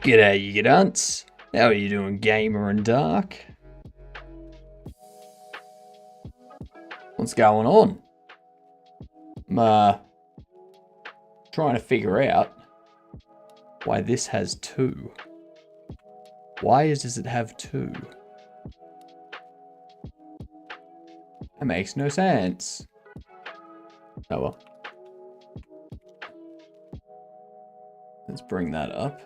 G'day, you dunce. How are you doing, gamer and dark? What's going on? I'm trying to figure out why this has two. Why does it have two? That makes no sense. Oh well. Let's bring that up.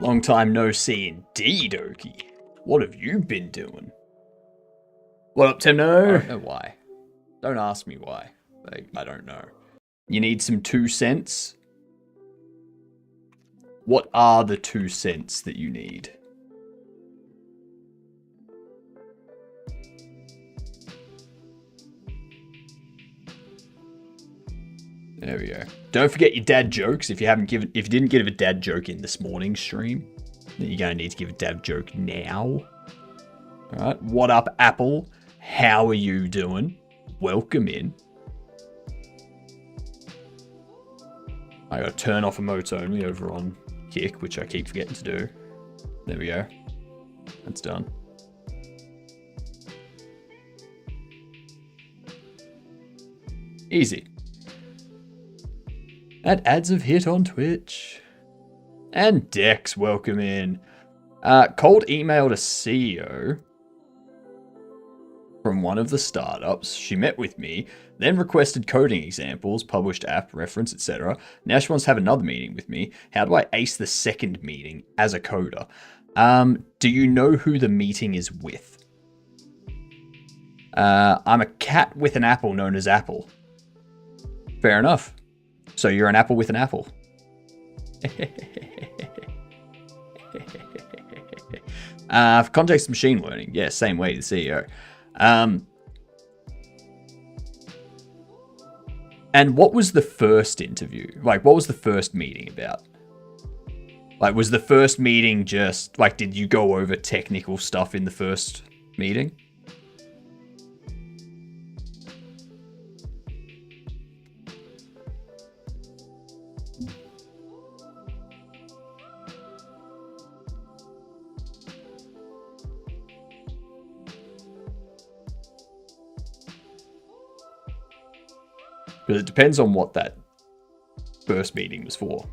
Long time no see indeed, Okie. What have you been doing? What up, Timno? I don't know why. Don't ask me why. I don't know. You need some 2 cents? What are the 2 cents that you need? There we go. Don't forget your dad jokes. If you didn't give a dad joke in this morning's stream, then you're gonna need to give a dad joke now. Alright. What up, Apple? How are you doing? Welcome in. I gotta turn off emotes only over on Kick, which I keep forgetting to do. There we go. That's done. Easy. And ads have hit on Twitch. And Dex, welcome in. Cold email to CEO from one of the startups. She met with me, then requested coding examples, published app, reference, etc. Now she wants to have another meeting with me. How do I ace the second meeting as a coder? Do you know who the meeting is with? I'm a cat with an apple known as Apple. Fair enough. So you're an apple with an apple. For context machine learning. Yeah, same way, the CEO. And what was the first interview? Like, what was the first meeting about? Like, was the first meeting just, like, did you go over technical stuff in the first meeting? Because it depends on what that first meeting was for.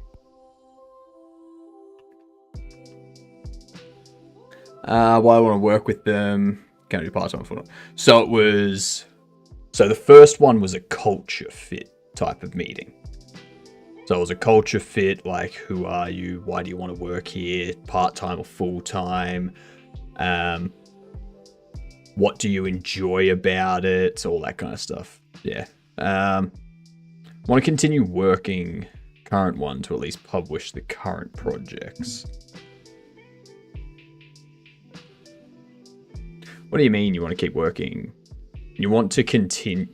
Why I want to work with them. Can't do part-time for them. So it was... So the first one was a culture fit type of meeting. So it was a culture fit, like, who are you? Why do you want to work here? Part-time or full-time? What do you enjoy about it? All that kind of stuff. Yeah. Want to continue working current one to at least publish the current projects. What do you mean you want to keep working? You want to continue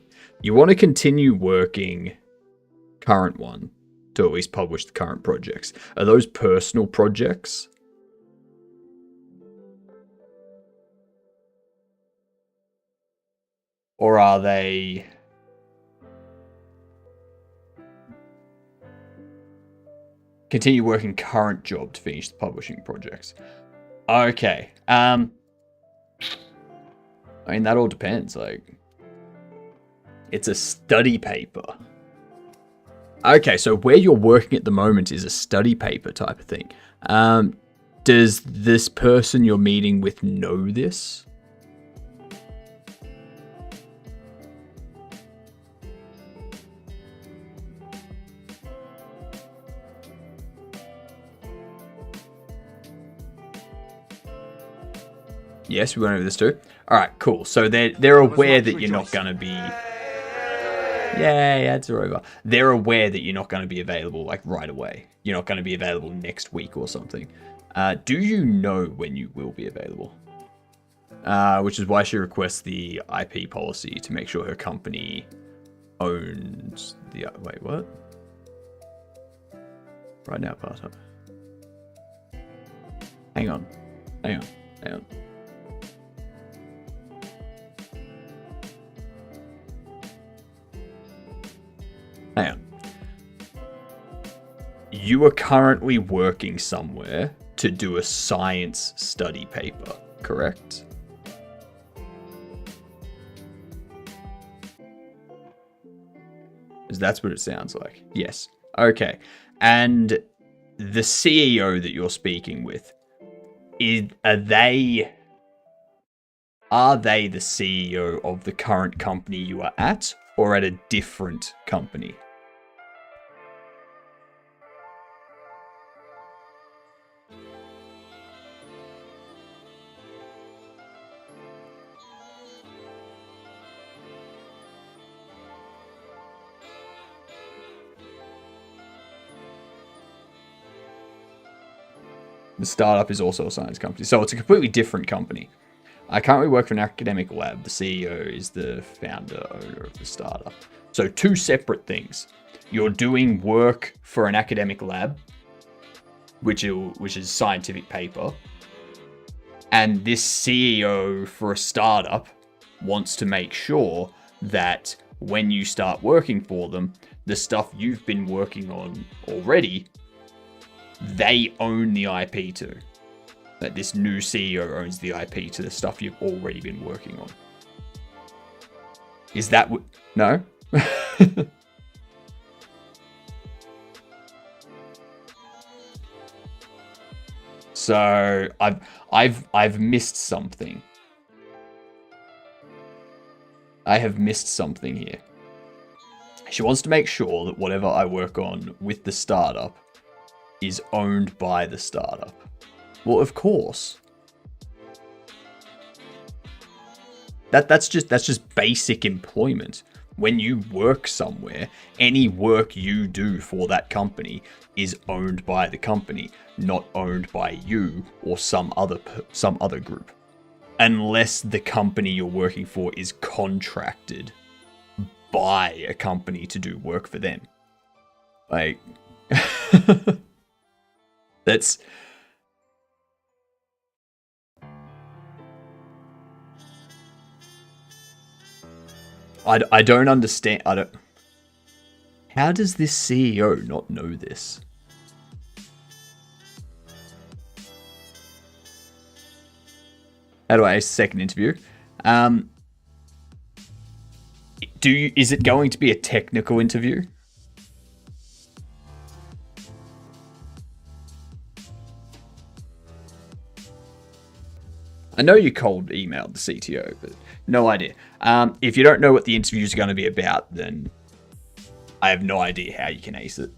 working current one to at least publish the current projects. Are those personal projects? Or are they... Continue working current job to finish the publishing projects? Okay. I mean, that all depends. Like, it's a study paper. Okay, so where you're working at the moment is a study paper type of thing. Does this person you're meeting with know this? Yes, we went over this too. All right, cool. So they're aware that you're not going to be... Yay, ads are over. They're aware that you're not going to be available, like, right away. You're not going to be available next week or something. Do you know when you will be available? Which is why she requests the IP policy to make sure her company owns the... Wait, what? Right now, part-time. Hang on. Hang on. Hang on. Hang on. you are currently working somewhere to do a science study paper, correct? Because that's what it sounds like. Yes. Okay. And the CEO that you're speaking with, are they the CEO of the current company you are at, or at a different company? The startup is also a science company, so it's a completely different company. I currently work for an academic lab. The CEO is the founder, owner of the startup. So 2 separate things. You're doing work for an academic lab, which is scientific paper, and this CEO for a startup wants to make sure that when you start working for them, the stuff you've been working on already, they own the IP to. That this new CEO owns the IP to the stuff you've already been working on. Is that what? No? So I've missed something. I have missed something here. She wants to make sure that whatever I work on with the startup is owned by the startup. Well, of course. That's just basic employment. When you work somewhere, any work you do for that company is owned by the company, not owned by you or some other group. Unless the company you're working for is contracted by a company to do work for them. Like that's I don't understand. How does this CEO not know this? How do I second interview? Is it going to be a technical interview? I know you cold emailed the CTO, but no idea. If you don't know what the interview is going to be about, then I have no idea how you can ace it.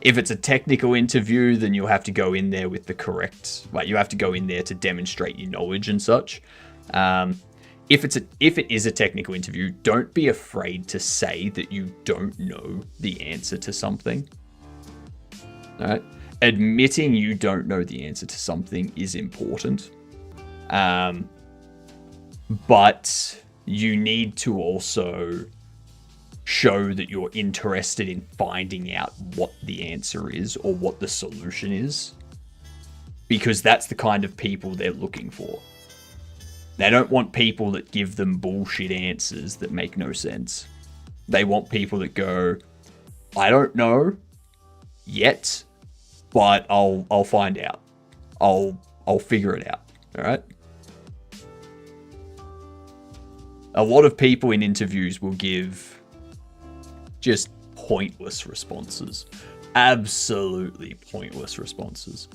If it's a technical interview, then you'll have to go in there with the correct, you have to go in there to demonstrate your knowledge and such. If it is a technical interview, don't be afraid to say that you don't know the answer to something. All right? Admitting you don't know the answer to something is important. But you need to also show that you're interested in finding out what the answer is or what the solution is. Because that's the kind of people they're looking for. They don't want people that give them bullshit answers that make no sense. They want people that go, I don't know yet, but I'll find out. I'll figure it out. All right? A lot of people in interviews will give just pointless responses. Absolutely pointless responses.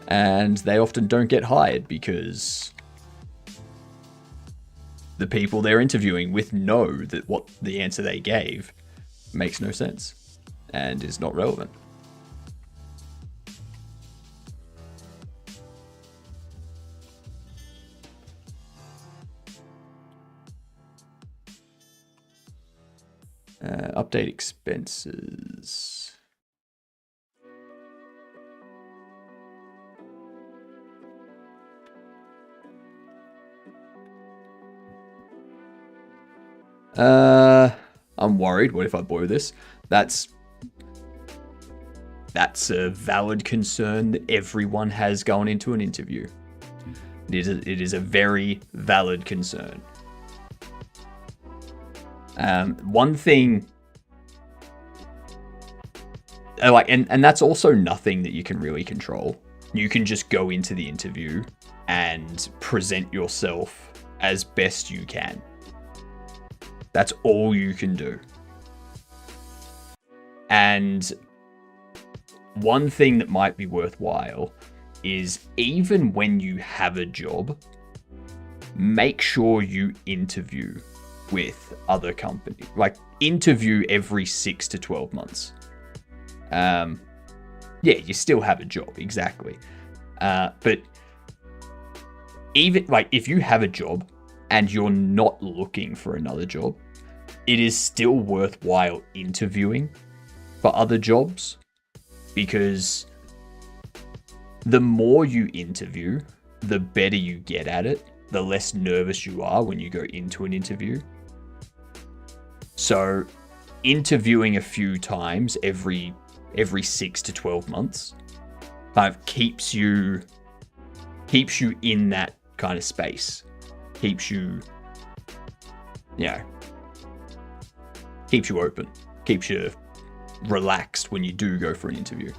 And they often don't get hired because the people they're interviewing with know that what the answer they gave makes no sense and is not relevant. Update expenses. I'm worried. What if I borrow this? That's a valid concern that everyone has going into an interview. It is a very valid concern. One thing, like, and that's also nothing that you can really control. You can just go into the interview and present yourself as best you can. That's all you can do. And one thing that might be worthwhile is, even when you have a job, make sure you interview with other companies. Like, interview every 6 to 12 months. Yeah, you still have a job, exactly. But even, like, if you have a job and you're not looking for another job, it is still worthwhile interviewing for other jobs, because the more you interview, the better you get at it, the less nervous you are when you go into an interview. So interviewing a few times every 6 to 12 months kind of keeps you in that kind of space. Keeps you open. Keeps you relaxed when you do go for an interview.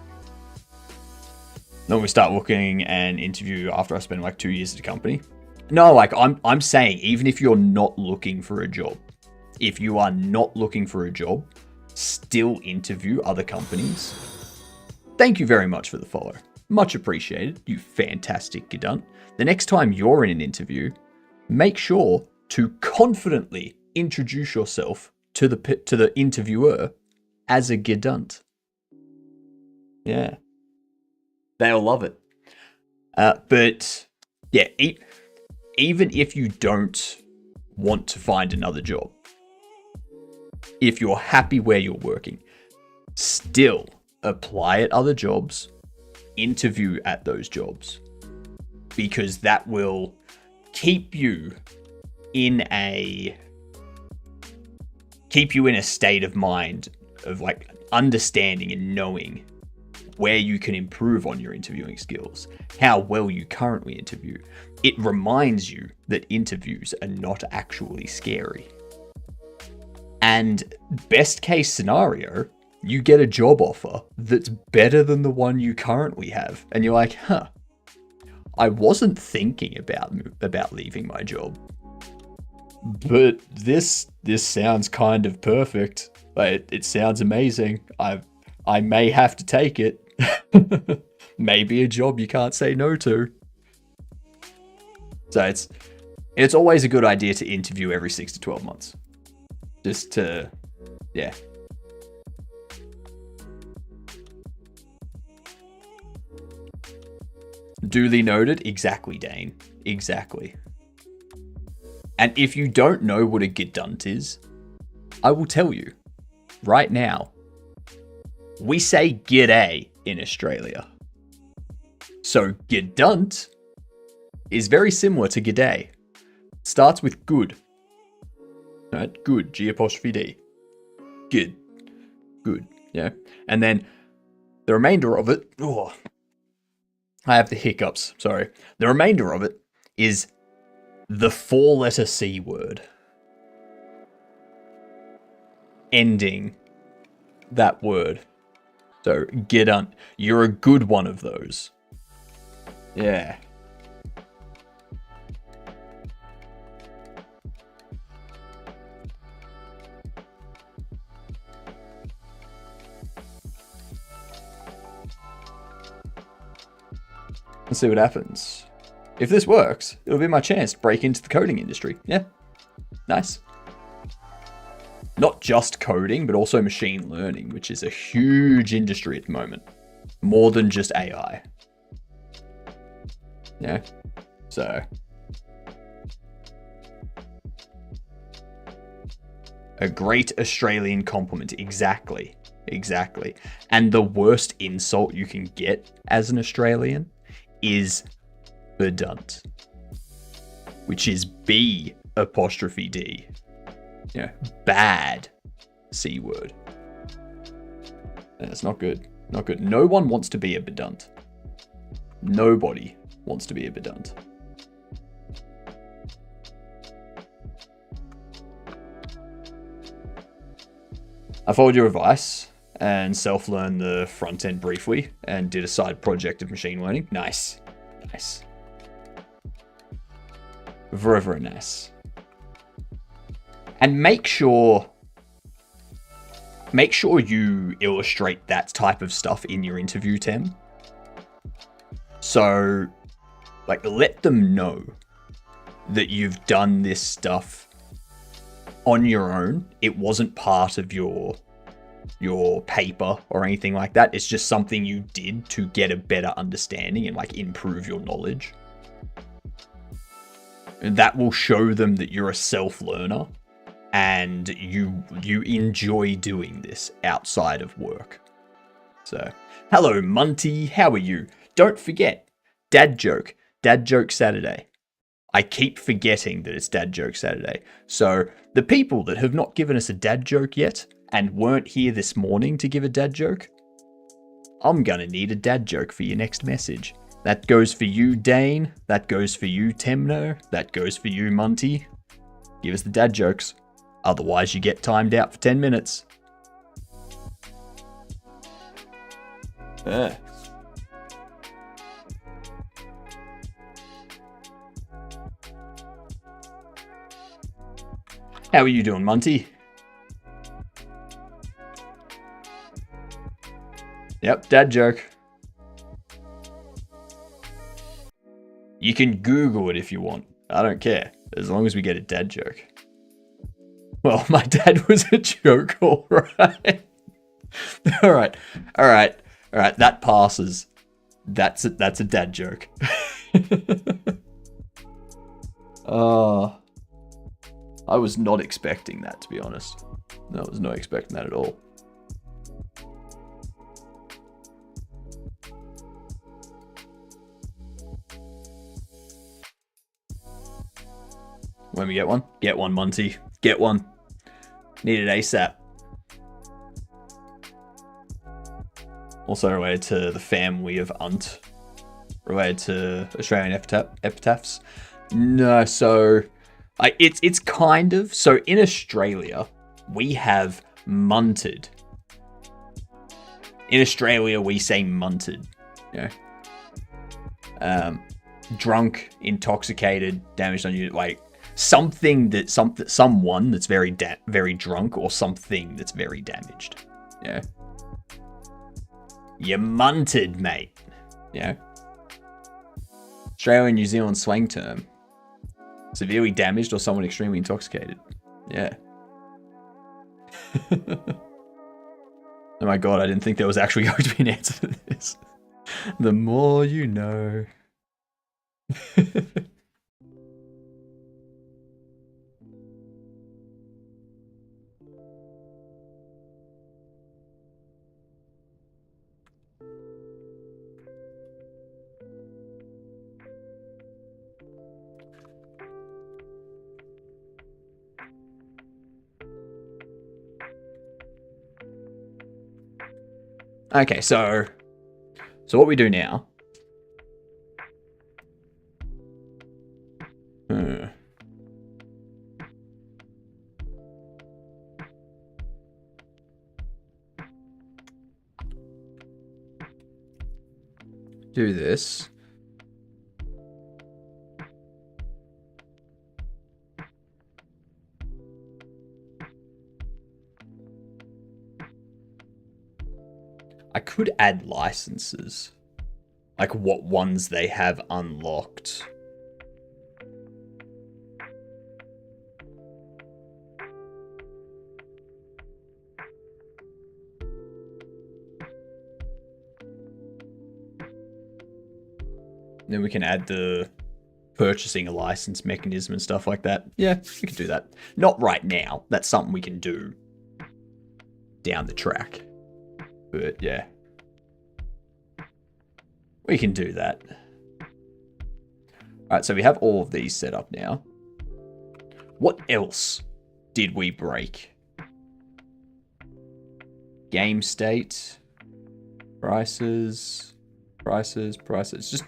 Then we start looking and interview after I spend like 2 years at a company. No, like I'm saying, even if you're not looking for a job, if you are not looking for a job, still interview other companies. Thank you very much for the follow. Much appreciated, you fantastic gedunt. The next time you're in an interview, make sure to confidently introduce yourself to the interviewer as a gedunt. Yeah. They'll love it. But yeah, even if you don't want to find another job, if you're happy where you're working, still apply at other jobs, interview at those jobs, because that will keep you in a state of mind of like understanding and knowing where you can improve on your interviewing skills, how well you currently interview. It reminds you that interviews are not actually scary. And best case scenario, you get a job offer that's better than the one you currently have. And you're like, I wasn't thinking about leaving my job, but this sounds kind of perfect. It sounds amazing. I may have to take it. Maybe a job you can't say no to. So it's always a good idea to interview every 6 to 12 months. Just to, yeah. Duly noted. Exactly, Dane. Exactly. And if you don't know what a gedunt is, I will tell you right now. We say g'day in Australia. So gedunt is very similar to g'day. Starts with good. Right? Good. G''D. Good. Good. Yeah. And then the remainder of it. Oh, I have the hiccups. Sorry. The remainder of it is the 4-letter C word. Ending that word. So, gedunt. You're a good one of those. Yeah. Let's see what happens. If this works, it'll be my chance to break into the coding industry. Yeah. Nice. Not just coding, but also machine learning, which is a huge industry at the moment. More than just AI. Yeah. So. A great Australian compliment. Exactly. Exactly. And the worst insult you can get as an Australian is bedunt. Which is B''D. Yeah, bad C word. That's not good. Not good. No one wants to be a bedunt. Nobody wants to be a bedunt. I followed your advice and self-learned the front end briefly and did a side project of machine learning. Nice. Nice. Very, very nice. And make sure you illustrate that type of stuff in your interview, Tim. So, like, let them know that you've done this stuff on your own. It wasn't part of your paper or anything like that. It's just something you did to get a better understanding and like improve your knowledge. And that will show them that you're a self-learner and you enjoy doing this outside of work. So, hello Munty, how are you? Don't forget, Dad Joke Saturday. I keep forgetting that it's Dad Joke Saturday. So, the people that have not given us a dad joke yet and weren't here this morning to give a dad joke, I'm gonna need a dad joke for your next message. That goes for you, Dane. That goes for you, Temno. That goes for you, Munty. Give us the dad jokes. Otherwise, you get timed out for 10 minutes. How are you doing, Munty? Yep, dad joke. You can Google it if you want. I don't care, as long as we get a dad joke. Well, my dad was a joke, all right. All right. That passes. That's a dad joke. I was not expecting that, to be honest. No, I was not expecting that at all. When we get one? Get one, Munty. Get one. Need it ASAP. Also related to the family of Unt. Related to Australian epitaphs. No, so... It's kind of... So in Australia, we have munted. In Australia, we say munted. You know? Drunk, intoxicated, damaged on you, like... Someone that's very drunk or something that's very damaged. Yeah. You munted, mate. Yeah. Australia and New Zealand slang term. Severely damaged or someone extremely intoxicated. Yeah. Oh my god, I didn't think there was actually going to be an answer to this. The more you know. Okay, so what we do now. Do this. I could add licenses. Like what ones they have unlocked. Then we can add the purchasing a license mechanism and stuff like that. Yeah, we can do that. Not right now. That's something we can do down the track. But yeah. We can do that. Alright, so we have all of these set up now. What else did we break? Game state. Prices.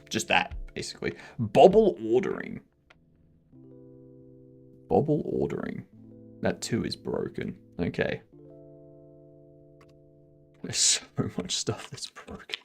Just that, basically. Bobble ordering. That too is broken. Okay. There's so much stuff that's broken.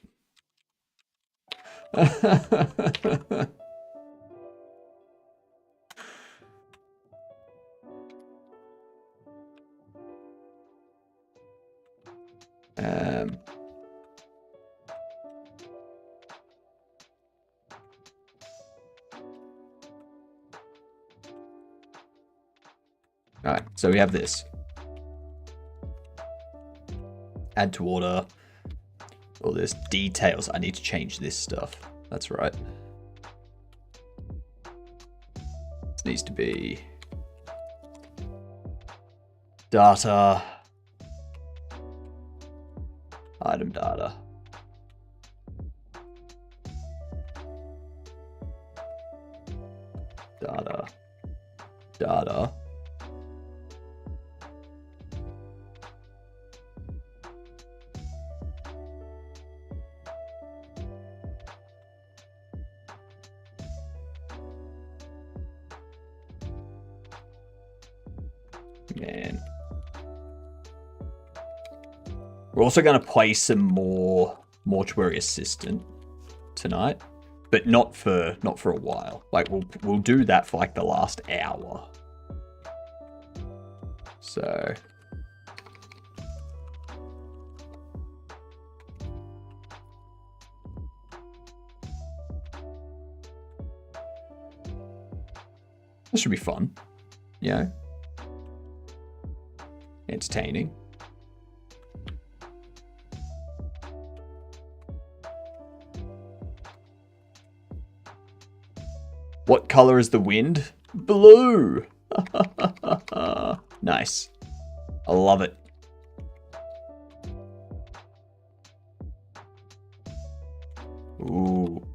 Alright, so we have this. Add to order. All this details. I need to change this stuff. That's right. This needs to be data. Item data. Data. Data. Man. We're also going to play some more Mortuary Assistant tonight, but not for a while. Like we'll do that for like the last hour. So this should be fun, you know? Entertaining. What color is the wind? Blue. Nice. I love it. Ooh.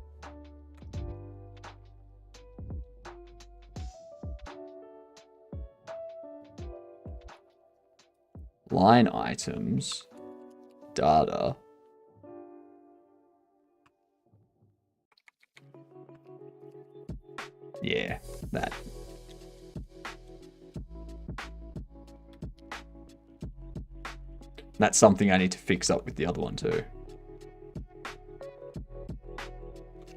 Line items, data. Yeah, that. That's something I need to fix up with the other one too.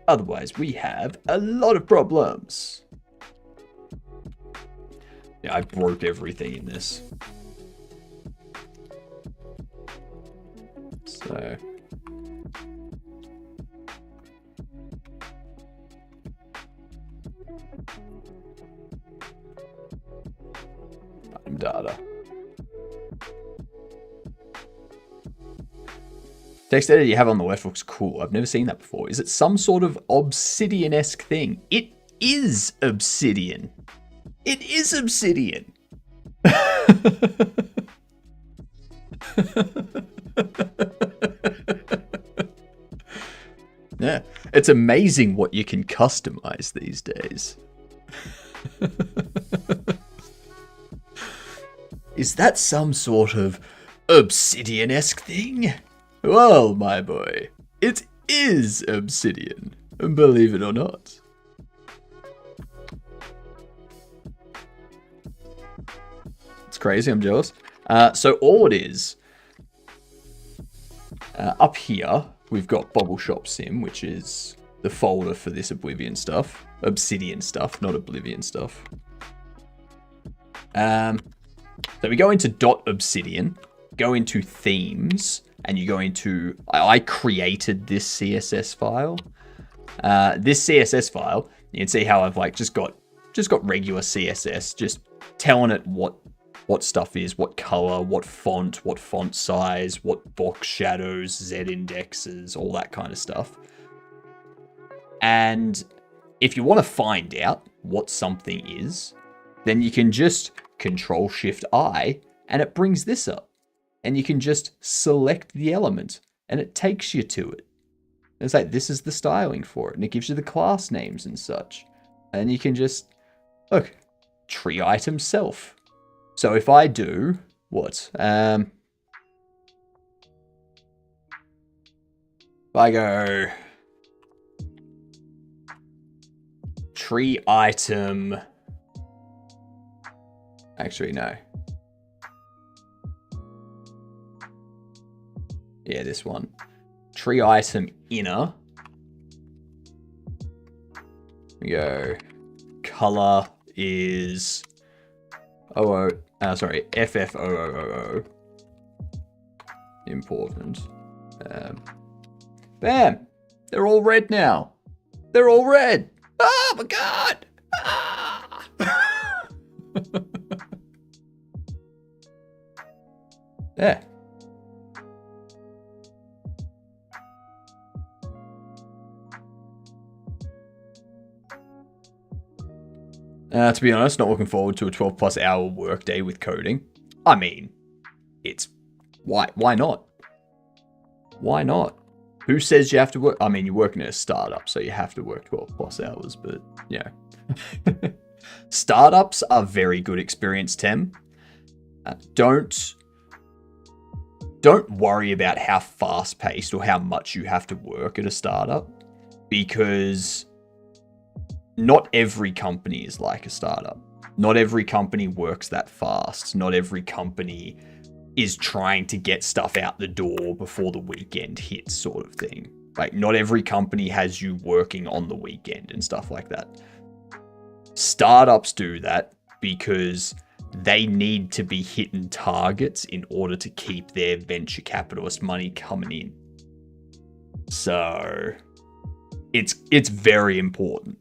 Otherwise, we have a lot of problems. Yeah, I broke everything in this. So item data. Text editor you have on the left looks cool. I've never seen that before. Is it some sort of obsidian-esque thing? It is obsidian. It is obsidian. Yeah, it's amazing what you can customize these days. Is that some sort of obsidian-esque thing? Well, my boy, it is obsidian, believe it or not. It's crazy, I'm jealous. So all it is, up here, we've got Bobble Shop Sim, which is the folder for this Oblivion stuff. Obsidian stuff, not Oblivion stuff. So we go into .obsidian, go into themes, and you go into, I created this CSS file. This CSS file, you can see how I've like just got regular CSS, just telling it what stuff is, what color, what font size, what box shadows, Z indexes, all that kind of stuff. And if you want to find out what something is, then you can just Control-Shift-I and it brings this up. And you can just select the element and it takes you to it. It's like, this is the styling for it. And it gives you the class names and such. And you can just, look, tree item self. So if I do, what? If I go tree item, actually no. Yeah, this one. Tree item inner. We go. Color is FFOOOO. Important. Bam! They're all red now. They're all red. Oh my god! Ah! Yeah. To be honest, not looking forward to a 12+ hour workday with coding. I mean, it's why not? Why not? Who says you have to work? I mean, you're working at a startup, so you have to work 12+ hours, but yeah. Startups are very good experience, Tem. Don't worry about how fast-paced or how much you have to work at a startup, because not every company is like a startup. Not every company works that fast. Not every company is trying to get stuff out the door before the weekend hits, sort of thing. Like, not every company has you working on the weekend and stuff like that. Startups do that because they need to be hitting targets in order to keep their venture capitalist money coming in. So it's very important.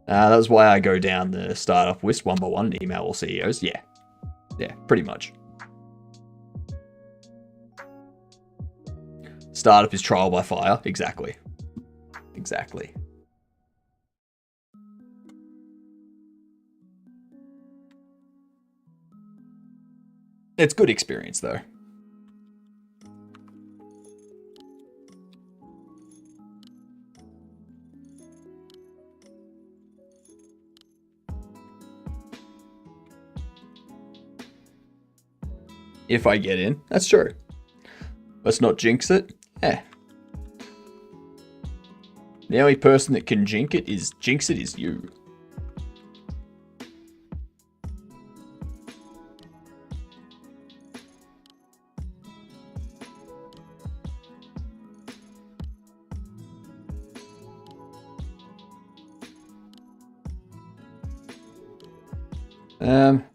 That's why I go down the startup list one by one and email all CEOs. Yeah, pretty much. Startup is trial by fire. Exactly. It's good experience, though. If I get in, that's true. Let's not jinx it. The only person that can jinx it is you.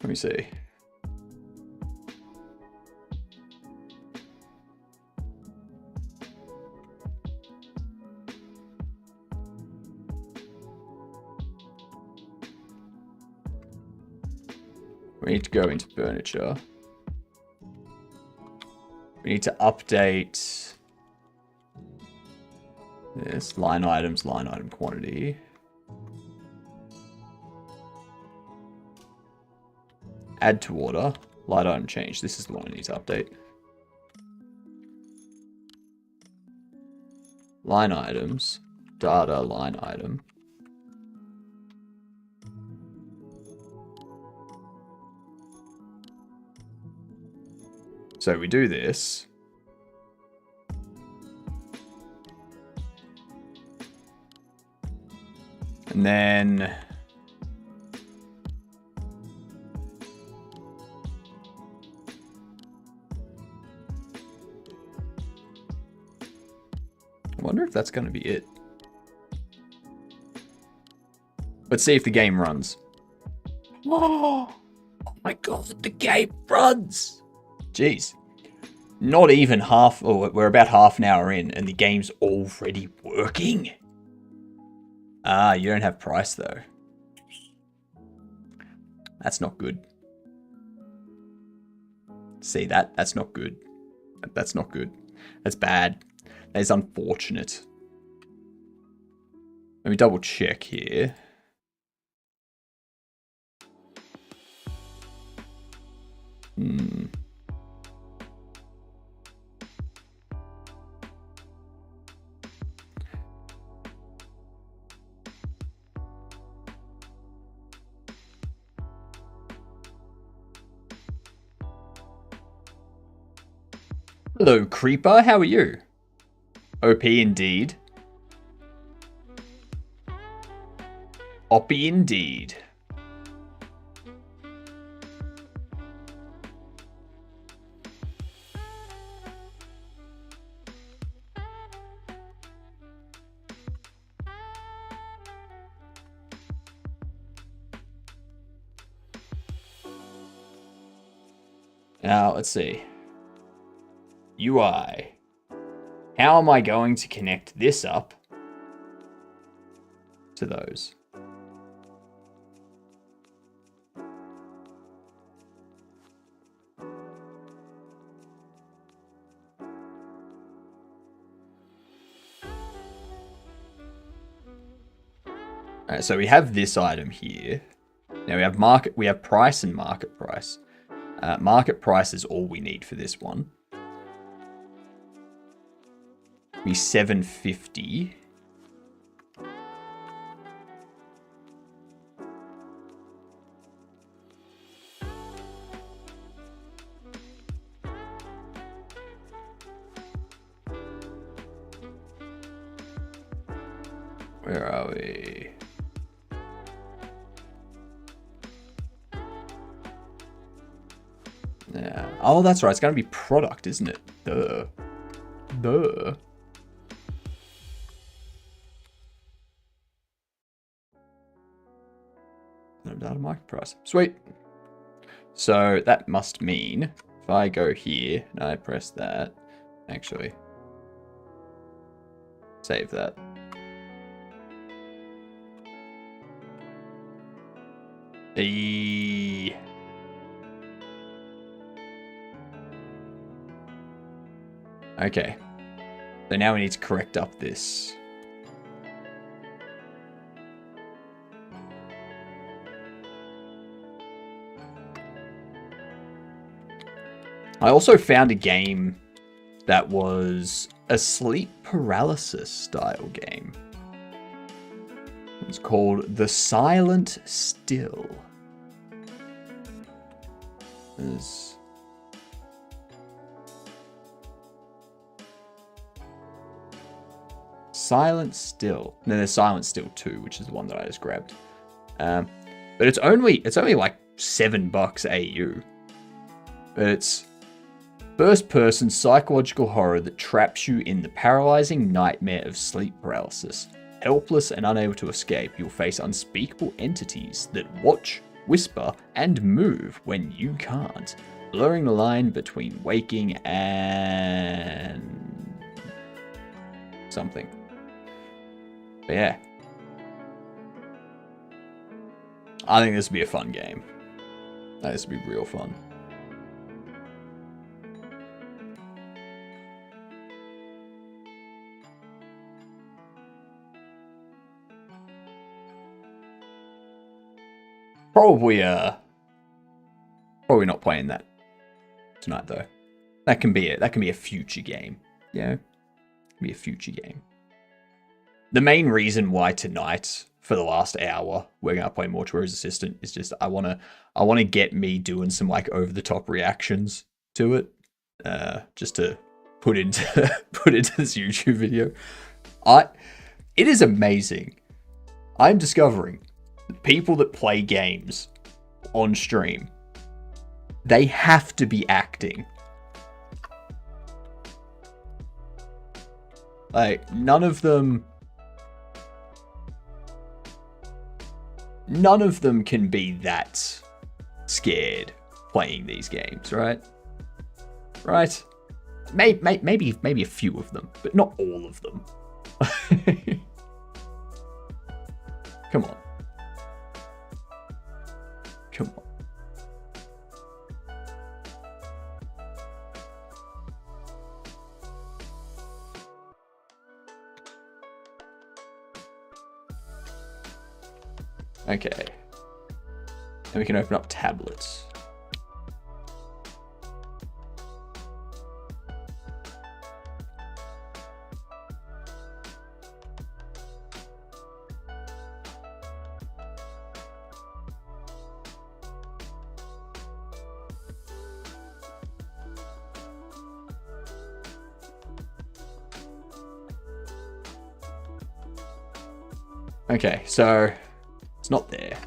Let me see. We need to go into furniture. We need to update this line items, line item quantity. Add to order, light item change. This is the one I need to update. Line items, data line item. So we do this. And then I wonder if that's going to be it. Let's see if the game runs. Oh my god, the game runs! Jeez. Not even half, or we're about half an hour in, and the game's already working? Ah, you don't have price, though. That's not good. See that? That's not good. That's not good. That's bad. That is unfortunate. Let me double check here. Hello, Creeper. How are you? OP indeed. Oppy indeed. Now, let's see. UI. How am I going to connect this up to those? Alright, so we have this item here. Now we have price and market price. Market price is all we need for this one. Be 750. Where are we? Yeah. Oh, that's right. It's going to be product, isn't it? Duh. Duh. Data market price. Sweet. So that must mean if I go here and I press that, actually, save that. Okay. So now we need to correct up this. I also found a game that was a sleep paralysis style game. It's called The Silent Still. There's... Silent Still. And then there's Silent Still 2, which is the one that I just grabbed. But it's only like $7 AU. But it's first-person psychological horror that traps you in the paralyzing nightmare of sleep paralysis. Helpless and unable to escape, you'll face unspeakable entities that watch, whisper, and move when you can't, blurring the line between waking and something. But yeah. I think this would be a fun game. This would be real fun. Probably not playing that tonight though. That can be a future game. Yeah, be a future game. The main reason why tonight, for the last hour, we're gonna play Mortuary's Assistant is just I wanna get me doing some like over the top reactions to it, just to put into this YouTube video. It is amazing. I'm discovering people that play games on stream, they have to be acting. Like, none of them can be that scared playing these games, right? Right? Maybe a few of them, but not all of them. Come on. Come on. Okay. Then we can open up tablets. Okay, so it's not there.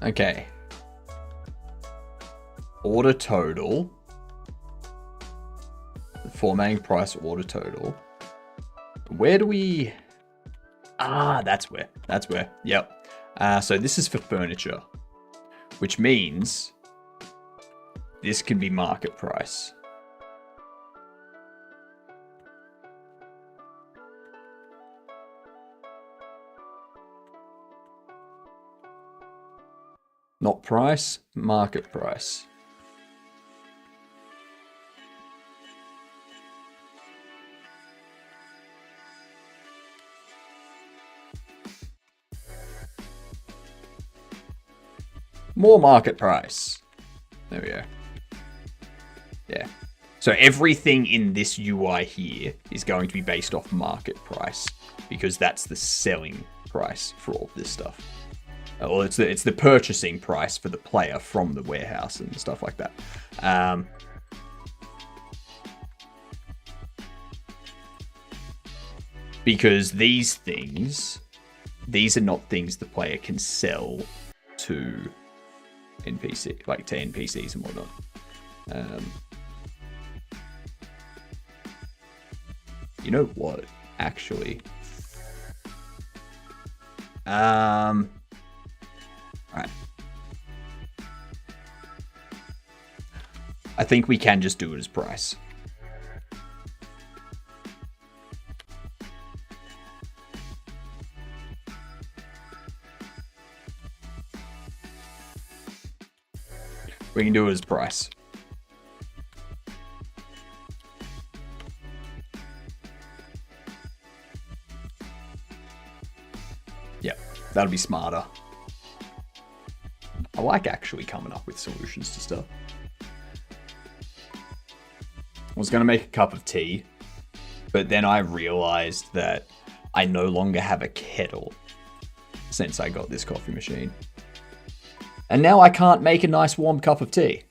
Okay. order total. Formatting price order total. Where do we... Ah, that's where. That's where. Yep. So this is for furniture, which means this can be market price. Not price, market price. More market price. There we go. Yeah. So everything in this UI here is going to be based off market price because that's the selling price for all of this stuff. Well, it's the purchasing price for the player from the warehouse and stuff like that. Because these are not things the player can sell to NPC, like to NPCs and whatnot. You know what? Actually, all right. I think we can just do it as price. We can do it as price. Yep, that'll be smarter. I like actually coming up with solutions to stuff. I was going to make a cup of tea, but then I realized that I no longer have a kettle since I got this coffee machine. And now I can't make a nice warm cup of tea.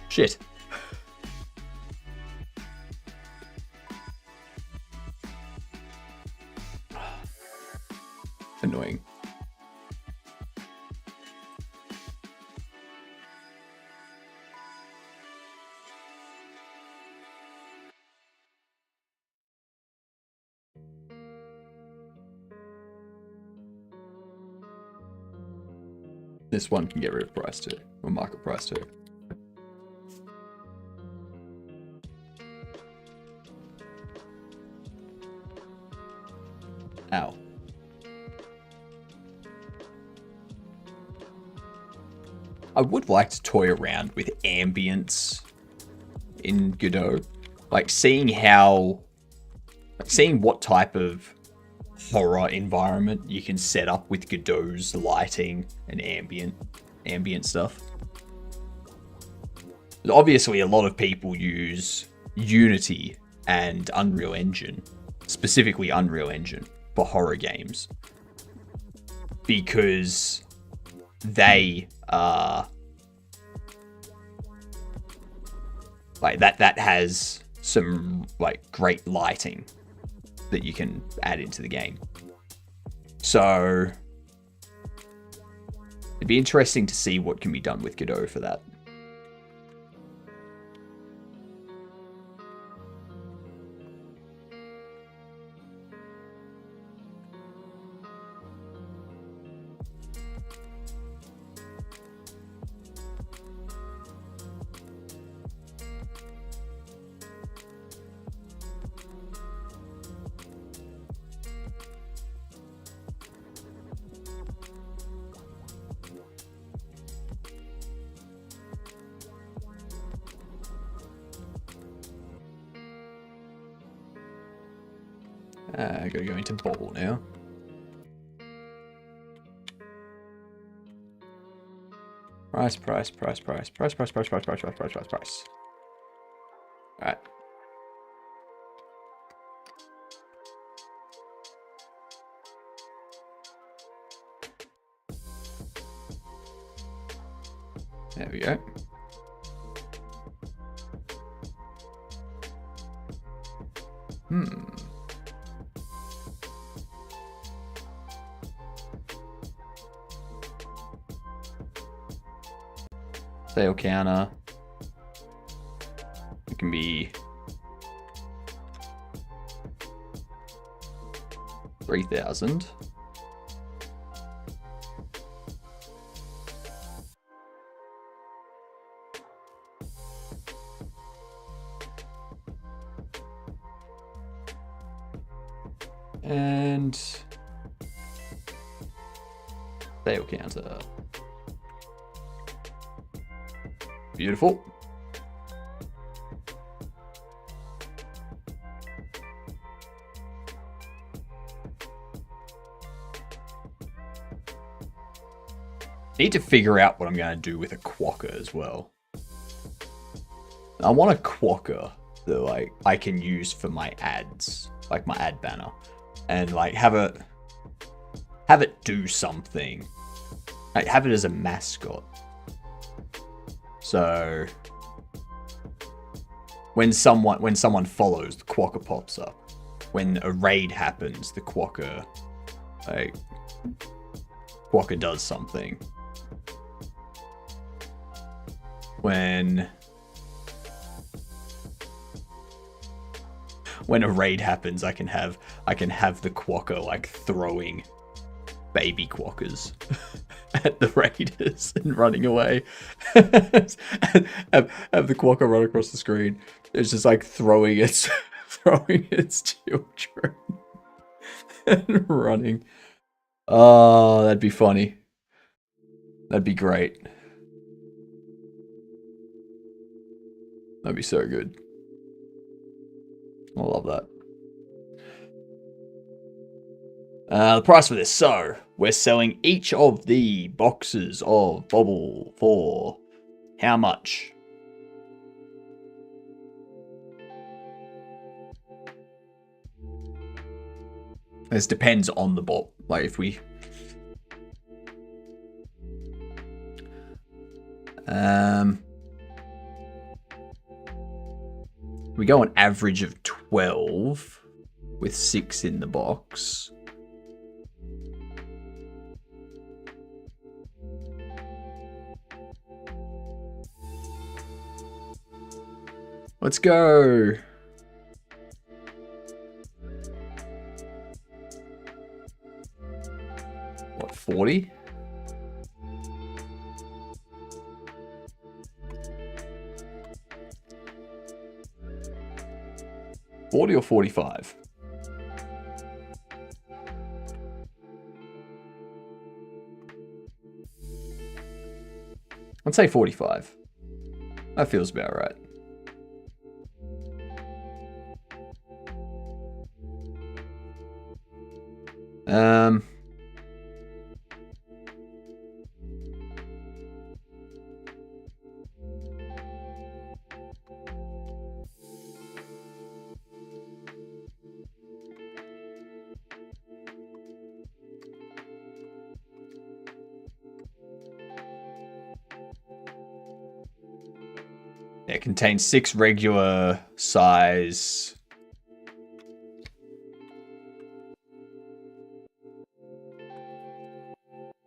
Shit. Annoying. This one can get rid of price too, or market price too. Ow. I would like to toy around with ambience in Godot. Like seeing what type of horror environment you can set up with Godot's lighting and ambient stuff. Obviously, a lot of people use Unity and Unreal Engine, specifically Unreal Engine, for horror games. Because they are... like, that has some, like, great lighting that you can add into the game. So it'd be interesting to see what can be done with Godot for that. I gotta go into Bobble now. Price. Alright. There we go. Sale counter. It can be 3,000. And sale counter. Beautiful. Need to figure out what I'm going to do with a quokka as well. I want a quokka that like I can use for my ads, like my ad banner, and like have it do something. Like have it as a mascot. So when someone follows, the quokka pops up. When a raid happens, the quokka does something. When a raid happens, I can have the quokka like throwing baby quokkas at the raiders and running away. have the quokka run across the screen. It's just like throwing its children and running. Oh, that'd be funny. That'd be great. That'd be so good. I love that. The price for this. So, we're selling each of the boxes of Bobble for how much? This depends on the bot. Like, if we... we go an average of 12 with 6 in the box. Let's go. What, 40? $40 or $45? I'd say 45. That feels about right. It contains 6 regular size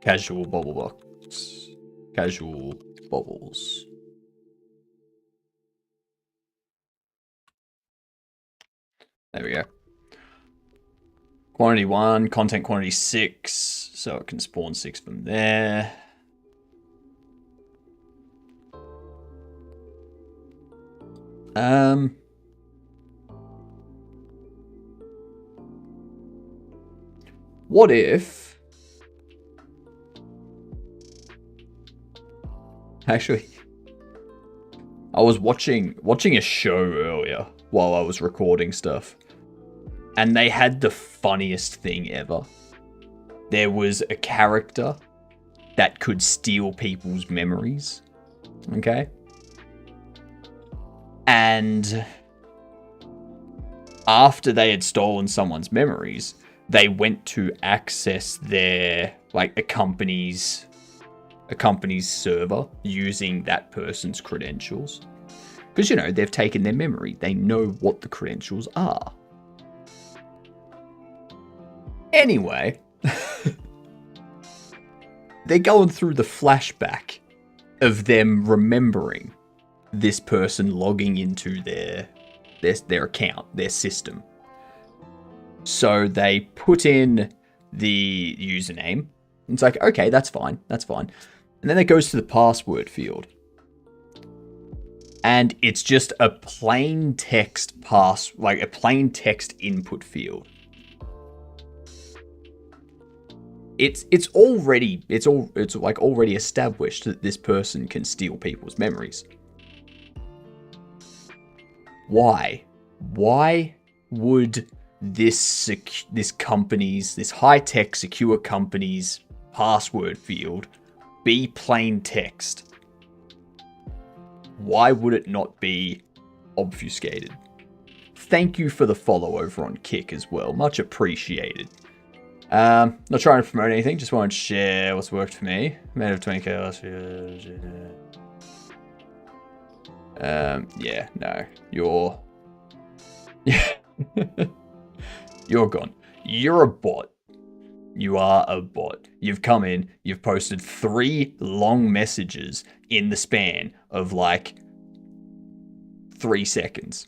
casual bubble box. Casual bubbles. There we go. Quantity 1, content quantity 6, so it can spawn 6 from there. What if... Actually, I was watching a show earlier while I was recording stuff, and they had the funniest thing ever. There was a character that could steal people's memories, okay? And after they had stolen someone's memories, they went to access their, like, a company's server using that person's credentials. Because, you know, they've taken their memory. They know what the credentials are. Anyway, they're going through the flashback of them remembering this person logging into their account, their system. So they put in the username. It's like, okay, that's fine. That's fine. And then it goes to the password field. And it's just a plain text a plain text input field. It's already established that this person can steal people's memories. Why? Why would this high-tech secure company's password field be plain text? Why would it not be obfuscated? Thank you for the follow over on Kick as well. Much appreciated. Not trying to promote anything, just wanted to share what's worked for me. Made of 20k last year. Yeah, no. You're you're gone. You're a bot. You are a bot. You've come in, you've posted 3 long messages in the span of like 3 seconds.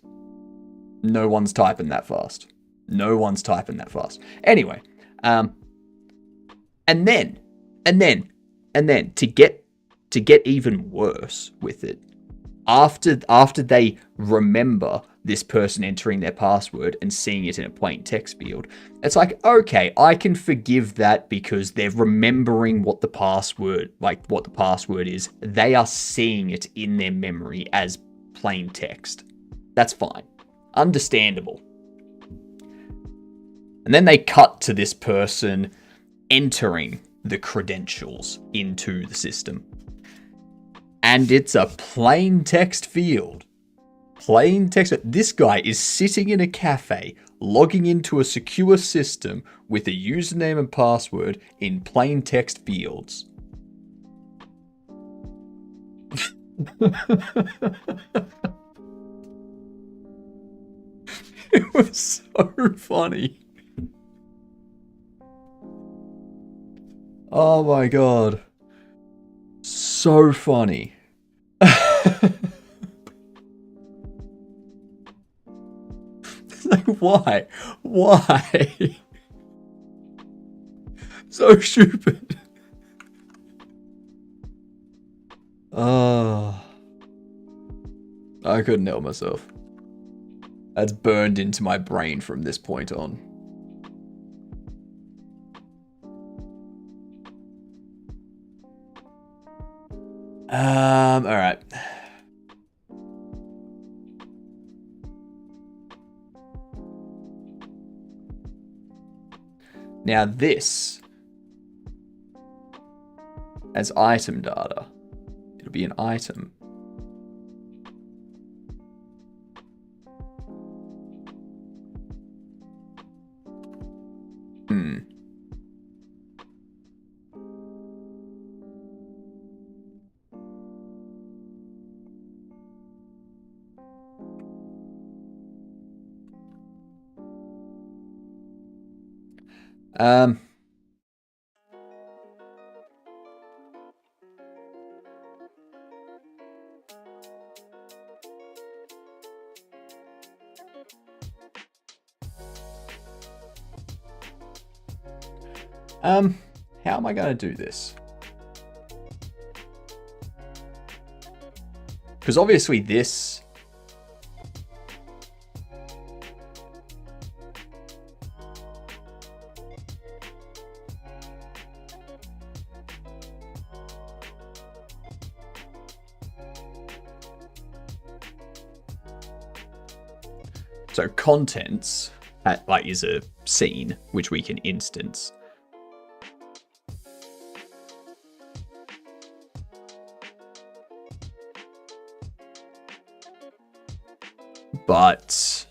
No one's typing that fast. No one's typing that fast. Anyway, and then to get even worse with it, after they remember this person entering their password and seeing it in a plain text field, it's like, okay, I can forgive that because they're remembering what the password is. They are seeing it in their memory as plain text. That's fine. Understandable. And then they cut to this person entering the credentials into the system. And it's a plain text field. Plain text. This guy is sitting in a cafe, logging into a secure system with a username and password in plain text fields. It was so funny. Oh my god. So funny. Like, why? Why? So stupid. Oh. I couldn't help myself. That's burned into my brain from this point on. Alright. Now this, as item data, it'll be an item. How am I going to do this? Because obviously this... So contents, is a scene, which we can instance. But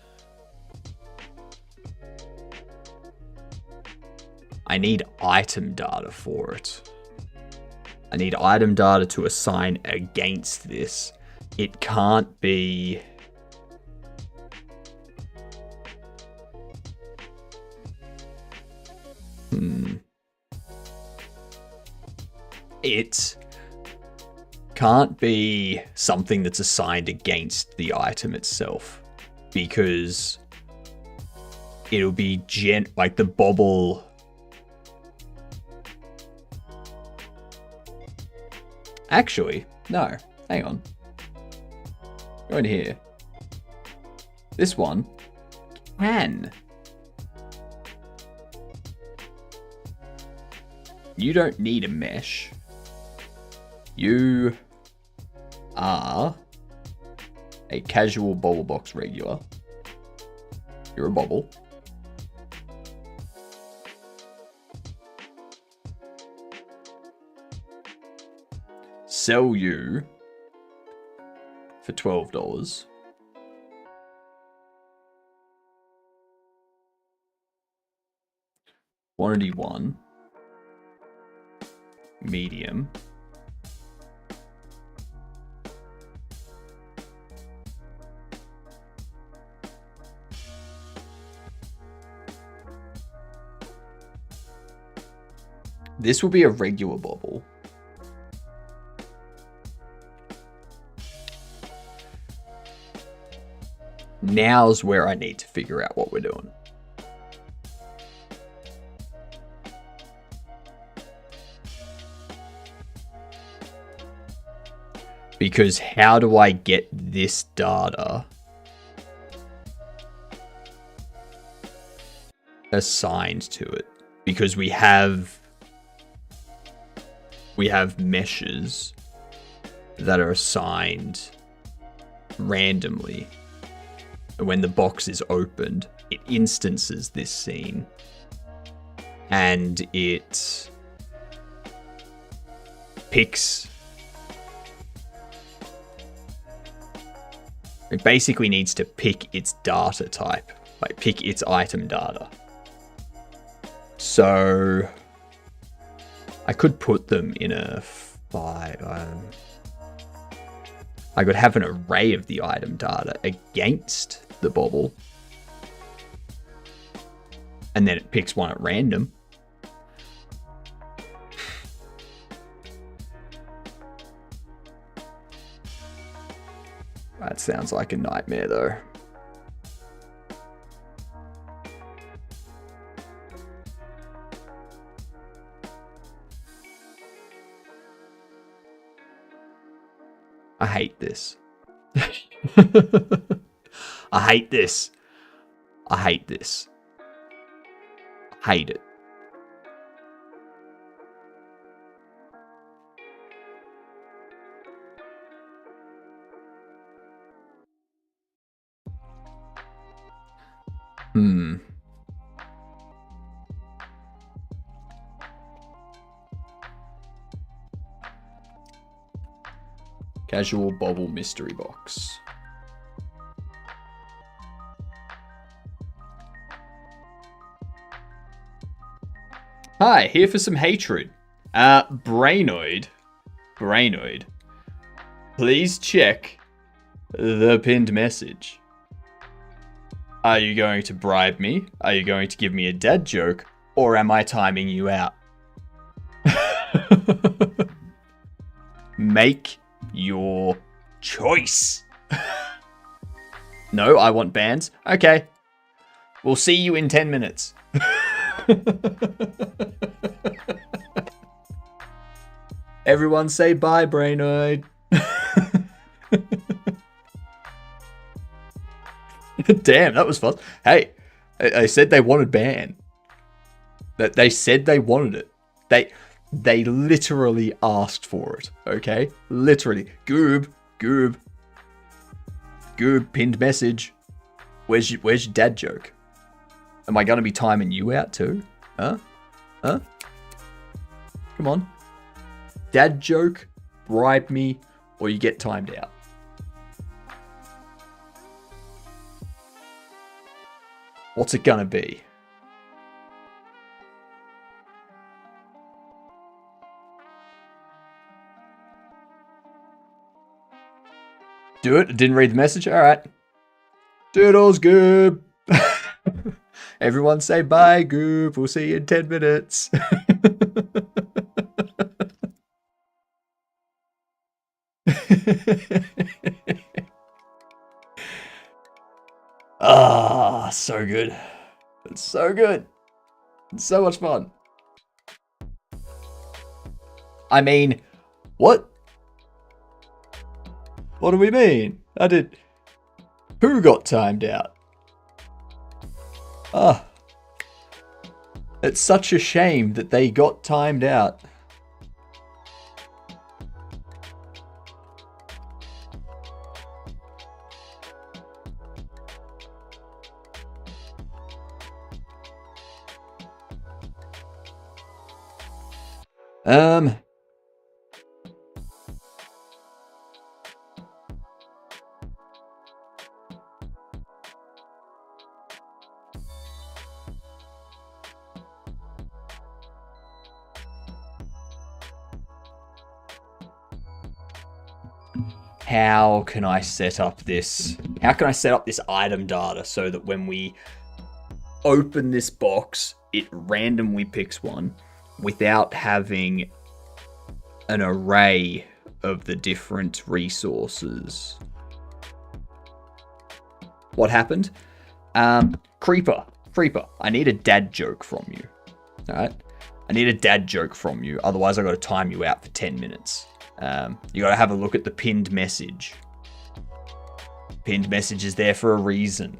I need item data for it. I need item data to assign against this. It can't be... can't be something that's assigned against the item itself, because it'll be like the bobble. Actually, no, hang on. Go in here. This one can. You don't need a mesh. You are a casual bobble box regular. You're a bobble. Sell you for $12. Quantity 1. Medium. This will be a regular bobble. Now's where I need to figure out what we're doing. Because how do I get this data assigned to it? Because we have meshes that are assigned randomly. When the box is opened, it instances this scene. And it picks... It basically needs to pick its data type, like pick its item data. So I could put them in a I could have an array of the item data against the bobble, and then it picks one at random. That sounds like a nightmare, though. I hate this. I hate this. I hate this. I hate it. Casual bobble mystery box. Hi, here for some hatred. Brainoid. Please check the pinned message. Are you going to bribe me? Are you going to give me a dad joke? Or am I timing you out? Make your choice. No, I want bands. Okay. We'll see you in 10 minutes. Everyone say bye, Brainoid. Damn, that was fun. Hey, I said they wanted ban. That they said they wanted it. They literally asked for it. Okay, literally. Goob, pinned message. Where's your dad joke? Am I gonna be timing you out too? Huh? Come on. Dad joke, bribe me, or you get timed out. What's it gonna be? Do it. Didn't read the message. All right. Doodles, Goob. Everyone say bye, Goob. We'll see you in 10 minutes. Ah, so good. It's so good. It's so much fun. I mean, what? What do we mean? Who got timed out? Ah. It's such a shame that they got timed out. How can I set up this? How can I set up this item data so that when we open this box, it randomly picks one without having an array of the different resources? What happened? Creeper, I need a dad joke from you. All right? I need a dad joke from you. Otherwise, I got to time you out for 10 minutes. You got to have a look at the pinned message. Pinned message is there for a reason.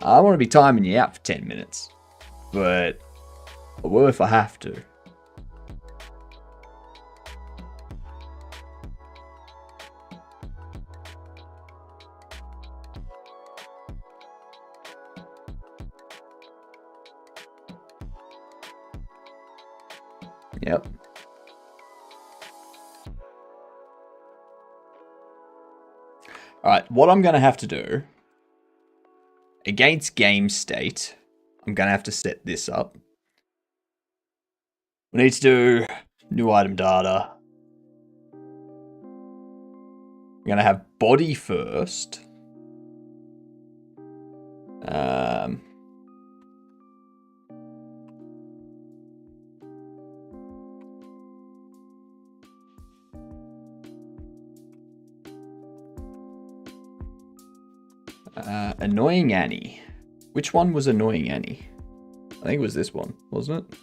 I want to be timing you out for 10 minutes. But I will if I have to. Yep. Alright, what I'm going to have to do, against game state, I'm going to have to set this up. We need to do new item data. We're going to have body first. Annoying Annie. Which one was Annoying Annie? I think it was this one, wasn't it?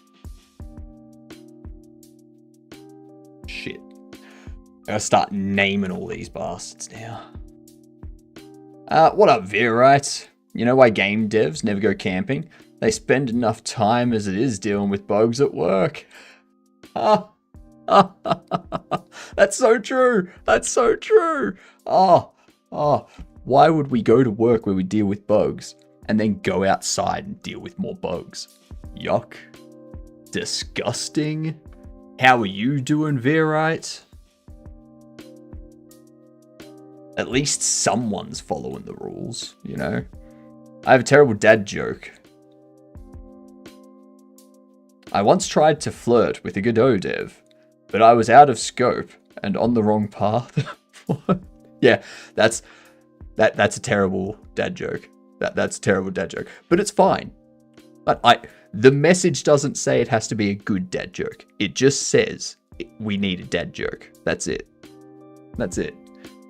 Shit. I gotta start naming all these bastards now. What up, Virite? You know why game devs never go camping? They spend enough time as it is dealing with bugs at work. That's so true. That's so true. Why would we go to work where we deal with bugs and then go outside and deal with more bugs? Yuck. Disgusting. How are you doing, Virite? At least someone's following the rules, you know? I have a terrible dad joke. I once tried to flirt with a Godot dev, but I was out of scope and on the wrong path. Yeah, that's a terrible dad joke. That's a terrible dad joke. But it's fine. But the message doesn't say it has to be a good dad joke. It just says we need a dad joke. That's it. That's it.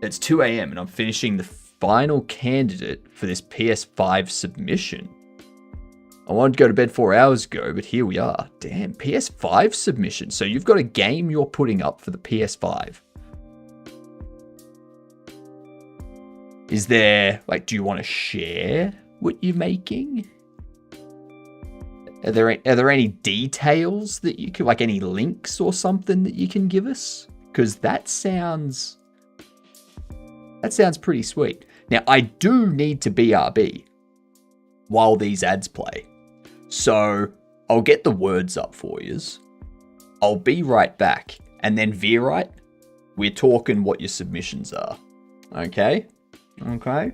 It's 2 a.m. and I'm finishing the final candidate for this PS5 submission. I wanted to go to bed 4 hours ago, but here we are. Damn, PS5 submission. So you've got a game you're putting up for the PS5. Is there, like, do you want to share what you're making? Are there any details that you could, like any links or something that you can give us? Because that sounds pretty sweet. Now, I do need to BRB while these ads play. So I'll get the words up for yous. I'll be right back. And then Virite, we're talking what your submissions are. Okay? Okay.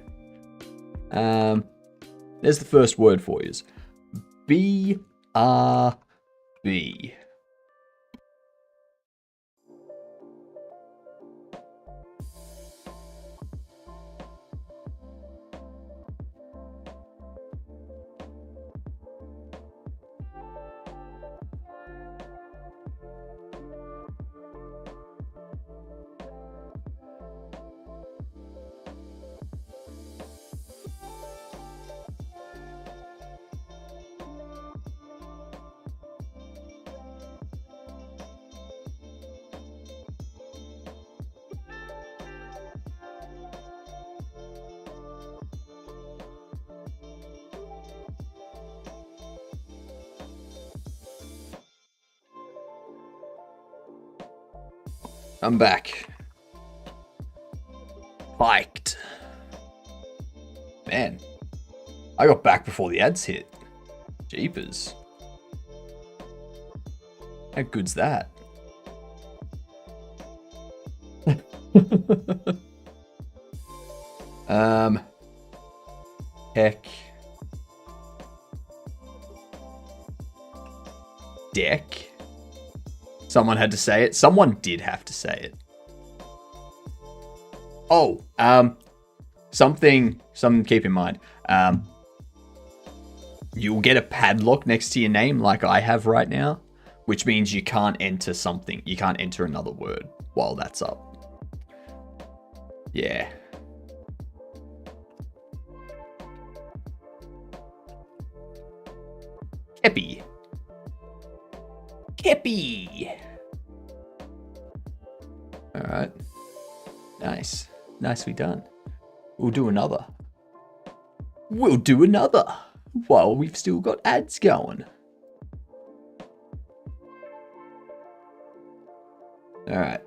There's the first word for yous. BRB. I'm back. Biked. Man, I got back before the ads hit. Jeepers. How good's that? Heck. Deck. Someone had to say it. Someone did have to say it. Oh, something keep in mind. You'll get a padlock next to your name like I have right now, which means you can't enter something. You can't enter another word while that's up. Yeah. Keppy. Keppy. All right. Nice. Nicely done. We'll do another. We'll do another while we've still got ads going. All right.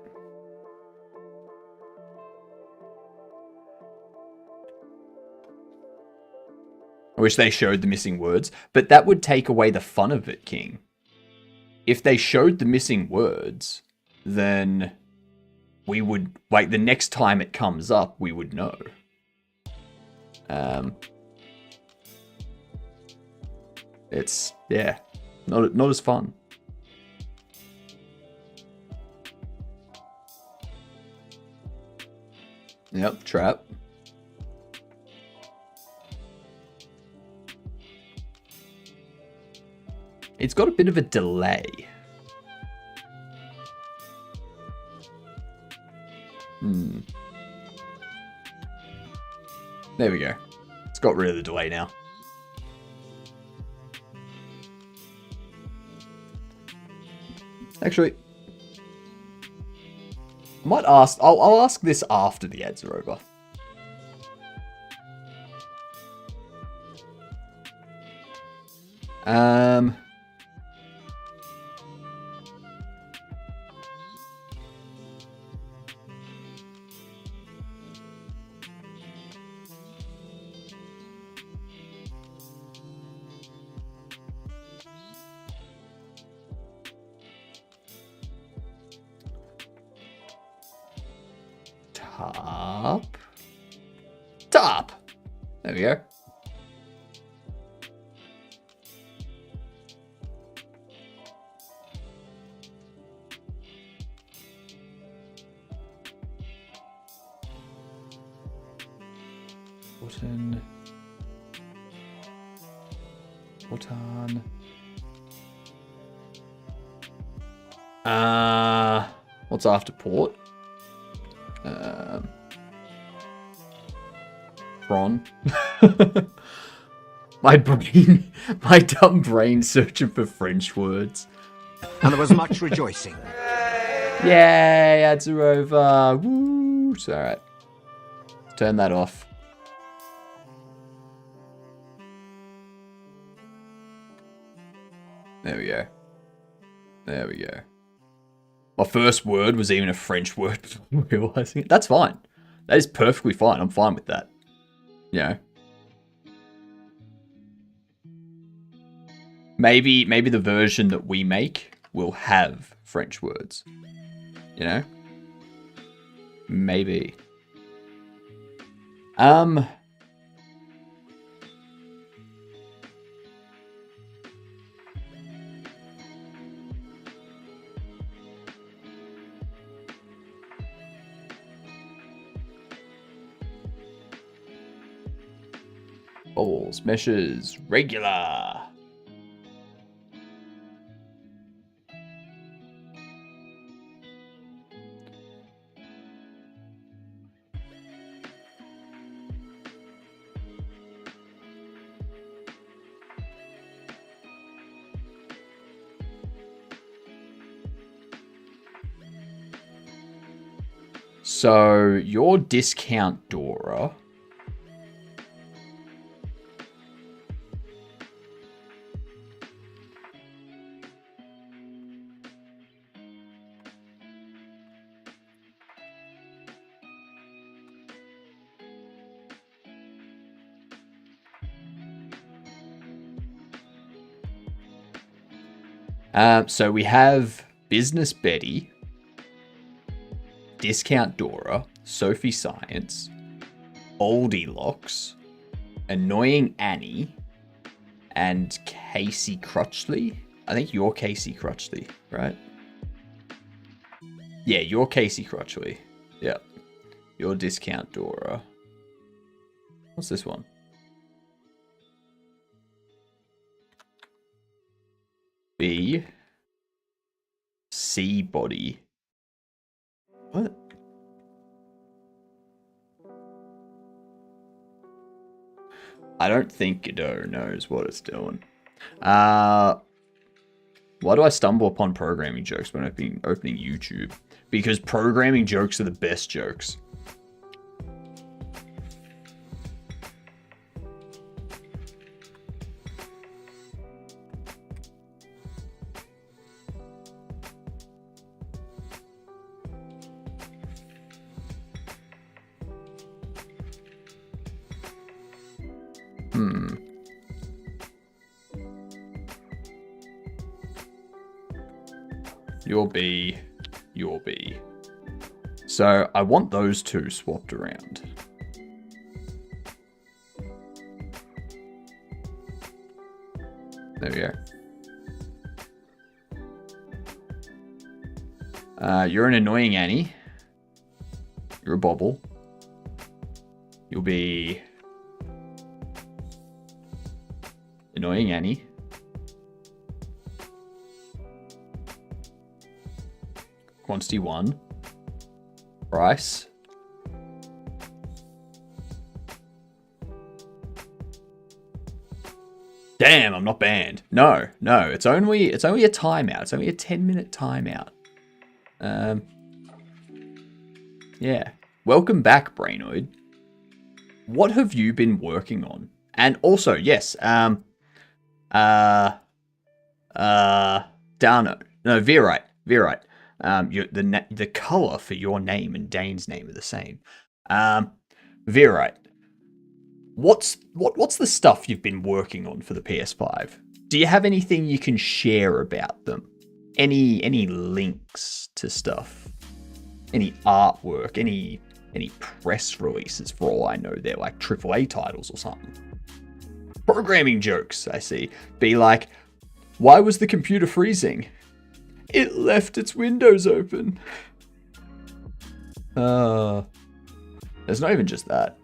I wish they showed the missing words, but that would take away the fun of it, King. If they showed the missing words, then we would, like, the next time it comes up, we would know. It's, yeah, not as fun. Yep, trap. It's got a bit of a delay. There we go. It's got rid of the delay now. Actually, I might ask. I'll ask this after the ads are over. Top. There we go. Button. What's after port? Prawn. My dumb brain searching for French words. And there was much rejoicing. Yay, ads are over. Woo! It's all right. Turn that off. There we go. There we go. My first word was even a French word before realizing it. That's fine. That is perfectly fine. I'm fine with that. You know. Maybe the version that we make will have French words. You know? Maybe. Balls, meshes, regular. So your discount Dora. So we have Business Betty, Discount Dora, Sophie Science, Oldie Locks, Annoying Annie, and Casey Crutchley. I think you're Casey Crutchley, right? Yeah, you're Casey Crutchley. Yep. You're Discount Dora. What's this one? B. C Body. What? I don't think Godot knows what it's doing. Why do I stumble upon programming jokes when opening YouTube? Because programming jokes are the best jokes. Your B. So I want those two swapped around. There we go. You're an annoying Annie. You're a Bobble. You'll be annoying Annie. Quantity 1. Price. Damn, I'm not banned. No, it's only a timeout. It's only a 10-minute timeout. Yeah. Welcome back, Brainoid. What have you been working on? And also, yes, Dano. No, Virite. The color for your name and Dane's name are the same. Virite. What's the stuff you've been working on for the PS5? Do you have anything you can share about them? Any links to stuff? Any artwork? Any press releases? For all I know, they're like AAA titles or something. Programming jokes, I see. Be like, why was the computer freezing? It left its windows open. There's not even just that.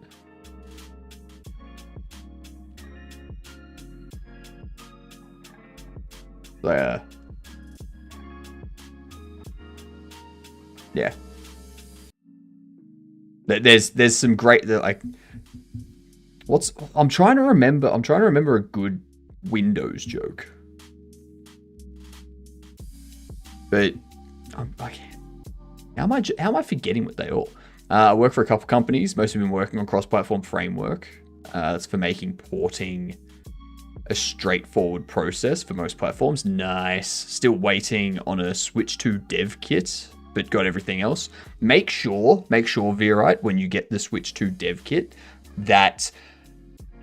Yeah. There's some great like. I'm trying to remember a good Windows joke. But I'm like, how am I forgetting what they all? I work for a couple companies. Most have been working on cross-platform framework. That's for making porting a straightforward process for most platforms. Nice. Still waiting on a Switch 2 dev kit, but got everything else. Make sure, Virite, when you get the Switch 2 dev kit, that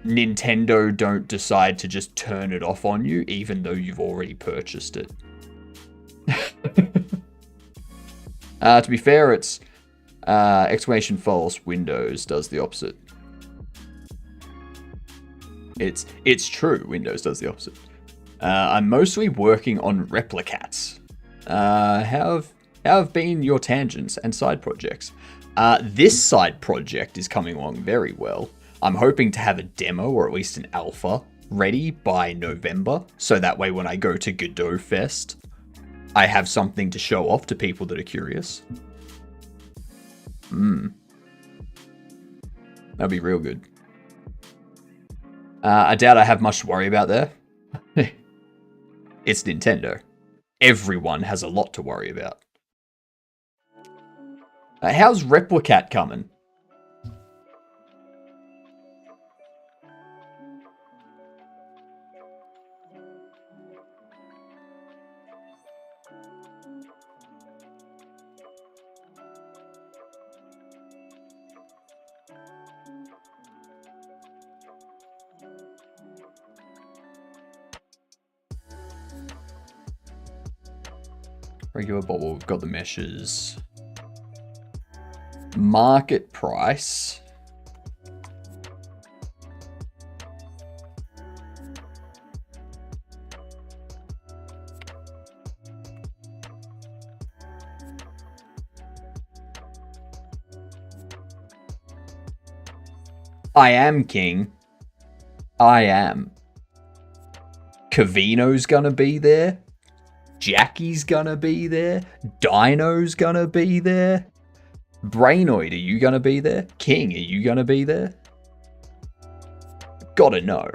Nintendo don't decide to just turn it off on you, even though you've already purchased it. To be fair, it's exclamation false. Windows does the opposite. It's true. Windows does the opposite. I'm mostly working on Replicats. How have been your tangents and side projects? This side project is coming along very well. I'm hoping to have a demo or at least an alpha ready by November, so that way when I go to Godot Fest, I have something to show off to people that are curious. That'd be real good. I doubt I have much to worry about there. It's Nintendo. Everyone has a lot to worry about. How's Replicat coming? Regular bobble, we've got the meshes. Market price. I am king. I am. Cavino's gonna be there. Jackie's gonna be there. Dino's gonna be there. Brainoid, are you gonna be there? King, are you gonna be there? Gotta know.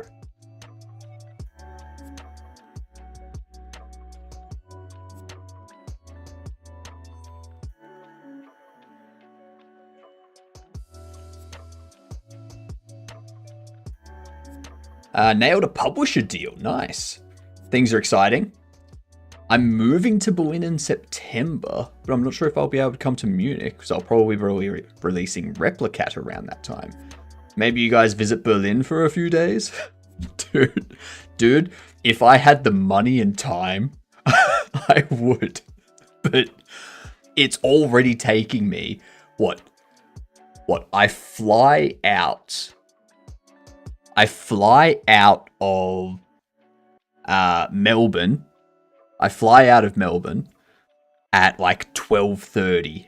Nailed a publisher deal. Nice. Things are exciting. I'm moving to Berlin in September, but I'm not sure if I'll be able to come to Munich, because I'll probably be releasing Replicat around that time. Maybe you guys visit Berlin for a few days? Dude, if I had the money and time, I would. But it's already taking me, what? I fly out of Melbourne. I fly out of Melbourne at like 12:30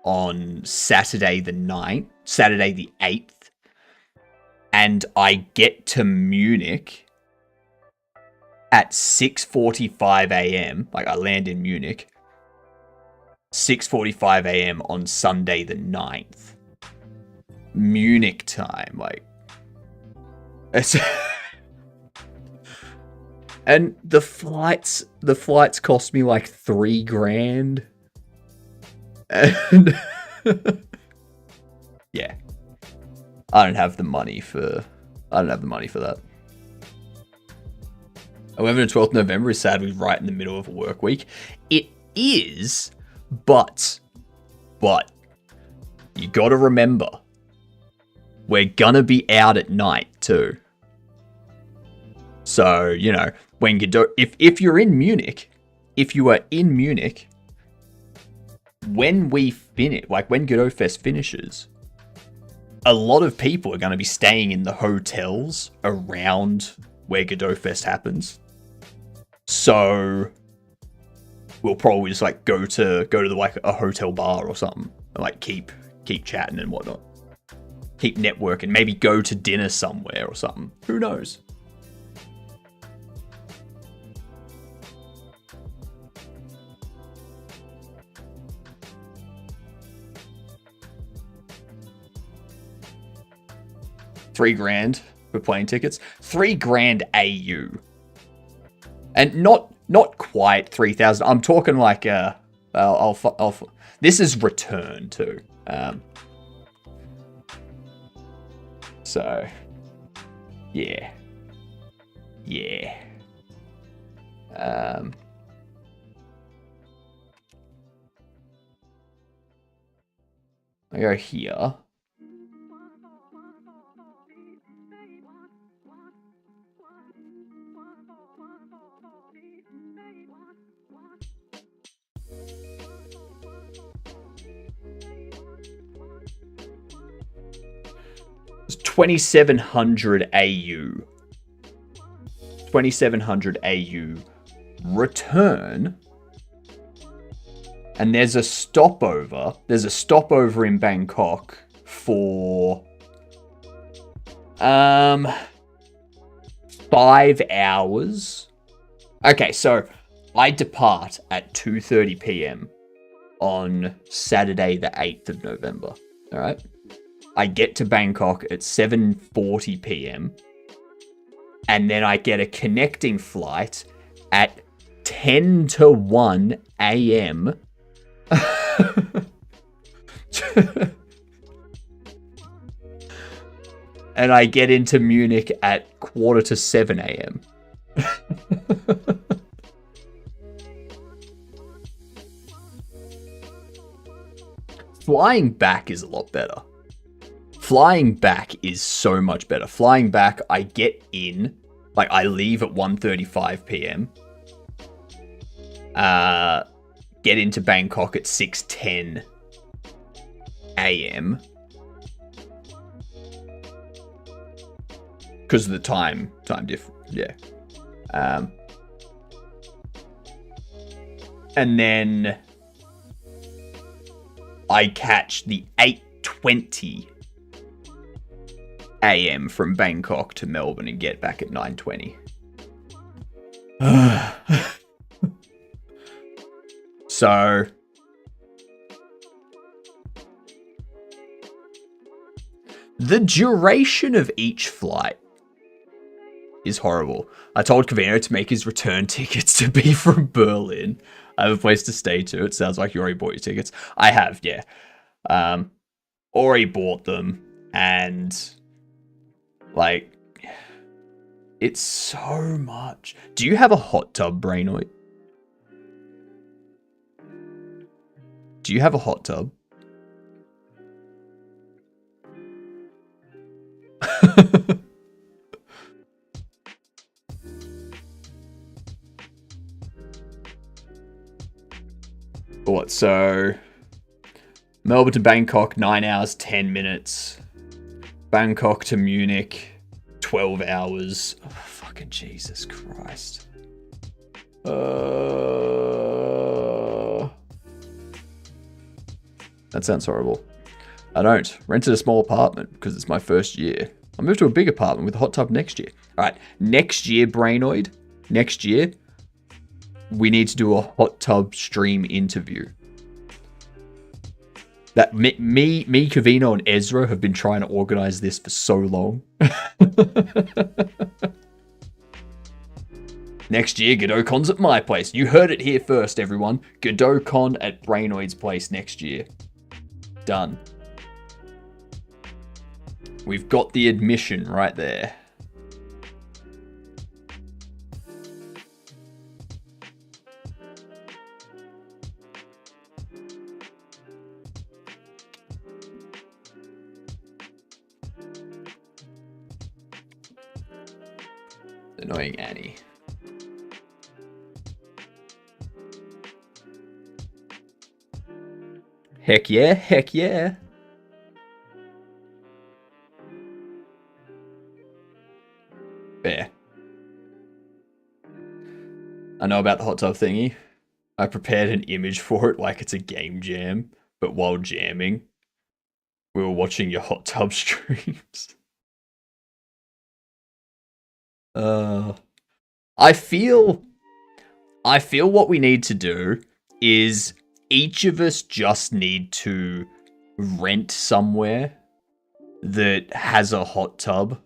on Saturday the 8th. And I get to Munich at 6:45 a.m. Like, I land in Munich 6:45 a.m. on Sunday the 9th. Munich time, like, it's and the flights cost me like $3,000. And yeah. I don't have the money for that. 11th and 12th November is sadly right in the middle of a work week. It is, but you gotta remember, we're gonna be out at night too. So, you know, when Godot, if you're in Munich, if you are in Munich, when we finish, like when Godot Fest finishes, a lot of people are going to be staying in the hotels around where Godot Fest happens. So we'll probably just like go to like a hotel bar or something and like keep chatting and whatnot, keep networking, maybe go to dinner somewhere or something. Who knows? $3,000 for plane tickets. $3,000 AU, and not quite 3,000. I'm talking like this is return too. So yeah. I go here. It's 2,700 AU. 2,700 AU return. And there's a stopover. There's a stopover in Bangkok for 5 hours. Okay, so I depart at 2:30 p.m. on Saturday the 8th of November. All right. I get to Bangkok at 7:40 p.m. and then I get a connecting flight at 10 to 1 a.m. And I get into Munich at 6:45 a.m. Flying back is a lot better. Flying back is so much better. Flying back, I get in, like I leave at 1:35 p.m. get into Bangkok at 6:10 a.m. because of the time difference. Yeah. And then I catch the 8:20 a.m. from Bangkok to Melbourne and get back at 9:20. So the duration of each flight is horrible. I told Cavino to make his return tickets to be from Berlin. I have a place to stay too. It sounds like you already bought your tickets. I have, yeah. Already bought them, and like, it's so much. Do you have a hot tub, Brainoid? Do you have a hot tub? What, so Melbourne to Bangkok, 9 hours, 10 minutes. Bangkok to Munich, 12 hours. Oh, fucking Jesus Christ. That sounds horrible. I don't. Rented a small apartment because it's my first year. I'll move to a big apartment with a hot tub next year. All right, next year, Brainoid. Next year, we need to do a hot tub stream interview. That me, Cavino, and Ezra have been trying to organize this for so long. Next year, GodotCon's at my place. You heard it here first, everyone. GodotCon at Brainoid's place next year. Done. We've got the admission right there. Annoying Annie. Heck yeah, heck yeah. Fair. I know about the hot tub thingy. I prepared an image for it like it's a game jam, but while jamming, we were watching your hot tub streams. I feel what we need to do is each of us just need to rent somewhere that has a hot tub,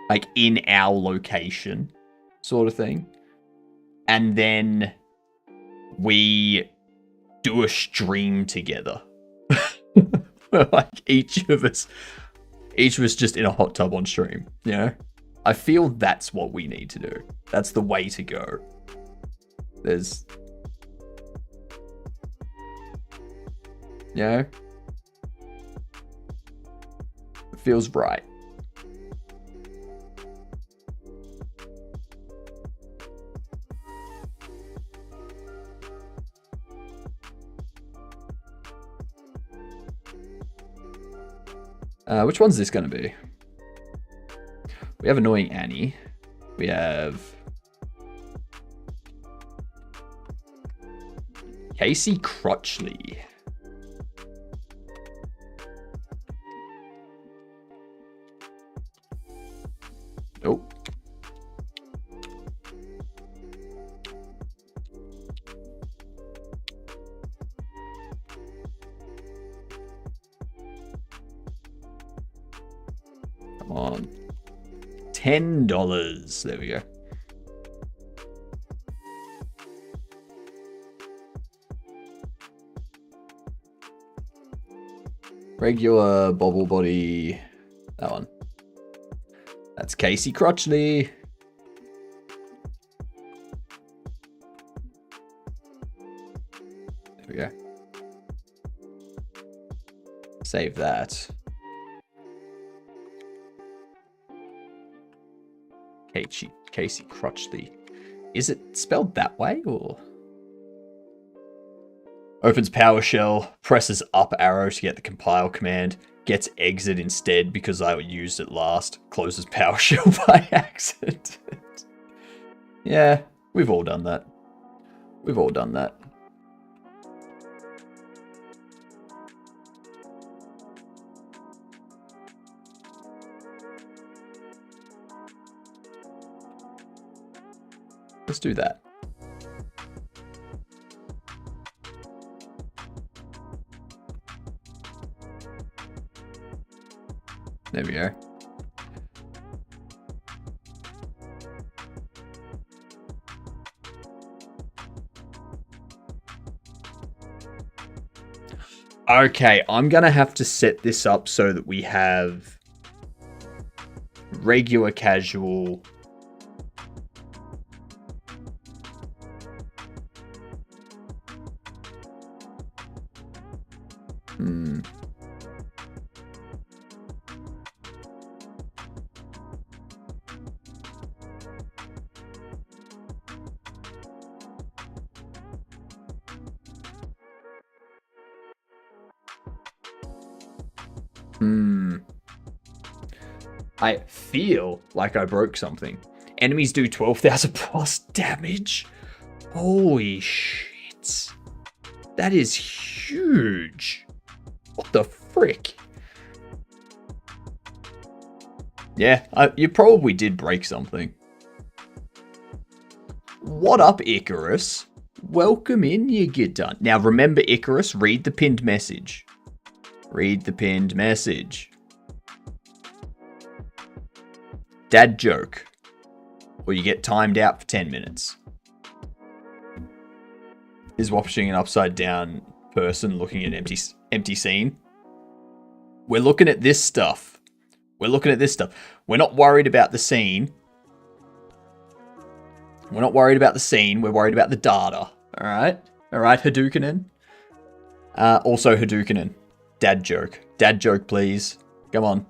like in our location, sort of thing. And then we do a stream together. Like each of us just in a hot tub on stream, you know? I feel that's what we need to do. That's the way to go. There's... You know? It feels right. Which one's this going to be? We have Annoying Annie. We have Casey Crutchley. Oh. Come on. $10. There we go. Regular Bobble Body. That one. That's Casey Crutchley. There we go. Save that. Casey Crutchley. Is it spelled that way or? Opens PowerShell, presses up arrow to get the compile command, gets exit instead because I used it last, closes PowerShell by accident. Yeah, we've all done that. We've all done that. Let's do that. There we go. Okay, I'm going to have to set this up so that we have regular, casual. I feel like I broke something. Enemies do 12,000 plus damage. Holy shit. That is huge. What the frick? Yeah, you probably did break something. What up, Icarus? Welcome in, you get done. Now remember, Icarus, read the pinned message. Read the pinned message. Dad joke. Or you get timed out for 10 minutes. Is watching an upside down person looking at empty scene. We're looking at this stuff. We're looking at this stuff. We're not worried about the scene. We're not worried about the scene. We're worried about the data. Alright? Alright, Hadoukenen. Also Hadoukenen. Dad joke. Dad joke, please. Come on.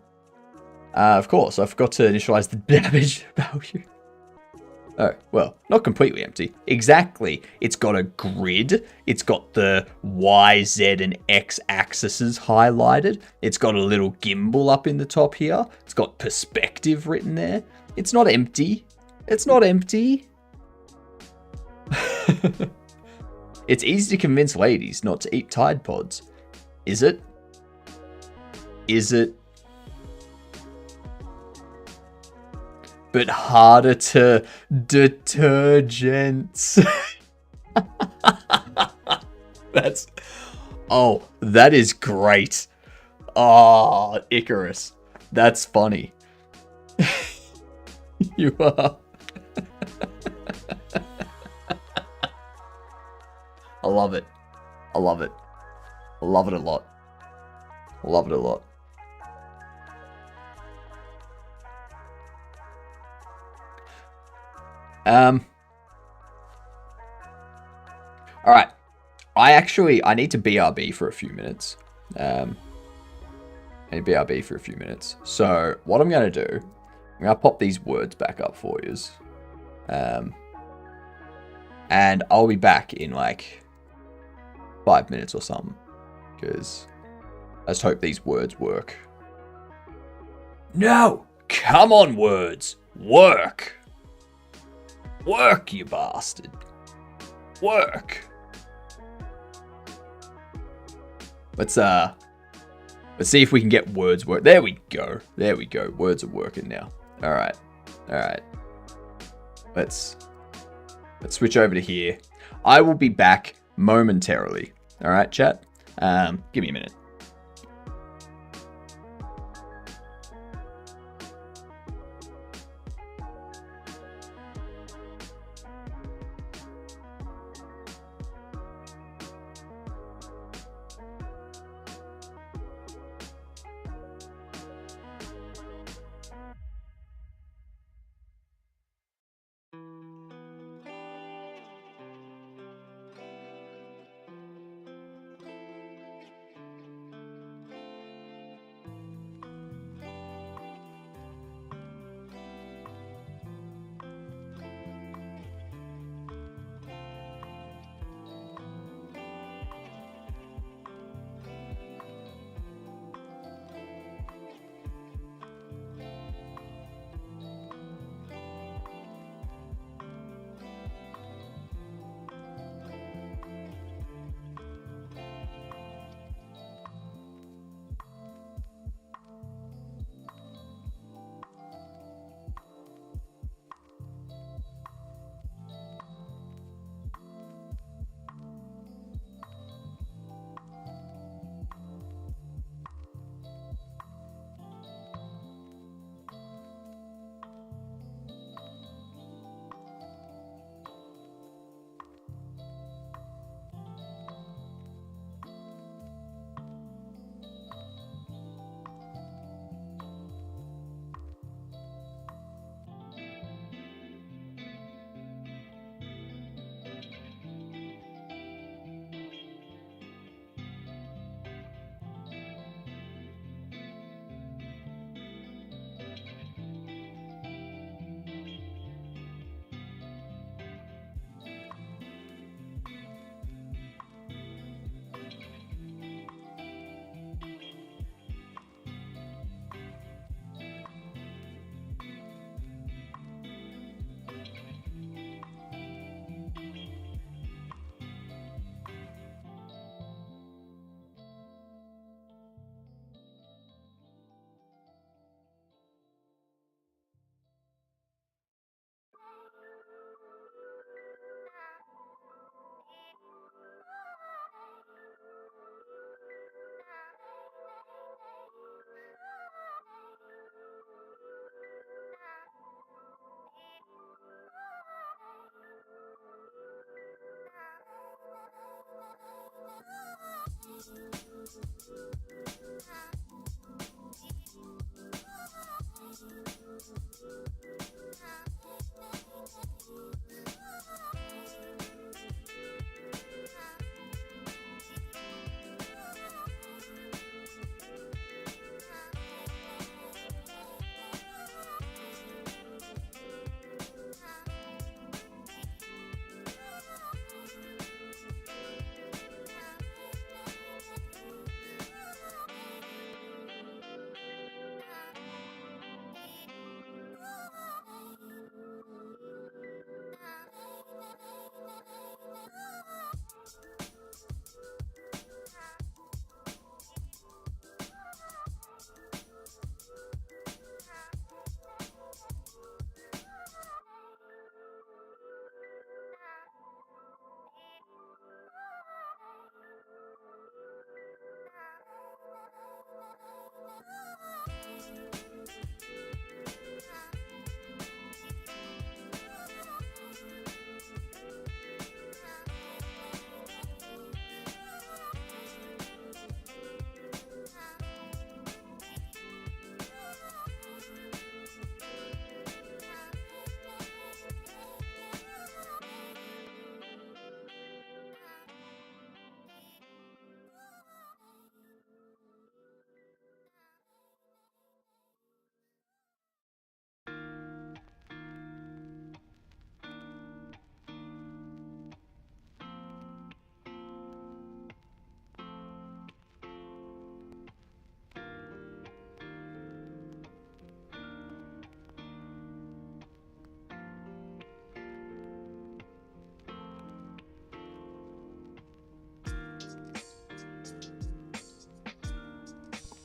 Of course, I forgot to initialize the damage value. Oh, well, not completely empty. Exactly. It's got a grid. It's got the Y, Z, and X axes highlighted. It's got a little gimbal up in the top here. It's got perspective written there. It's not empty. It's not empty. It's easy to convince ladies not to eat Tide Pods. Is it? Is it? But harder to detergents. That is great. Oh, Icarus. That's funny. You are. I love it. I love it. I love it a lot. I love it a lot. All right. I need to BRB for a few minutes. I need BRB for a few minutes. So what I'm going to do, I'm going to pop these words back up for you. And I'll be back in like 5 minutes or something. Because I just hope these words work. No! Come on, words! Work! Work, you bastard! Work! Let's see if we can get words work. There we go. There we go. Words are working now. Alright. Alright. Let's switch over to here. I will be back momentarily. Alright, chat? Give me a minute.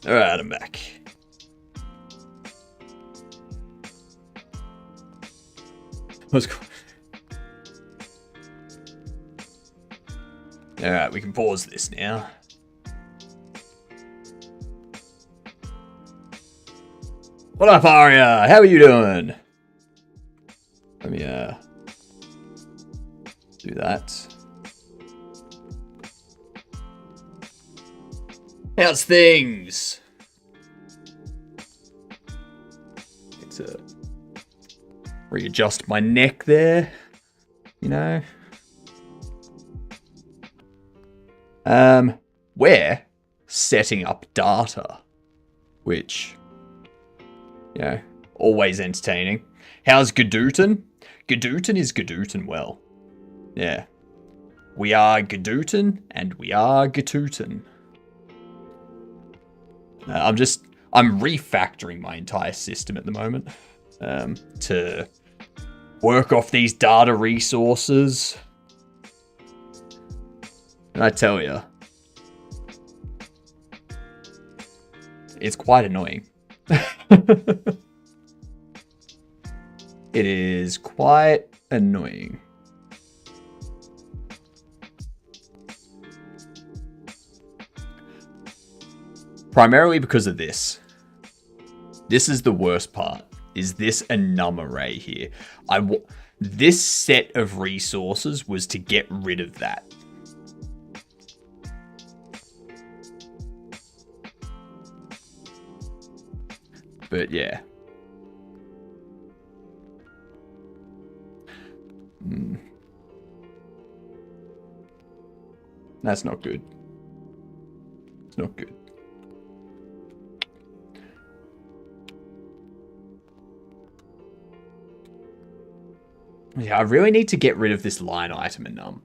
Alright, I'm back. What's cool? Alright, we can pause this now. What up, Aria? How are you doing? Let me do that. How's things? Need to readjust my neck there, you know. We're setting up data, which, you know, always entertaining. How's Gadootin? Gadootin is Gadootin well. Yeah. We are Gadootin and we are Gatootin. I'm refactoring my entire system at the moment to work off these data resources. And I tell you, it's quite annoying. It is quite annoying. Primarily because of this. This is the worst part. Is this a num array here? This set of resources was to get rid of that. But yeah. That's not good. It's not good. Yeah, I really need to get rid of this line item in num.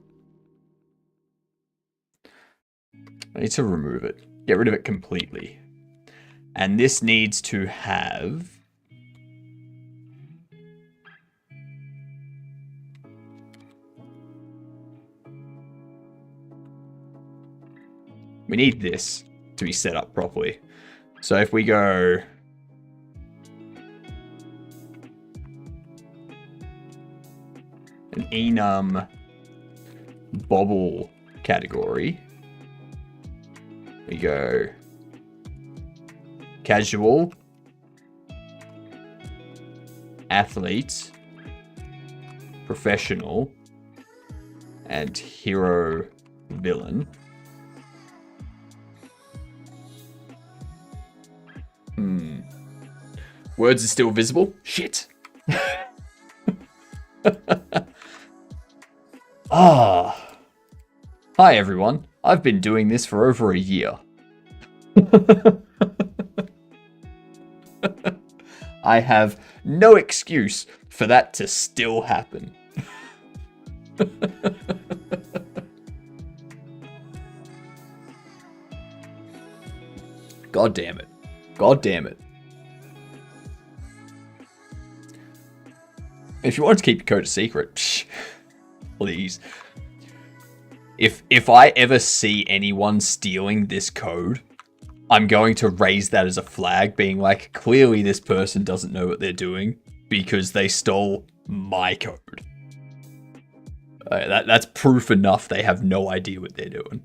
I need to remove it. Get rid of it completely. And this needs to have... We need this to be set up properly. So if we go... an enum bobble category. We go casual, athlete, professional, and hero villain. Words are still visible? Shit. Ah. Hi everyone. I've been doing this for over a year. I have no excuse for that to still happen. God damn it. God damn it. If you want to keep your code a secret, psh, please. If I ever see anyone stealing this code, I'm going to raise that as a flag, being like, clearly this person doesn't know what they're doing because they stole my code. That's proof enough they have no idea what they're doing.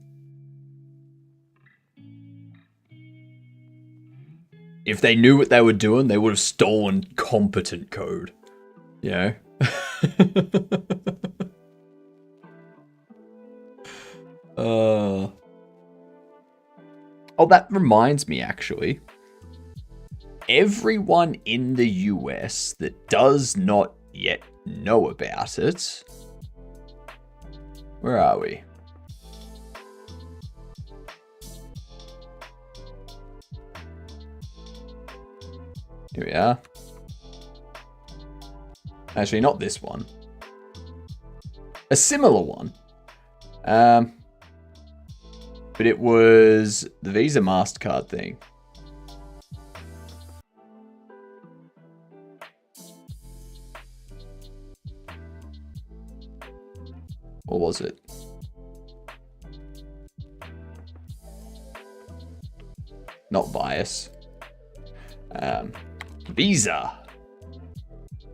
If they knew what they were doing, they would have stolen competent code. You know? Oh, that reminds me, actually. Everyone in the US that does not yet know about it... Where are we? Here we are. Actually, not this one. A similar one. But it was the Visa MasterCard thing. Or was it? Not bias. Visa.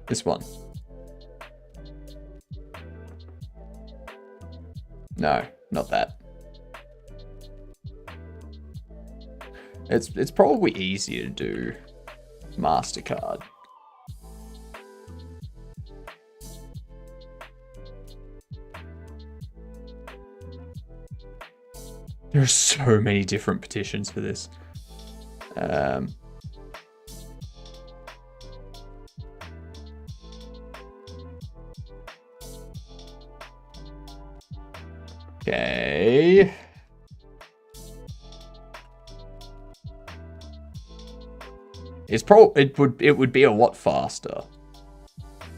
This one. No, not that. It's probably easier to do MasterCard. There are so many different petitions for this. Okay. It would be a lot faster.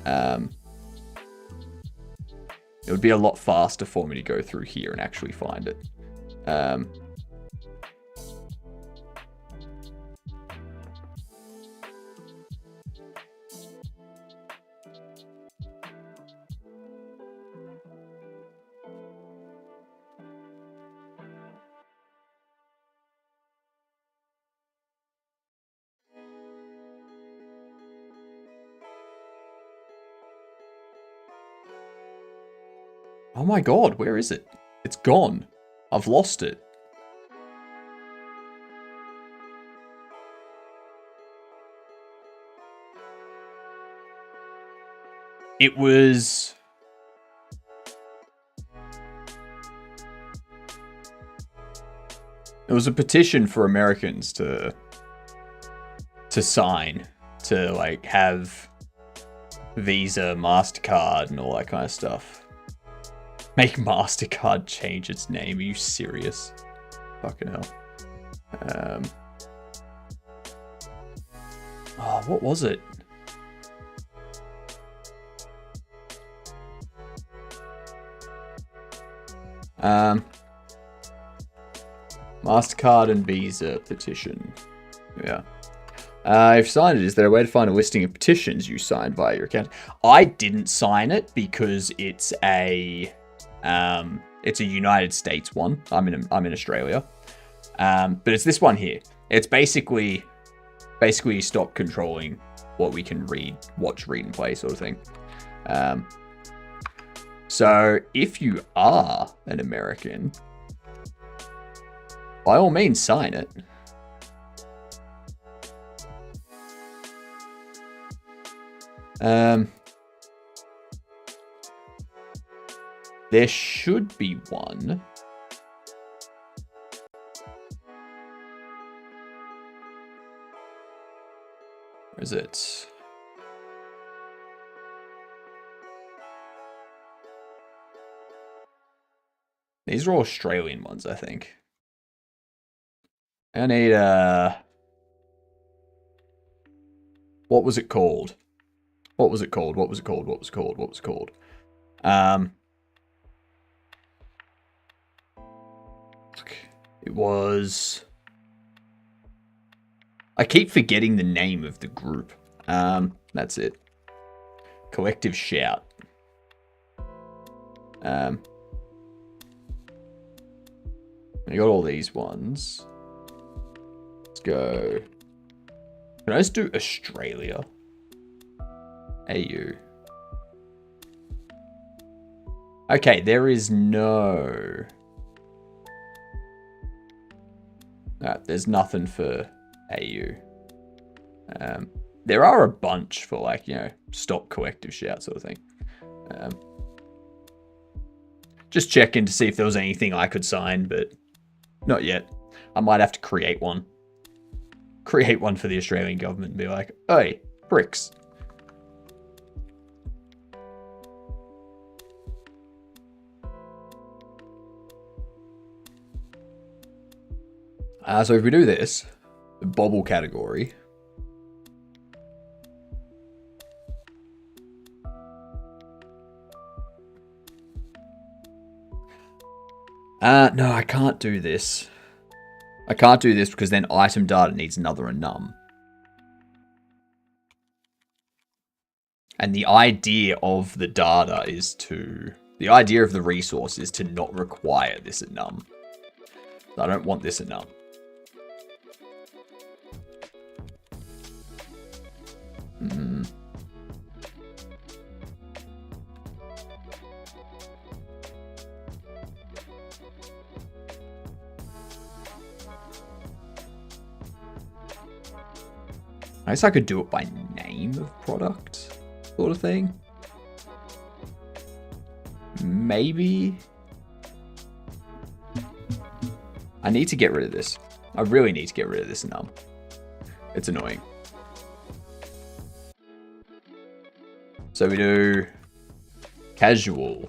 It would be a lot faster for me to go through here and actually find it. Oh my god, where is it? It's gone. I've lost it. It was... It was a petition for Americans to sign, to like have Visa, MasterCard, and all that kind of stuff. Make MasterCard change its name. Are you serious? Fucking hell. Oh, what was it? MasterCard and Visa petition. Yeah. If you signed it, is there a way to find a listing of petitions you signed via your account? I didn't sign it because it's a United States one. I'm in Australia. But it's this one here. It's basically stop controlling what we can read, watch, read, and play sort of thing. So if you are an American, by all means sign it. There should be one. Where is it? These are all Australian ones, I think. I need what was it called? What was it called? What was it called? What was it called? What was it called? It was... I keep forgetting the name of the group. That's it. Collective Shout. I got all these ones. Let's go. Can I just do Australia? AU. Okay, there is no... there's nothing for AU. There are a bunch for, like, you know, stop collective shout sort of thing. Just checking to see if there was anything I could sign, but not yet. I might have to create one. Create one for the Australian government and be like, hey, bricks. So if we do this, the Bobble category. No, I can't do this. I can't do this because then item data needs another enum. And the idea of the data is to... The idea of the resource is to not require this enum. So I don't want this enum. I guess I could do it by name of product, sort of thing. Maybe. I need to get rid of this. I really need to get rid of this num. It's annoying. So we do casual,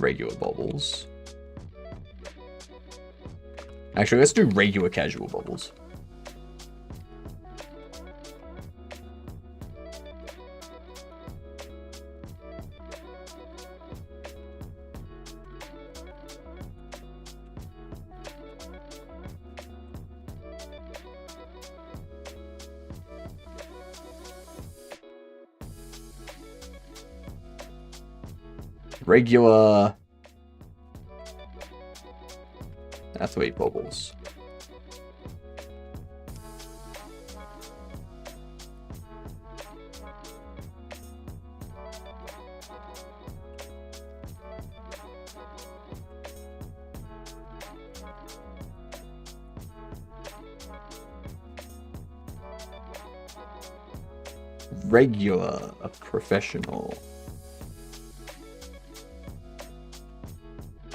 regular bubbles. Actually, let's do regular casual bubbles. Regular athlete bubbles. Regular, a professional.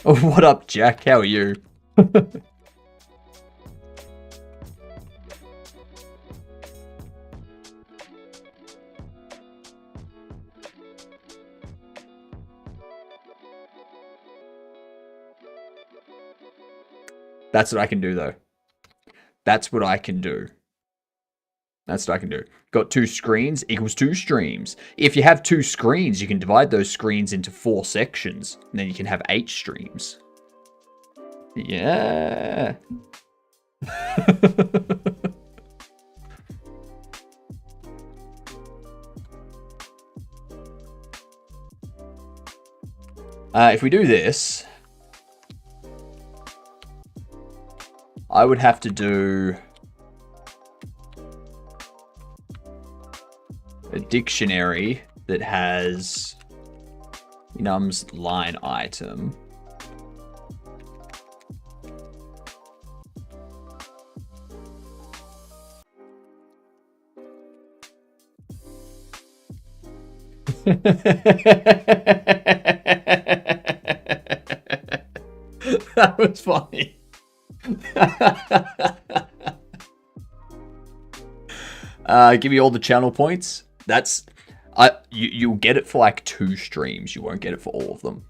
Oh, what up, Jack? How are you? That's what I can do, though. That's what I can do. That's what I can do. Got 2 screens equals 2 streams. If you have 2 screens, you can divide those screens into 4 sections. And then you can have 8 streams. Yeah. If we do this, I would have to do a dictionary that has enums line item. That was funny. Give you all the channel points. That's you'll get it for like 2 streams. You won't get it for all of them.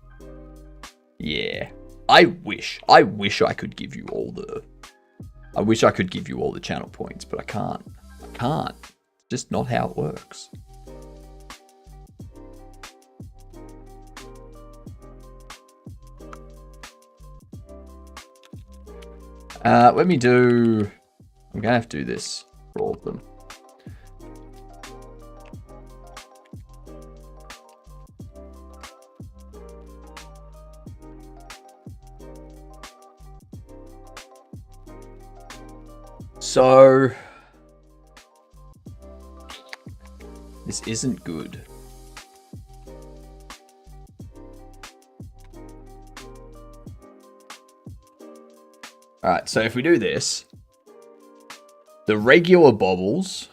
Yeah. I wish I could give you all the channel points, but I can't. It's just not how it works. Let me do... I'm gonna have to do this for all of them. So... this isn't good. Alright, so if we do this, the regular bobbles.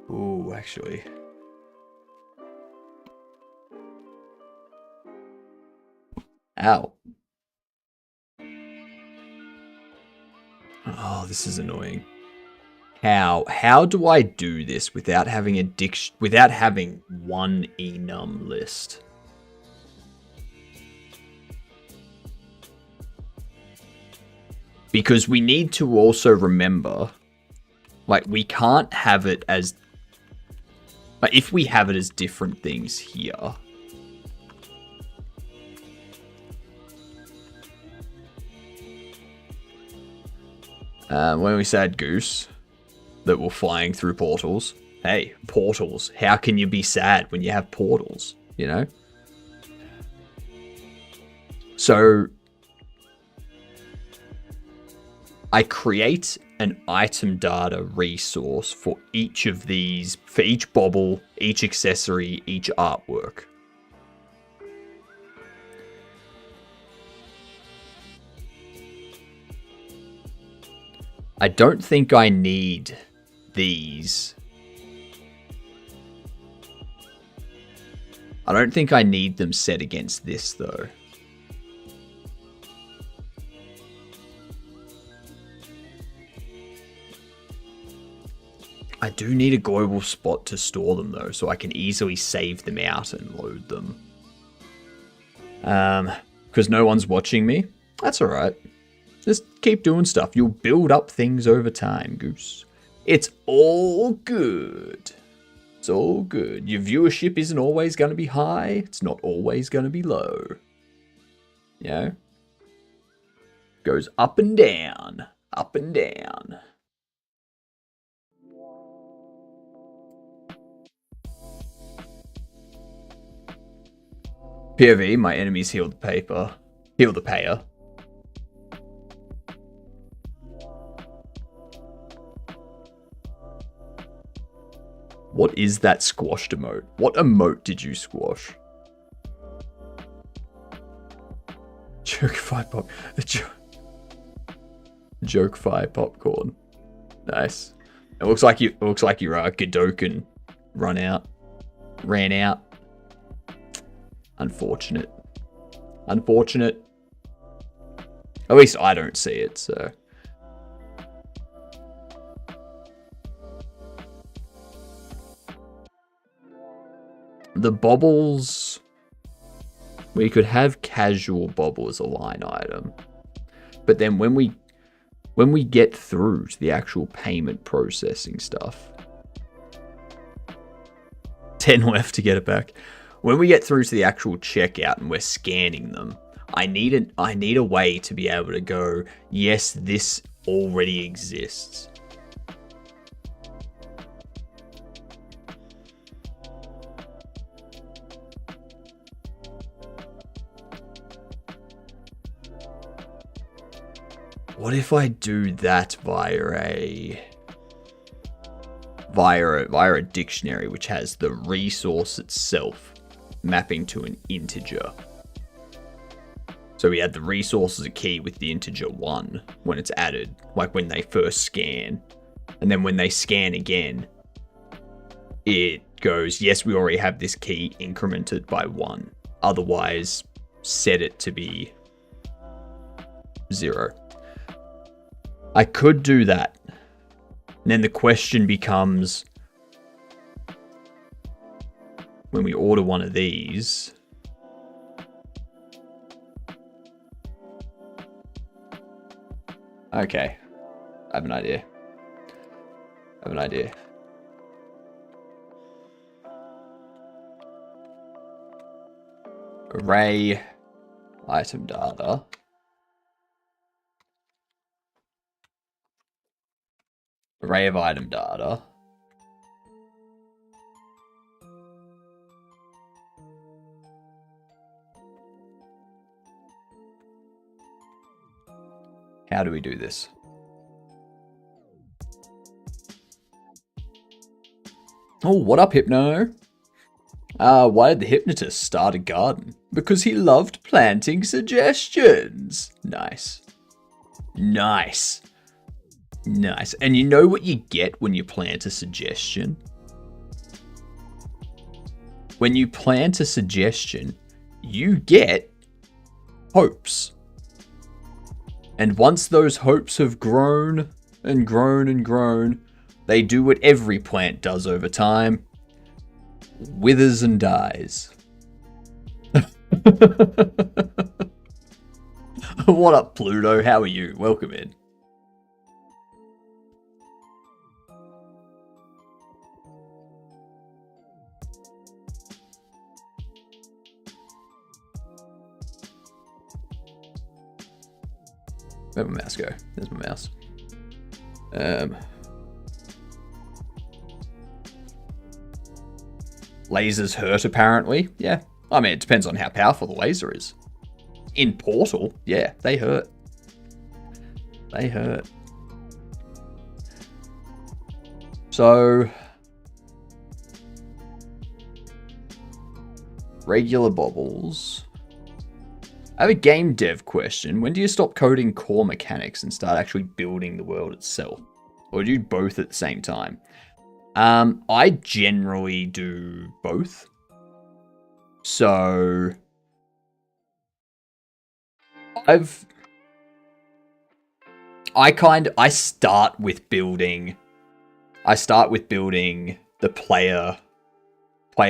Ooh, actually. Ow. Oh, this is annoying. How do I do this without having without having one enum list? Because we need to also remember, like, we can't have it as, like, if we have it as different things here, when we said goose that were flying through portals, hey, portals, how can you be sad when you have portals, you know? So I create an item data resource for each of these, for each bobble, each accessory, each artwork. I don't think I need these. I don't think I need them set against this though. I do need a global spot to store them though, so I can easily save them out and load them. Because no one's watching me. That's alright. Just keep doing stuff. You'll build up things over time, Goose. It's all good. It's all good. Your viewership isn't always going to be high. It's not always going to be low. You know? Goes up and down. Up and down. POV, my enemies heal the paper. Heal the payer. What is that squashed emote? What emote did you squash? Joke-fi pop. Joke-fi popcorn. Nice. It looks like you. It looks like your Godot ran out. Unfortunate. Unfortunate. At least I don't see it. So. The bobbles, we could have casual bobble as a line item, but then when we get through to the actual payment processing stuff, 10 left to get it back. When we get through to the actual checkout and we're scanning them, I need a way to be able to go, yes, this already exists. What if I do that via a dictionary which has the resource itself mapping to an integer? So we add the resource as a key with the integer 1 when it's added, like when they first scan. And then when they scan again, it goes, yes, we already have this key incremented by 1. Otherwise, set it to be 0. I could do that. And then the question becomes, when we order one of these, okay, I have an idea. Array item data. Array of item data. How do we do this? Oh, what up, Hypno? Why did the hypnotist start a garden? Because he loved planting suggestions. Nice. Nice. Nice. And you know what you get when you plant a suggestion? When you plant a suggestion, you get hopes. And once those hopes have grown and grown and grown, they do what every plant does over time. Withers and dies. What up, Pluto? How are you? Welcome in. Where'd my mouse go? There's my mouse. Lasers hurt, apparently. Yeah. I mean, it depends on how powerful the laser is. In Portal, yeah, they hurt. They hurt. So, regular bobbles. I have a game dev question. When do you stop coding core mechanics and start actually building the world itself? Or do you do both at the same time? I generally do both. So I start with building the player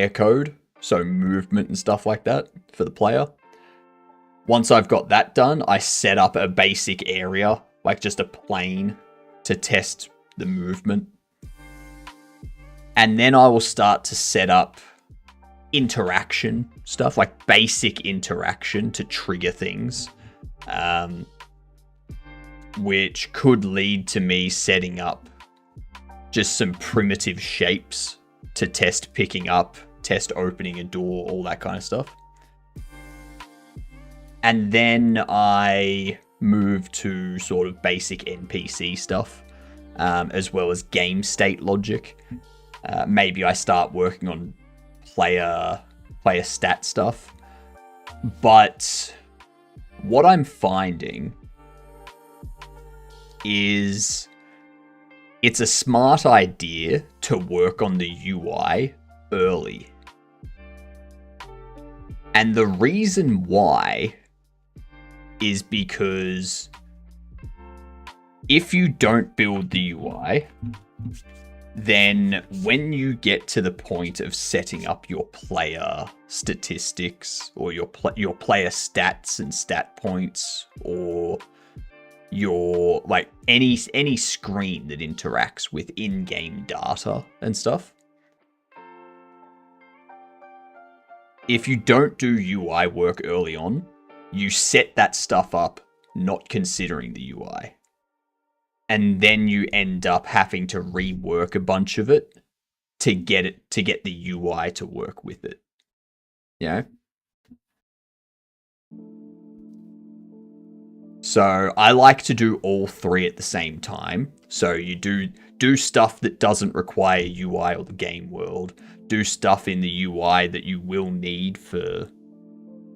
code, so movement and stuff like that for the player. Once I've got that done, I set up a basic area, like just a plane, to test the movement. And then I will start to set up interaction stuff, like basic interaction to trigger things, which could lead to me setting up just some primitive shapes to test picking up, test opening a door, all that kind of stuff. And then I move to sort of basic NPC stuff, as well as game state logic. Maybe I start working on player stat stuff. But what I'm finding is it's a smart idea to work on the UI early. And the reason why is because if you don't build the UI, then when you get to the point of setting up your player statistics or your player stats and stat points, or your like any screen that interacts with in-game data and stuff, if you don't do UI work early on, you set that stuff up not considering the UI. And then you end up having to rework a bunch of it to get the UI to work with it. You know? So I like to do all three at the same time. So you do stuff that doesn't require UI or the game world. Do stuff in the UI that you will need for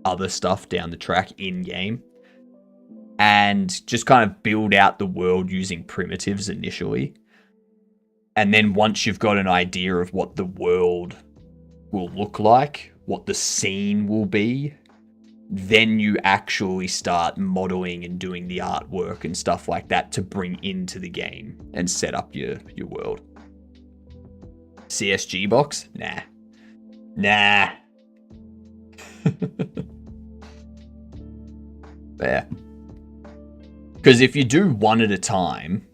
other stuff down the track in game, and just kind of build out the world using primitives initially. And then once you've got an idea of what the world will look like, what the scene will be, then you actually start modeling and doing the artwork and stuff like that to bring into the game and set up your world. CSG box? Nah. Yeah. Because if you do one at a time,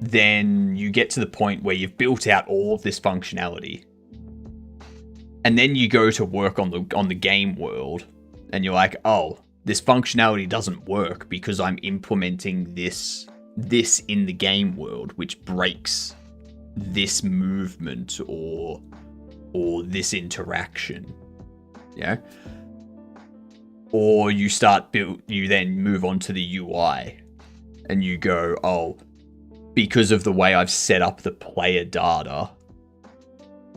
then you get to the point where you've built out all of this functionality. And then you go to work on the game world, and you're like, oh, this functionality doesn't work because I'm implementing this in the game world, which breaks this movement or this interaction. Yeah. Or you then move on to the UI, and you go, oh, because of the way I've set up the player data,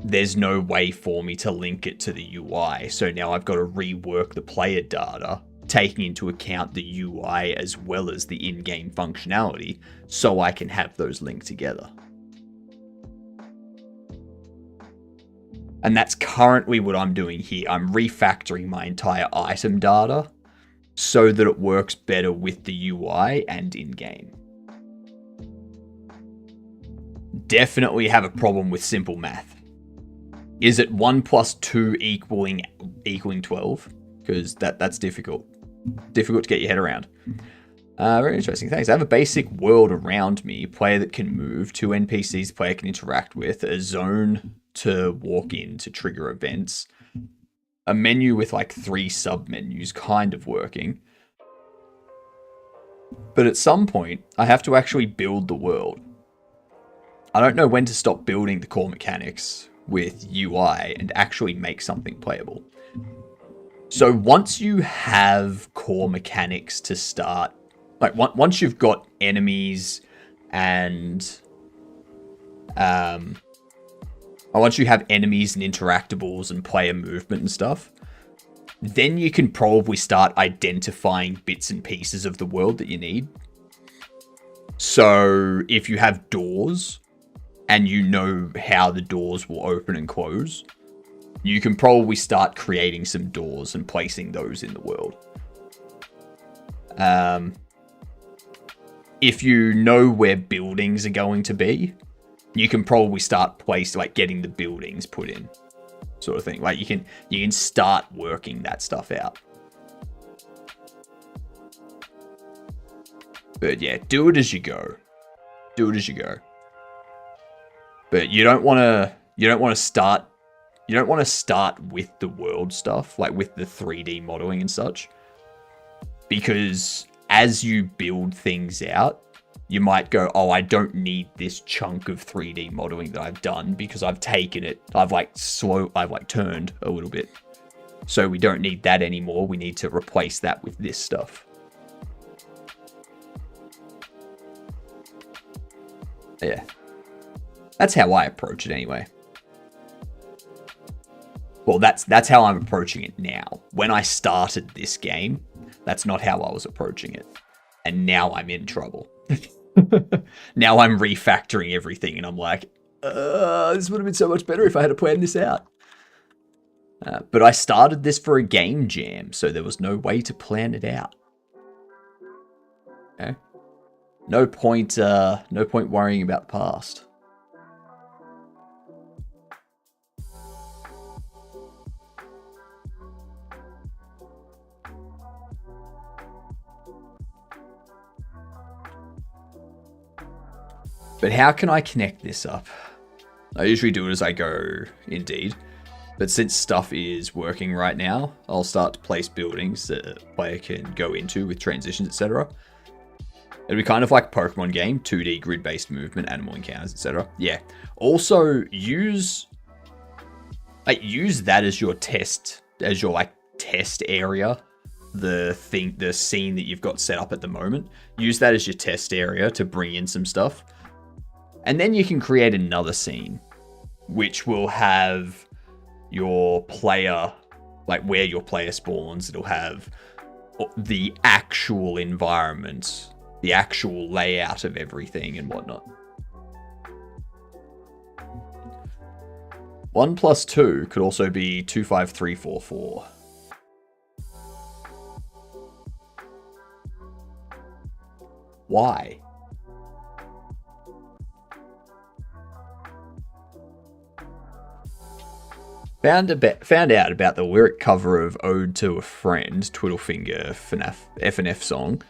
there's no way for me to link it to the UI. So now I've got to rework the player data, taking into account the UI as well as the in-game functionality, so I can have those linked together. And that's currently what I'm doing here. I'm refactoring my entire item data so that it works better with the UI and in-game. Definitely have a problem with simple math. Is it 1 + 2 equaling 12? Because that's difficult. Difficult to get your head around. Very interesting. Thanks. I have a basic world around me, player that can move, 2 NPCs player can interact with, a zone to walk in to trigger events, a menu with like 3 sub-menus kind of working. But at some point, I have to actually build the world. I don't know when to stop building the core mechanics with UI and actually make something playable. So once you have core mechanics to start, like once you've got enemies and once you have enemies and interactables and player movement and stuff, then you can probably start identifying bits and pieces of the world that you need. So if you have doors and you know how the doors will open and close, you can probably start creating some doors and placing those in the world. If you know where buildings are going to be, you can probably start getting the buildings put in, sort of thing. Like you can start working that stuff out. But yeah, do it as you go. Do it as you go. But you don't want to start with the world stuff, like with the 3D modeling and such, because as you build things out, you might go, oh, I don't need this chunk of 3D modeling that I've done because I've taken it, I've turned a little bit. So we don't need that anymore. We need to replace that with this stuff. Yeah. That's how I approach it anyway. Well, that's how I'm approaching it now. When I started this game, that's not how I was approaching it. And now I'm in trouble. Now I'm refactoring everything and I'm like, this would have been so much better if I had planned this out. But I started this for a game jam, so there was no way to plan it out. Okay? No point worrying about the past. But how can I connect this up? I usually do it as I go, indeed. But since stuff is working right now, I'll start to place buildings that a player can go into with transitions, etc. It'll be kind of like a Pokemon game, 2D grid-based movement, animal encounters, etc. Yeah. Also, use that as your test area. The scene that you've got set up at the moment. Use that as your test area to bring in some stuff. And then you can create another scene, which will have your player, like where your player spawns. It'll have the actual environment, the actual layout of everything and whatnot. 1 + 2 could also be 2, 5, 3, 4, 4. Why? Found out about the lyric cover of Ode to a Friend, Twiddlefinger FNF song.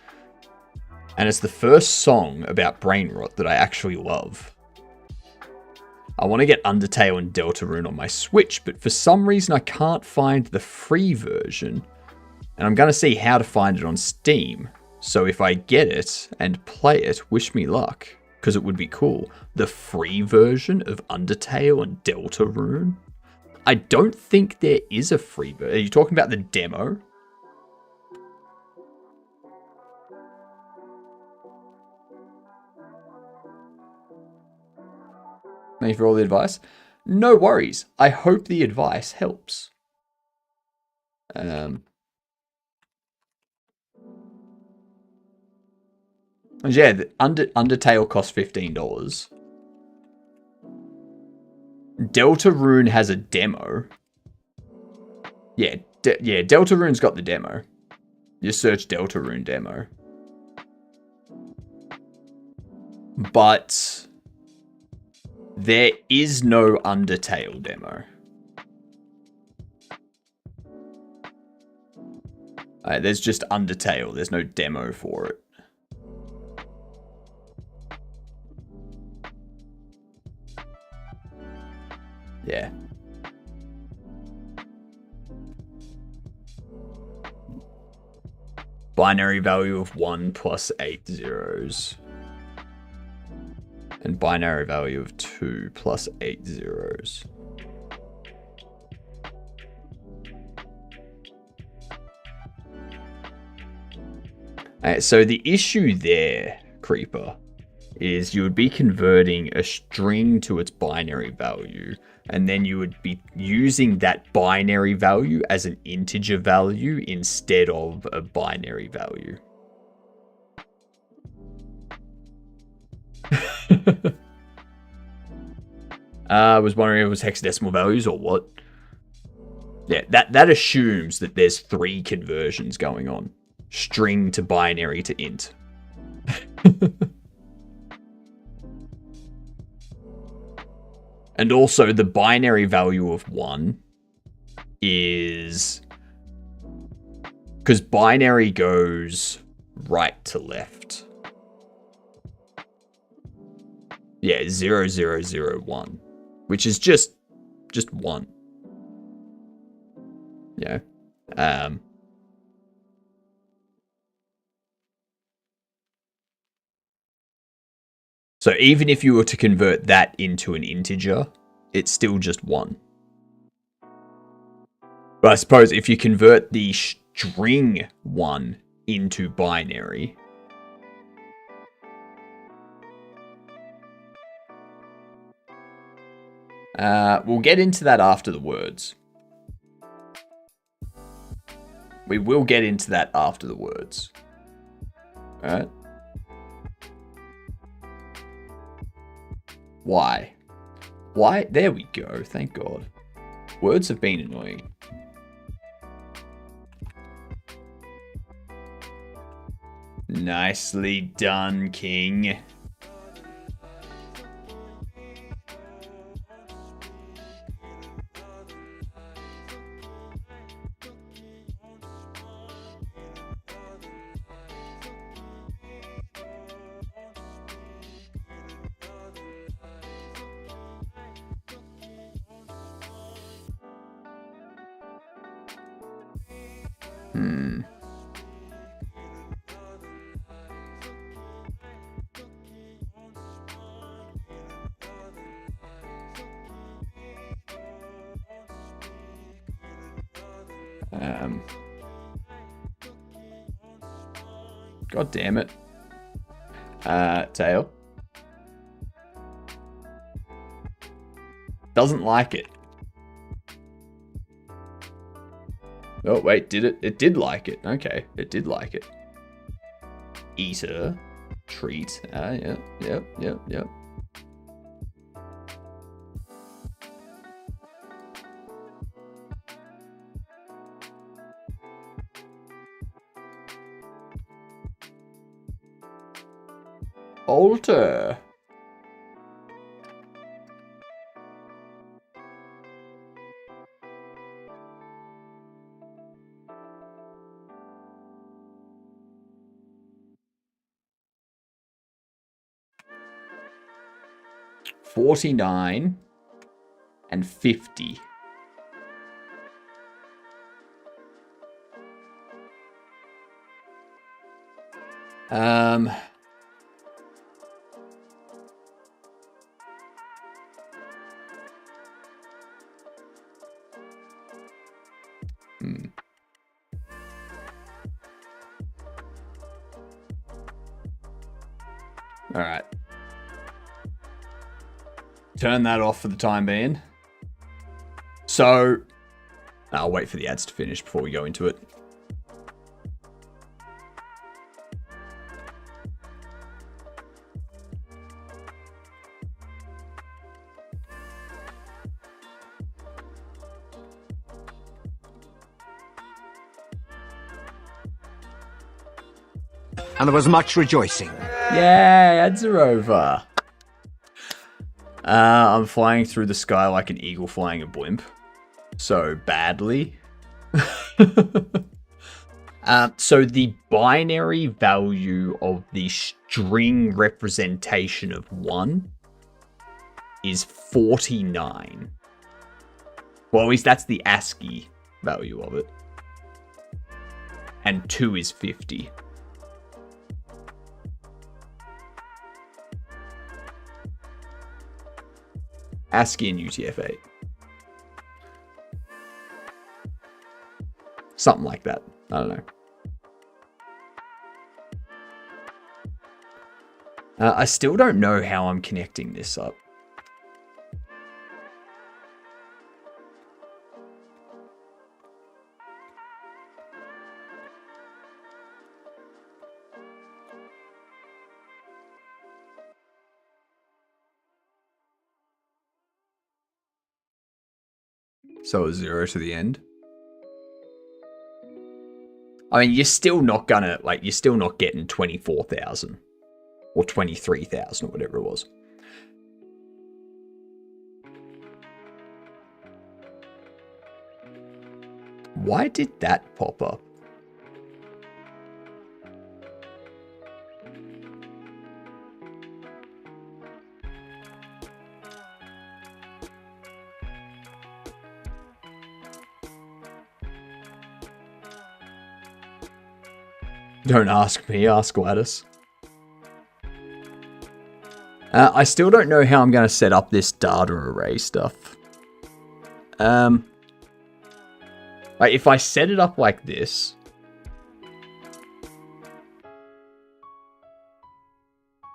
And it's the first song about brain rot that I actually love. I want to get Undertale and Deltarune on my Switch, but for some reason I can't find the free version. And I'm going to see how to find it on Steam. So if I get it and play it, wish me luck. Because it would be cool. The free version of Undertale and Deltarune? I don't think there is a free version. Are you talking about the demo? Thank you for all the advice. No worries. I hope the advice helps. Yeah, Undertale costs $15. Deltarune has a demo. Yeah, Deltarune's got the demo. Just search Deltarune demo. But there is no Undertale demo. There's just Undertale. There's no demo for it. Yeah. Binary value of 1 plus 8 zeros. And binary value of 2 plus 8 zeros. So the issue there, Creeper, is you would be converting a string to its binary value, and then you would be using that binary value as an integer value instead of a binary value. I was wondering if it was hexadecimal values or what. Yeah, that assumes that there's 3 conversions going on. String to binary to int. And also the binary value of 1 is... because binary goes right to left. Yeah, 0, 0, 0, 1. Which is just 1. Yeah. So even if you were to convert that into an integer, it's still just 1. But I suppose if you convert the string 1 into binary, we'll get into that after the words. We will get into that after the words. Alright? Why? Why? There we go. Thank God. Words have been annoying. Nicely done, King. God damn it. Tail. Doesn't like it. Oh, wait, did it? It did like it. Okay, it did like it. Eater. Treat. Yep. Alter. $49 and $50. All right. Turn that off for the time being. So, I'll wait for the ads to finish before we go into it. And there was much rejoicing. Yay, ads are over. I'm flying through the sky like an eagle flying a blimp. So badly. So the binary value of the string representation of 1 is 49. Well, at least that's the ASCII value of it. And 2 is 50. ASCII and UTF-8. Something like that. I don't know. I still don't know how I'm connecting this up. So a 0 to the end. I mean, you're still not gonna, like, you're still not getting 24,000 or 23,000 or whatever it was. Why did that pop up? Don't ask me, ask Gladys. I still don't know how I'm going to set up this data array stuff. Like if I set it up like this,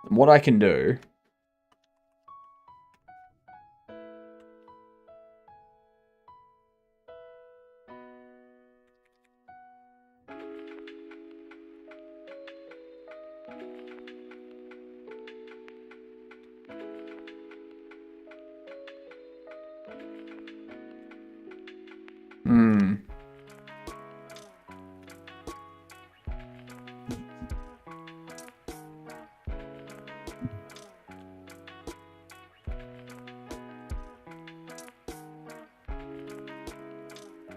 what I can do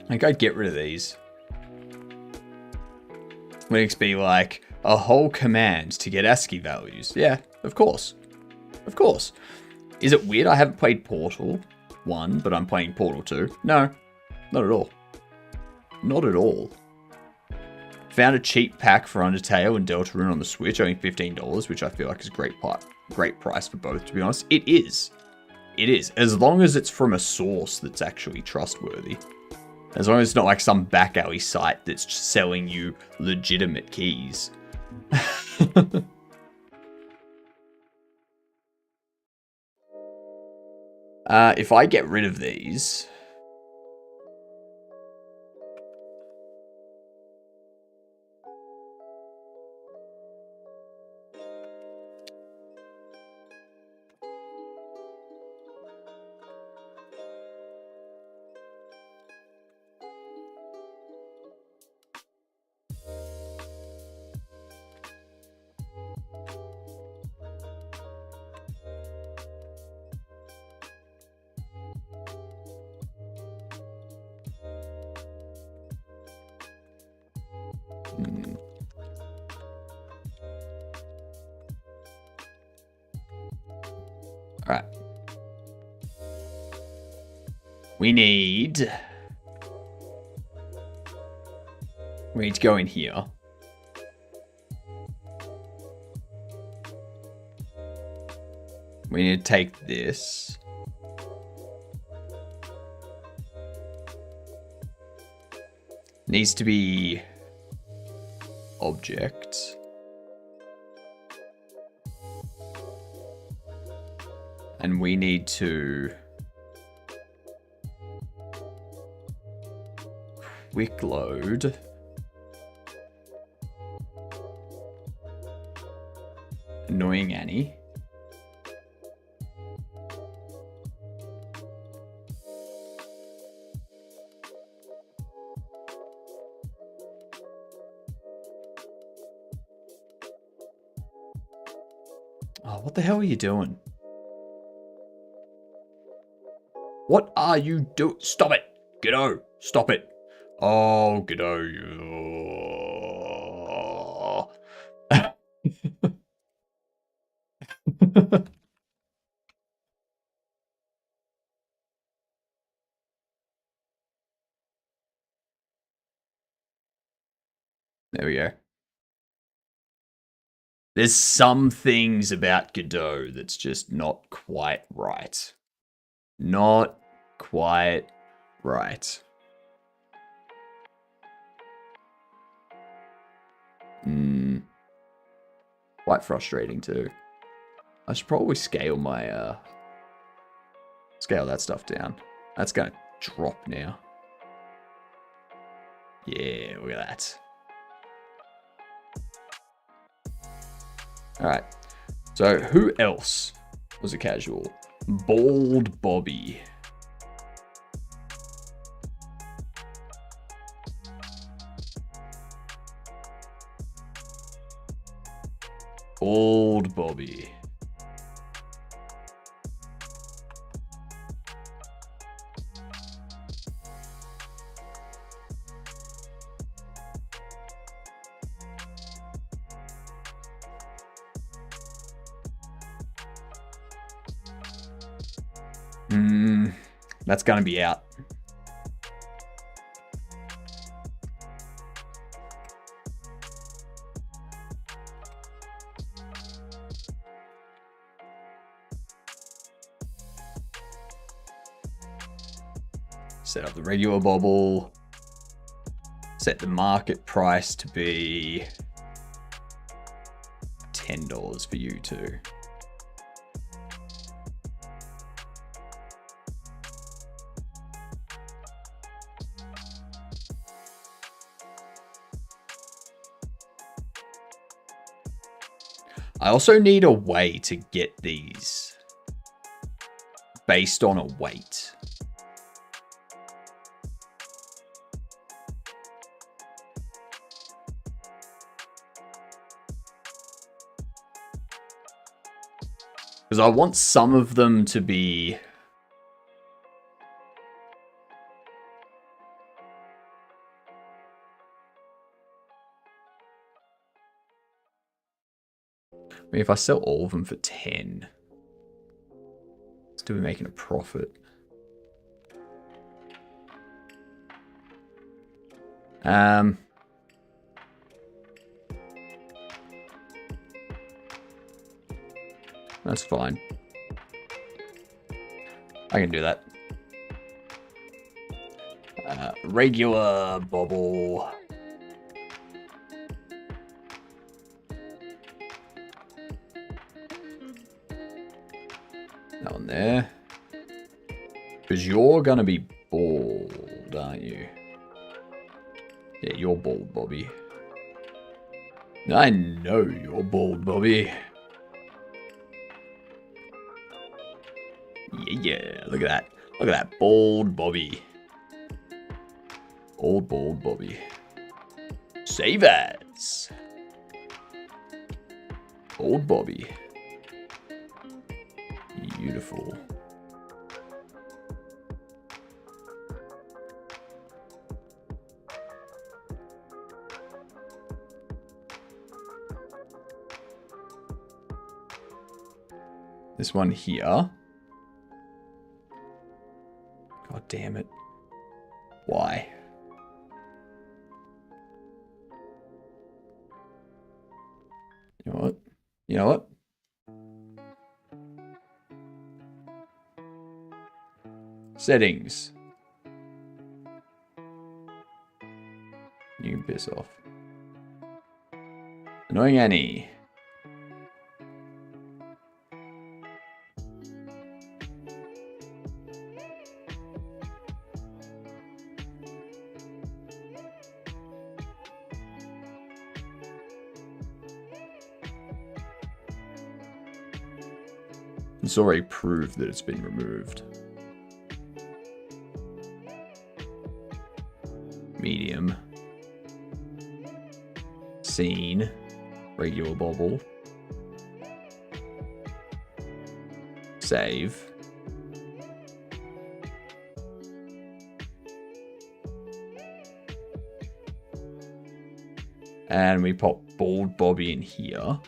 like I'd get rid of these. Linux be like a whole command to get ASCII values. Yeah, of course. Of course. Is it weird I haven't played Portal 1, but I'm playing Portal 2? No, not at all. Not at all. Found a cheap pack for Undertale and Deltarune on the Switch, only $15, which I feel like is a great price for both, to be honest. It is. It is. As long as it's from a source that's actually trustworthy. As long as it's not like some back alley site that's selling you legitimate keys. If I get rid of these... All right. We need to go in here. We need to take this. Needs to be object. And we need to quick load. Annoying Annie. Oh, what the hell are you doing? What are you doing? Stop it! Giddo! Stop it! Oh, Giddo, There we go. There's some things about Godot that's just not quite right. Not quite right. Quite frustrating too. I should probably scale my scale that stuff down. That's gonna drop now. Yeah, look at that. Alright. So who else was a casual? Bald Bobby. Bald Bobby. That's gonna be out. Set up the regular bobble. Set the market price to be $10 for you too. I also need a way to get these based on a weight. Because I want some of them to be... I mean, if I sell all of them for 10, still be making a profit. That's fine. I can do that. Regular bobble. That one there. Because you're going to be bald, aren't you? Yeah, you're bald, Bobby. I know you're bald, Bobby. Yeah, look at that. Look at that. Bald Bobby. Bald Bobby. Save as. Bald Bobby. Beautiful. This one here. God damn it. Why? You know what? You know what? Settings. You can piss off. Annoying Annie. It's already proved that it's been removed. Medium. Scene. Regular bobble. Save. And we pop Bald Bobby in here.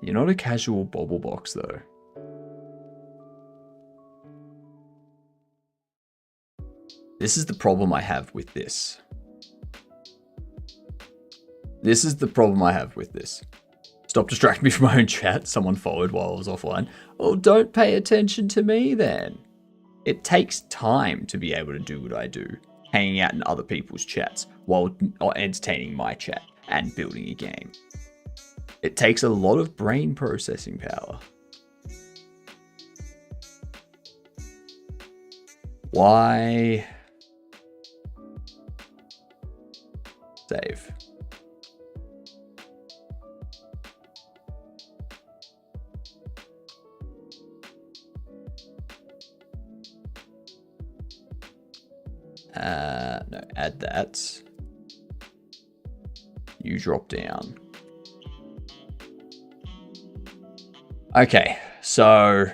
You're not a casual bobble box, though. This is the problem I have with this. This is the problem I have with this. Stop distracting me from my own chat. Someone followed while I was offline. Oh, don't pay attention to me then. It takes time to be able to do what I do. Hanging out in other people's chats while entertaining my chat and building a game. It takes a lot of brain processing power. Why? Save. No, add that. You drop down. Okay, so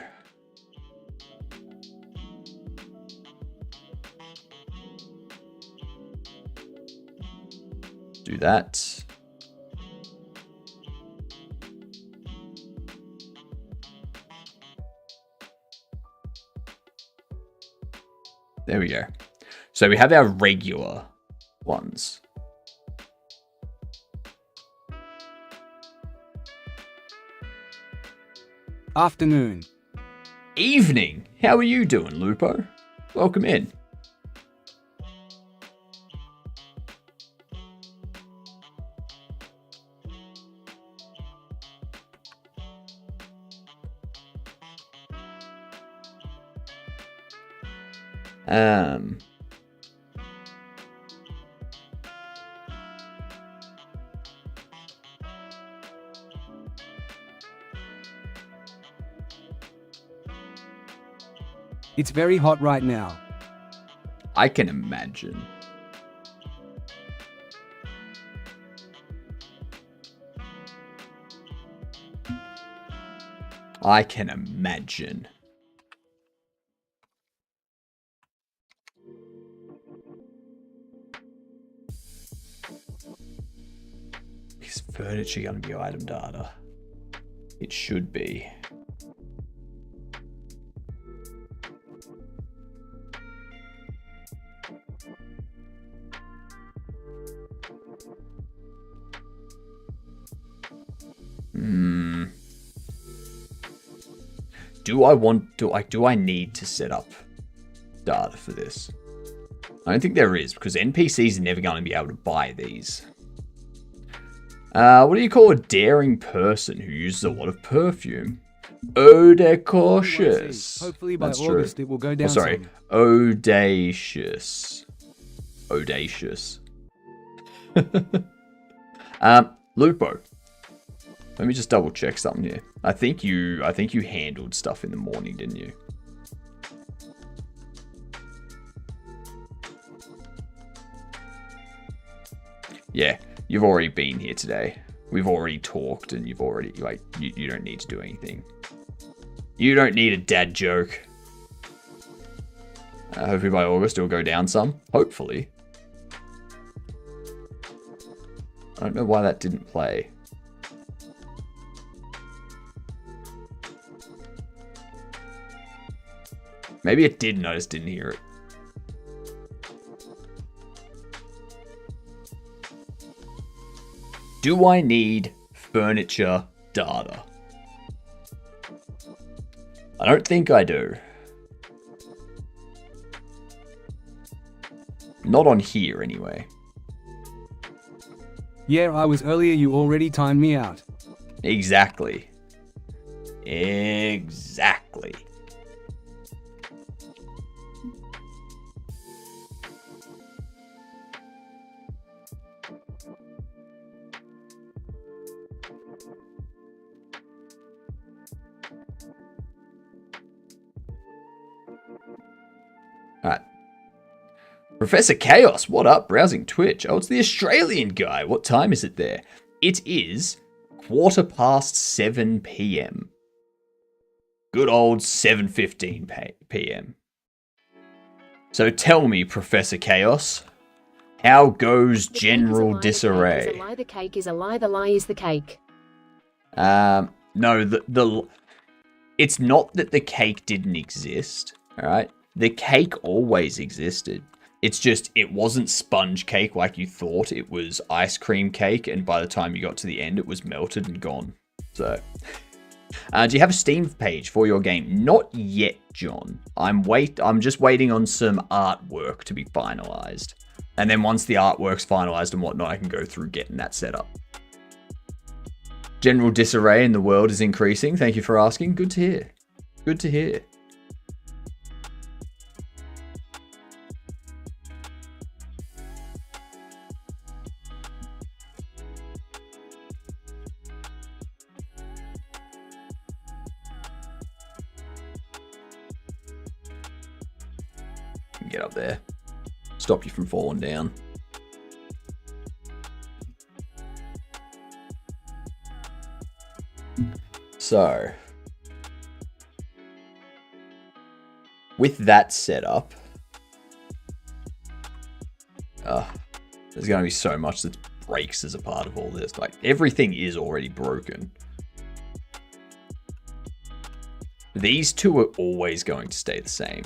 do that. There we go. So we have our regular ones. Afternoon. Evening. How are you doing, Lupo? Welcome in. It's very hot right now. I can imagine. I can imagine. Is furniture going to be item data? It should be. Do I need to set up data for this? I don't think there is, because NPCs are never going to be able to buy these. What do you call a daring person who uses a lot of perfume? Audacious. Hopefully by That's August true. it will go down. Oh, sorry. Some. Audacious. Audacious. Lupo. Let me just double check something here. I think you handled stuff in the morning, didn't you? Yeah, you've already been here today. We've already talked and you've already, like, you don't need to do anything. You don't need a dad joke. Hopefully by August it'll go down some. Hopefully. I don't know why that didn't play. Maybe it did, and I just didn't hear it. Do I need furniture data? I don't think I do. Not on here, anyway. Yeah, I was earlier. You already timed me out. Exactly. Exactly. Alright. Professor Chaos, what up? Browsing Twitch. Oh, it's the Australian guy. What time is it there? It is 7:15 p.m. Good old 7:15 p.m. So tell me, Professor Chaos, how goes general disarray? The lie, the cake is a lie, the lie is the cake. No, it's not that the cake didn't exist, alright? The cake always existed. It's just, it wasn't sponge cake like you thought. It was ice cream cake, and by the time you got to the end, it was melted and gone. So, do you have a Steam page for your game? Not yet, John. I'm just waiting on some artwork to be finalized. And then once the artwork's finalized and whatnot, I can go through getting that set up. General disarray in the world is increasing. Thank you for asking. Good to hear. Good to hear. Get up there. Stop you from falling down. So, with that setup, there's going to be so much that breaks as a part of all this. Like, everything is already broken. These two are always going to stay the same.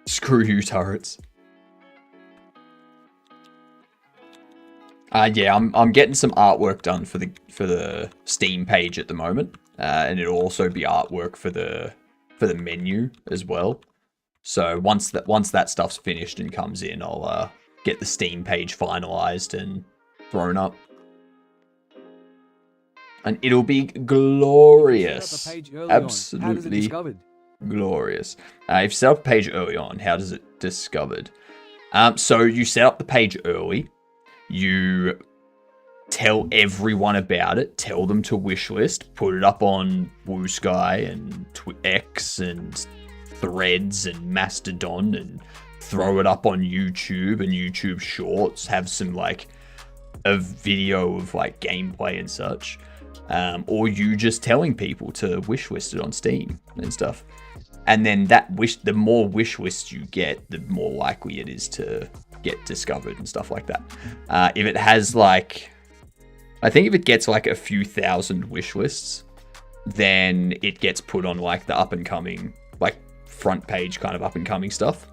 Screw you, turrets. Yeah, I'm getting some artwork done for the Steam page at the moment, and it'll also be artwork for the menu as well. So once that stuff's finished and comes in, I'll get the Steam page finalized and thrown up, and it'll be glorious. Absolutely glorious. If you set up a page early on, how does it discovered? So you set up the page early. You tell everyone about it. Tell them to wishlist. Put it up on Blue Sky and X and Threads and Mastodon, and throw it up on YouTube and YouTube Shorts. Have some like a video of like gameplay and such. Or you just telling people to wishlist it on Steam and stuff. And then the more wish lists you get, the more likely it is to get discovered and stuff like that. If it has like, I think if it gets like a few thousand wish lists, then it gets put on like the up and coming, like front page kind of up and coming stuff.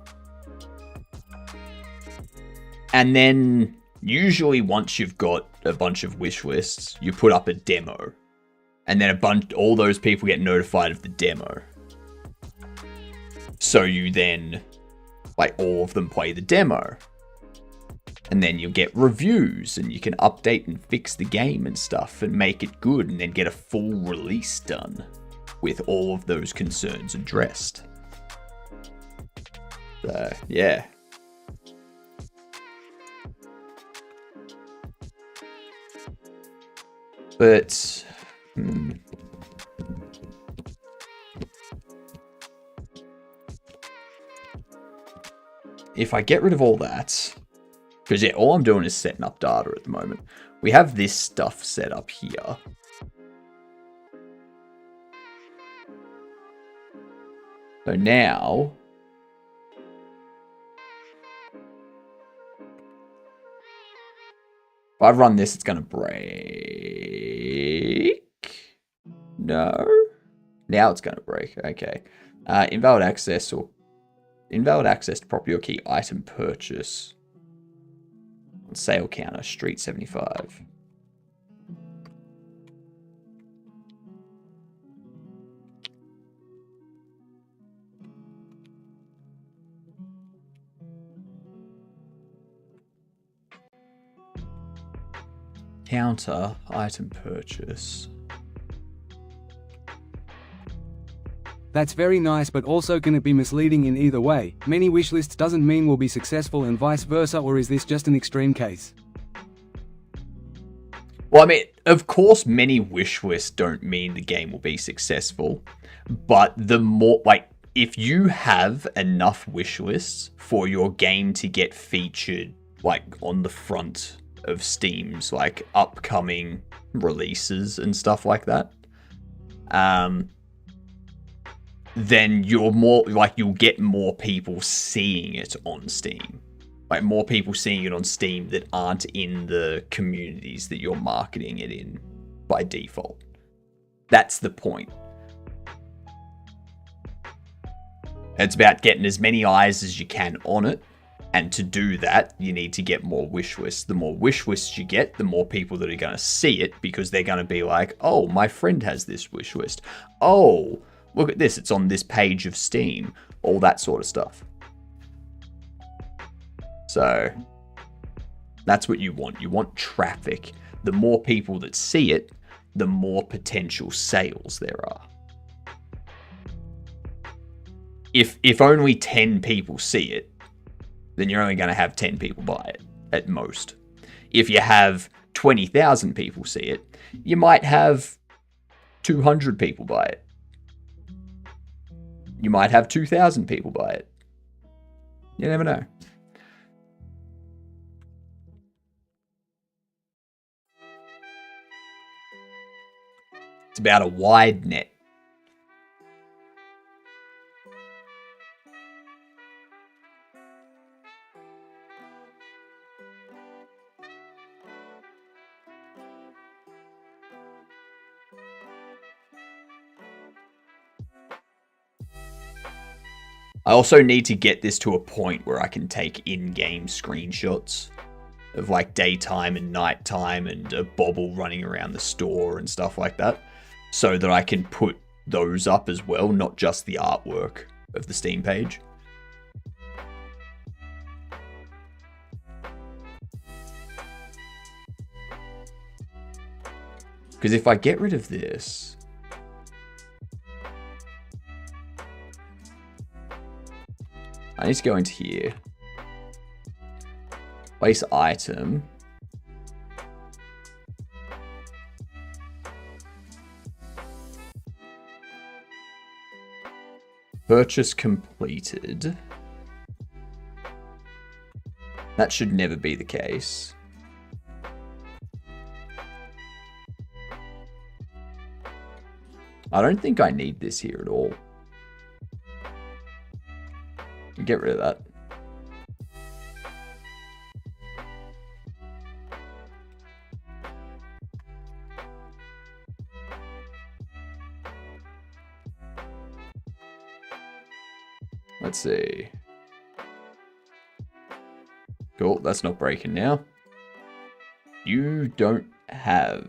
And then usually once you've got a bunch of wish lists, you put up a demo, and then all those people get notified of the demo. So you then, like, all of them play the demo. And then you'll get reviews, and you can update and fix the game and stuff and make it good, and then get a full release done with all of those concerns addressed. So, yeah. But, if I get rid of all that, because yeah, all I'm doing is setting up data at the moment. We have this stuff set up here. So now, if I run this, it's going to break. No. Now it's going to break. Okay. Invalid access to property or key item purchase. Sale counter, street 75. Counter, item purchase. That's very nice, but also can it be misleading in either way? Many wishlists doesn't mean will be successful and vice versa, or is this just an extreme case? Well, I mean, of course, many wish lists don't mean the game will be successful, but the more, like, if you have enough wish lists for your game to get featured, like, on the front of Steam's, like, upcoming releases and stuff like that, then you'll get more people seeing it on Steam. Like, more people seeing it on Steam that aren't in the communities that you're marketing it in by default. That's the point. It's about getting as many eyes as you can on it. And to do that, you need to get more wish lists. The more wish lists you get, the more people that are going to see it, because they're going to be like, oh, my friend has this wish list. Oh, look at this. It's on this page of Steam. All that sort of stuff. So that's what you want. You want traffic. The more people that see it, the more potential sales there are. If only 10 people see it, then you're only going to have 10 people buy it at most. If you have 20,000 people see it, you might have 200 people buy it. You might have 2,000 people buy it. You never know. It's about a wide net. I also need to get this to a point where I can take in-game screenshots of like daytime and nighttime and a bobble running around the store and stuff like that, so that I can put those up as well, not just the artwork of the Steam page. Because if I get rid of this, I need to go into here, place item, purchase completed. That should never be the case. I don't think I need this here at all. Get rid of that. Let's see. Cool, that's not breaking now. You don't have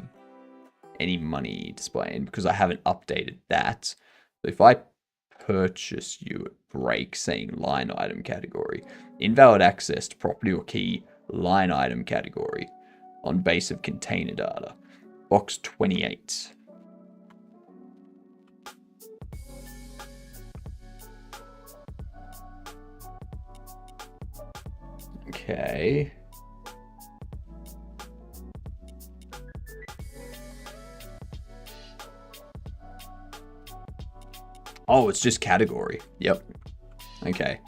any money displaying because I haven't updated that. So if I purchase you at break saying line item category, invalid access to property or key line item category on base of container data, box 28. Okay. Oh, it's just category. Yep. Okay.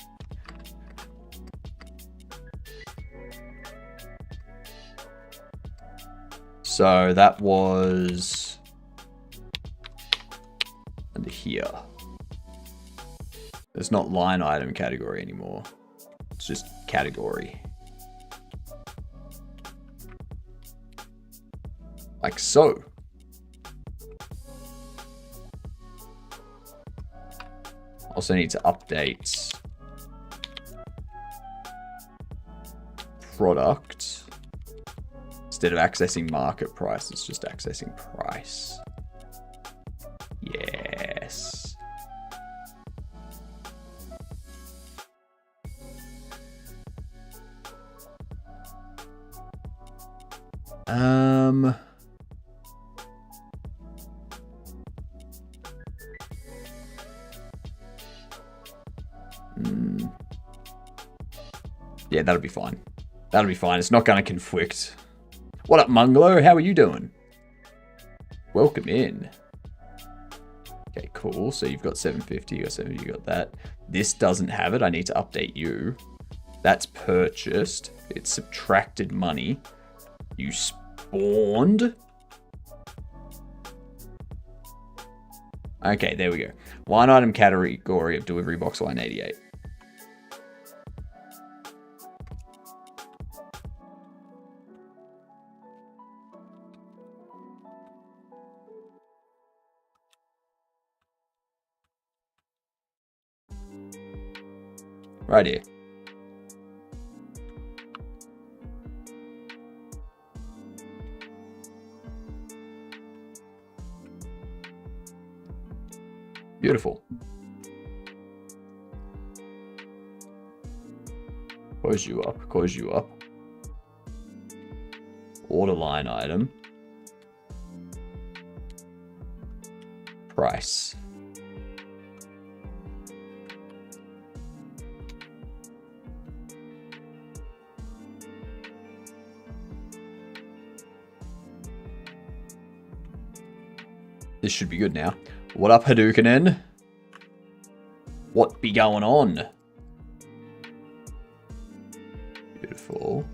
So that was under here. It's not line item category anymore. It's just category. Like so. Also need to update product. Instead of accessing market price, it's just accessing price. Yes. Yeah, that'll be fine. That'll be fine. It's not going to conflict. What up, Munglo? How are you doing? Welcome in. Okay, cool. So you've got 750, you got 70, you got that. This doesn't have it. I need to update you. That's purchased. It's subtracted money. You spawned. Okay, there we go. Line item category of delivery box line 88. Right here. Beautiful. Close you up, close you up. Order line item. Price. This should be good now. What up, Hadouken? What be going on? Beautiful.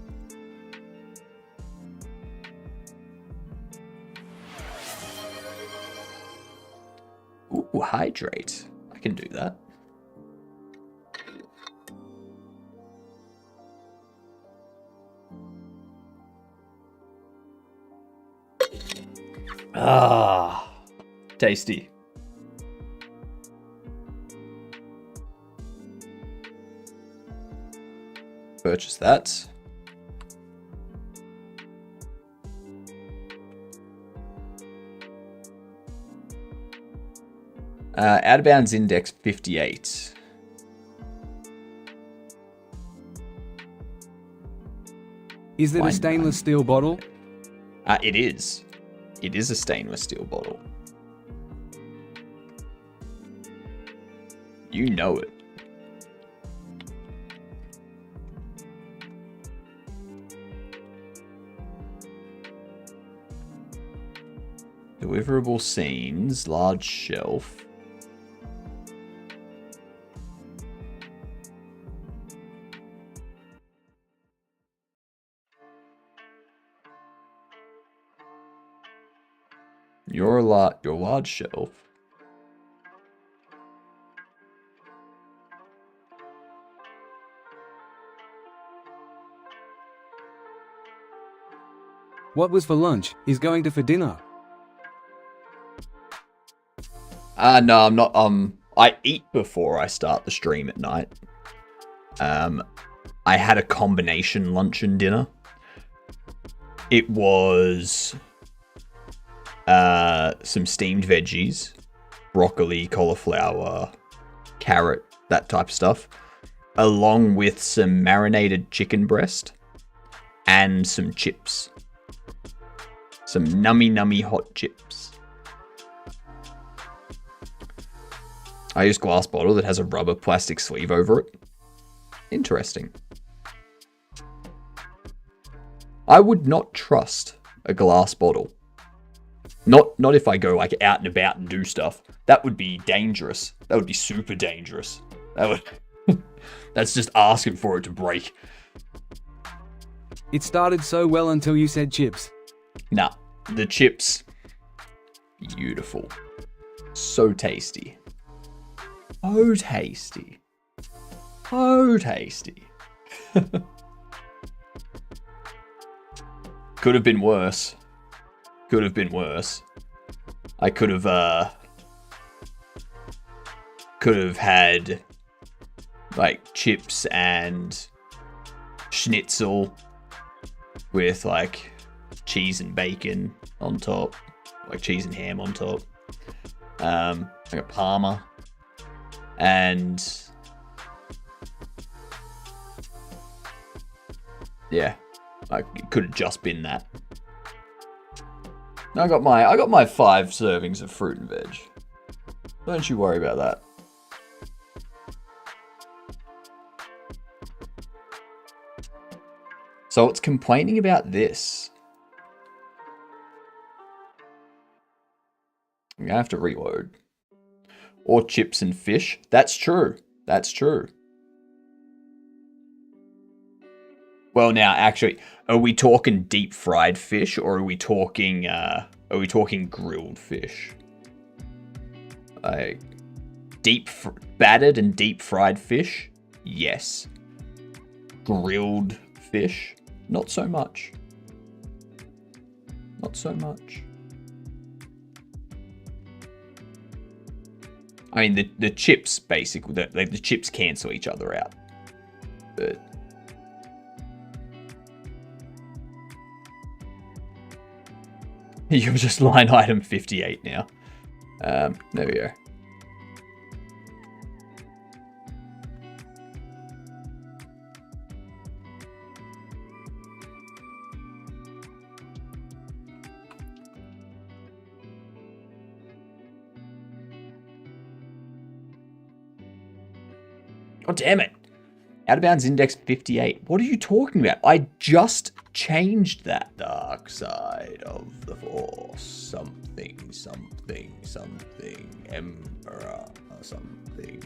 Ooh, hydrate. I can do that. Ah, tasty. Purchase that. Out of bounds index 58. Is it a stainless steel bottle? It is. It is a stainless steel bottle. You know it. Deliverable scenes, large shelf. Your large shelf. What was for lunch? Is going to for dinner. No, I'm not. I eat before I start the stream at night. I had a combination lunch and dinner. It was some steamed veggies, broccoli, cauliflower, carrot, that type of stuff, along with some marinated chicken breast and some chips. Some nummy hot chips. I use glass bottle that has a rubber plastic sleeve over it. Interesting. I would not trust a glass bottle. Not if I go like out and about and do stuff. That would be dangerous. That would be super dangerous. That would. That's just asking for it to break. It started so well until you said chips. Nah. The chips, beautiful. So tasty. Oh, tasty. Oh, tasty. Could have been worse. Could have been worse. I could have had like chips and schnitzel with like cheese and bacon on top, like cheese and ham on top, like a parma, and yeah, it could have just been that. I got my 5 servings of fruit and veg. Don't you worry about that. So it's complaining about this. I'm gonna have to reload. Or chips and fish. That's true. That's true. Well, now actually, are we talking deep fried fish or are we talking grilled fish? Like battered and deep fried fish? Yes. Grilled fish? Not so much. Not so much. I mean, the chips basically, the chips cancel each other out. But you're just line item 58 now. There we go. Oh, damn it. Out of bounds index 58. What are you talking about? I just changed that. Dark side of the force. Something. Emperor. Something.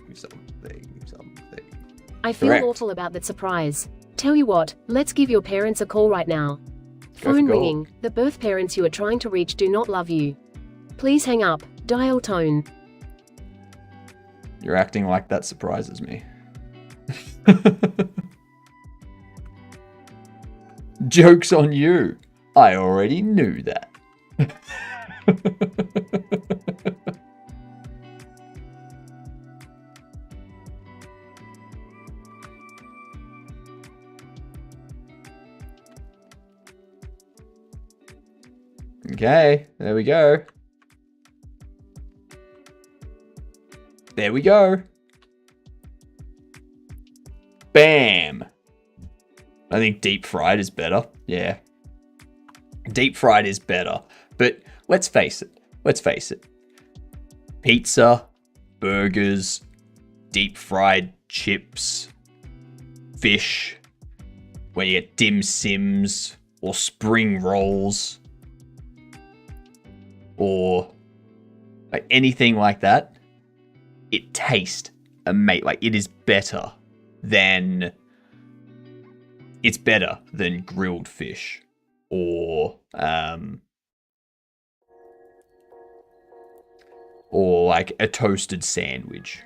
I feel Correct. awful about that surprise. Tell you what, let's give your parents a call right now. Go Phone for gold. ringing. The birth parents you are trying to reach do not love you. Please hang up. Dial tone. You're acting like that surprises me. Joke's on you. I already knew that. Okay, there we go. There we go. Bam. I think deep fried is better. Yeah. Deep fried is better. But let's face it. Pizza, burgers, deep fried chips, fish, where you get dim sims or spring rolls or like anything like that, it tastes amazing. Like it is better than grilled fish or like a toasted sandwich,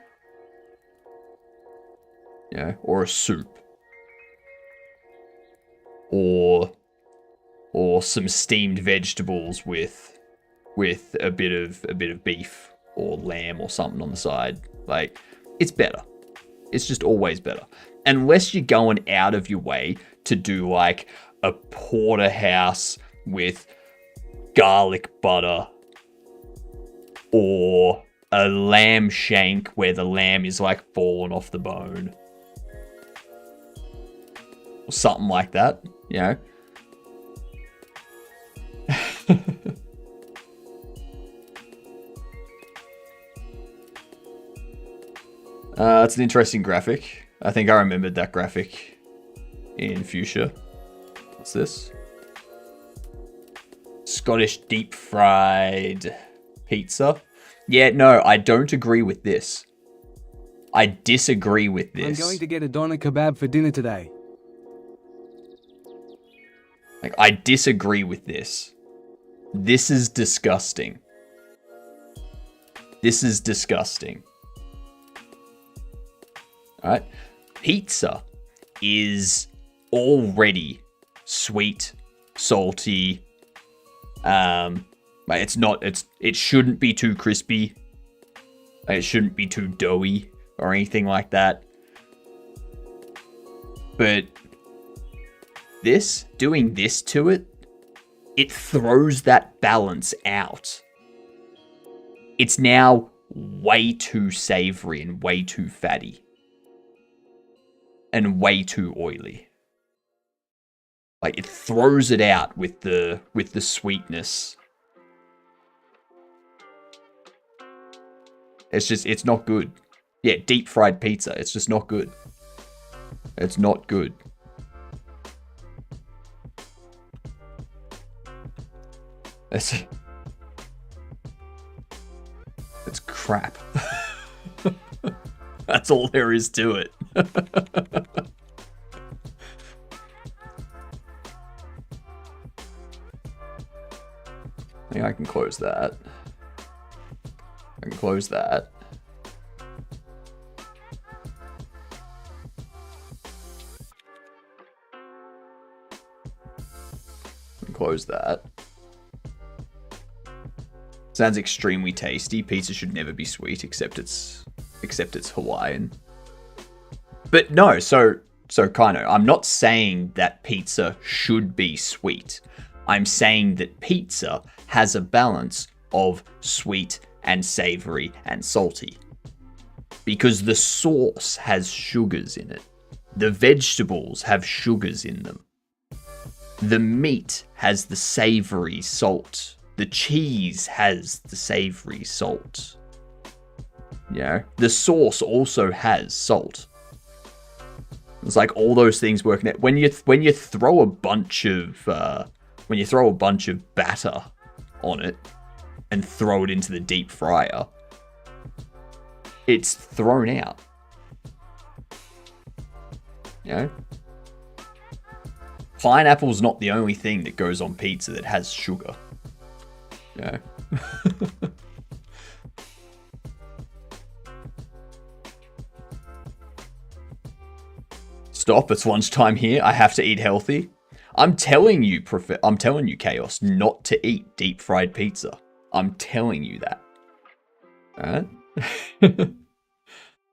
you know, or a soup, or some steamed vegetables with a bit of beef or lamb or something on the side. Like, it's better. It's just always better. Unless you're going out of your way to do like a porterhouse with garlic butter or a lamb shank where the lamb is like fallen off the bone or something like that, you know. It's an interesting graphic. I think I remembered that graphic in Fuchsia. What's this? Scottish deep fried pizza. Yeah, no, I don't agree with this. I disagree with this. I'm going to get a doner kebab for dinner today. Like, I disagree with this. This is disgusting. This is disgusting. Alright? Pizza is already sweet, salty. It shouldn't be too crispy. It shouldn't be too doughy or anything like that. But doing this to it, it throws that balance out. It's now way too savory and way too fatty. And way too oily. Like, it throws it out with the sweetness. It's not good. Yeah, deep fried pizza. It's just not good. It's not good. It's crap. That's all there is to it. I think I can close that. I can close that. Close that. Sounds extremely tasty. Pizza should never be sweet, except it's Hawaiian. But no, so Kino, I'm not saying that pizza should be sweet. I'm saying that pizza has a balance of sweet and savory and salty. Because the sauce has sugars in it. The vegetables have sugars in them. The meat has the savory salt. The cheese has the savory salt. You know, the sauce also has salt. It's like all those things working out. When you throw a bunch of batter on it and throw it into the deep fryer, it's thrown out. You know? Pineapple's not the only thing that goes on pizza that has sugar. Yeah. Stop, it's lunchtime here. I have to eat healthy. I'm telling you, Chaos, not to eat deep fried pizza. I'm telling you that. Alright?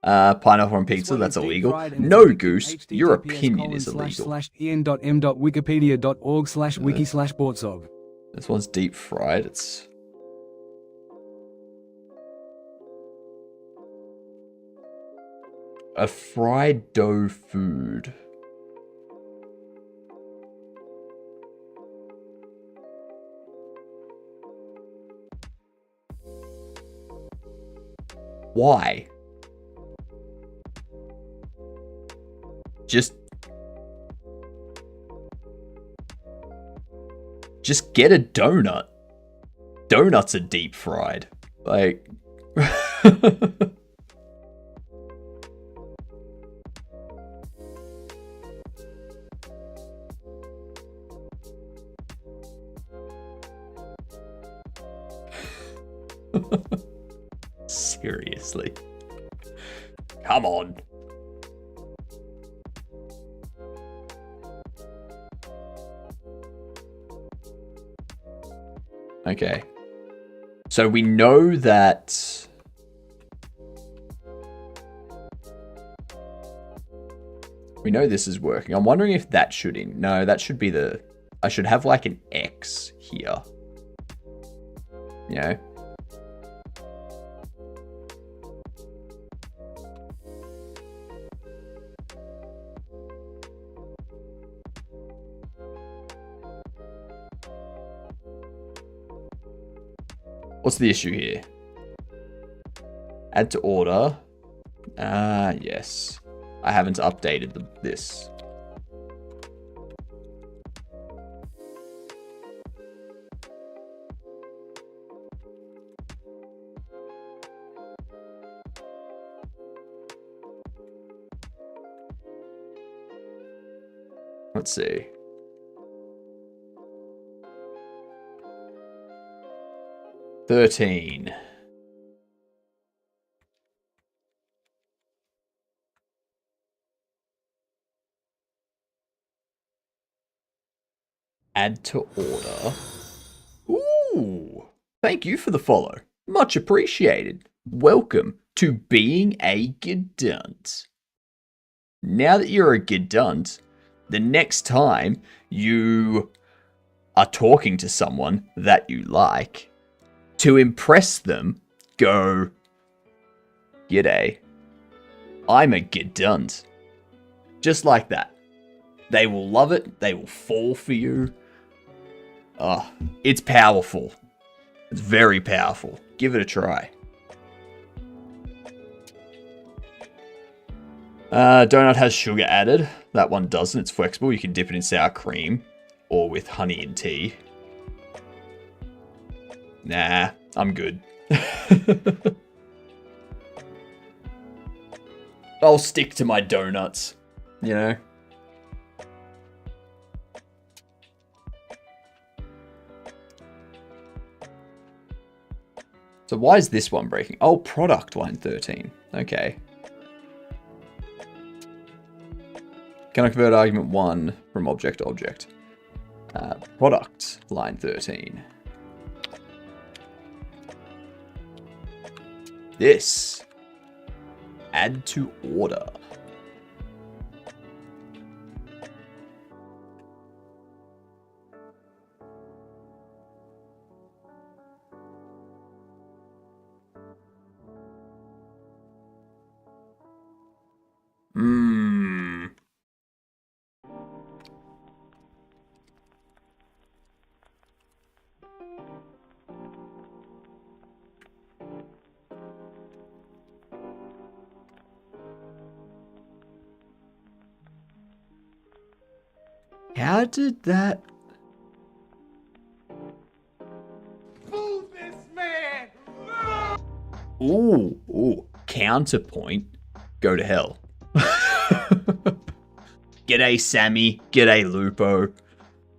Pineapple on pizza, that's illegal. No, Goose, your opinion is illegal. ian.m.wikipedia.org/wiki/bortsog. This one's deep fried. It's a fried dough food. Why? Just get a donut. Donuts are deep fried. Like seriously. Come on. Okay. So we know that this is working. I'm wondering if that should no, that should be I should have like an X here. You know? What's the issue here? Add to order. Yes. I haven't updated this. Let's see. 13. Add to order. Ooh, thank you for the follow. Much appreciated. Welcome to being a Gedunt. Now that you're a Gedunt, the next time you are talking to someone that you like, to impress them, go, "G'day, I'm a Gedunt." Just like that. They will love it. They will fall for you. Oh, it's powerful. It's very powerful. Give it a try. Donut has sugar added. That one doesn't. It's flexible. You can dip it in sour cream or with honey and tea. Nah, I'm good. I'll stick to my donuts, you know? So why is this one breaking? Oh, product line 13. Okay. Can I convert argument 1 from object to object? Product line 13. This. Add to order. How did that... Move this man! Ooh. Counterpoint. Go to hell. G'day, Sammy. G'day, Lupo.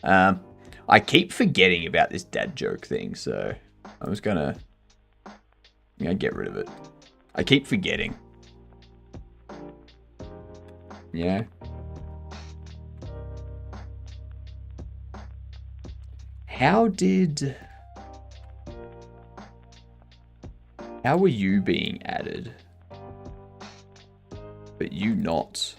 I keep forgetting about this dad joke thing, so I was gonna get rid of it. I keep forgetting. Yeah. How were you being added, but you not?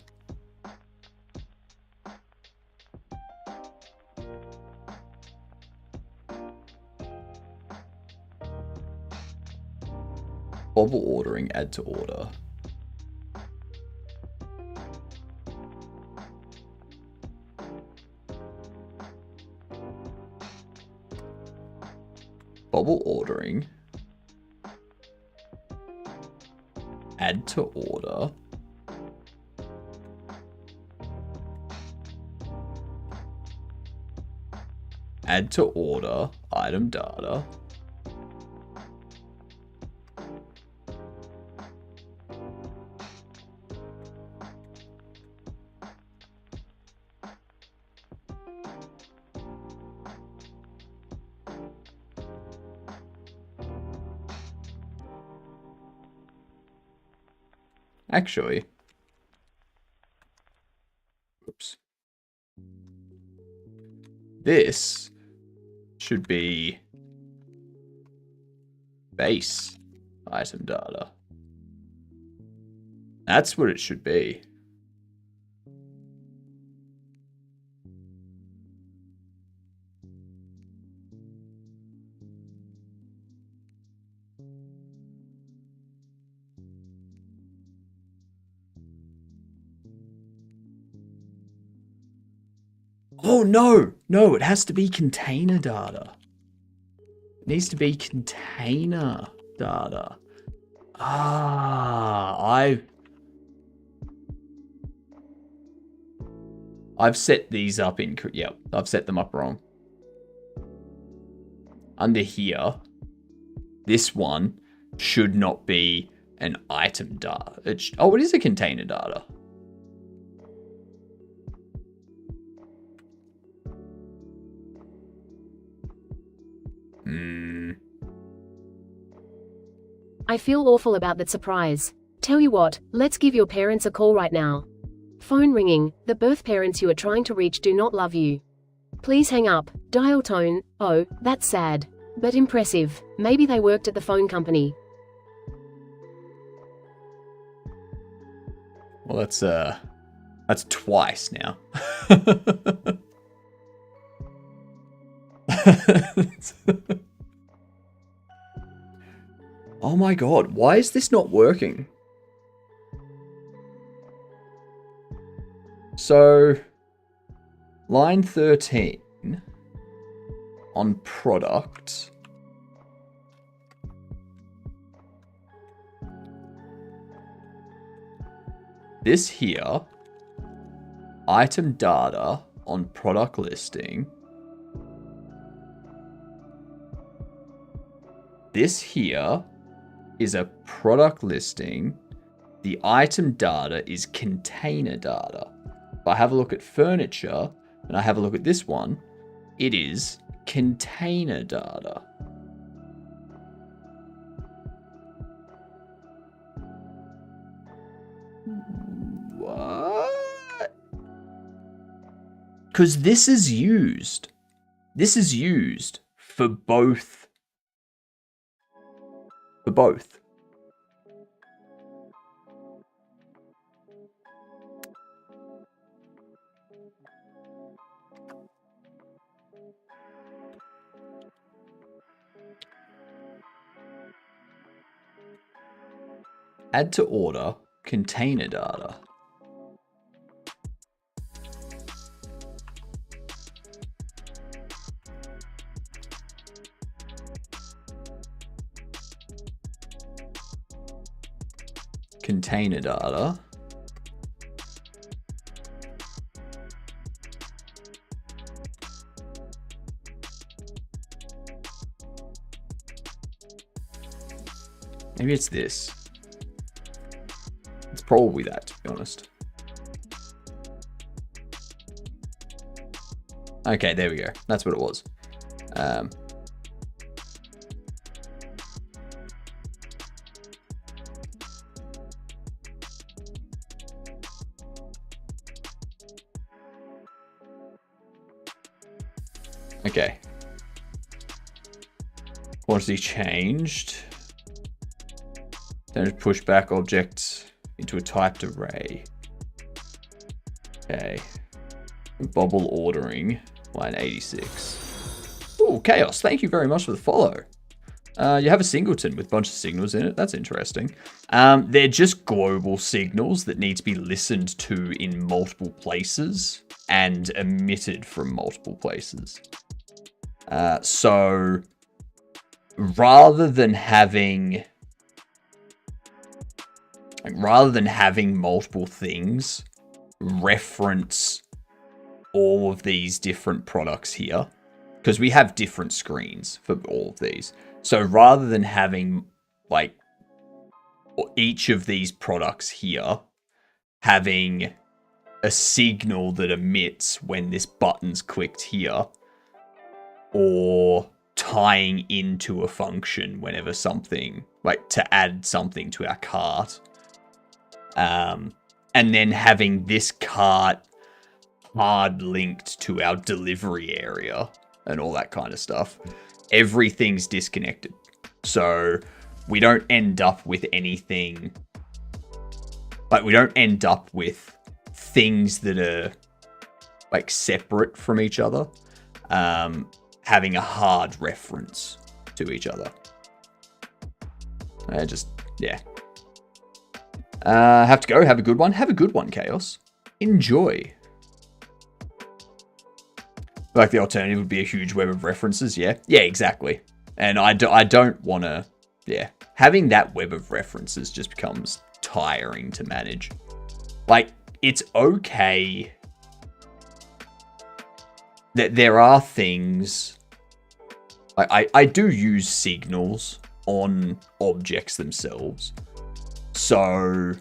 Bobble ordering, add to order. Bobble ordering. Add to order. Add to order. Item data. Actually, oops. This should be base item data. That's what it should be. Oh, no, it has to be container data. It needs to be container data. I've set these up in, yep, I've set them up wrong. Under here, this one should not be an item data. It is a container data. I feel awful about that surprise. Tell you what, let's give your parents a call right now. Phone ringing. The birth parents you are trying to reach do not love you. Please hang up. Dial tone. Oh, that's sad. But impressive. Maybe they worked at the phone company. Well, that's twice now. Oh my god, why is this not working? So, line 13 on product. This here, item data on product listing. This here is a product listing. The item data is container data. If I have a look at furniture and I have a look at this one, it is container data. What? Because this is used. This is used for both. For both. Add to order container data. Container data. Maybe it's this. It's probably that, to be honest. Okay, there we go. That's what it was. Okay. Quantity changed. Then push back object into a typed array. Okay. Bobble ordering, line 86. Ooh, Chaos, thank you very much for the follow. You have a singleton with a bunch of signals in it. That's interesting. They're just global signals that need to be listened to in multiple places and emitted from multiple places. So rather than having multiple things reference all of these different products here, because we have different screens for all of these. So rather than having like each of these products here having a signal that emits when this button's clicked here, or tying into a function whenever something, like to add something to our cart, and then having this cart hard linked to our delivery area and all that kind of stuff. Everything's disconnected. So we don't end up with anything, like we don't end up with things that are like separate from each other, having a hard reference to each other. Yeah. Have to go. Have a good one. Have a good one, Chaos. Enjoy. Like the alternative would be a huge web of references. Yeah. Yeah, exactly. And I don't want to, yeah. Having that web of references just becomes tiring to manage. Like, it's okay that there are things, I do use signals on objects themselves. So,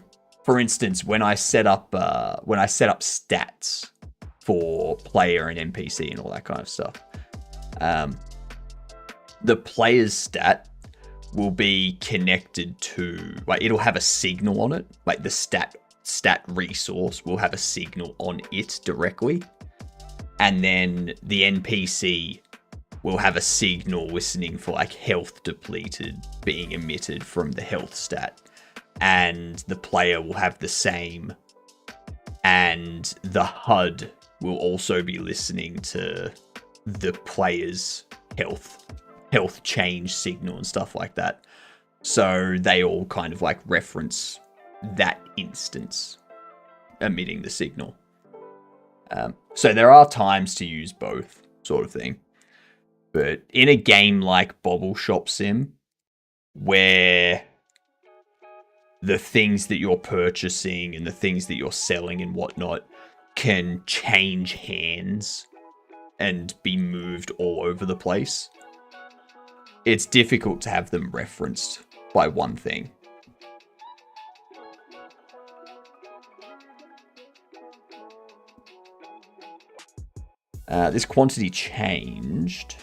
for instance, when I set up stats for player and NPC and all that kind of stuff, the player's stat will be connected to, like, it'll have a signal on it. Like the stat resource will have a signal on it directly. And then the NPC will have a signal listening for like health depleted being emitted from the health stat. And the player will have the same. And the HUD will also be listening to the player's health change signal and stuff like that. So they all kind of like reference that instance emitting the signal. So there are times to use both, sort of thing. But in a game like Bobble Shop Sim, where the things that you're purchasing and the things that you're selling and whatnot can change hands and be moved all over the place, it's difficult to have them referenced by one thing. This quantity changed.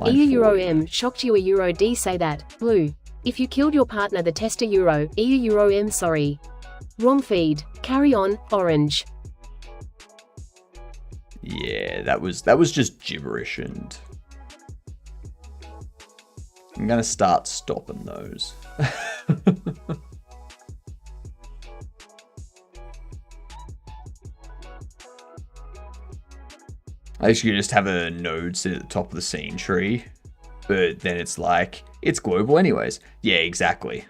EU Euro M shocked you a Euro D say that. Blue. If you killed your partner the tester Euro. EU Euro M sorry. Wrong feed. Carry on. Orange. Yeah, that was just gibberish, and I'm gonna start stopping those. I used to just have a node sit at the top of the scene tree, but then it's like, it's global anyways. Yeah, exactly.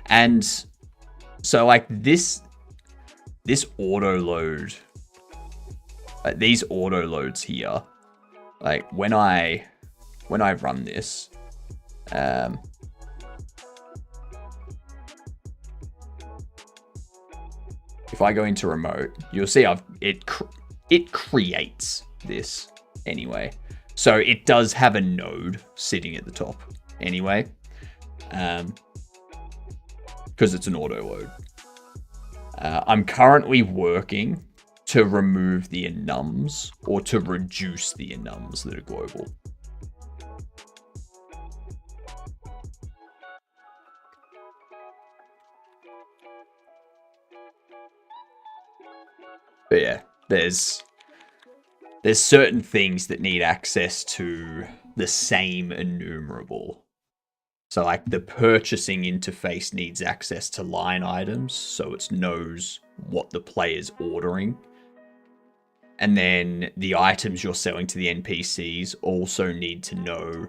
And so like this auto load, these auto loads here, like when I run this, if I go into remote, you'll see it creates this anyway. So it does have a node sitting at the top anyway, because it's an auto load. I'm currently working to remove the enums or to reduce the enums that are global. But yeah, there's certain things that need access to the same enumerable. So like the purchasing interface needs access to line items, so it knows what the player's ordering. And then the items you're selling to the NPCs also need to know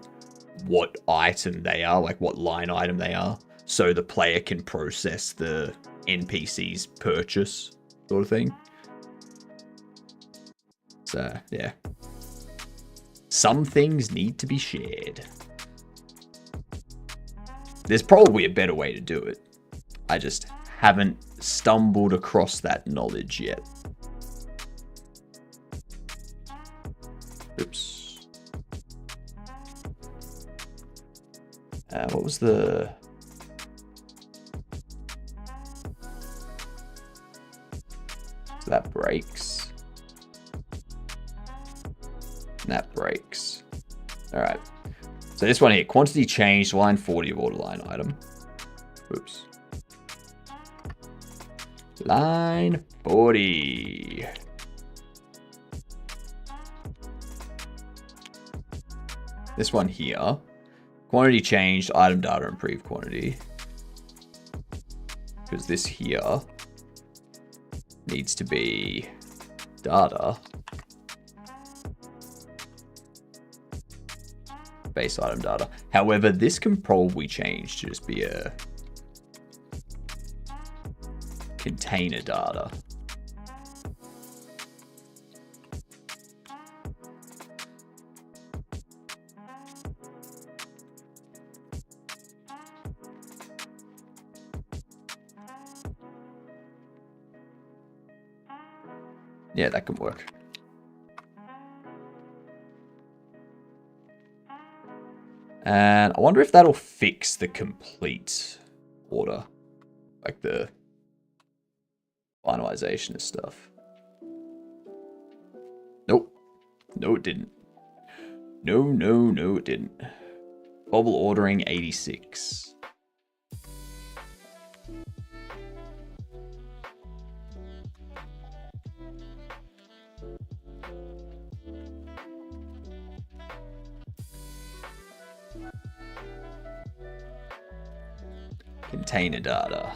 what item they are, like what line item they are, so the player can process the NPC's purchase, sort of thing. So, yeah. Some things need to be shared. There's probably a better way to do it. I just haven't stumbled across that knowledge yet. Oops. What was the... So that breaks. That breaks. Alright. So this one here, quantity changed, line 40 of order line item. Oops. Line 40. This one here, quantity changed, item data improved quantity. Because this here needs to be data. Base item data. However, this can probably change to just be a container data. Yeah, that can work. And I wonder if that'll fix the complete order. Like the finalization of stuff. Nope. No, it didn't. No, no, no, it didn't. Bobble ordering 86. Container data.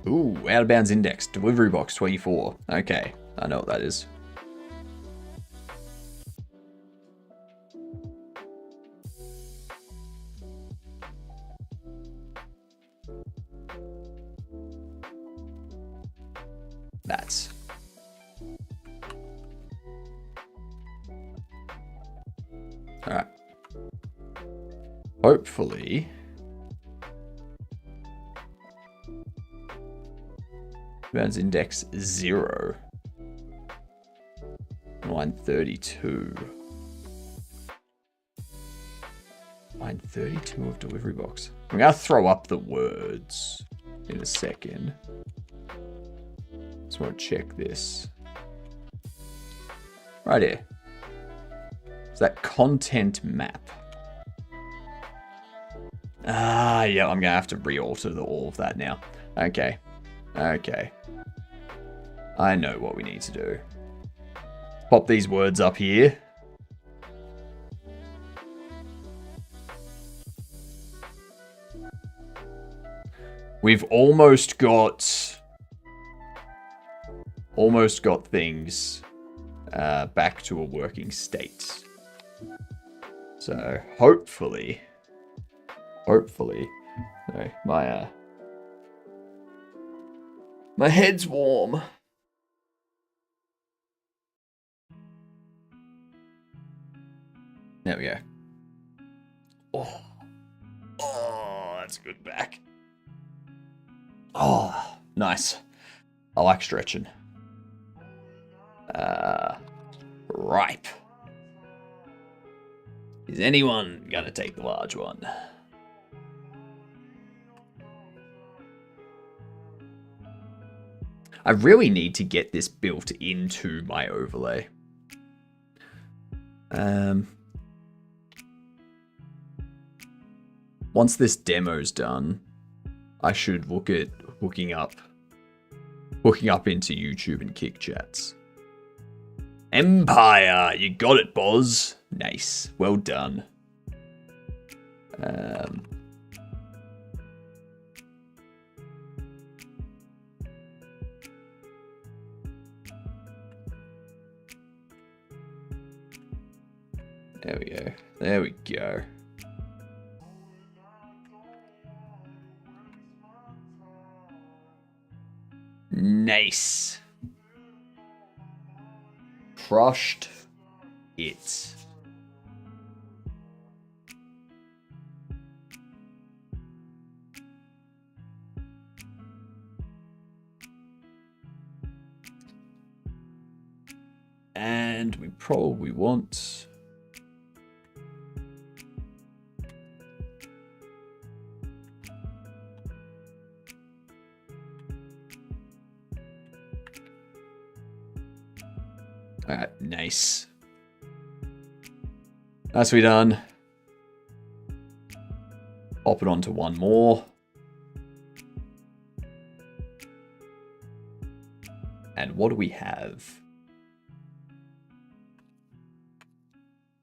Ooh, out of bounds index. Delivery box 24. Okay, I know what that is. That's. Alright. Hopefully. Bounds index 0. Line 32. Line 32 of delivery box. I'm going to throw up the words in a second. Just want to check this. Right here. Is that content map? Ah, yeah, I'm going to have to re-alter all of that now. Okay. Okay. I know what we need to do. Pop these words up here. We've almost got things back to a working state. So hopefully, no, my head's warm. There we go. Oh, that's a good back. Oh, nice. I like stretching. Ripe. Is anyone gonna take the large one? I really need to get this built into my overlay. Once this demo's done, I should look at hooking up into YouTube and Kick chats. Empire, you got it, Boz. Nice, well done. There we go. There we go. Nice. Crushed it. And we probably want... Alright, nice. Nicely done. Pop it onto one more. And what do we have?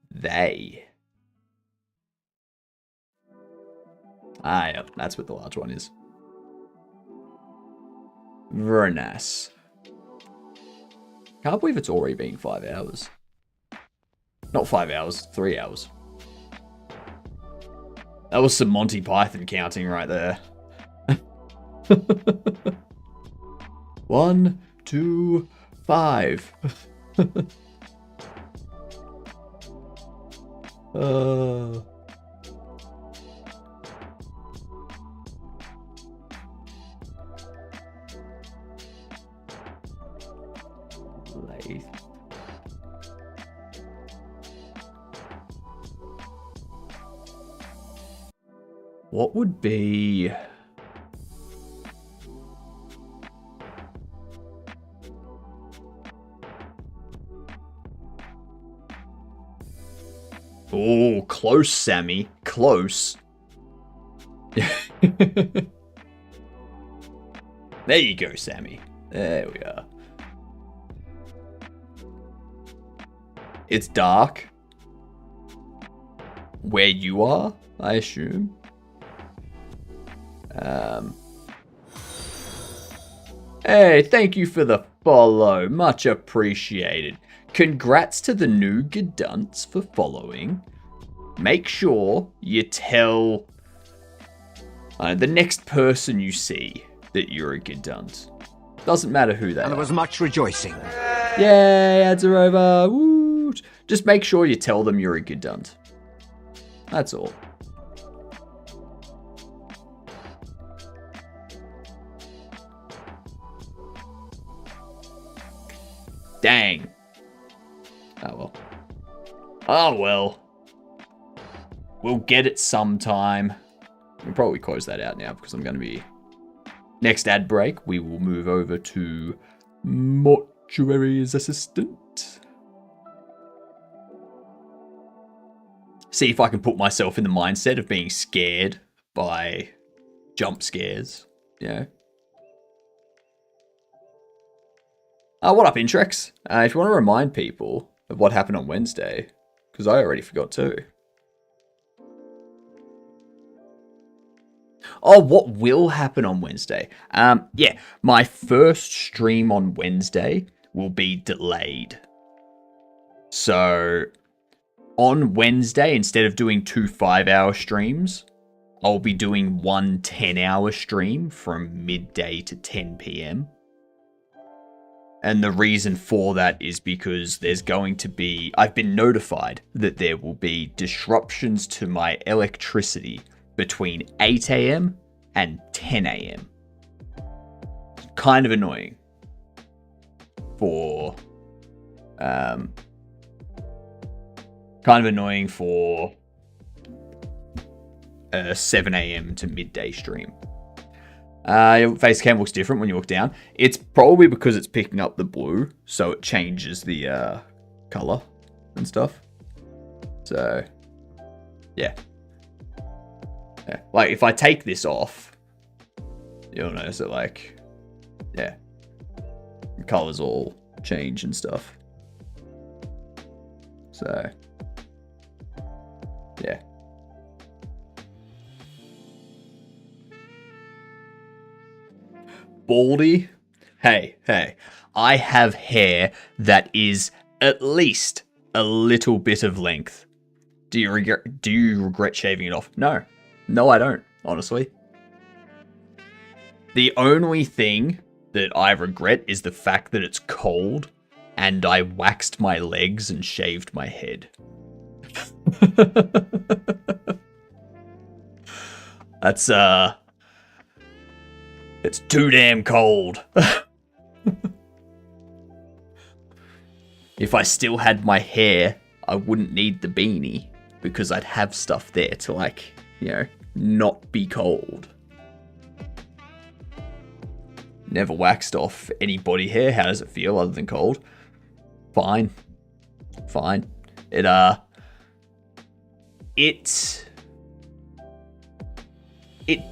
They. Ah, yep, that's what the large one is. Very nice. Can't believe it's already been 5 hours. Not 5 hours, 3 hours. That was some Monty Python counting right there. 1, 2, 5. What would be... Oh, close, Sammy. Close. There you go, Sammy. There we are. It's dark. Where you are, I assume. Hey, thank you for the follow. Much appreciated. Congrats to the new Gedunts for following. Make sure you tell the next person you see that you're a Gedunt. Doesn't matter who they And are. there was much rejoicing. Yay, ads are over. Woo. Just make sure you tell them you're a Gedunt. That's all. Dang. Oh well. Oh well. We'll get it sometime. We'll probably close that out now because I'm going to be... Next ad break, we will move over to Mortuary's Assistant. See if I can put myself in the mindset of being scared by jump scares. Yeah. What up, Intrex? If you want to remind people of what happened on Wednesday, because I already forgot too. Oh, what will happen on Wednesday? Yeah, my first stream on Wednesday will be delayed. So, on Wednesday, instead of doing 2 5-hour streams, I'll be doing 1 10-hour stream from midday to 10 p.m. And the reason for that is because there's going to be... I've been notified that there will be disruptions to my electricity between 8 a.m. and 10 a.m. Kind of annoying for... kind of annoying for a 7 a.m. to midday stream. Your face cam looks different when you look down. It's probably because it's picking up the blue, so it changes the color and stuff. So, yeah. Yeah. Like, if I take this off, you'll notice that, like, yeah, the colors all change and stuff. So, yeah. Baldy? Hey, I have hair that is at least a little bit of length. Do you regret shaving it off? No. No, I don't, honestly. The only thing that I regret is the fact that it's cold and I waxed my legs and shaved my head. That's, it's too damn cold. If I still had my hair, I wouldn't need the beanie because I'd have stuff there to, like, you know, not be cold. Never waxed off any body hair. How does it feel other than cold? Fine. Fine. It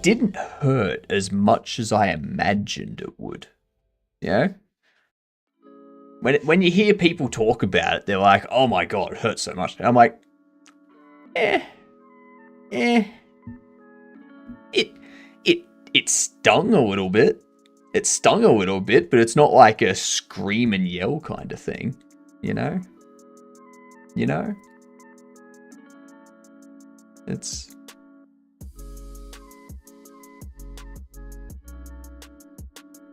didn't hurt as much as I imagined it would. You know? When you hear people talk about it, they're like, oh my god, it hurts so much. And I'm like, It stung a little bit. It stung a little bit, but it's not like a scream and yell kind of thing. You know? You know? It's...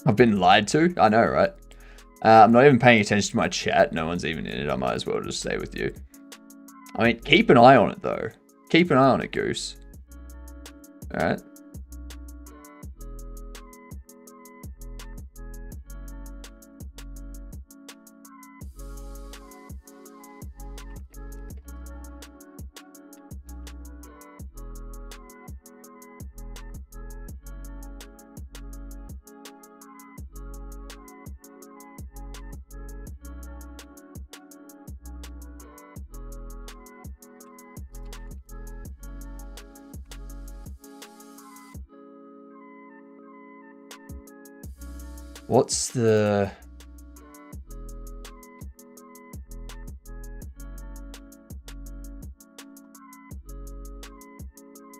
I've been lied to? I know, right? I'm not even paying attention to my chat. No one's even in it. I might as well just stay with you. I mean, keep an eye on it, though. Keep an eye on it, Goose. Alright? What's the...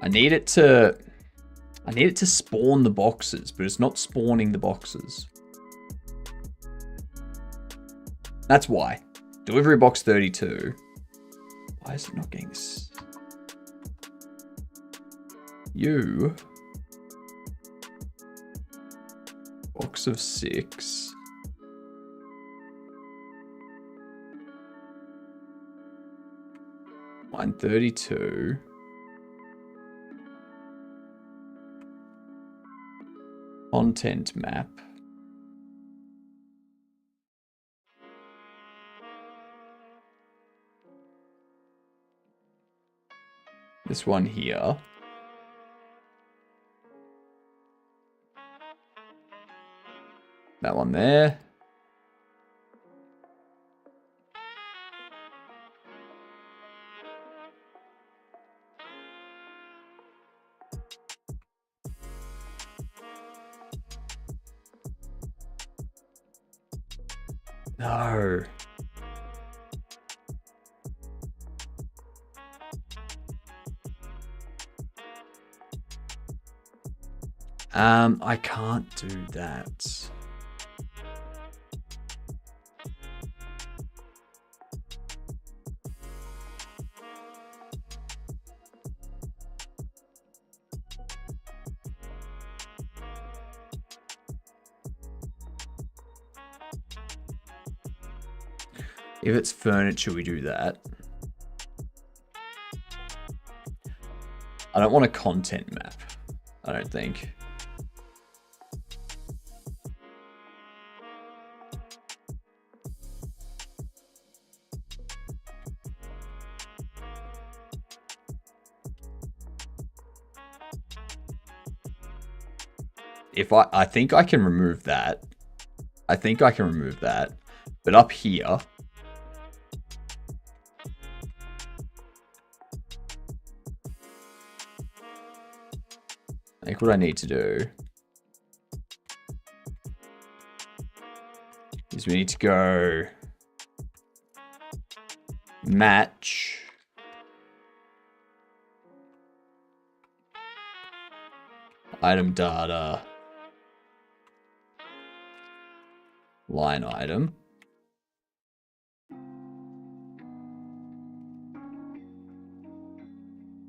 I need it to spawn the boxes, but it's not spawning the boxes. That's why. Delivery box 32. Why is it not getting this? You. Box of 6. Line 32. Content map. This one here. That one there. No. I can't do that. If it's furniture, we do that. I don't want a content map, I don't think. If I think I can remove that. I think I can remove that. But up here, I think what I need to do is we need to go match item data line item.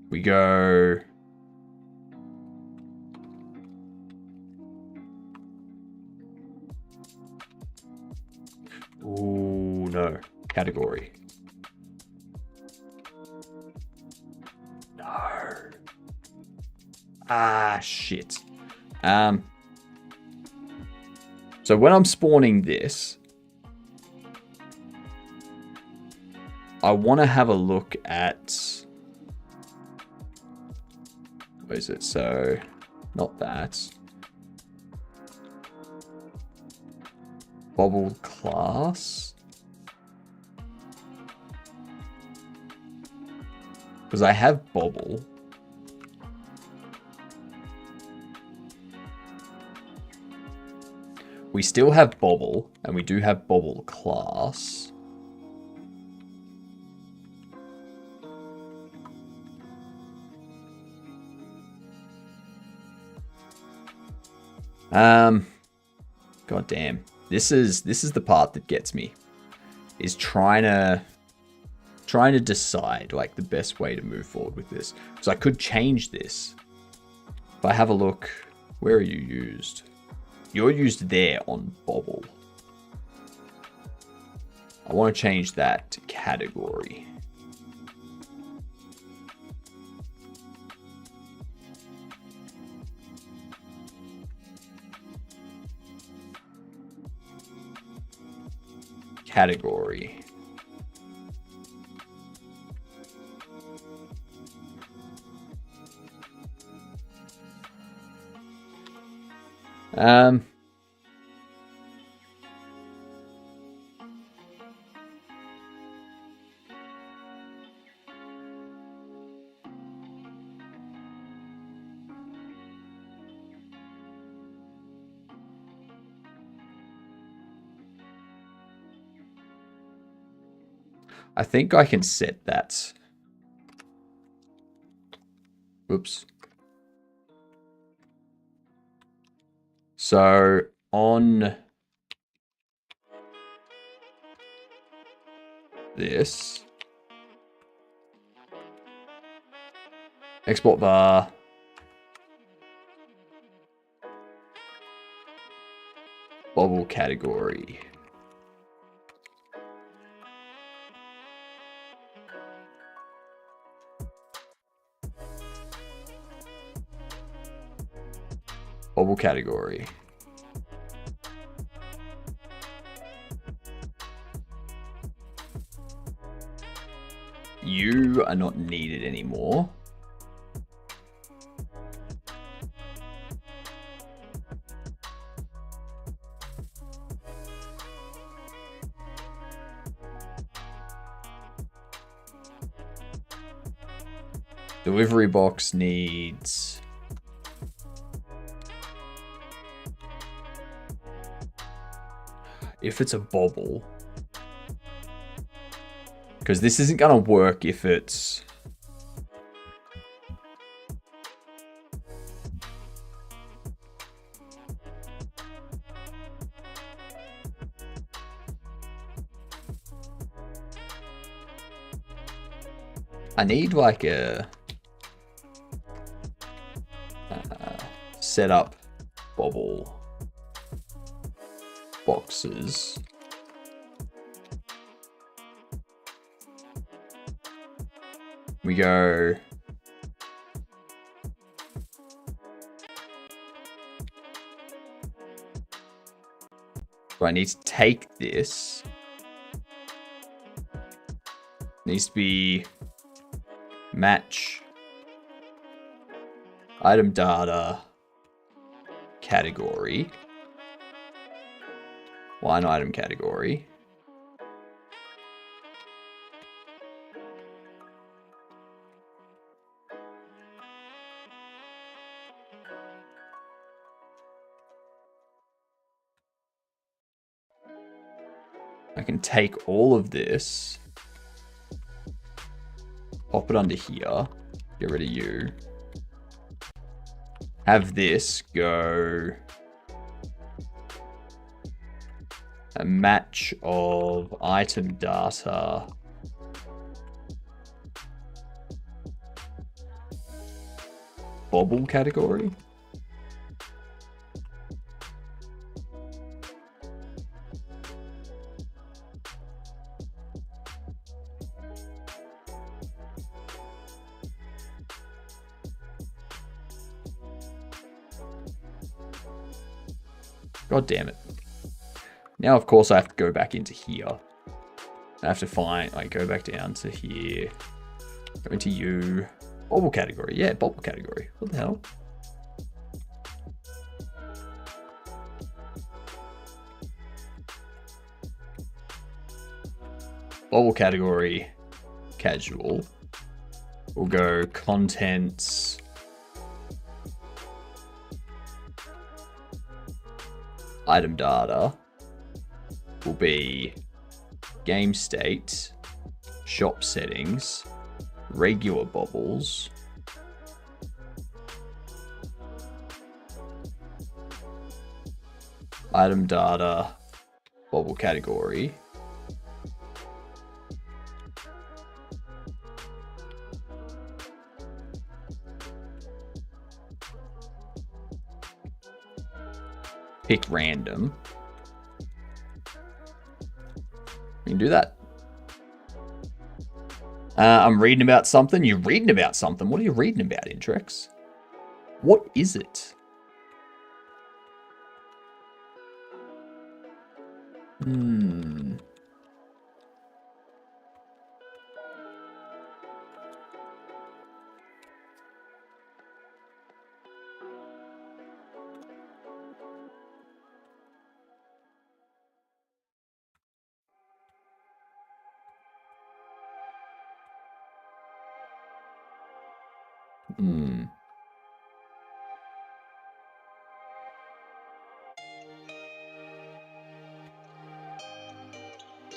We go ooh, no. Category. No. Ah, shit. So when I'm spawning this, I want to have a look at... What is it? So, not that. Bobble class. Because I have Bobble. We still have Bobble, and we do have Bobble class. God damn. This is the part that gets me. Is trying to decide like the best way to move forward with this. So I could change this. If I have a look, where are you used? You're used there on Bobble. I want to change that to category. Category. I think I can set that. Oops. So on this, export var, bobble category. Bobble category. You are not needed anymore. Delivery box needs... If it's a bobble... Because this isn't going to work if it's... I need like a... set up bobble boxes. We go... So I need to take this. Needs to be match item data category. Line item category. I can take all of this, pop it under here, get rid of you, have this go a match of item data bobble category. God damn it. Now, of course, I have to go back into here. I have to find, like, go back down to here. Go into you. Bobble category. Yeah, bobble category. What the hell? Bobble category. Casual. We'll go contents. Item data will be game state, shop settings, regular bobbles, item data, bobble category, pick random. We can do that. I'm reading about something. You're reading about something. What are you reading about, Intrex? What is it?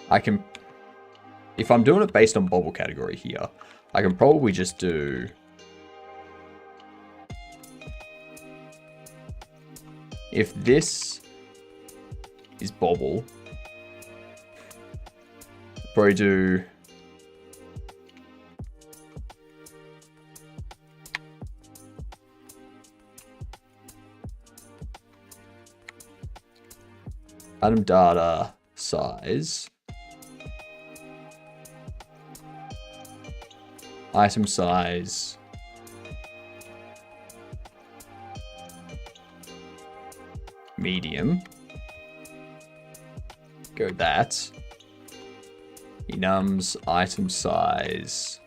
I can... if I'm doing it based on bobble category here, I can probably just do... If this is bobble, probably do... Item data size. Item size. Medium. Go that. Enums, item size.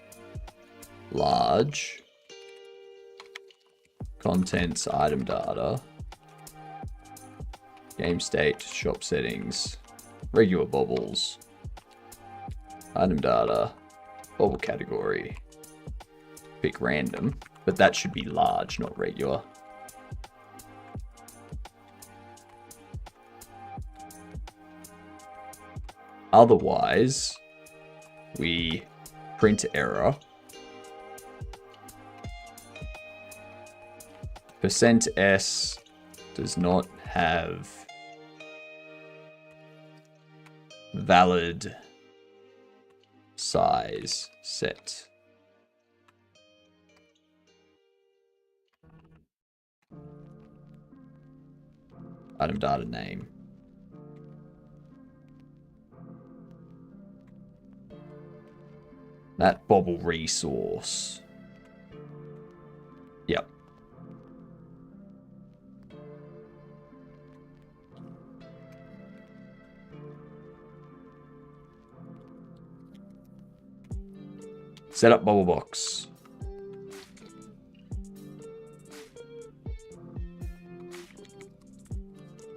Large. Contents, item data. Game state, shop settings. Regular bobbles. Item data. Bobble category. Pick random, but that should be large, not regular. Otherwise, we print error. %s does not have valid size set. Item data name. That bobble resource. Yep. Set up bubble box.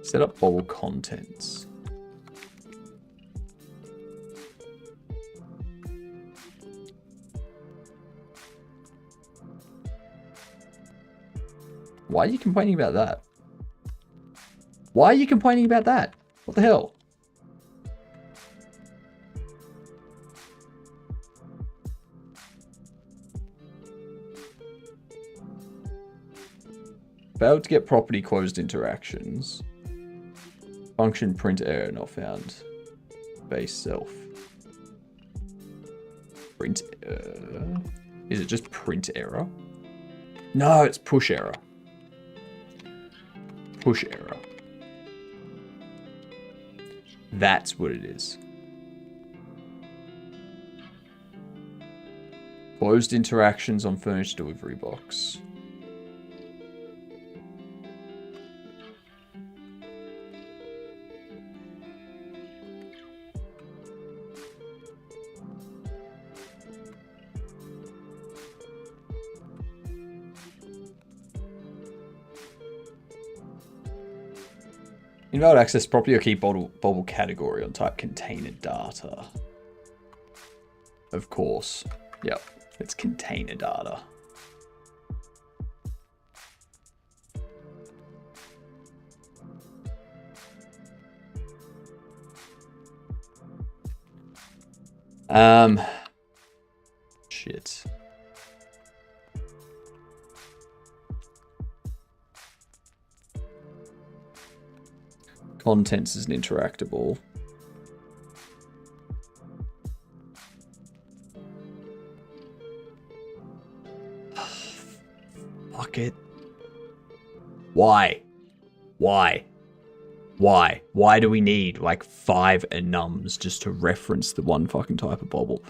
Set up bubble contents. Why are you complaining about that? Why are you complaining about that? What the hell? Failed to get property closed interactions. Function print error not found. Base self. Print error. Is it just print error? No, it's push error. Push error. That's what it is. Closed interactions on furnished delivery box. Invalid access property or key bobble category on type container data. Of course. Yep. It's container data. Shit. Contents is an interactable. Fuck it. Why? Why? Why? Why do we need like 5 enums just to reference the one fucking type of bobble?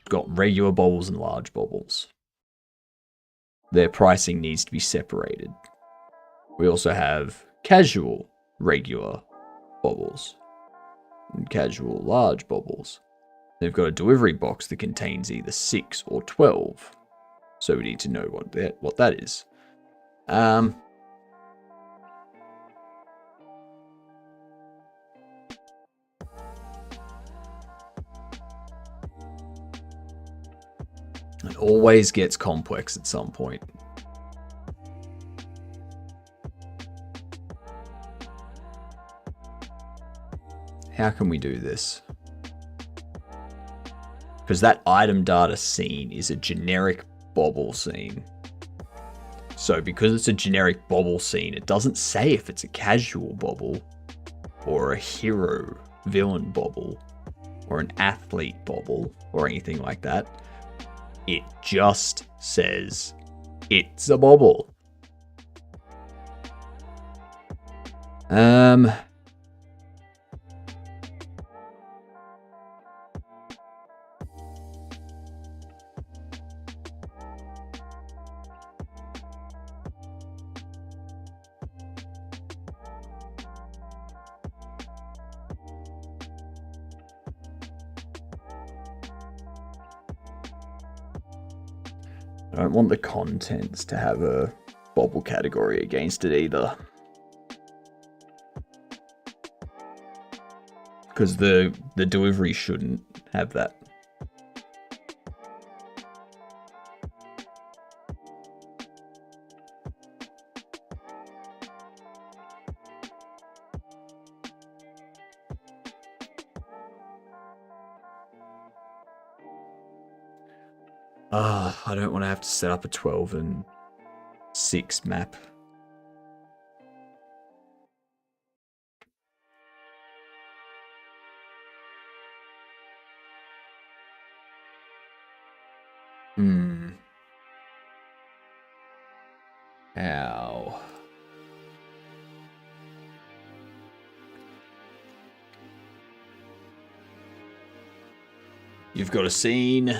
Got regular bobbles and large bobbles. Their pricing needs to be separated. We also have casual regular bobbles and casual large bobbles. They've got a delivery box that contains either 6 or 12. So we need to know what that is. And it always gets complex at some point. How can we do this? Because that item data scene is a generic bobble scene. So because it's a generic bobble scene, it doesn't say if it's a casual bobble or a hero villain bobble or an athlete bobble or anything like that. It just says it's a bobble. I don't want the contents to have a bobble category against it either. Because the delivery shouldn't have that. I don't want to have to set up a 12 and 6 map. Ow. You've got a scene.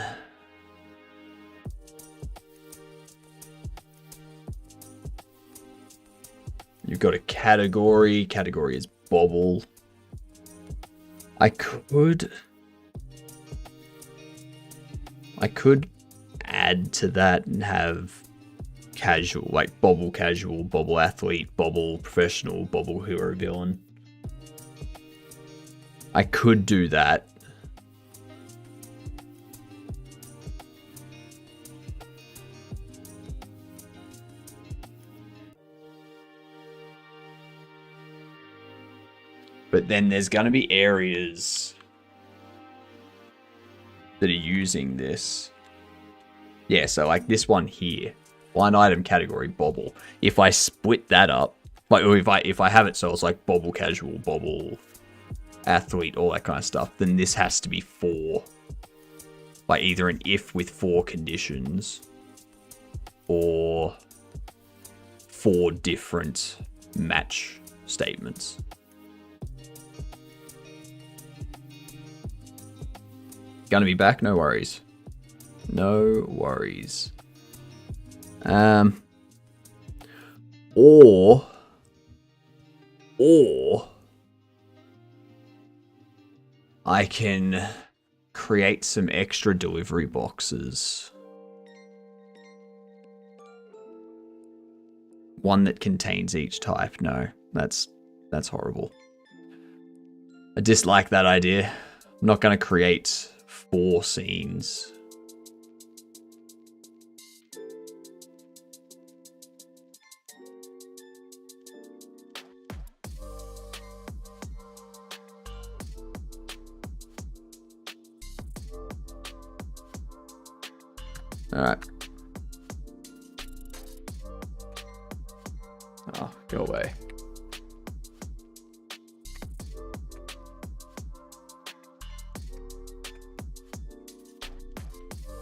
You've got a category. Category is bobble. I could add to that and have casual, like bobble casual, bobble athlete, bobble professional, bobble hero villain. I could do that. But then there's going to be areas that are using this. Yeah, so like this one here, one item category bobble. If I split that up, like or if I have it so it's like bobble casual, bobble athlete, all that kind of stuff, then this has to be 4. Like either an if with 4 conditions or 4 different match statements. Gonna be back? No worries. No worries. Or I can create some extra delivery boxes. One that contains each type. No, that's horrible. I dislike that idea. I'm not going to create 4 scenes. All right. Oh, go away.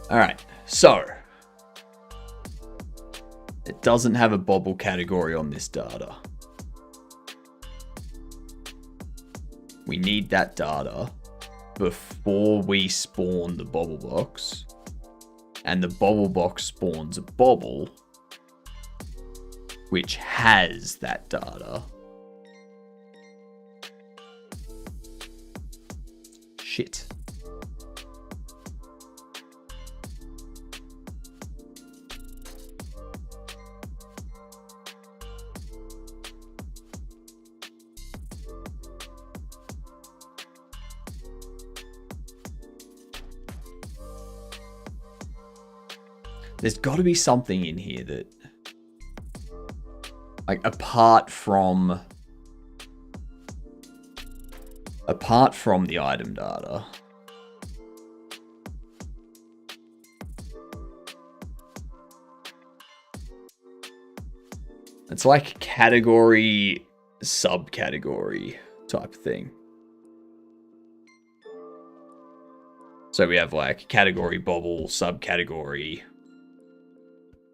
All right, so it doesn't have a bobble category on this data. We need that data before we spawn the bobble box, and the bobble box spawns a bobble which has that data. Shit. There's got to be something in here that, like, apart from the item data, It's like category, subcategory type of thing. So we have like category bobble, subcategory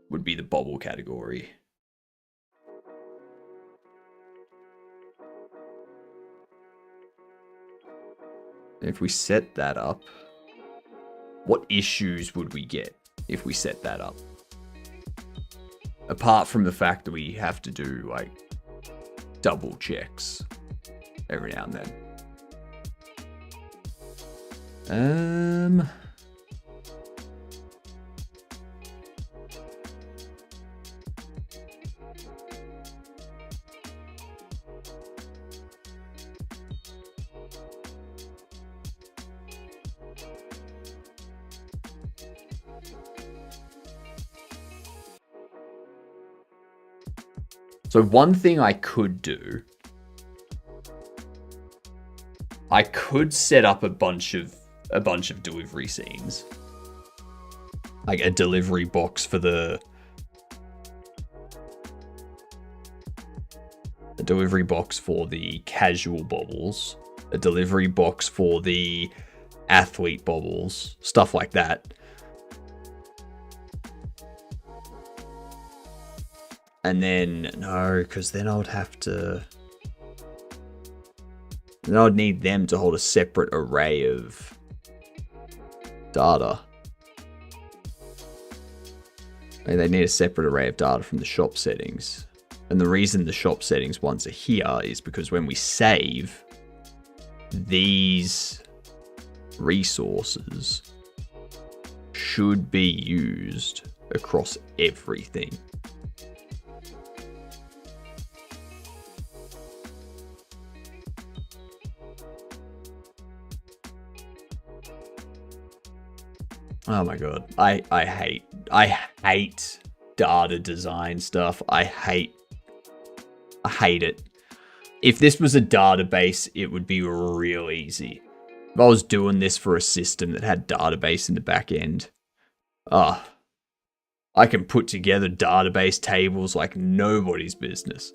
would be the bobble category. If we set that up, what issues would we get if we set that up? Apart from the fact that we have to do like double checks every now and then. So one thing I could do, I could set up a bunch of delivery scenes, like a delivery box for a delivery box for the casual bobbles, a delivery box for the athlete bobbles, stuff like that. And then, no, because then I would have to... Then I would need them to hold a separate array of data. They need a separate array of data from the shop settings. And the reason the shop settings ones are here is because when we save, these resources should be used across everything. Oh my god, I hate data design stuff. I hate it. If this was a database, it would be real easy. If I was doing this for a system that had database in the back end, I can put together database tables like nobody's business.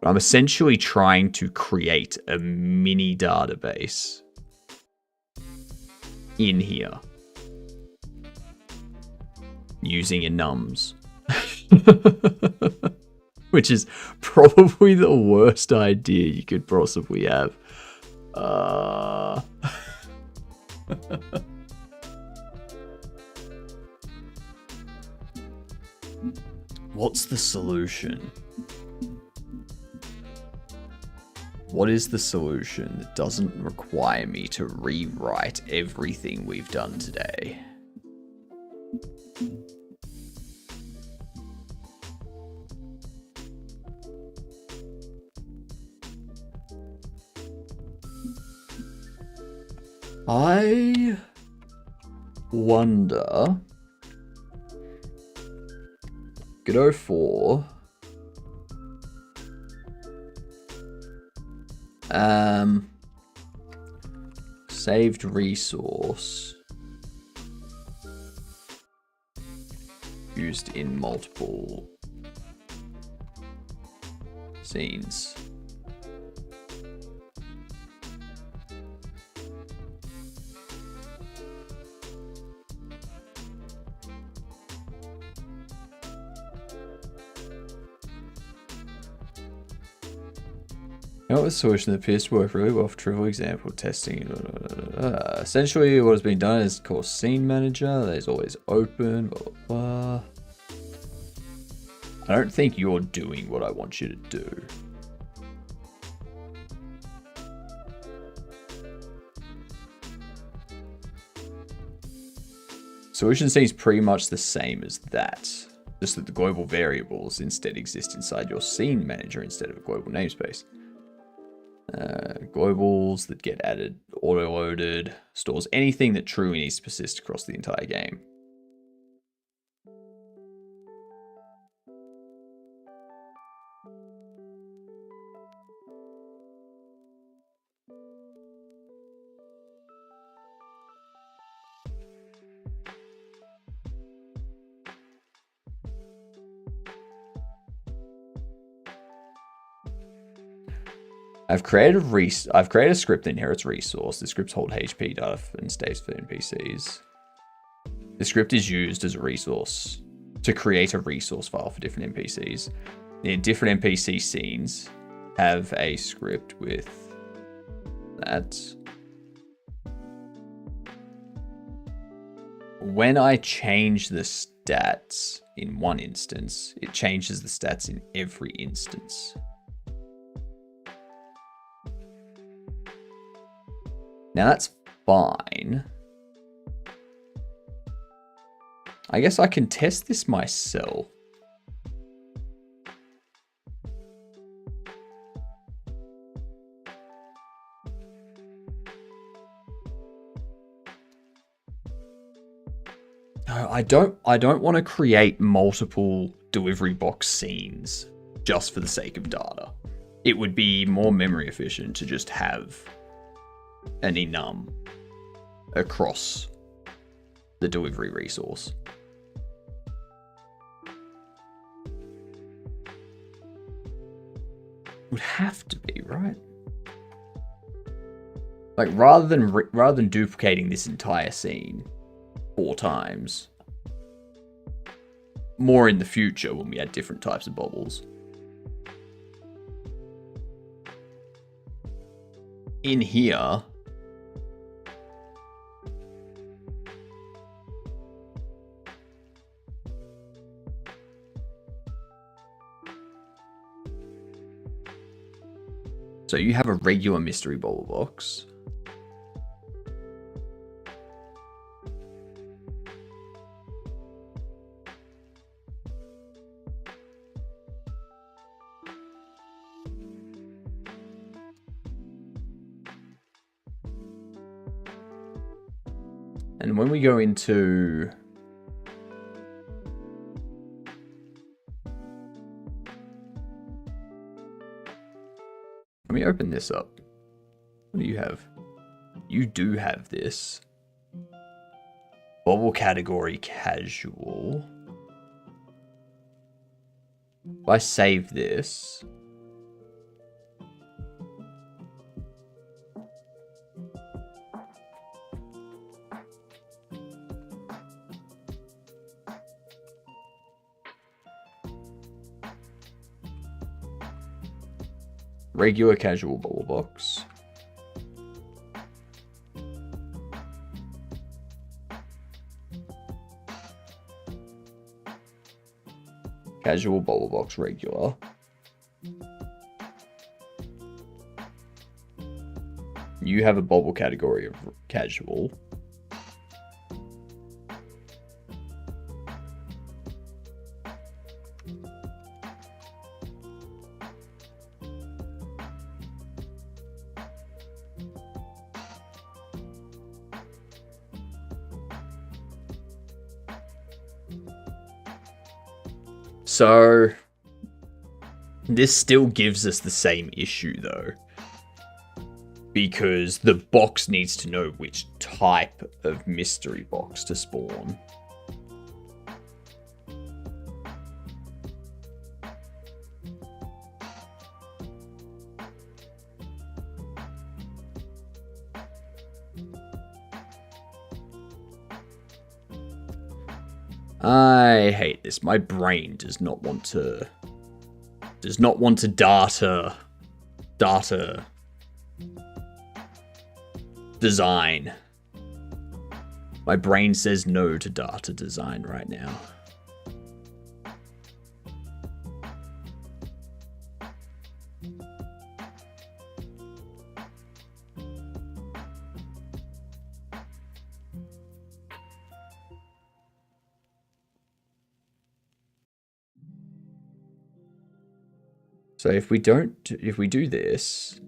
I'm essentially trying to create a mini database in here using enums. Which is probably the worst idea you could possibly have. What's the solution? What is the solution that doesn't require me to rewrite everything we've done today? I wonder... Go for... saved resource used in multiple scenes. What was the solution that appears to work really well for trivial example testing? Essentially, what has been done is called scene manager. That is always open. Blah, blah, blah. I don't think you're doing what I want you to do. Solution seems pretty much the same as that. Just that the global variables instead exist inside your scene manager instead of a global namespace. Globals that get added, auto-loaded, stores anything that truly needs to persist across the entire game. I've created a script that inherits resource. The scripts hold HP data and states for NPCs. The script is used as a resource to create a resource file for different NPCs. The different NPC scenes have a script with that. When I change the stats in one instance, it changes the stats in every instance. Now that's fine. I guess I can test this myself. No, I don't want to create multiple delivery box scenes just for the sake of data. It would be more memory efficient to just have an enum across the delivery resource. Would have to be, right? Like rather than duplicating this entire scene 4 times, more in the future when we add different types of bubbles. In here, so you have a regular mystery bubble box. And when we go into let me open this up. What do you have? You do have this. Bubble category casual. If I save this, regular casual bubble box. Casual bubble box regular. You have a bubble category of casual. So this still gives us the same issue though, because the box needs to know which type of mystery box to spawn. I hate this. My brain does not want to data design. My brain says no to data design right now. So if we do this,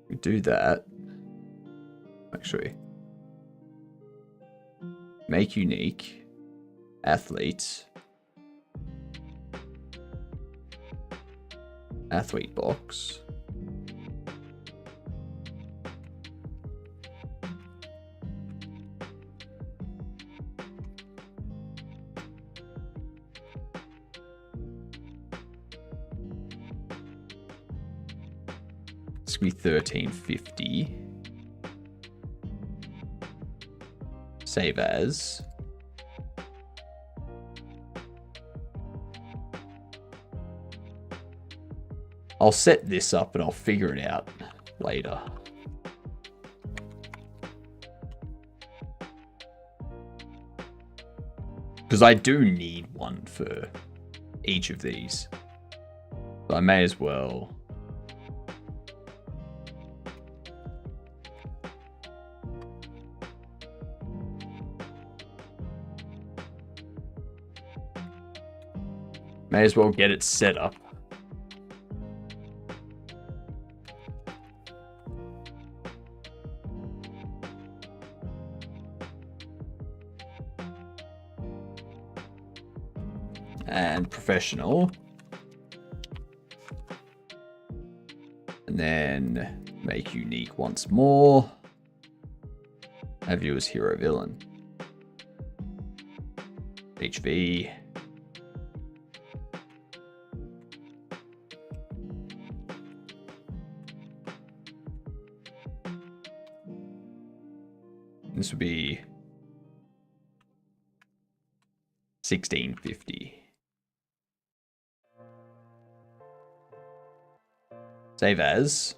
we do that, actually, make unique, athlete box. This will be 1350. Save as. I'll set this up and I'll figure it out later. Because I do need one for each of these. So I may as well. May as well get it set up. And professional. And then make unique once more. Have you as hero villain. HV. This would be 1650. Save as.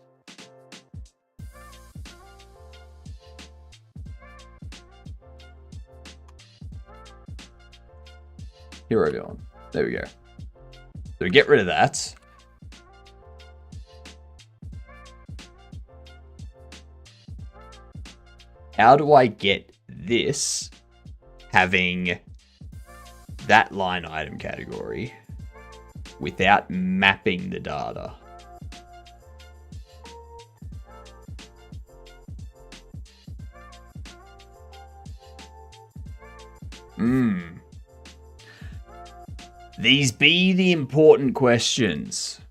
Hero villain. There we go. So get rid of that. How do I get this having that line item category without mapping the data? These be the important questions.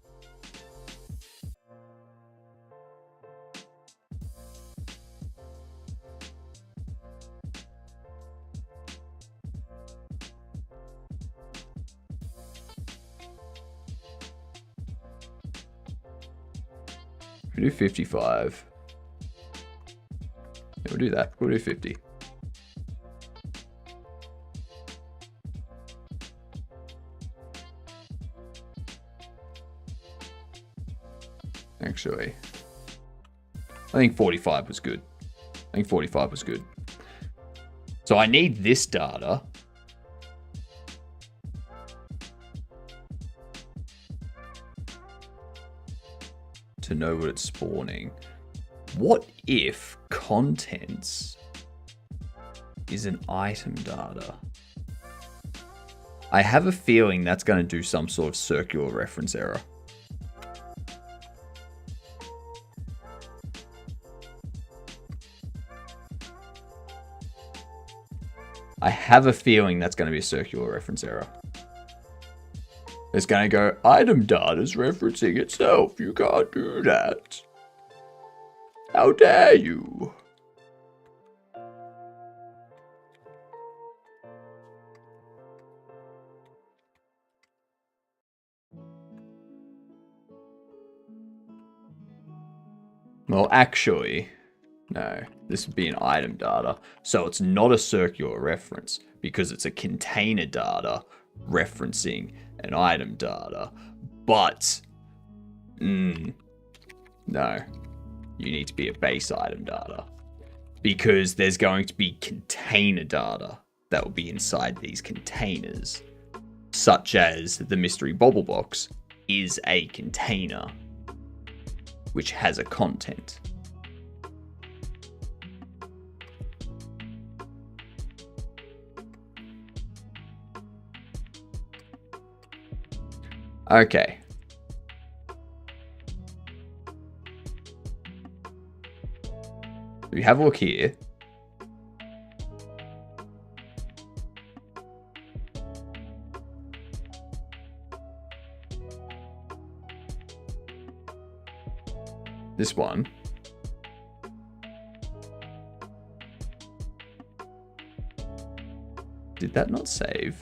We'll do 55. Yeah, we'll do that. We'll do 50. Actually, I think 45 was good. I think 45 was good. So I need this data. To know what it's spawning. What if contents is an item data? I have a feeling that's going to do some sort of circular reference error. I have a feeling that's going to be a circular reference error. It's going to go, item data's referencing itself. You can't do that. How dare you? Well, actually, no. This would be an item data. So it's not a circular reference because it's a container data referencing an item data. But, no. You need to be a base item data. Because there's going to be container data that will be inside these containers. Such as the mystery bobble box is a container which has a content. Okay. We have a look here. This one. Did that not save?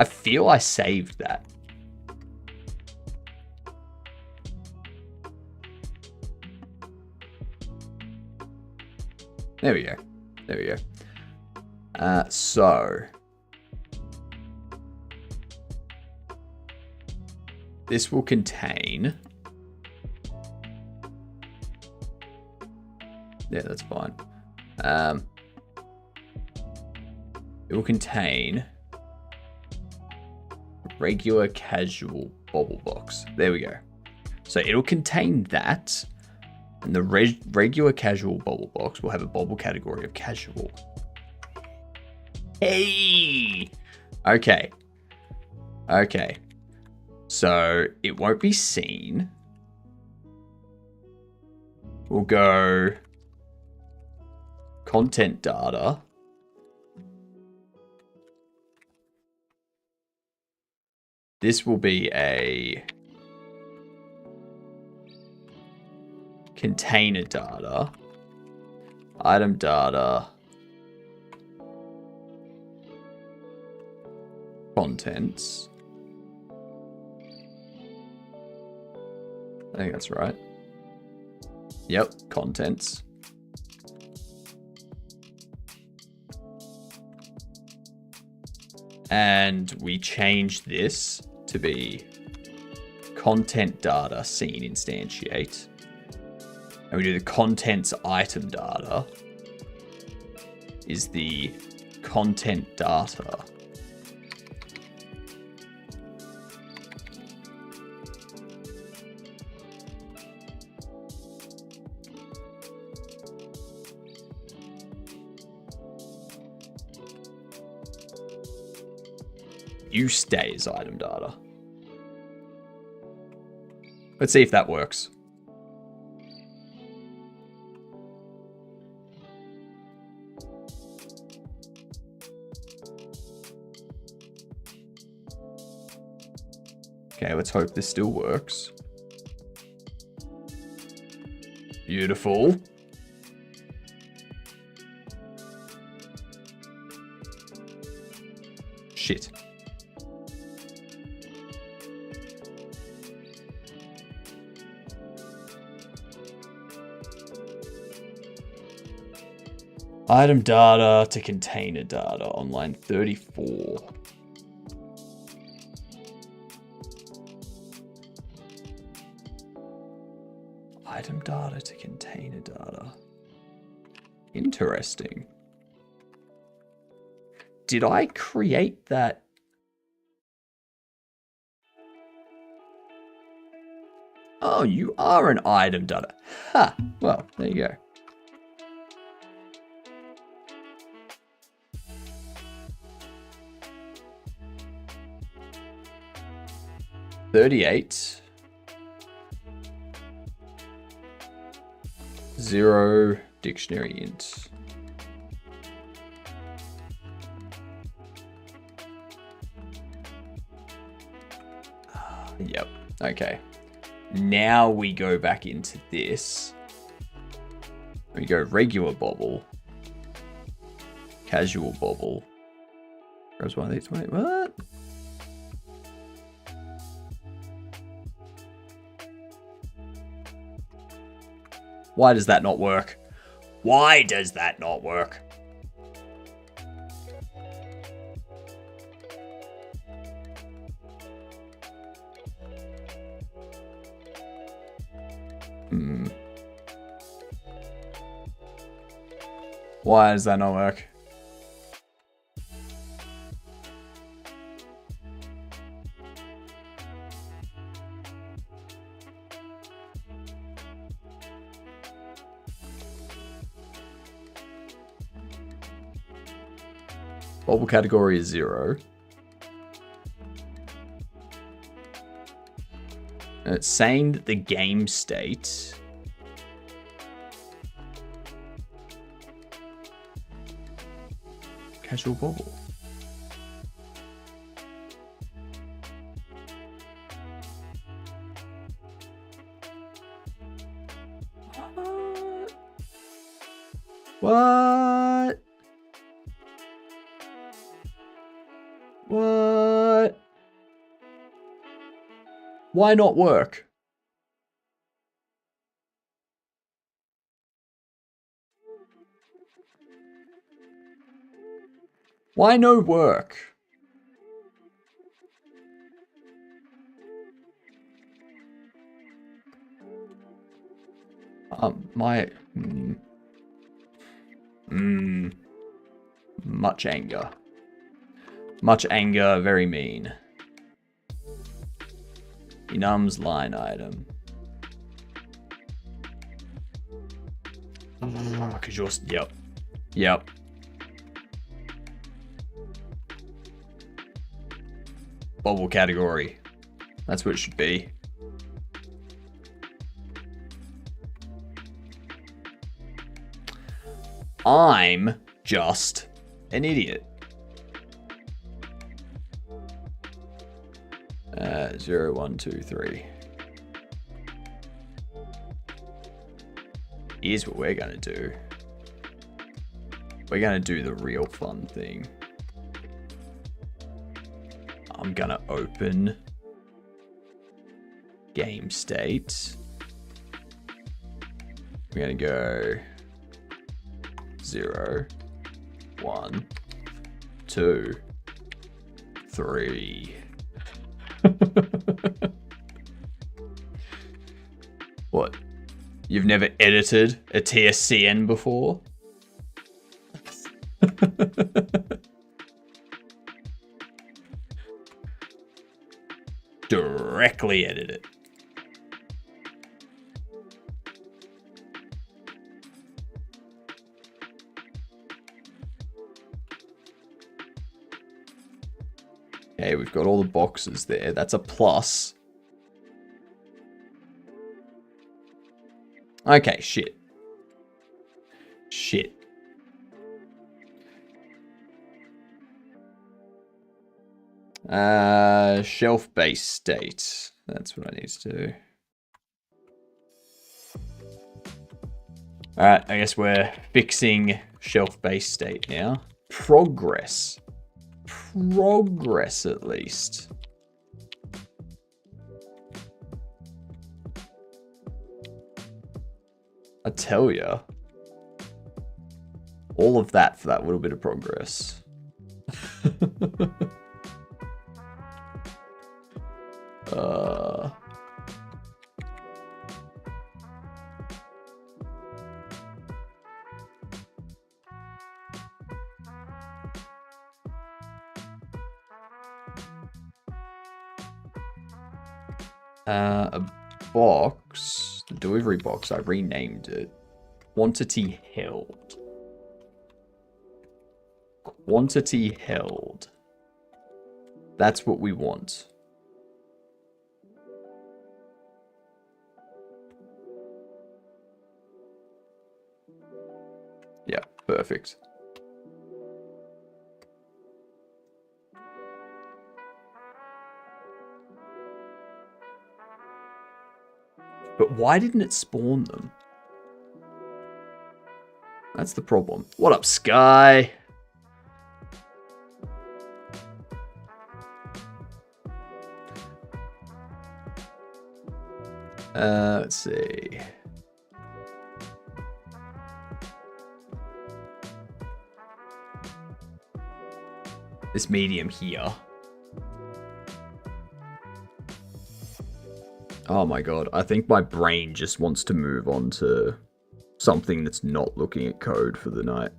I feel I saved that. There we go. There we go. So this will contain. Yeah, that's fine. It will contain regular casual bobble box. There we go. So it'll contain that. And the regular casual bobble box will have a bobble category of casual. Hey! Okay. Okay. So it won't be seen. We'll go content data. This will be a container data, item data, contents. I think that's right. Yep, contents. And we change this to be content data scene instantiate. And we do the contents item data is the content data. You stay as item data. Let's see if that works. Okay, let's hope this still works. Beautiful. Shit. Item data to container data on line 34. Item data to container data. Interesting. Did I create that? Oh, you are an item data. Ha! Well, there you go. $38. 0 dictionary int. Yep. Okay. Now we go back into this. We go regular bobble. Casual bobble. Grabs one of these. Wait, what? Why does that not work? Why does that not work? Why does that not work? Bobble category is 0. And it's saying that the game state casual bobble. What? What? Why not work? Why no work? Much anger. Much anger, very mean. Enums line item. Cause you're, yep. Bobble category. That's what it should be. I'm just an idiot. 0, 1, 2, 3. Here's what we're gonna do. We're gonna do the real fun thing. I'm gonna open game state. We're gonna go 0, 1, 2, 3. What? You've never edited a TSCN before? Directly edit it. Okay, we've got all the boxes there. That's a plus. Okay, shit. Shit. Shelf-based state. That's what I need to do. Alright, I guess we're fixing shelf-based state now. Progress. Progress, at least. I tell ya. All of that for that little bit of progress. A box, the delivery box, I renamed it. Quantity held. Quantity held. That's what we want. Yeah, perfect. But why didn't it spawn them? That's the problem. What up, Sky? Let's see. This medium here. Oh my god, I think my brain just wants to move on to something that's not looking at code for the night.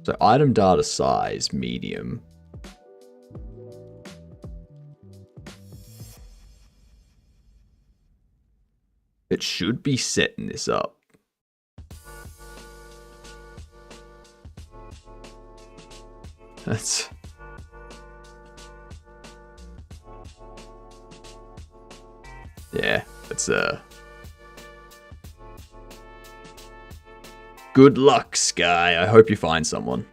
So item data size, medium. It should be setting this up. That's... Yeah, it's good luck, Sky. I hope you find someone.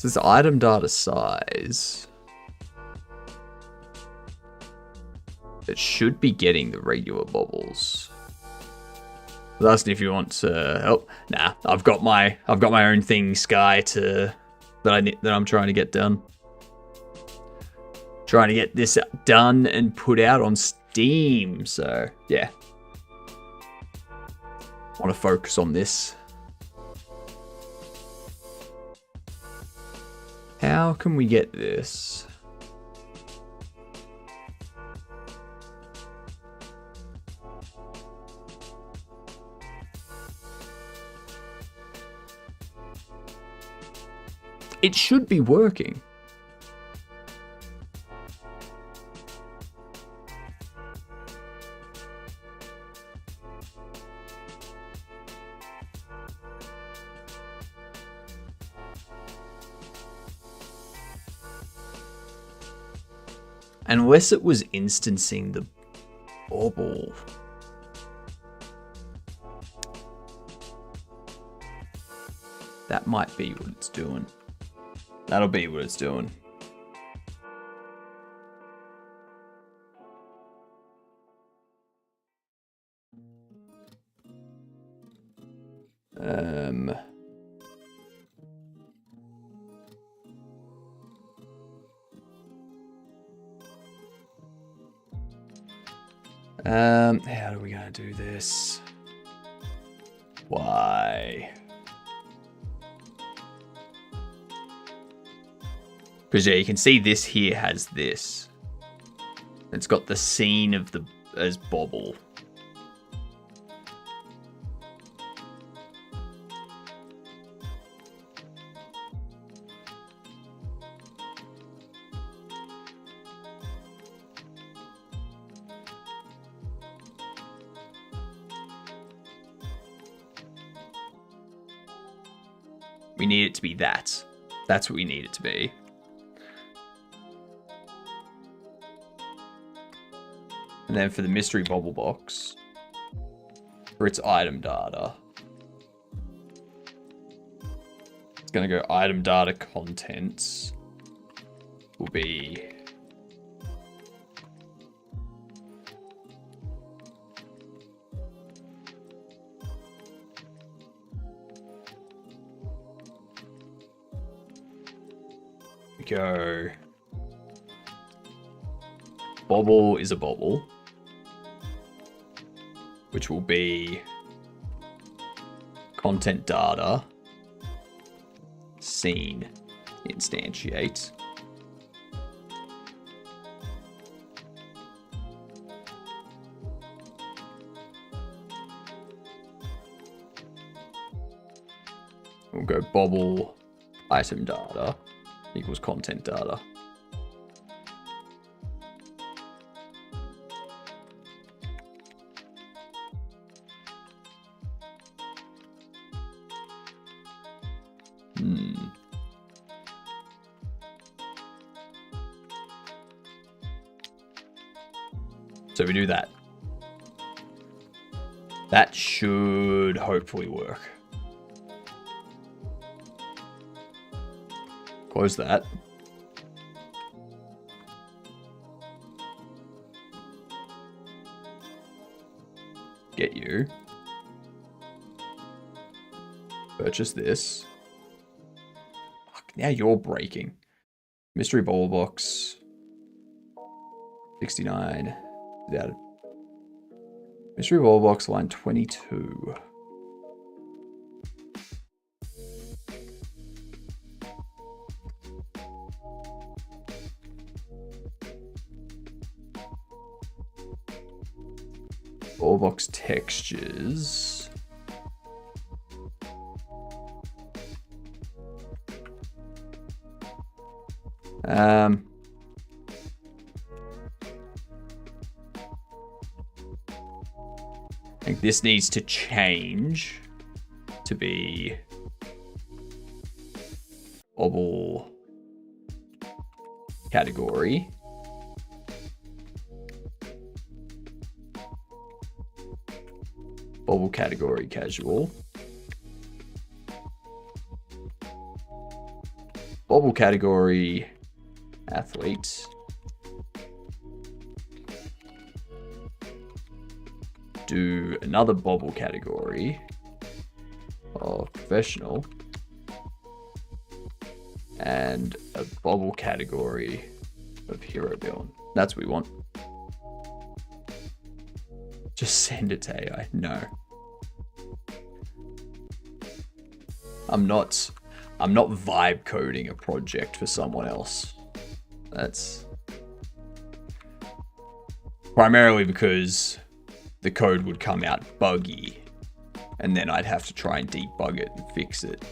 So this item data size. It should be getting the regular bubbles. That's if you want to. Oh, nah. I've got my own thing, Sky, that I'm trying to get done. Trying to get this done and put out on Steam. So yeah, want to focus on this. How can we get this? It should be working. Unless it was instancing the bauble. That might be what it's doing. That'll be what it's doing. How are we gonna do this? Why? Because yeah, you can see this here has this. It's got the scene of the as Bobble. We need it to be that. That's what we need it to be. And then for the mystery bobble box, for its item data, it's going to go item data contents will be go bobble is a bobble, which will be content data scene instantiate. We'll go bobble item data equals content data. So we do that. That should hopefully work. Close that. Get you. Purchase this. Fuck, now you're breaking. Mystery ball box. 69. That. Mystery ball box line 22. Ball box textures. I think this needs to change to be bobble category. Bobble category casual. Bobble category, athlete. Do another bobble category of professional. And a bobble category of hero villain. That's what we want. Just send it to AI. No. I'm not vibe coding a project for someone else. That's primarily because the code would come out buggy and then I'd have to try and debug it and fix it,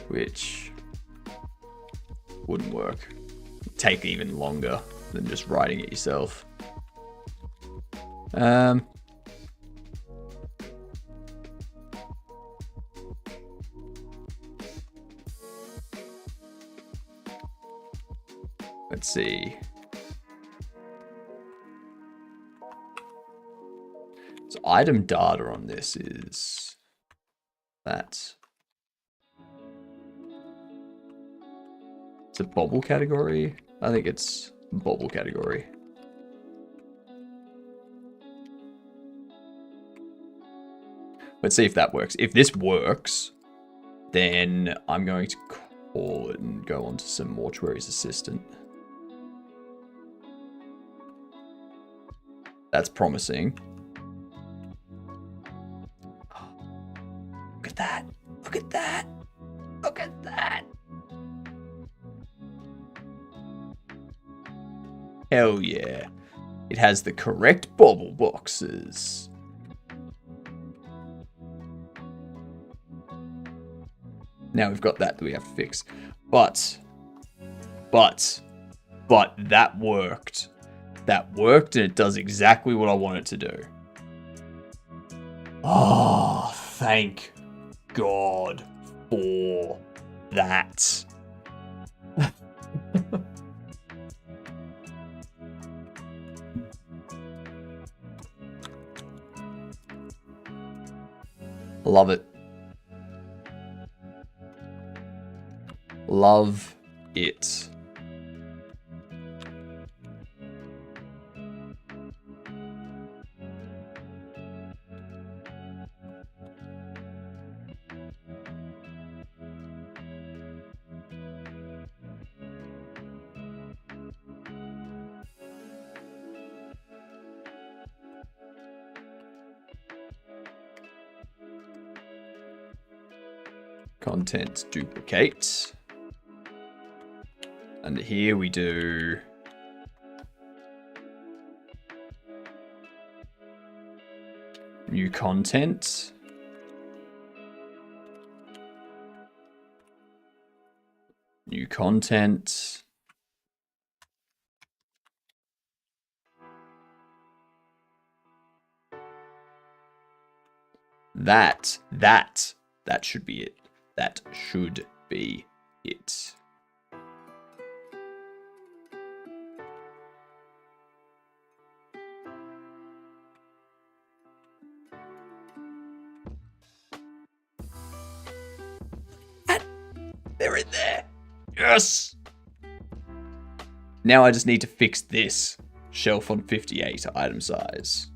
which wouldn't work. It'd take even longer than just writing it yourself. Let's see. So item data on this is that. It's a bobble category. I think it's bobble category. Let's see if that works. If this works, then I'm going to call it and go on to some mortuary's assistant. That's promising. Look at that. Look at that. Look at that. Hell yeah. It has the correct bobble boxes. Now we've got that we have to fix. But that worked. That worked and it does exactly what I want it to do. Oh, thank God for that. Love it. Love it. Content duplicate. And here we do new content. New content. That should be it. That should be it. They're in there. Yes. Now I just need to fix this. Shelf on 58 item size.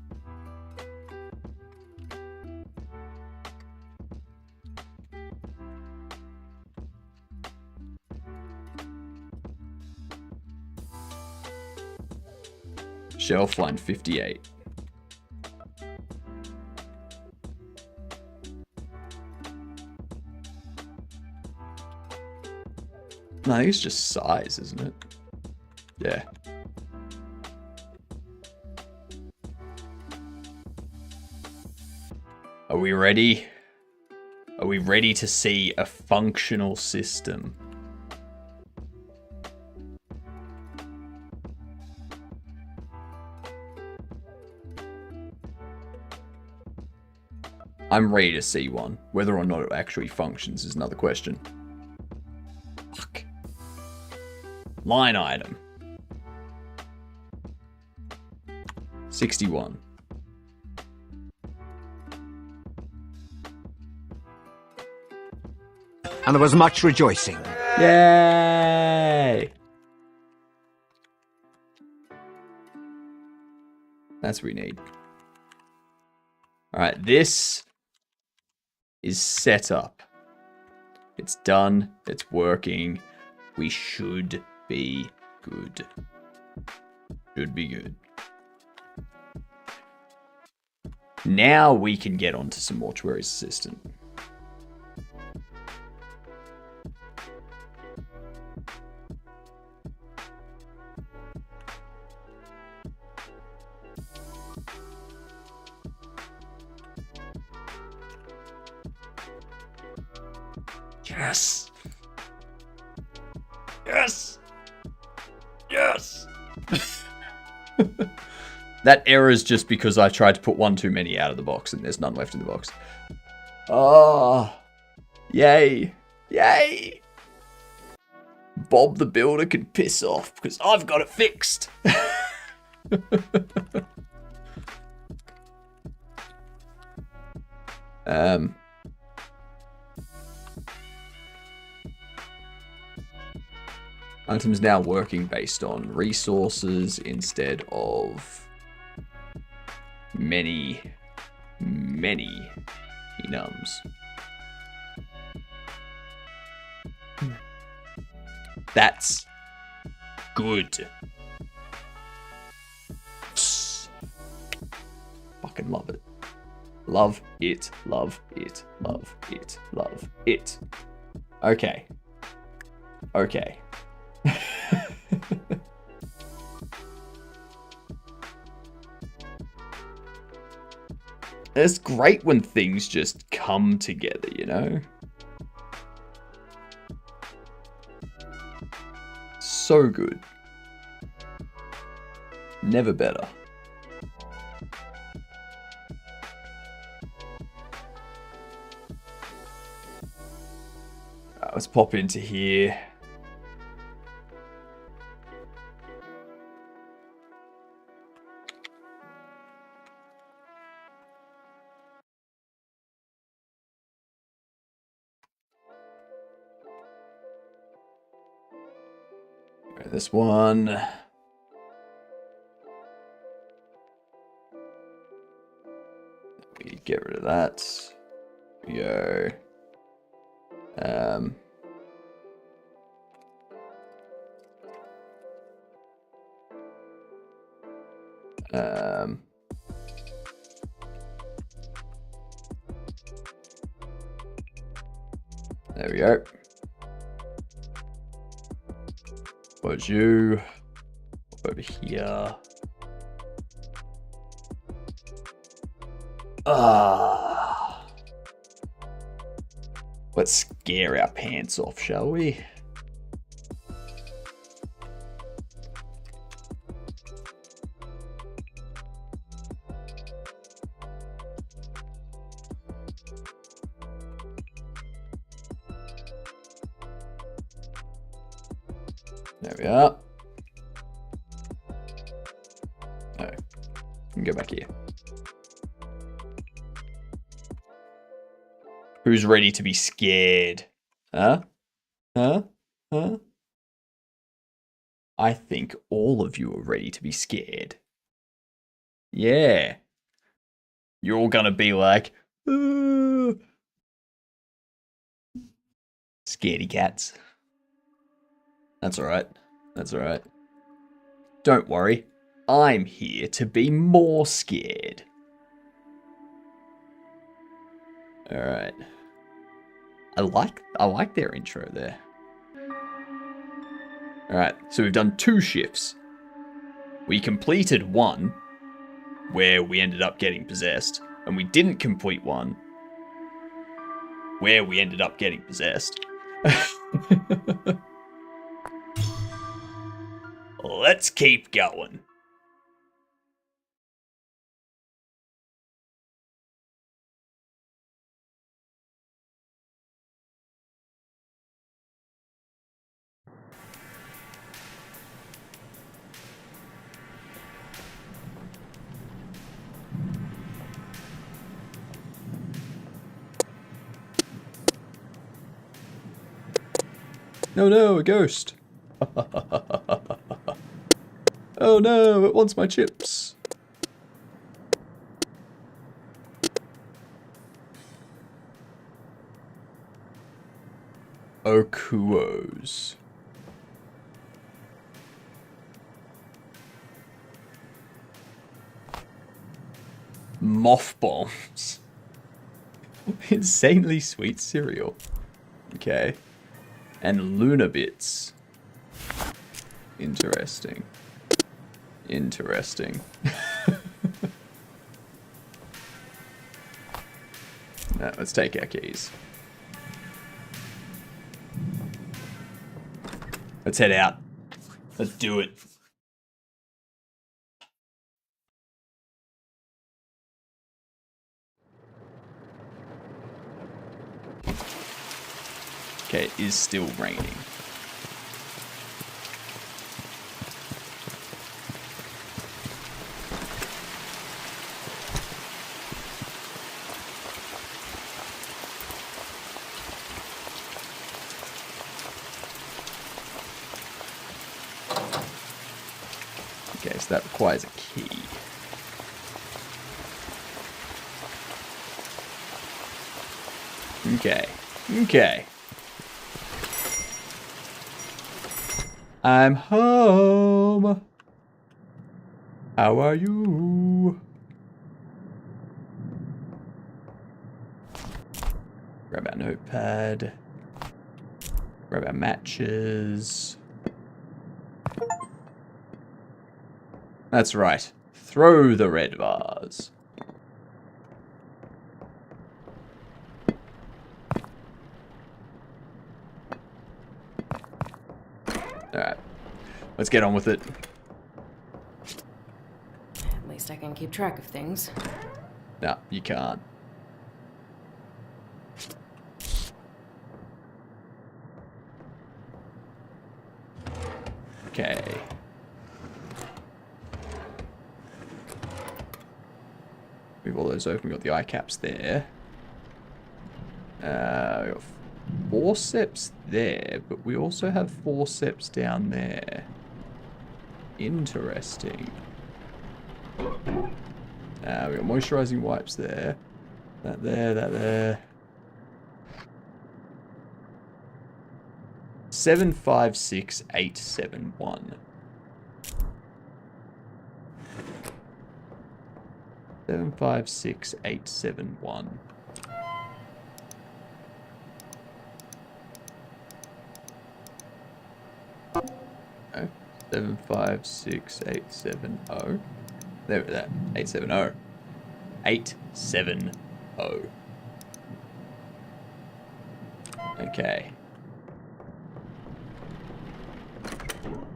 Shelf line 58. No, I think it's just size, isn't it? Yeah. Are we ready? Are we ready to see a functional system? I'm ready to see one. Whether or not it actually functions is another question. Fuck. Line item. 61. And there was much rejoicing. Yay! That's what we need. Alright, this is set up. It's done. It's working. We should be good. Should be good. Now we can get onto some mortuary assistant. Yes. Yes. Yes. That error is just because I tried to put one too many out of the box and there's none left in the box. Oh. Yay. Yay. Bob the Builder can piss off because I've got it fixed. Item's now working based on resources instead of many enums. That's good. Fucking love it. Love it, love it, love it, love it. Okay. Okay. It's great when things just come together, you know? So good. Never better. Right, let's pop into here. This one. We get rid of that. We go. There we go. Where's you? Over here. Ah. Let's scare our pants off, shall we? There we are. No, we can go back here. Who's ready to be scared? Huh? Huh? Huh? I think all of you are ready to be scared. Yeah. You're all gonna be like, scaredy cats. That's alright. That's alright. Don't worry. I'm here to be more scared. Alright. I like their intro there. Alright, so we've done 2 shifts. We completed one where we ended up getting possessed, and we didn't complete one where we ended up getting possessed. Let's keep going. No, no, a ghost. Oh no, it wants my chips. Okuos. Moth bombs. Insanely sweet cereal. Okay. And Luna bits. Interesting. Interesting. No, let's take our keys. Let's head out. Let's do it. Okay, it is still raining. Okay, so that requires a key. Okay. Okay. I'm home. How are you? Grab our notepad. Grab our matches. That's right. Throw the red bars. Alright. Let's get on with it. At least I can keep track of things. No, you can't. Okay. Move all those open. We got the eye caps there. We got forceps there, but we also have forceps down there. Interesting. We got moisturizing wipes there. That there, that there. 756871. 756871. Oh, 756870. There we go. 870. 870. Okay.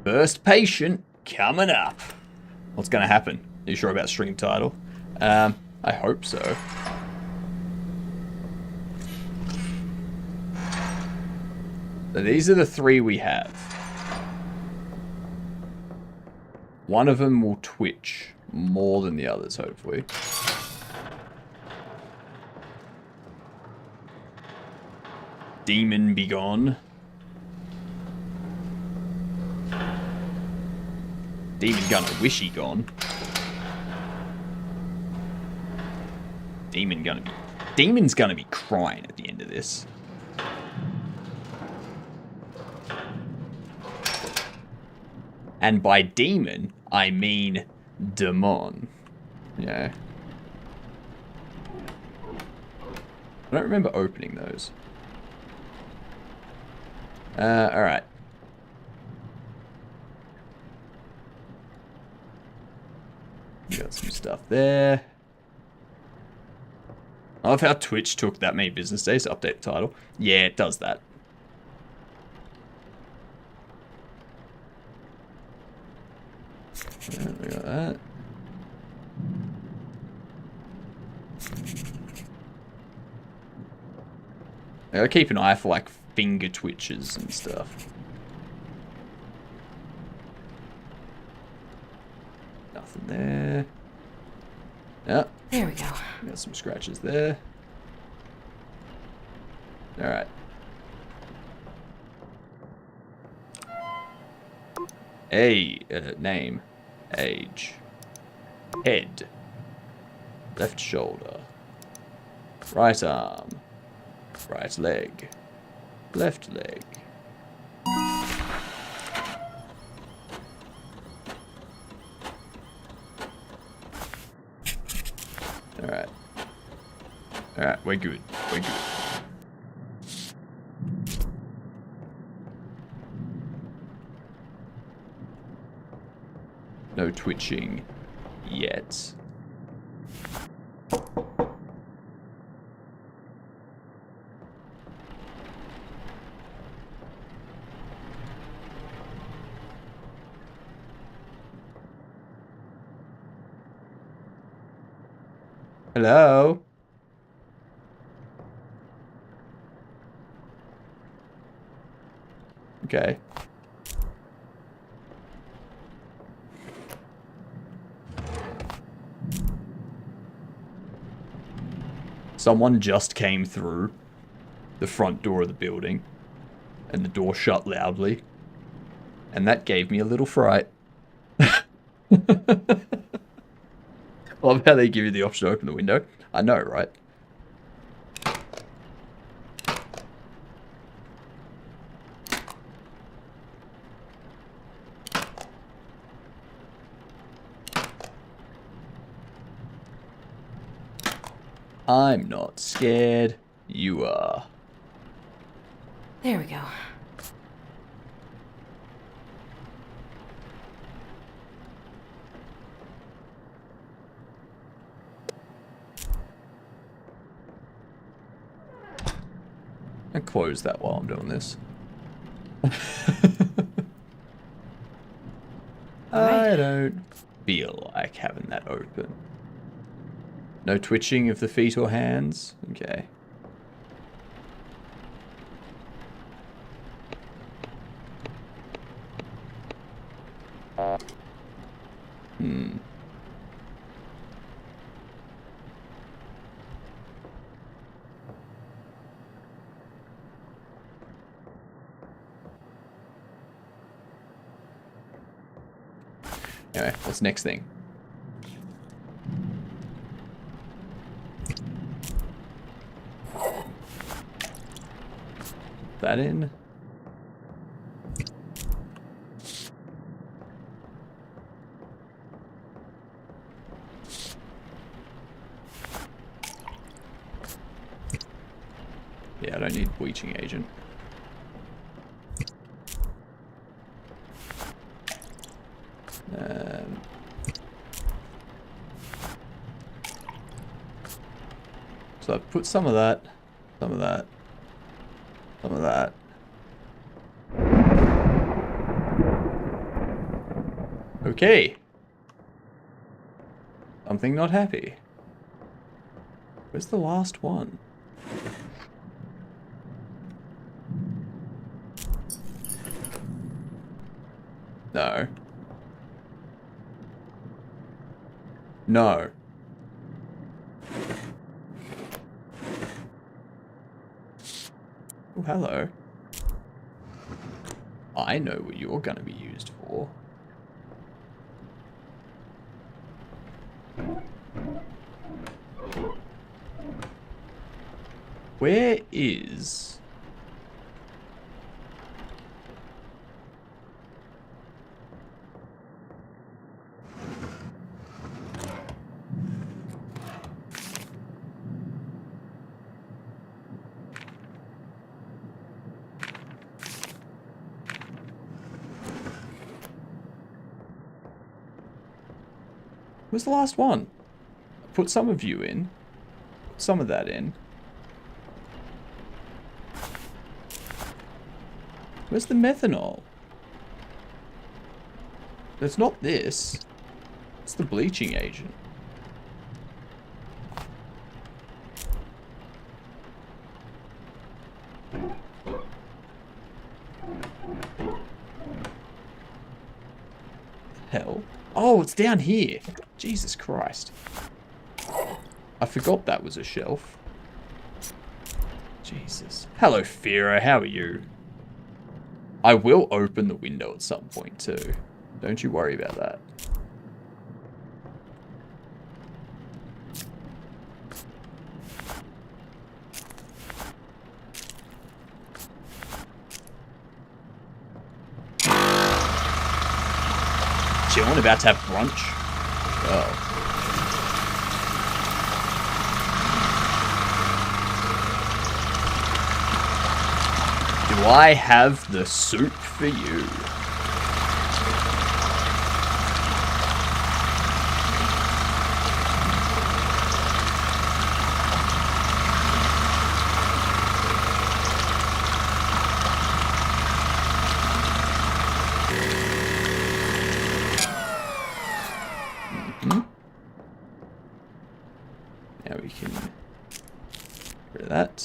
First patient coming up. What's going to happen? Are you sure about stream title? I hope so. So these are the three we have. One of them will twitch more than the others, hopefully. Demon be gone. Demon gonna wish he gone. Demon's gonna be crying at the end of this. And by demon, I mean demon. Yeah. I don't remember opening those. Alright. We got some stuff there. I love how Twitch took that many business days to update the title. Yeah, it does that. Yeah, we got that. I gotta keep an eye for like finger twitches and stuff. Nothing there. Yep. There we go. Got some scratches there. Alright. Name. Age. Head. Left shoulder. Right arm. Right leg. Left leg. Alright. Alright, we're good. We're good. No twitching yet. Hello? Okay. Someone just came through the front door of the building, and the door shut loudly, and that gave me a little fright. Love how they give you the option to open the window. I know, right? I'm not scared. You are. There we go. And close that while I'm doing this. I don't feel like having that open. No twitching of the feet or hands? Okay. Anyway, what's the next thing? That in. Yeah, I don't need bleaching agent. So I've put some of that, some of that, some of that. Okay. Something not happy. Where's the last one? No. No. Oh, hello. I know what you're gonna be used for. Where is... Where's the last one? Put some of you in. Put some of that in. Where's the methanol? It's not this. It's the bleaching agent. Hell. Oh, it's down here. Jesus Christ. I forgot that was a shelf. Jesus. Hello, Fira. How are you? I will open the window at some point, too. Don't you worry about that. Chilling, about to have brunch. Oh. Do I have the soup for you? Now we can get rid of that,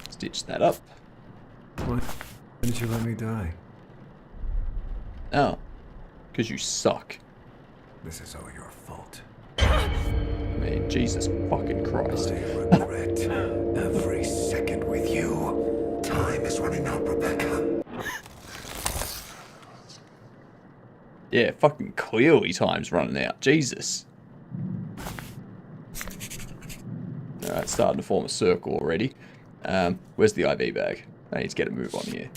stitch that up. Why didn't you let me die? Oh, because you suck. This is all your fault. I mean, Jesus fucking Christ. I regret every second with you. Time is running out, Rebecca. Yeah, fucking clearly time's running out. Jesus. Alright, starting to form a circle already. Where's the IV bag? I need to get a move on here.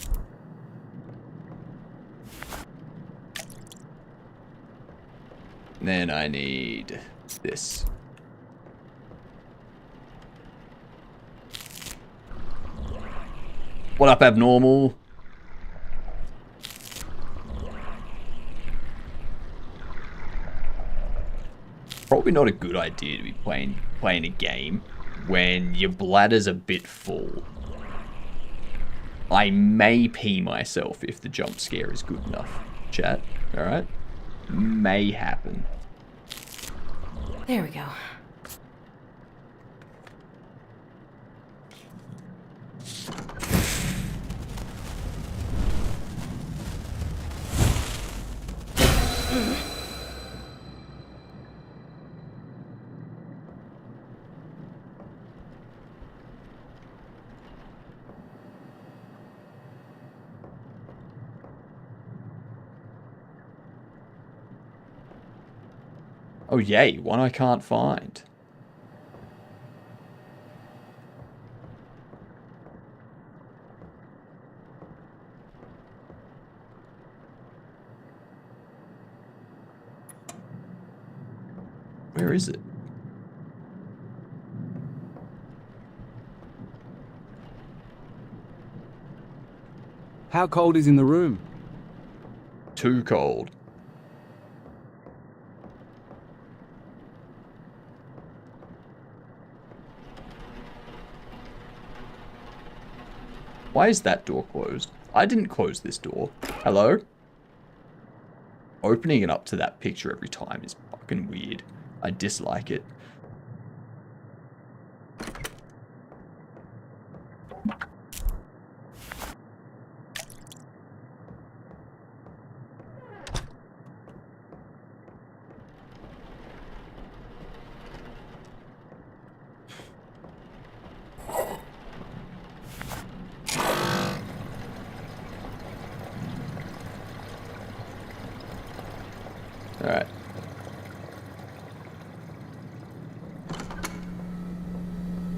And then I need this. What up, abnormal? Probably not a good idea to be playing a game when your bladder's a bit full. I may pee myself if the jump scare is good enough. Chat, alright? May happen. There we go. Oh yay, one I can't find. Where is it? How cold is in the room? Too cold. Why is that door closed? I didn't close this door. Hello? Opening it up to that picture every time is fucking weird. I dislike it. Alright.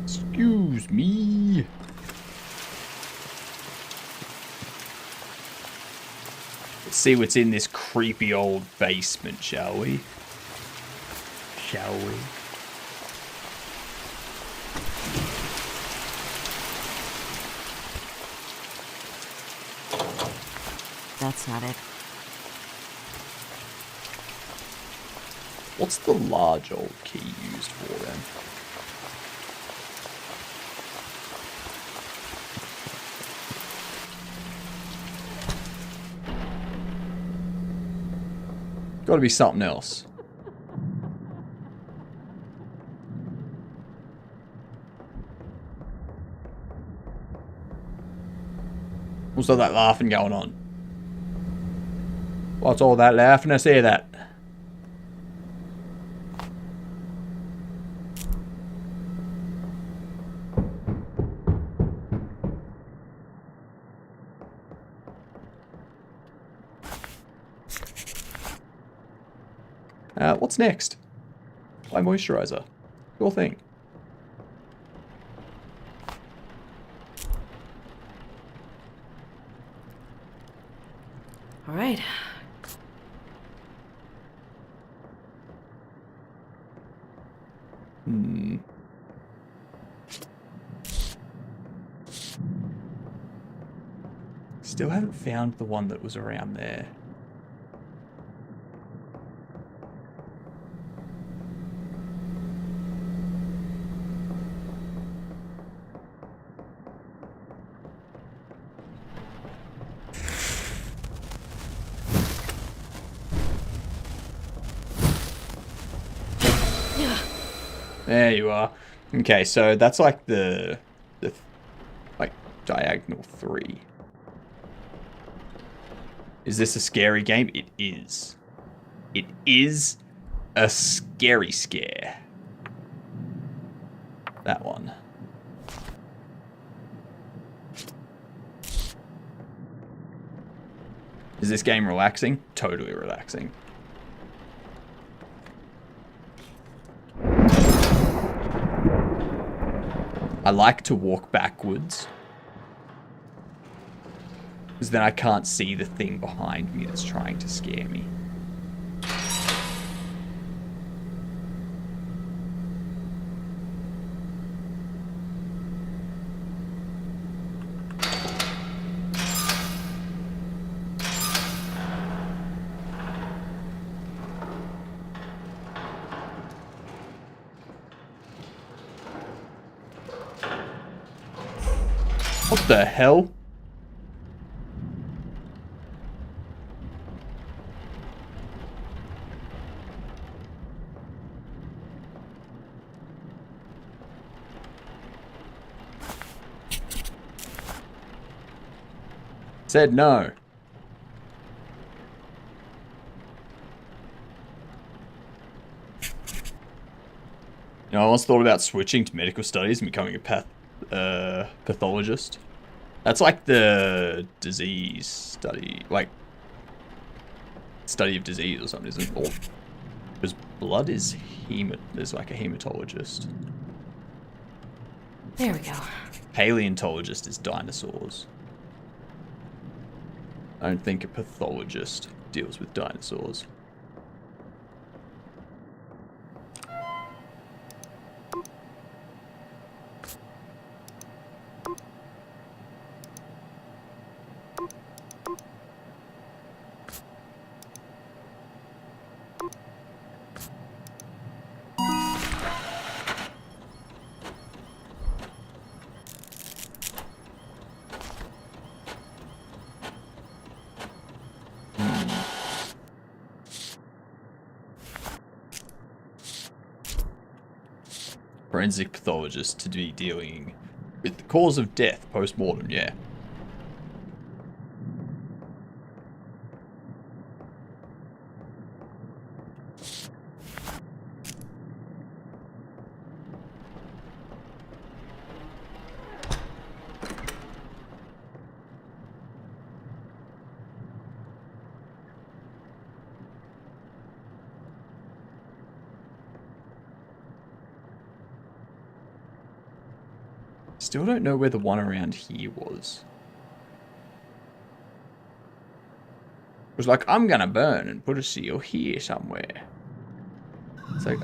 Excuse me. Let's see what's in this creepy old basement, shall we? Shall we? That's not it. What's the large old key used for then? Gotta be something else. What's all that laughing going on? What's all that laughing? I say that. What's next? Buy moisturizer. Your thing. All right. Still haven't found the one that was around there. There you are. Okay, so that's like the like diagonal 3. Is this a scary game? It is. It is a scary scare. That one. Is this game relaxing? Totally relaxing. I like to walk backwards, because then I can't see the thing behind me that's trying to scare me. What the hell? Said no. You know, I once thought about switching to medical studies and becoming a pathologist. That's like the disease study, like study of disease or something, isn't it? Or because blood is there's like a hematologist. There we go. Paleontologist is dinosaurs. I don't think a pathologist deals with dinosaurs. Forensic pathologist to be dealing with the cause of death post-mortem, yeah. Still don't know where the one around here was. It was like, I'm gonna burn and put a seal here somewhere. It's like,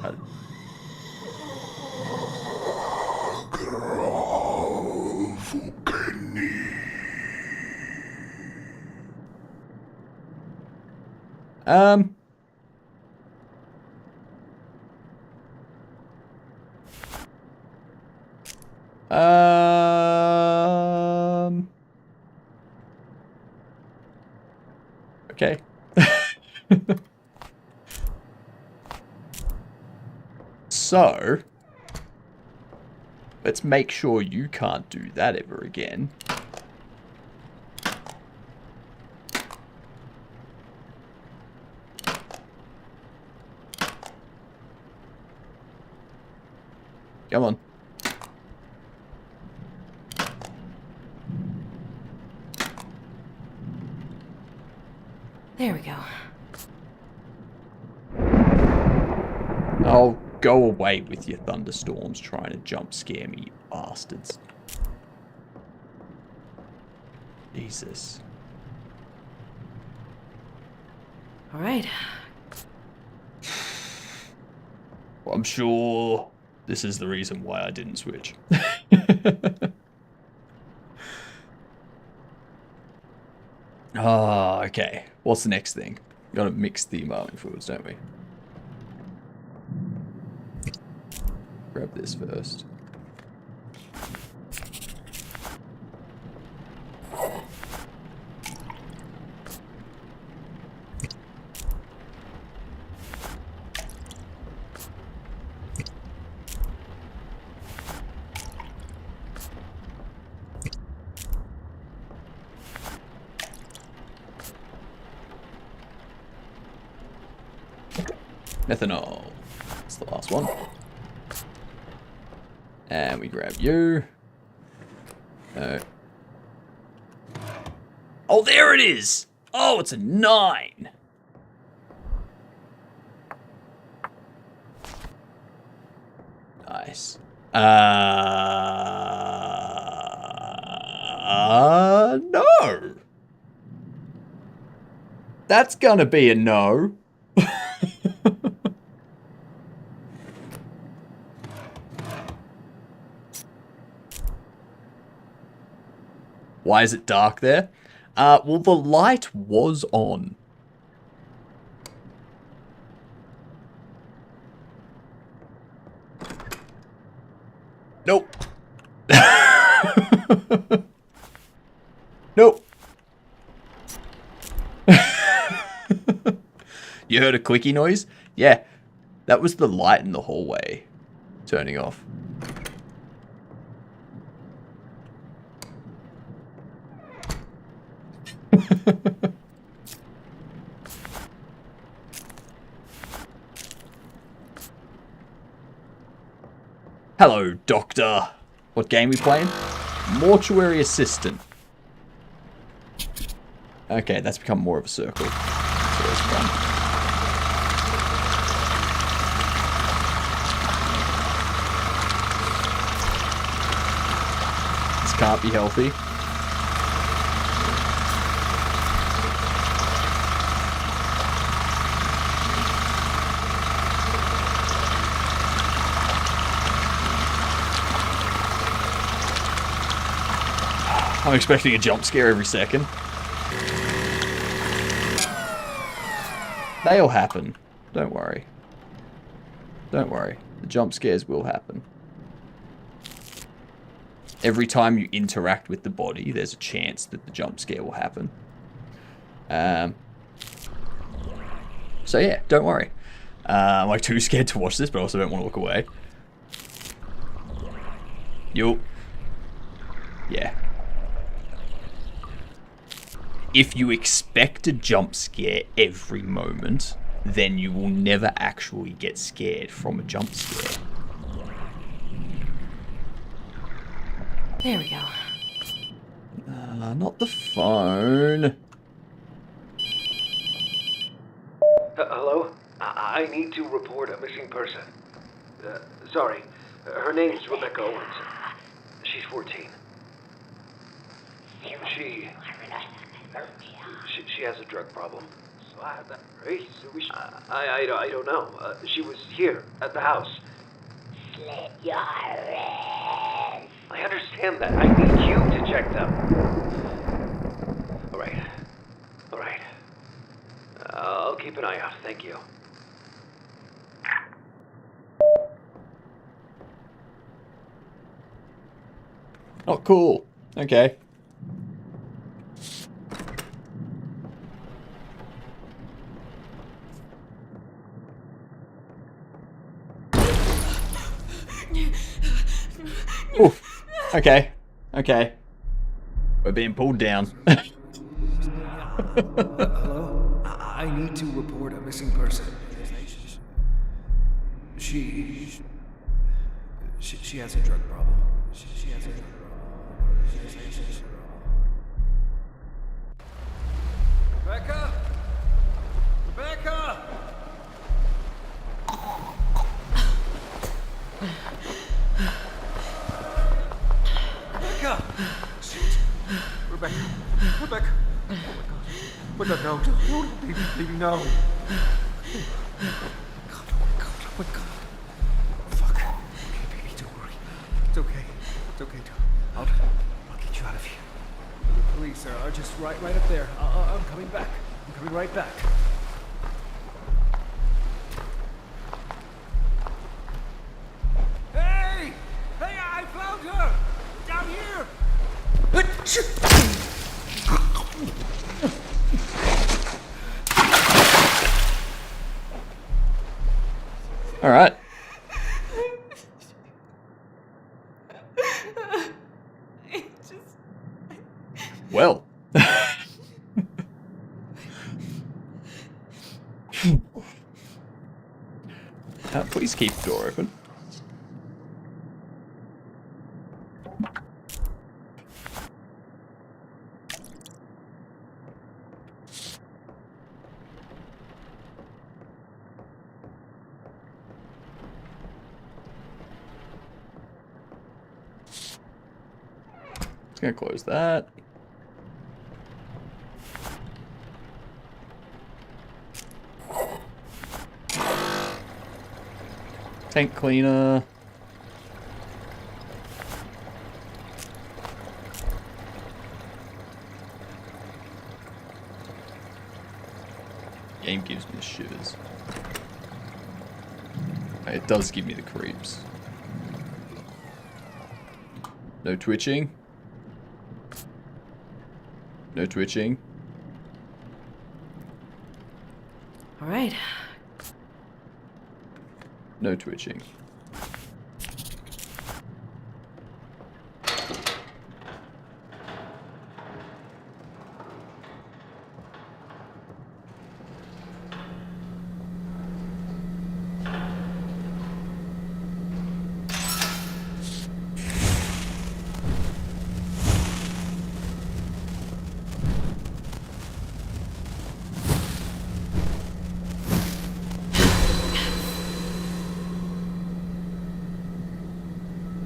okay. So, let's make sure you can't do that ever again. Come on. There we go. Oh, go away with your thunderstorms trying to jump scare me, you bastards. Jesus. All right. Well, I'm sure this is the reason why I didn't switch. Oh, okay. What's the next thing? Gotta mix the embalming fluids, don't we? Grab this first. Methanol. That's the last one. And we grab you. Oh, there it is! Oh, it's a 9! Nice. No! That's gonna be a no. Why is it dark there? Well, the light was on. Nope. Nope. You heard a clicky noise? Yeah, that was the light in the hallway turning off. Hello, Doctor. What game we playing? Mortuary Assistant. Okay, that's become more of a circle. So that's fun. This can't be healthy. I'm expecting a jump scare every second. They'll happen. Don't worry. Don't worry. The jump scares will happen. Every time you interact with the body, there's a chance that the jump scare will happen. So yeah, don't worry. I'm like too scared to watch this, but I also don't want to look away. Yo. Yeah. If you expect a jump scare every moment, then you will never actually get scared from a jump scare. There we go. Not the phone. Hello? I need to report a missing person. Sorry. Her name's Rebecca Owens. She's 14. She has a drug problem. I don't know. She was here at the house. Slit your wrist. I understand that. I need you to check them. All right. All right. I'll keep an eye out. Thank you. Not cool. Okay. Ooh. Okay. Okay. We're being pulled down. Hello? I need to report a missing person. She has a drug problem. She has a drug problem. Rebecca? Rebecca! Rebecca. Oh my God. What the no? Don't, baby, no. God, oh my God. Fuck. Okay, baby, don't worry. It's okay. It's okay. I'll get you out of here. The police are just right up there. I'm coming back. I'm coming right back. Hey! Hey, I found her! Down here! All right. Well. Please keep the door open. Just gonna close that. Tank cleaner. Game gives me the shivers. It does give me the creeps. No twitching. No twitching. All right. No twitching.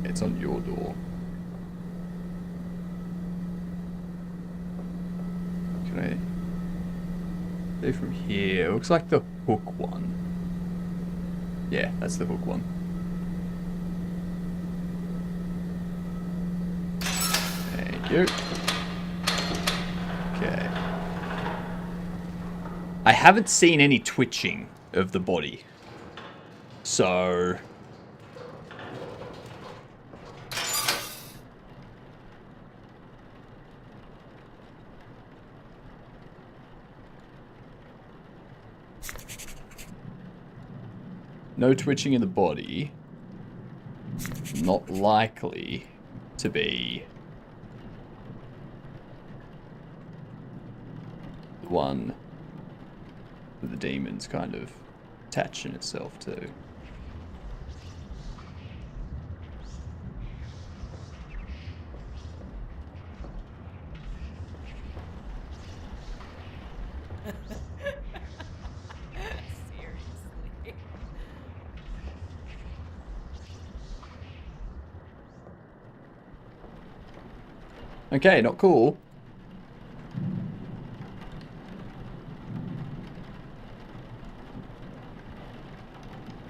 It's on your door. Can I go from here? It looks like the hook one. Yeah, that's the hook one. Thank you. Okay. I haven't seen any twitching of the body. So... no twitching in the body. Not likely to be the one that the demon's kind of attaching itself to. Okay, not cool.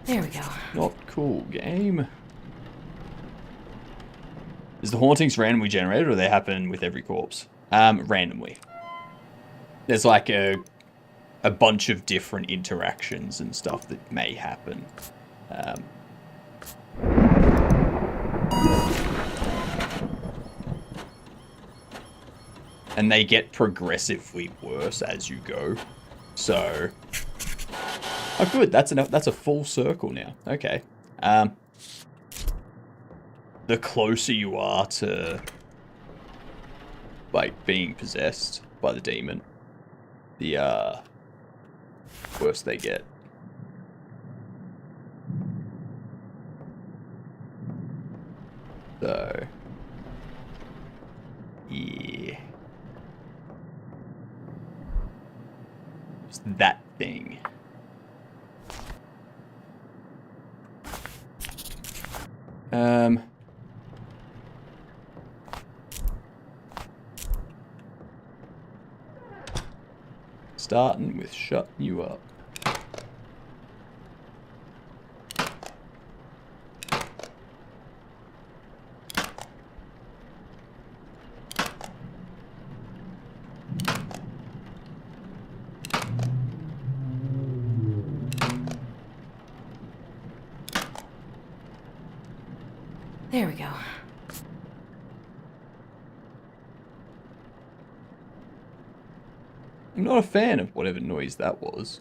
There we go. Not cool, game. Is the hauntings randomly generated or they happen with every corpse? Randomly. There's like a bunch of different interactions and stuff that may happen. And they get progressively worse as you go. So, oh good, that's a full circle now. Okay. The closer you are to like being possessed by the demon, the worse they get. So, yeah. Just that thing. Starting with shutting you up. There we go. I'm not a fan of whatever noise that was.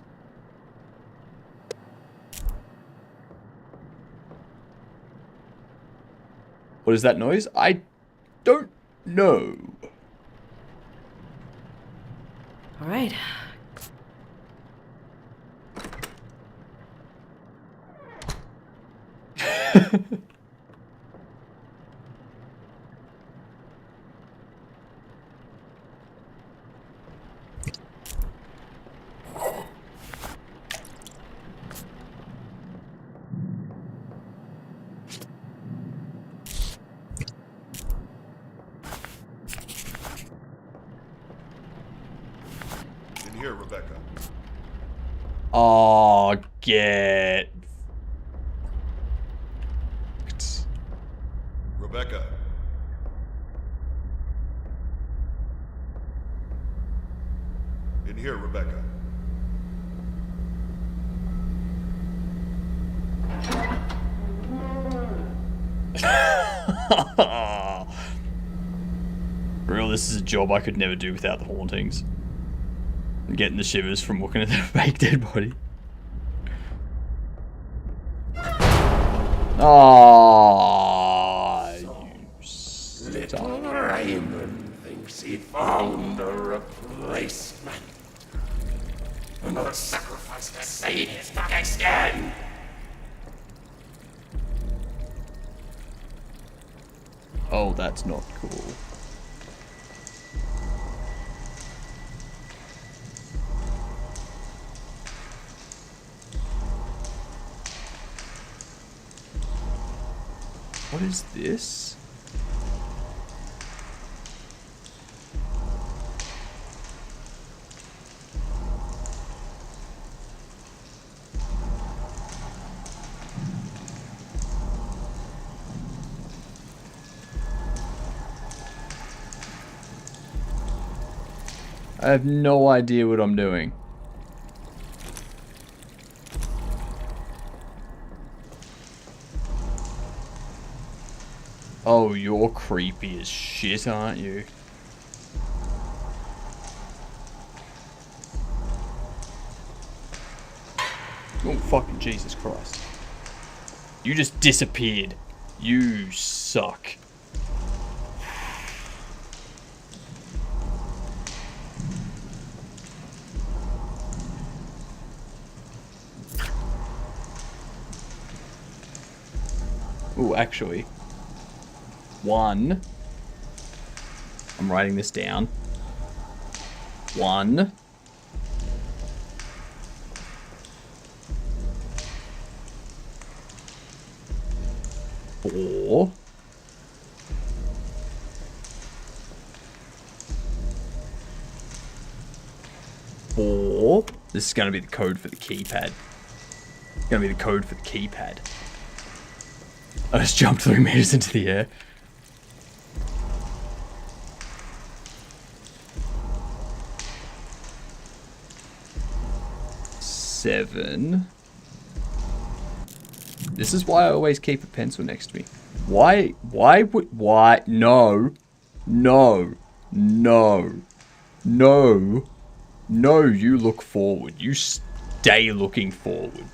What is that noise? I don't know. All right. In here, Rebecca. Oh, get. Rebecca. In here, Rebecca. Real, this is a job I could never do without the hauntings. I'm getting the shivers from looking at the fake dead body. Oh, you Little Raymond thinks he found a replacement. Another sacrifice to save his fucking skin. Oh, that's not cool. What is this? I have no idea what I'm doing. Oh, you're creepy as shit, aren't you? Oh, fucking Jesus Christ. You just disappeared. You suck. Oh, actually. One. I'm writing this down. One. Four. Four. This is going to be the code for the keypad. It's going to be the code for the keypad. I just jumped 3 meters into the air. Seven. This is why I always keep a pencil next to me. Why, no, no, no, no, no, you look forward. You stay looking forward.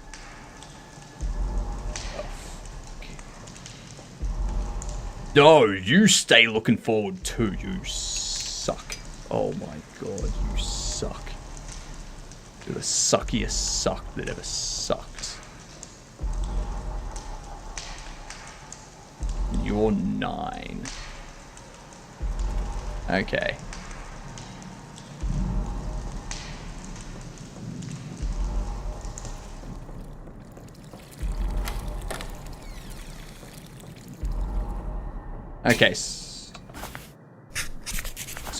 No, you stay looking forward too. You suck. Oh my god, you suck. You're the suckiest suck that ever sucked. You're 9. Okay. Okay. So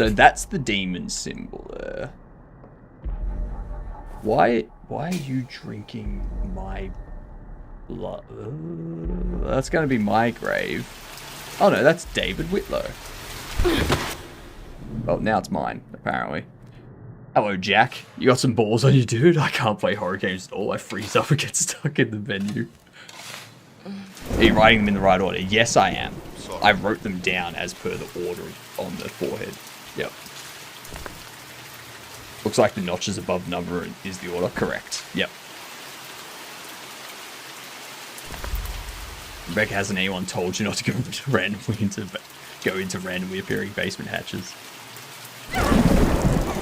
that's the demon symbol there. Why are you drinking my blood? That's gonna be my grave. Oh no, that's David Whitlow. Well, now it's mine, apparently. Hello, Jack. You got some balls on you, dude? I can't play horror games at all. I freeze up and get stuck in the menu. Are you writing them in the right order? Yes, I am. I wrote them down as per the order on the forehead. Yep. Looks like the notches above number is the order. Correct. Yep. Rebecca, hasn't anyone told you not to go into randomly appearing basement hatches?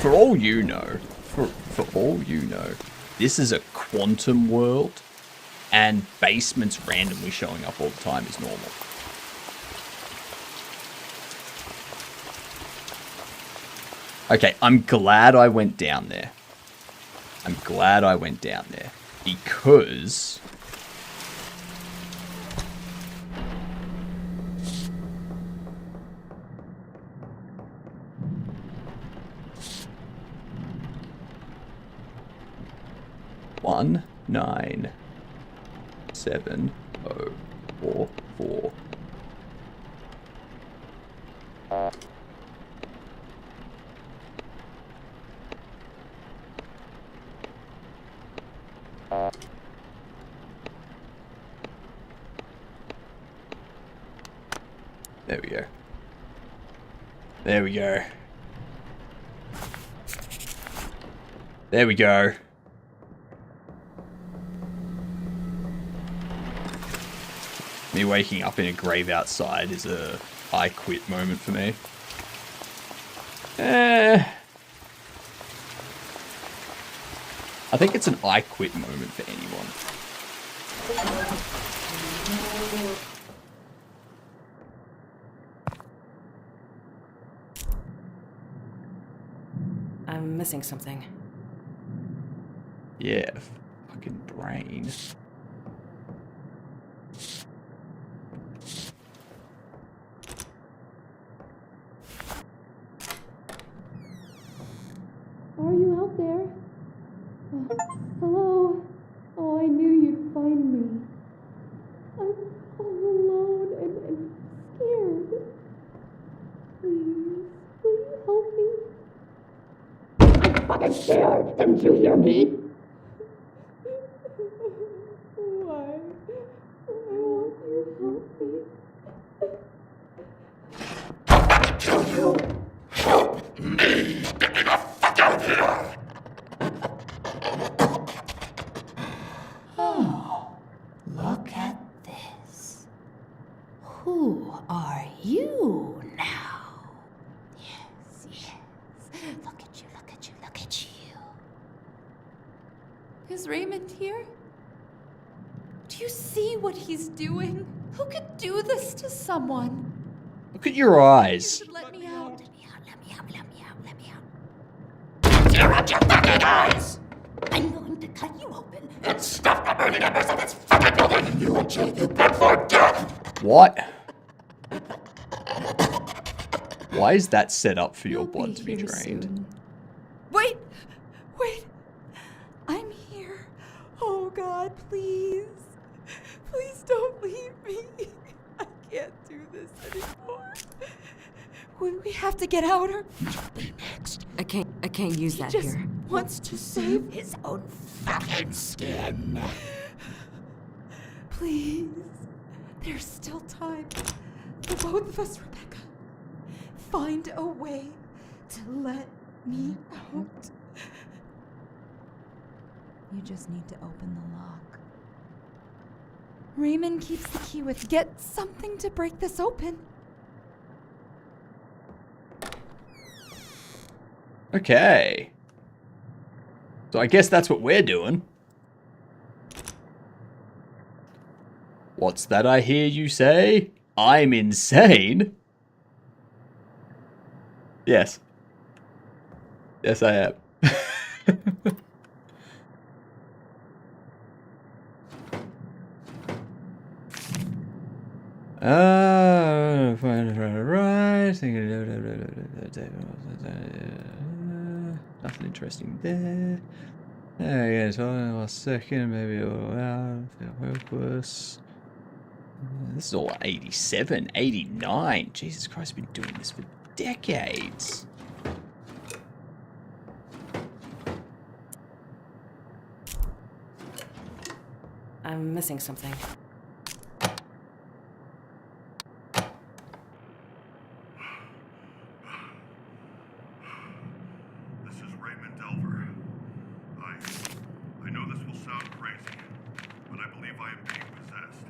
For all you know, for all you know, this is a quantum world, and basements randomly showing up all the time is normal. Okay, I'm glad I went down there. I'm glad I went down there because one 9 7 0 4 4. There we go. There we go. There we go. Me waking up in a grave outside is a I quit moment for me. I think it's an I quit moment for anyone. I'm missing something. Yeah, fucking brain. Are you out there? Hello? Oh, I knew you'd find me. I'm all alone and scared. Please, will you help me? I'm fucking scared. Didn't you hear me? Why? Why won't you help me? Kill you. Help me. Get me the fuck out of here. Oh, look at this. Who are you now? Yes, yes. Look at you, look at you, look at you. Is Raymond here? Do you see what he's doing? Who could do this to someone? Look at your eyes. Let me out. Let me out, let me out, let me out, let me out. Tear out your fucking eyes. I'm going to cut you open. And stuff the burning embers of this fucking building. You and Jill, you beg for death. What? Why is that set up for your He'll blood to be here drained? soon. Wait! Wait! I'm here. Oh God, please. Please don't leave me. I can't do this anymore. We have to get out or Be next. I can't use that just here. wants to save His own fucking skin. Please. There's still time for both of us, Rebecca. Find a way to let me out. You just need to open the lock. Raymond keeps the key with. Get something to break this open. Okay. So I guess that's what we're doing. What's that I hear you say? I'm insane? Yes. Yes, I am. Nothing interesting there. Yeah, so a second, maybe a little out, feel hopeless. This is all 87, 89. Jesus Christ, I've been doing this for decades. I'm missing something. This is Raymond Delver. I know this will sound crazy, but I believe I am being possessed.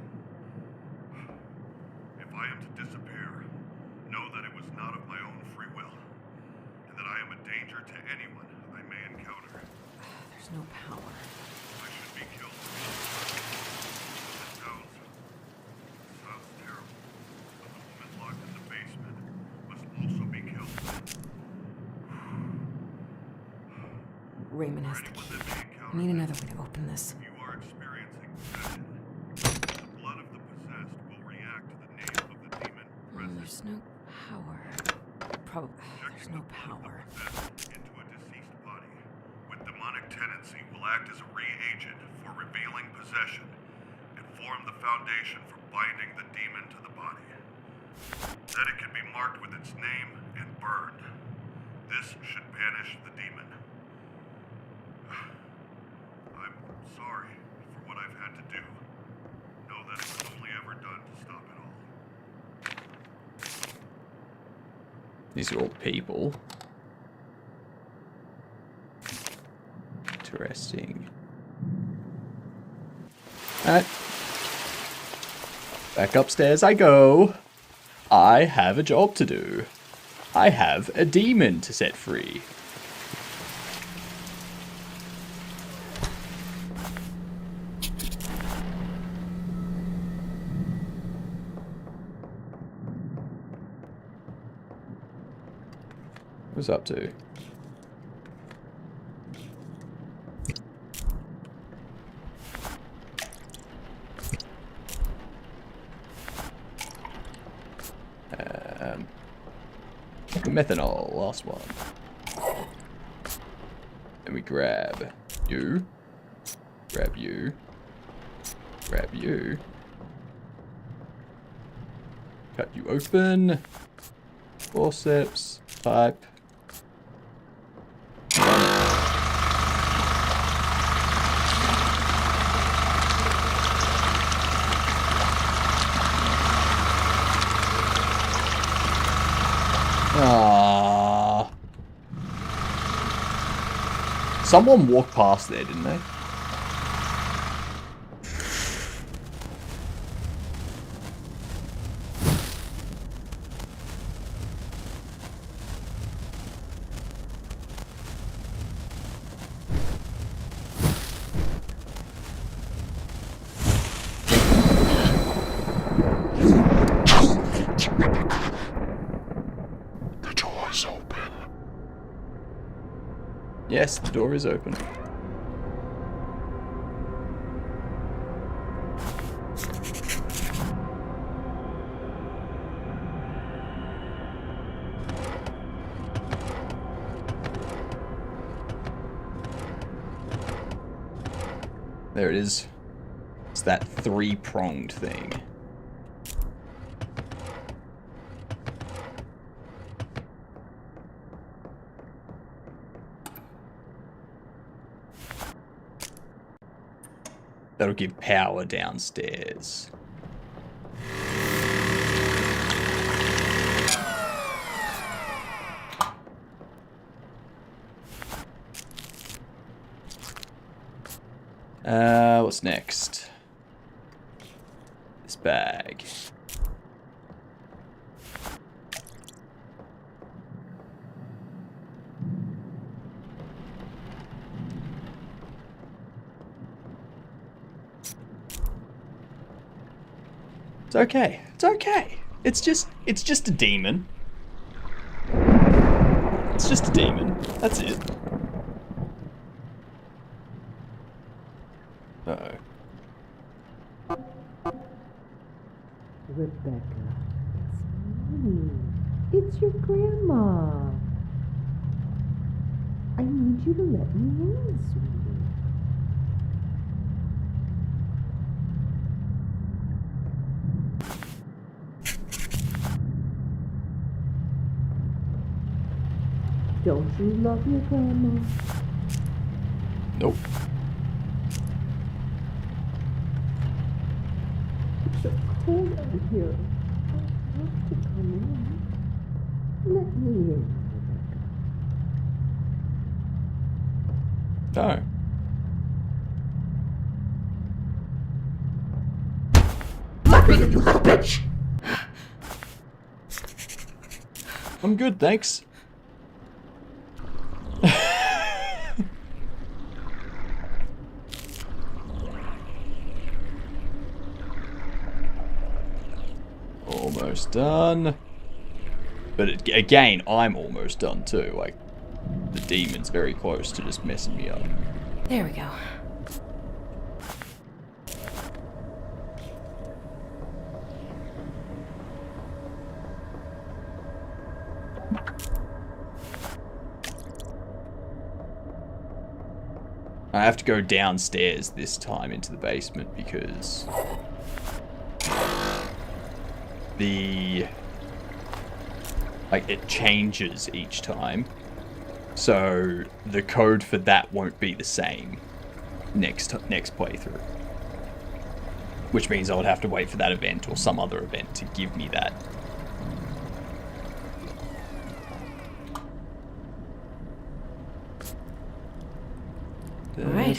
If I am to disappear, know that it was not of my own free will, and that I am a danger to anyone I may encounter. There's no power. I should be killed. It sounds terrible. But the woman locked in the basement must also be killed. Raymond has the key. I need another way to open this. If you are experiencing possession, the blood of the possessed will react to the name of the demon present. There's no power. There's no power. Into a deceased body with demonic tendency will act as a reagent for revealing possession and form the foundation for binding the demon to the body. Then it can be marked with its name and burned. This should banish the demon. I'm sorry for what I've had to do. Know that it was only ever done to stop it all. These are all people. Interesting. Alright. Back upstairs I go. I have a job to do. I have a demon to set free. What's up to? Methanol, last one. And we grab you. Grab you. Grab you. Cut you open. Forceps. Pipe. Ah. Someone walked past there, didn't they? Yes, the door is open. There it is. It's that three-pronged thing. That'll give power downstairs. What's next? This bag. It's okay. It's okay. It's just a demon. It's just a demon. That's it. Uh-oh. Rebecca, it's me. It's your grandma. I need you to let me in, sweetie. Love your grandma. Nope. It's cold out here. I have to come in. Let me in, Rebecca. No. You little bitch! I'm good, thanks. Almost done. But again, I'm almost done too. Like, the demon's very close to just messing me up. There we go. I have to go downstairs this time into the basement because it changes each time. So the code for that won't be the same next playthrough. Which means I would have to wait for that event or some other event to give me that. All right.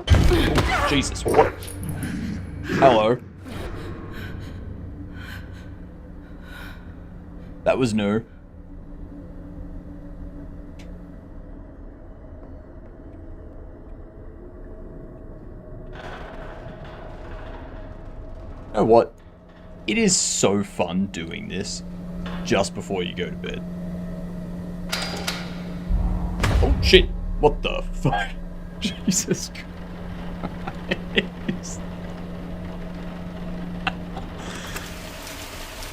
Oh, Jesus, what? Hello. That was new. You know what? It is so fun doing this just before you go to bed. Oh shit! What the fuck? Jesus Christ.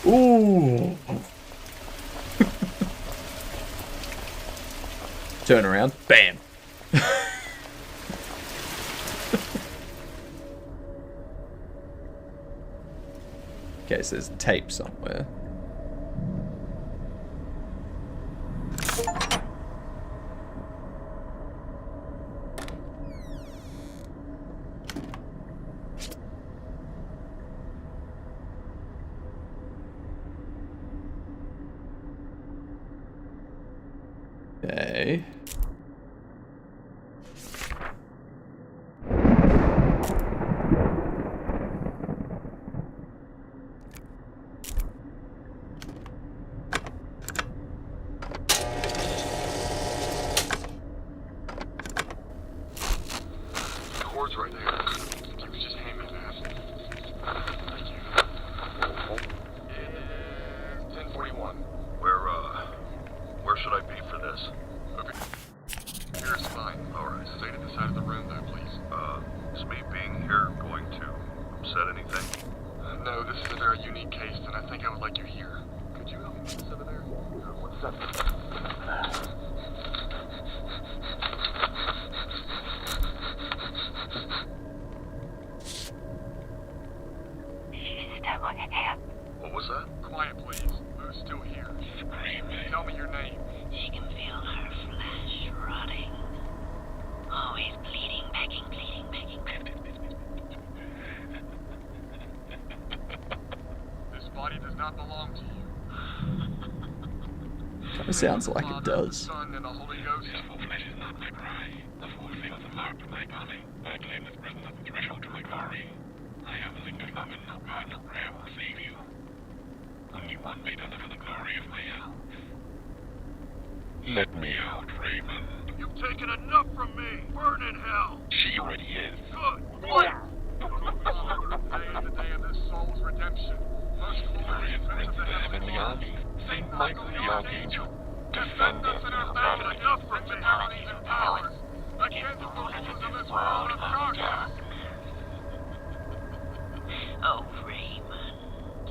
Ooh. Turn around. Bam. Okay, so there's tape somewhere. Okay. Cord's right there. You can just hand me that. Thank you. It's 10:41. Where should I be for this? Okay. Here's fine. Alright. Stay to the side of the room though, please. Is me being here going to upset anything? No, this is a very unique case, and I think I would like you here. Could you help me with this over there? What's that? What was that? Quiet, please. Lou's still here. Screaming. Tell me your name. She can feel her flesh rotting. Always bleeding, begging, bleeding, begging. This body does not belong to you. Kind of sounds like it does. The Son and the Holy Ghost. Sinful flesh is not my cry. The fourth veil is the mark of my body. I claim the presence of the threshold to my glory. I have lingered long and no God, no prayer will save you. Only one may deliver the glory of my hell. Let me out, Raven. You've taken enough from me. Burn in hell. She already is. Good. What? Today is the day of this soul's redemption. Most glorious prince of the heavenly army. Saint Michael the Archangel. Defend us in our faith. Enough principalities and powers. Against the forces of this world of darkness. Oh, Raymond.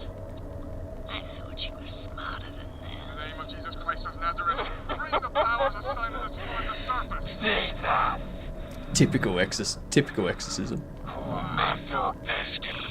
I thought you were smarter than In that. the name of Jesus Christ of Nazareth, bring the powers assigned to this world to surface. Typical exorcism. May your destiny.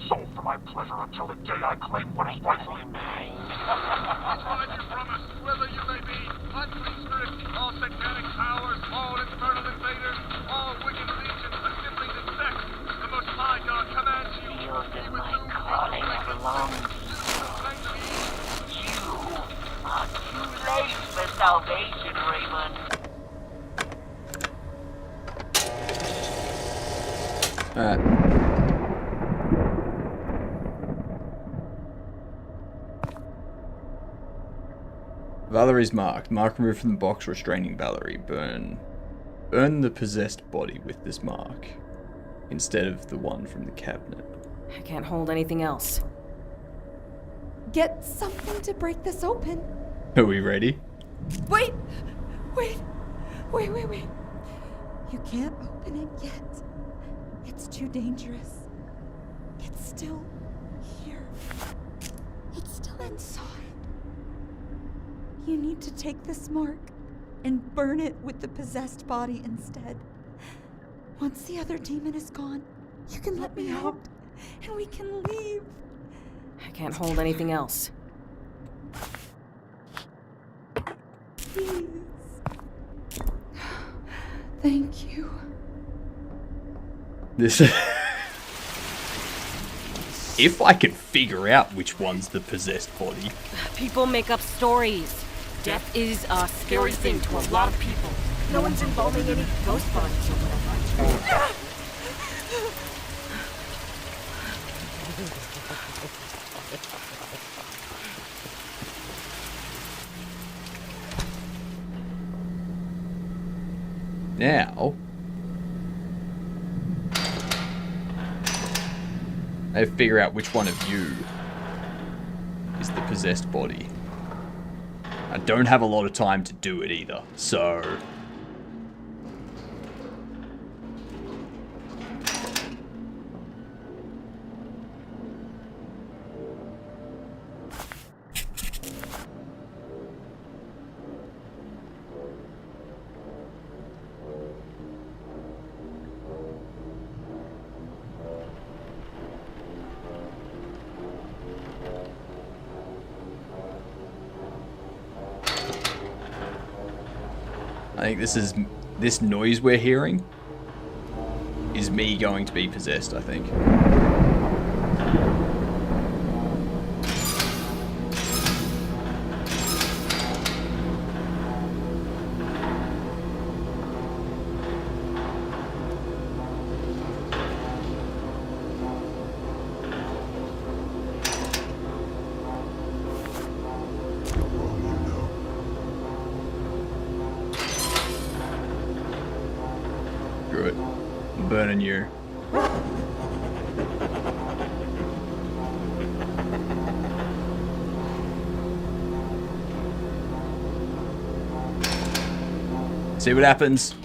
soul for my pleasure until the day I claim what is rightfully mine. Despite your promise, whoever you may be, unclean spirits, all satanic powers, all infernal invaders, all wicked legions assembling in sect, the Most High God commands you. Feel that my calling belongs to you. You are too late for salvation, Raymond. Alright. Valerie's marked. Mark removed from the box restraining Valerie. Burn the possessed body with this mark instead of the one from the cabinet. I can't hold anything else. Get something to break this open. Are we ready? Wait! You can't open it yet. It's too dangerous. It's still here. It's still inside. You need to take this mark and burn it with the possessed body instead. Once the other demon is gone, you can let me out and we can leave. I can't hold anything else. Please. Thank you. This. If I can figure out which one's the possessed body. People make up stories. Death is a scary thing to a lot of people. No one's involving any ghost bodies or whatever. Now, I have to figure out which one of you is the possessed body. I don't have a lot of time to do it either, so... I think this noise we're hearing is me going to be possessed, I think. Screw it. I'm burning you. See what happens.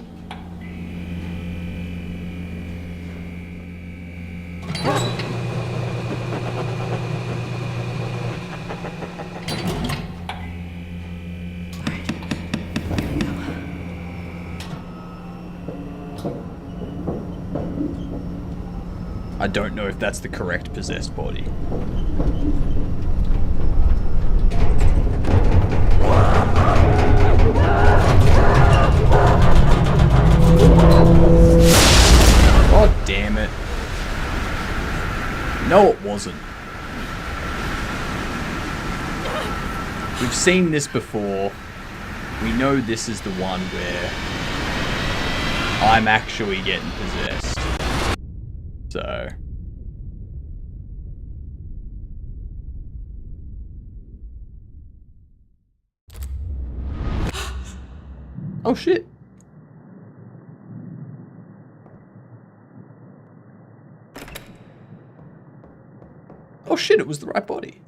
I don't know if that's the correct possessed body. God damn it. No, it wasn't. We've seen this before. We know this is the one where I'm actually getting possessed. So... Oh shit. Oh shit, it was the right body.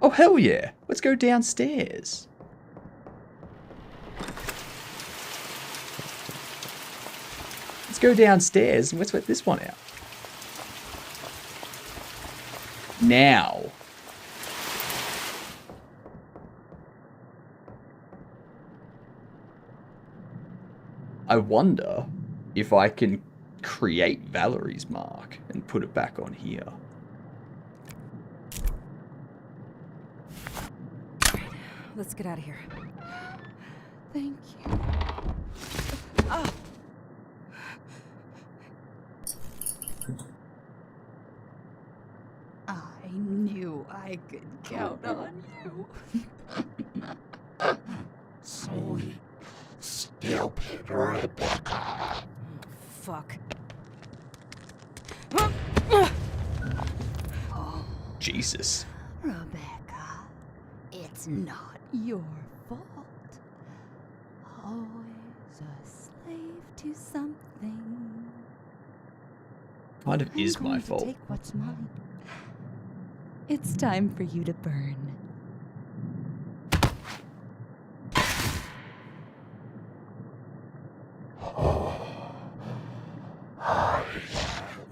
Oh hell yeah. Let's go downstairs. Let's go downstairs and let's let this one out. Now. I wonder if I can create Valerie's mark and put it back on here. Let's get out of here. Thank you. Ah. I knew I could count on you. Sweet, stupid Rebecca. Fuck. Jesus. Rebecca, it's not your fault. Always a slave to something. Kind of is I'm my going to fault. take what's mine. It's time for you to burn. I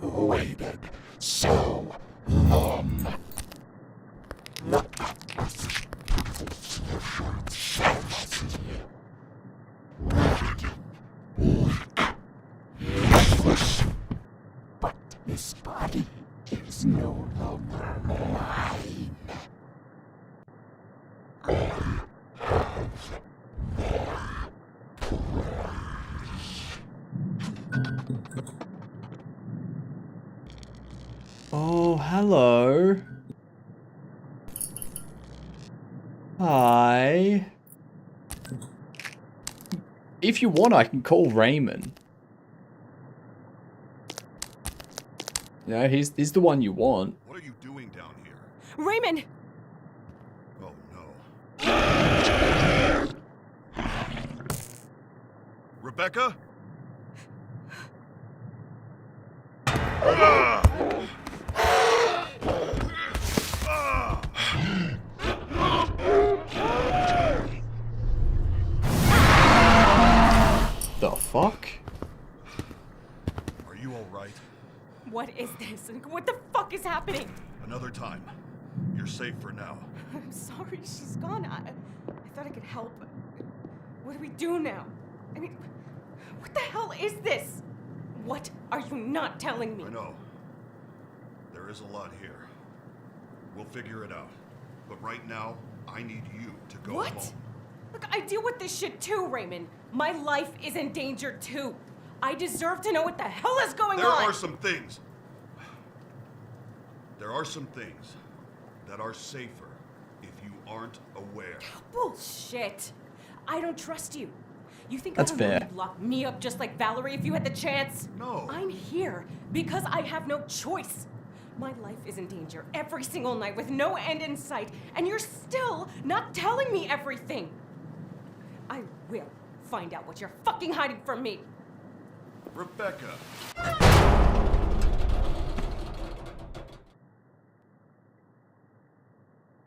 waited so long. Look at this beautiful fantasy. Red, weak, lifeless. But this body is no longer mine. I have my praise. Oh, hello. Hi. If you want, I can call Raymond. No, he's the one you want. What are you doing down here? Raymond! Oh no. Rebecca? The fuck? Are you alright? What is this? What the fuck is happening? Another time. You're safe for now. I'm sorry, she's gone. I thought I could help. What do we do now? I mean, what the hell is this? What are you not telling me? I know. There is a lot here. We'll figure it out. But right now, I need you to go What? home. Look, I deal with this shit too, Raymond. My life is in danger too. I deserve to know what the hell is going There on. are some things. There are some things that are safer if you aren't aware. Bullshit. I don't trust you. You think That's I don't know fair. you'd lock me up just like Valerie if you had the chance? No. I'm here because I have no choice. My life is in danger every single night with no end in sight, and you're still not telling me everything. I will find out what you're fucking hiding from me. Rebecca.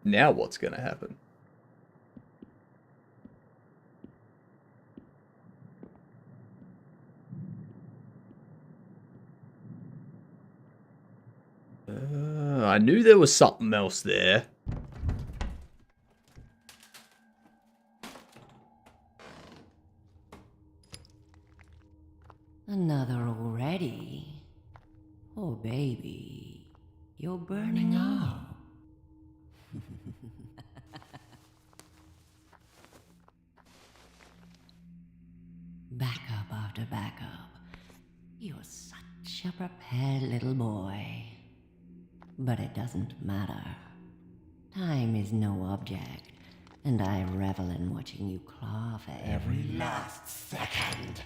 Now what's gonna happen? I knew there was something else there. Another already? Oh, baby, you're burning up. Backup after backup. You're such a prepared little boy. But it doesn't matter. Time is no object, and I revel in watching you claw for every last second.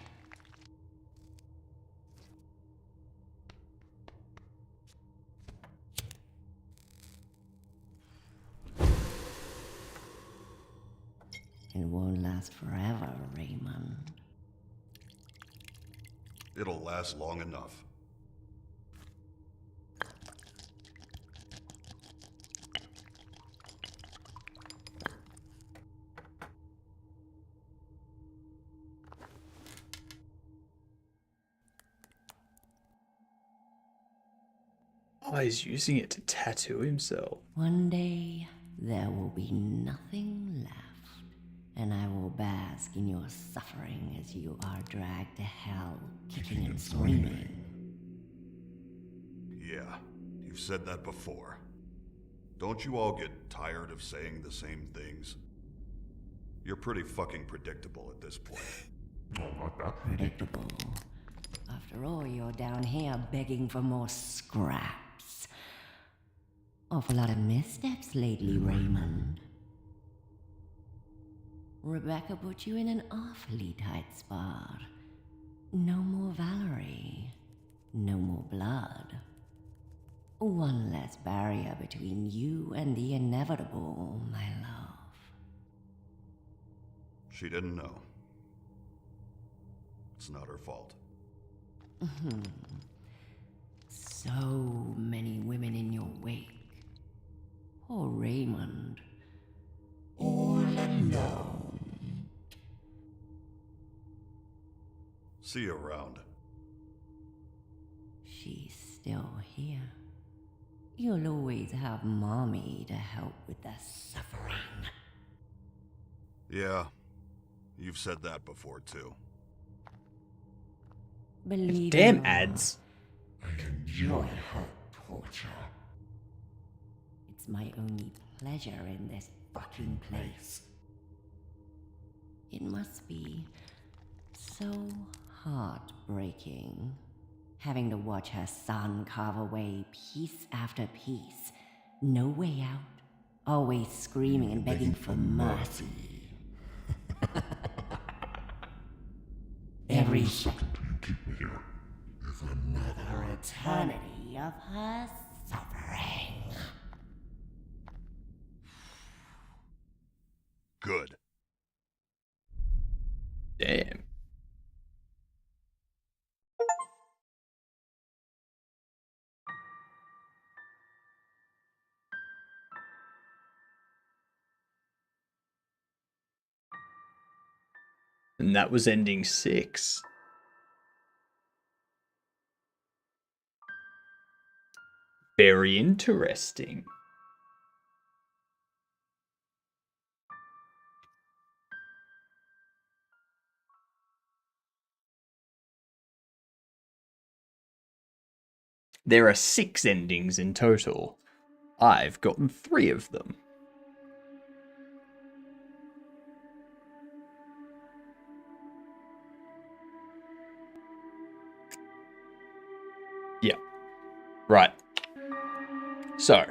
It won't last forever, Raymond. It'll last long enough. Oh, he's using it to tattoo himself. One day, there will be nothing left. and I will bask in your suffering as you are dragged to hell, kicking and screaming. Yeah, you've said that before. Don't you all get tired of saying the same things? You're pretty fucking predictable at this point. Predictable. After all, you're down here begging for more scraps. Awful lot of missteps lately, Raymond. Rebecca put you in an awfully tight spot. No more Valerie. No more blood. One less barrier between you and the inevitable, my love. She didn't know. It's not her fault. So many women in your wake. Poor Raymond. All alone. See you around. She's still here. You'll always have Mommy to help with the suffering. Yeah, you've said that before too. Believe Damn me, ads. enjoy her torture. It's my only pleasure in this fucking place. It must be so heartbreaking, having to watch her son carve away piece after piece. No way out. Always screaming and begging for mercy. Every second you keep me here is another eternity of her suffering. Good. Damn. And that was ending 6. Very interesting. There are 6 endings in total. I've gotten 3 of them. Yeah. Right. So,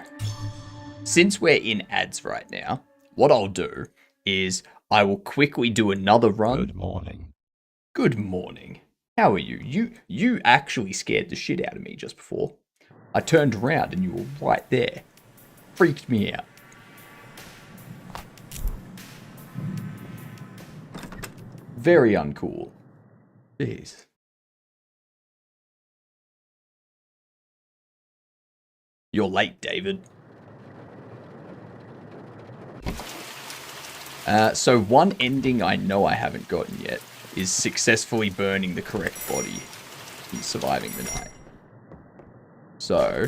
since we're in ads right now, what I'll do is I will quickly do another run. Good morning. Good morning. How are you? You actually scared the shit out of me just before. I turned around and you were right there. Freaked me out. Very uncool. Jeez. You're late, David. So one ending I know I haven't gotten yet is successfully burning the correct body and surviving the night. So...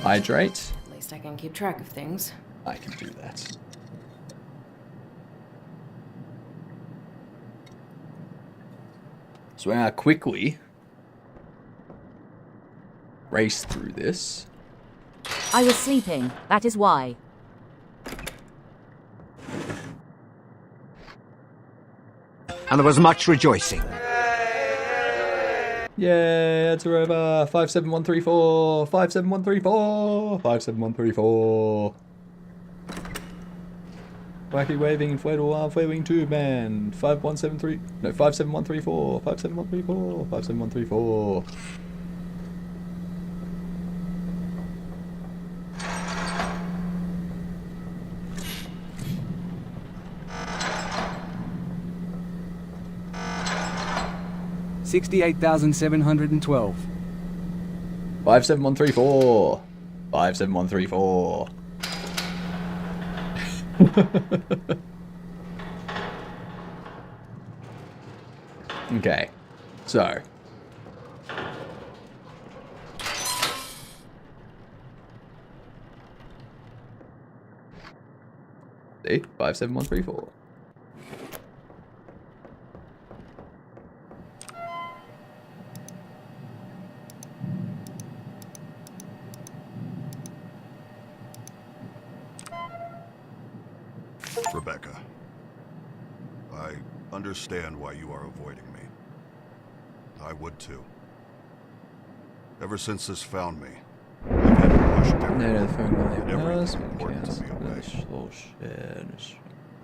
hydrate. At least I can keep track of things. I can do that. So I quickly race through this. I was sleeping, that is why. And there was much rejoicing. Yay, it's over. 57134, 57134, 57134. Wacky waving inflatable arm flailing tube man. 5173. No, 57134, 57134, 57134. $68,712. 57134. 57134. Okay, so See? 57134. Rebecca, I understand why you are avoiding me. I would too. Ever since this found me, I've had to wash down everything important to me away.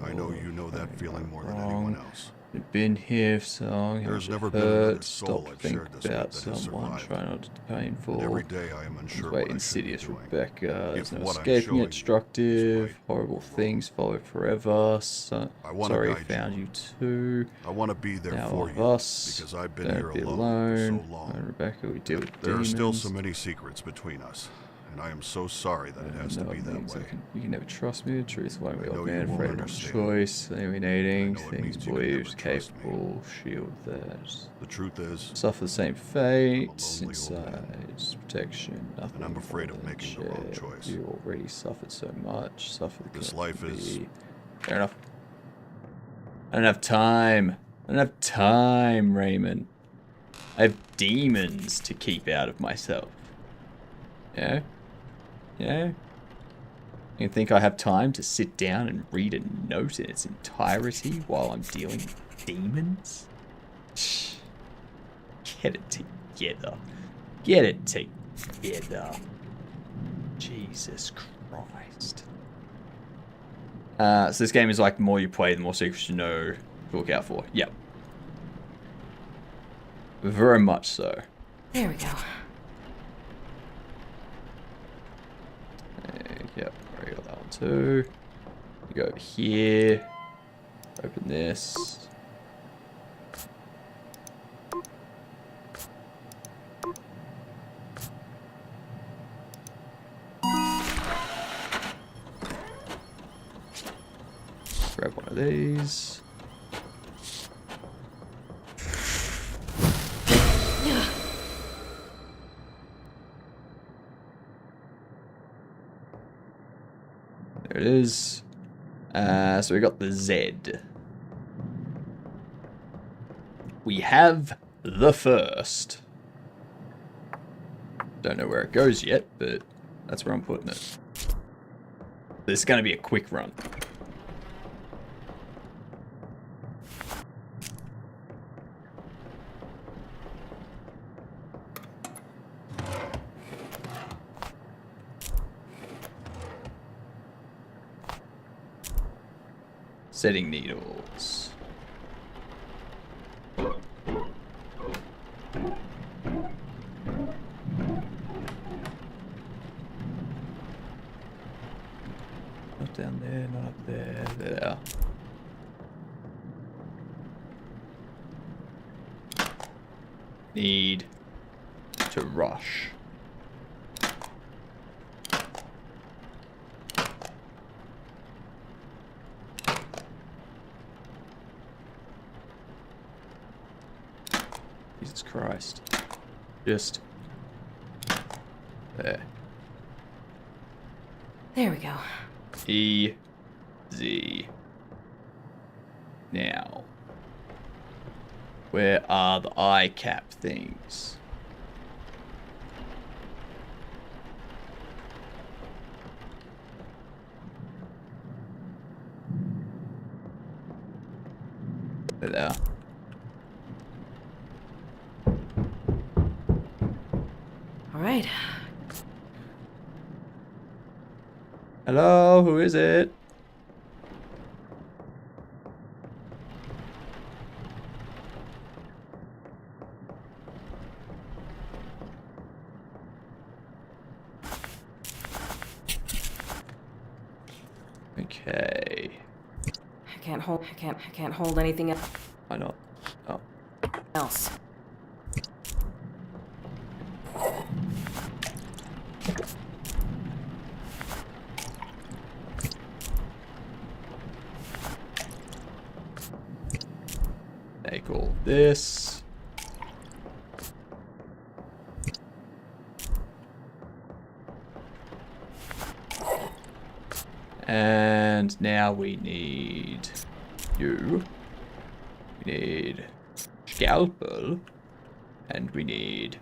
I know you know that feeling more than anyone else. You've been here so long. There's never been another soul Stop I've think shared this with about that has someone. survived. Try not to be painful. And every day I am unsure Wait, what I should be insidious doing. Rebecca. There's no what I'm escaping showing it. you Destructive. is right. Horrible things follow forever. So, I wanna sorry, I guide found you too. I want to be there Now for of you us. because I've been Don't here be alone for so alone. long. Rebecca, we deal with There demons. are still so many secrets between us, and I am so sorry that it has to be that way. You can never trust me. The truth, why we I know old you man, won't afraid of understand. choice, alienating, I know it things means you can believed, never trust me. capable, shield that. The truth is, Suffer the same fate, lonely old inside, protection, nothing. and I'm afraid of more than making the wrong shared. choice. You already suffered so much. Suffer the This life is... Fair enough. I don't have time. I don't have time, Raymond. I have demons to keep out of myself. Yeah? Yeah? You think I have time to sit down and read a note in its entirety while I'm dealing with demons? Get it together. Get it together. Jesus Christ. So this game is like the more you play, the more secrets you know to look out for. Yep. Very much so. There we go. Yep, I got that one too. You go over here. Open this. Grab one of these. There it is. So we got the Z. We have the first. Don't know where it goes yet, but that's where I'm putting it. This is going to be a quick run. Setting needles. Not down there, not up there, there. Need to rush. Jesus Christ. Just there. There we go. Easy. Now, where are the eye cap things? There they are. All right. Hello, who is it? Okay. I can't hold anything Why not? Oh. else. Take all this. And Now we need you. We need scalpel. And we need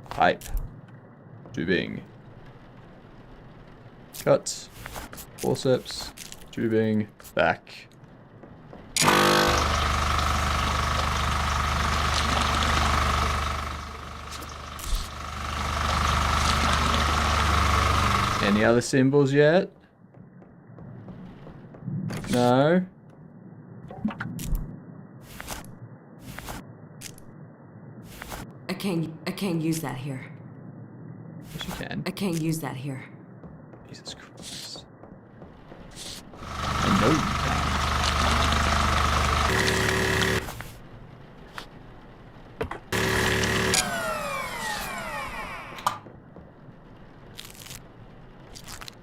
pipe. Tubing. Cut. Forceps. Tubing. Back. Any other symbols yet? No? I can't use that here. Yes, you can. I can't use that here. Jesus Christ. I know you can.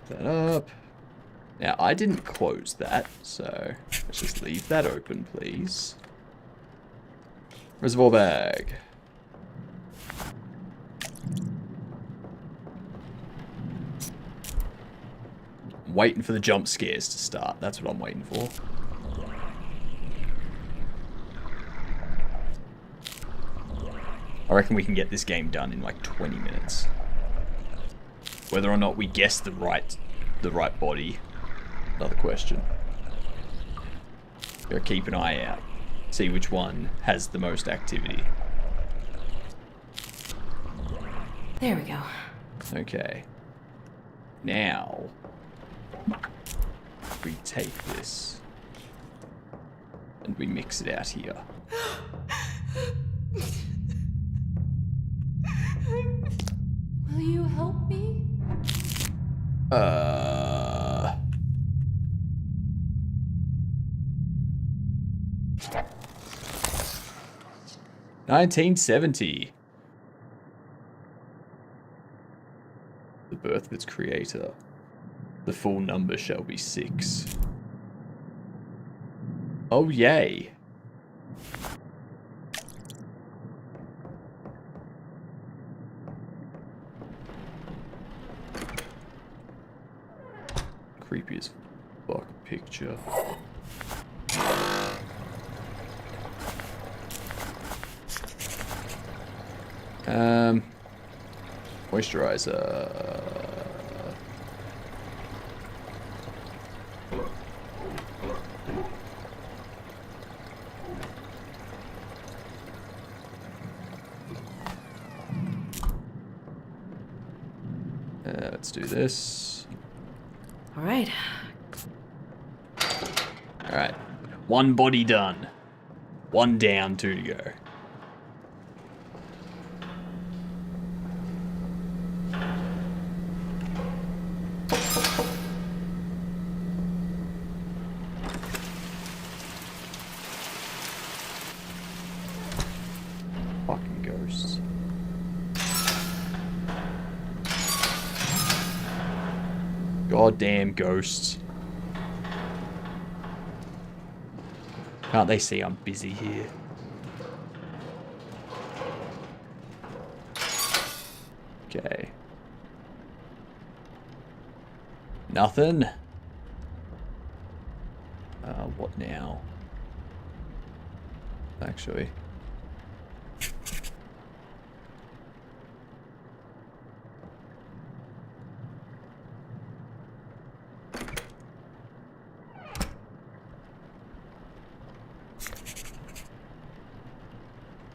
That up. Now, I didn't close that, so let's just leave that open, please. Reservoir bag. I'm waiting for the jump scares to start. That's what I'm waiting for. I reckon we can get this game done in like 20 minutes. Whether or not we guess the right body, another question. Gotta keep an eye out. See which one has the most activity. There we go. Okay. Now, we take this and we mix it out here. Will you help me? 1970. The birth of its creator. The full number shall be 6. Oh, yay. Creepy as fuck picture. Moisturizer. Let's do this. All right. All right. One body done. One down, 2 to go. Fucking ghosts. Goddamn ghosts. Can't they see I'm busy here? Okay. Nothing. What now? Actually.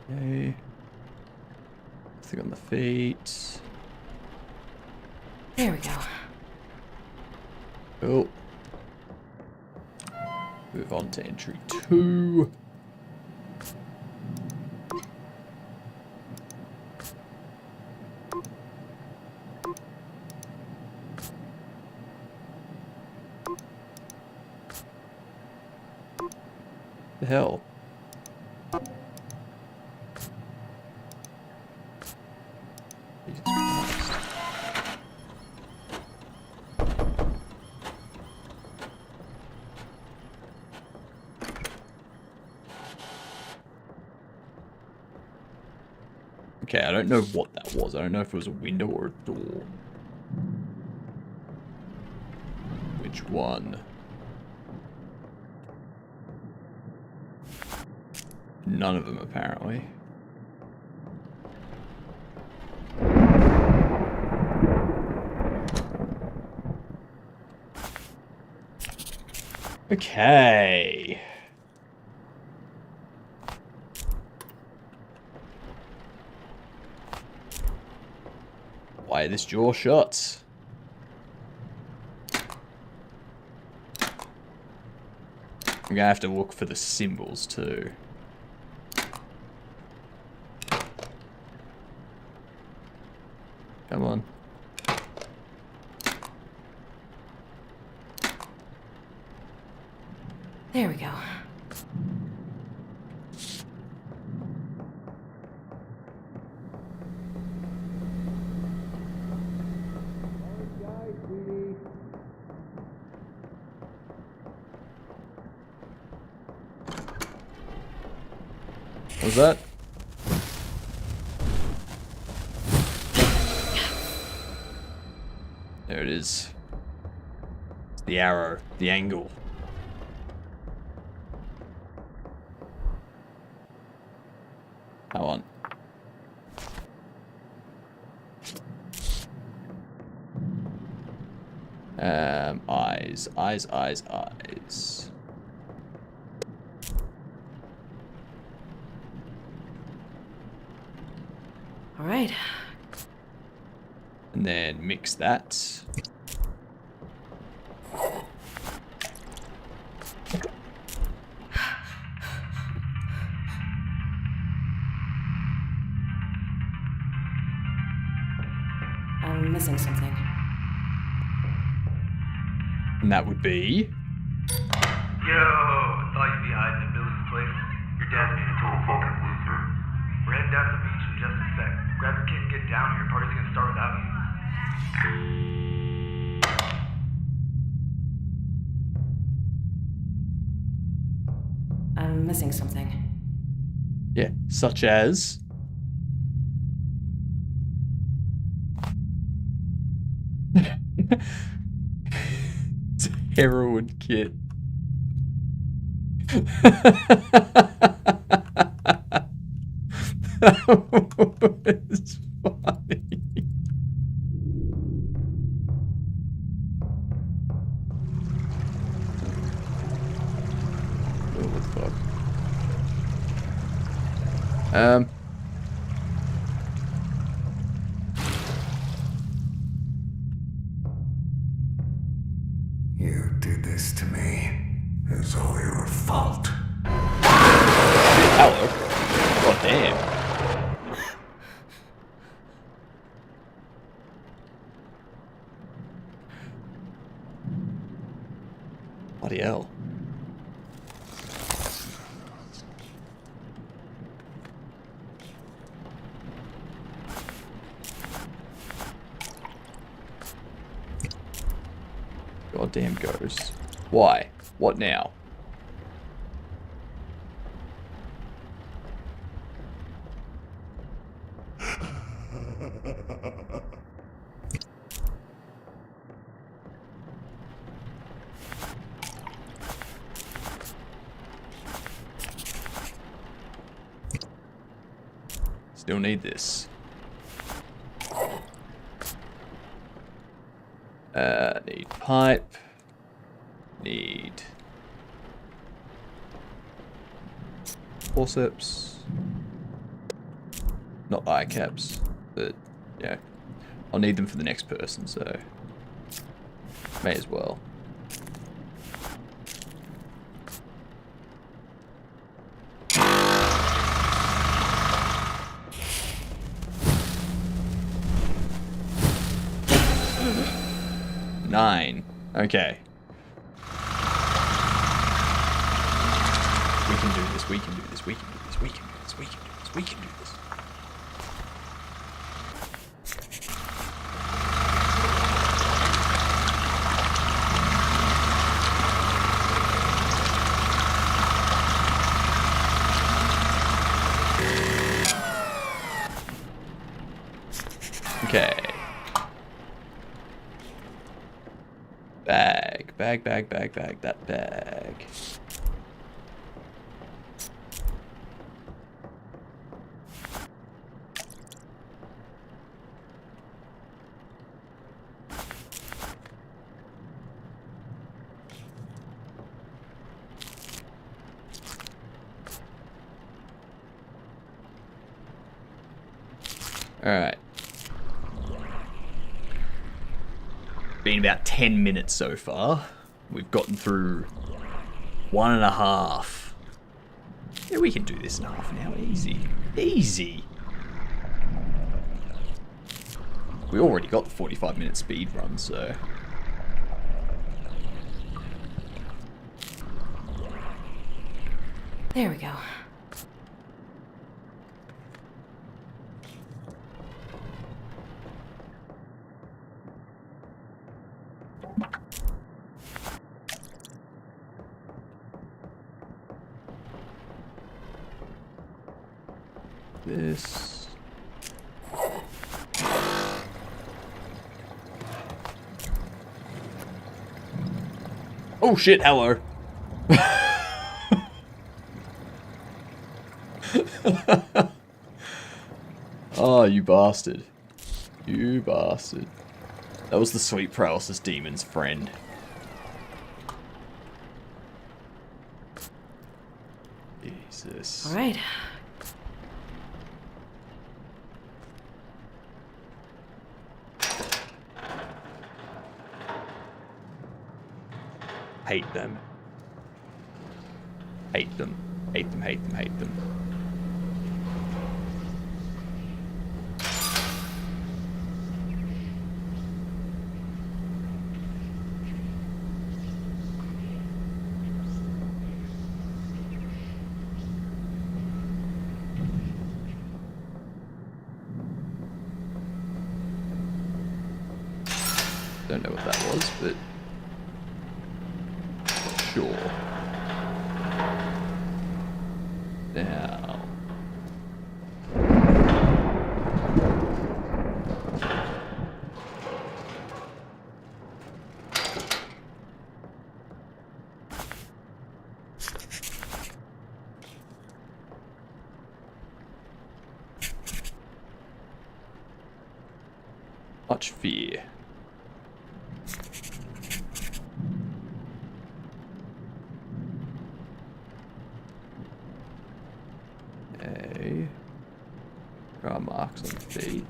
Okay. Nothing on the feet. There we go. Cool. Move on to entry 2. The hell? Jesus Christ. Okay, I don't know what that was. I don't know if it was a window or a door. Which one? None of them, apparently. Okay. Why is this jaw shut? I'm gonna have to look for the symbols too. Come on. There we go. What was that? There it is. It's the arrow, the angle. Come on. Eyes. All right. And then mix that. I'm missing something. And that would be... Yo, thought you'd be hiding in Billy's place. Your dad's being a total fucking loser. We're heading down to the beach in just a sec. Grab your kid and get down here. Party's gonna start without you. I'm missing something. Yeah, such as... It's a heroin kit. That was funny. Oh, what the fuck? You did this to me. It's all your fault. Hello. God damn. Bloody hell. Goddamn ghost. Why? What now? Still need this. Need pipe. Need forceps. Not eye caps, but yeah. I'll need them for the next person, so may as well. Nine. Okay. We can do this, we can do this, we can do this, we can do this, we can do this, we can do this. Okay. Bag, that bag. Alright. Been about 10 minutes so far. We've gotten through 1.5. Yeah, we can do this in half an hour. Easy. Easy. We already got the 45-minute speed run, so... There we go. This... Oh shit, hello. Oh, you bastard. You bastard. That was the sweet paralysis demon's friend. Jesus. Alright. Hate them. Hate them. Hate them, hate them, hate them. Don't know what that was, but sure. Now. Much fear. There are marks on the feet.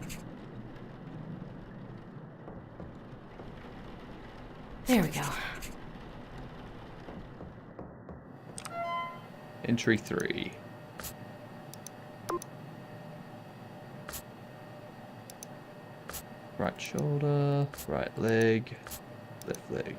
There we go. Entry 3. Right shoulder, right leg, left leg.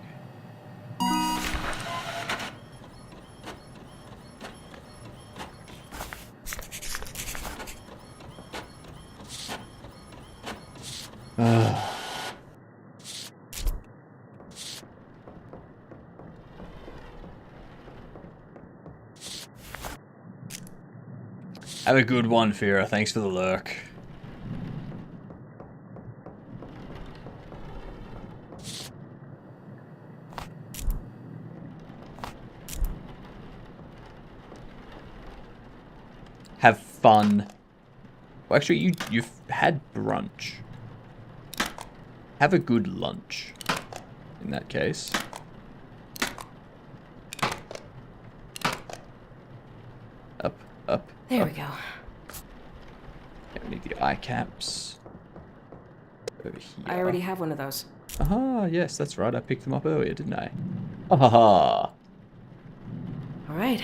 Have a good one, Fira. Thanks for the lurk. Have fun. Well, actually, you've had brunch. Have a good lunch. In that case. Up, up. There up. we go. Yeah, we need the eye caps. Over here. I already have one of those. Aha, yes, that's right. I picked them up earlier, didn't I? Aha. Alright.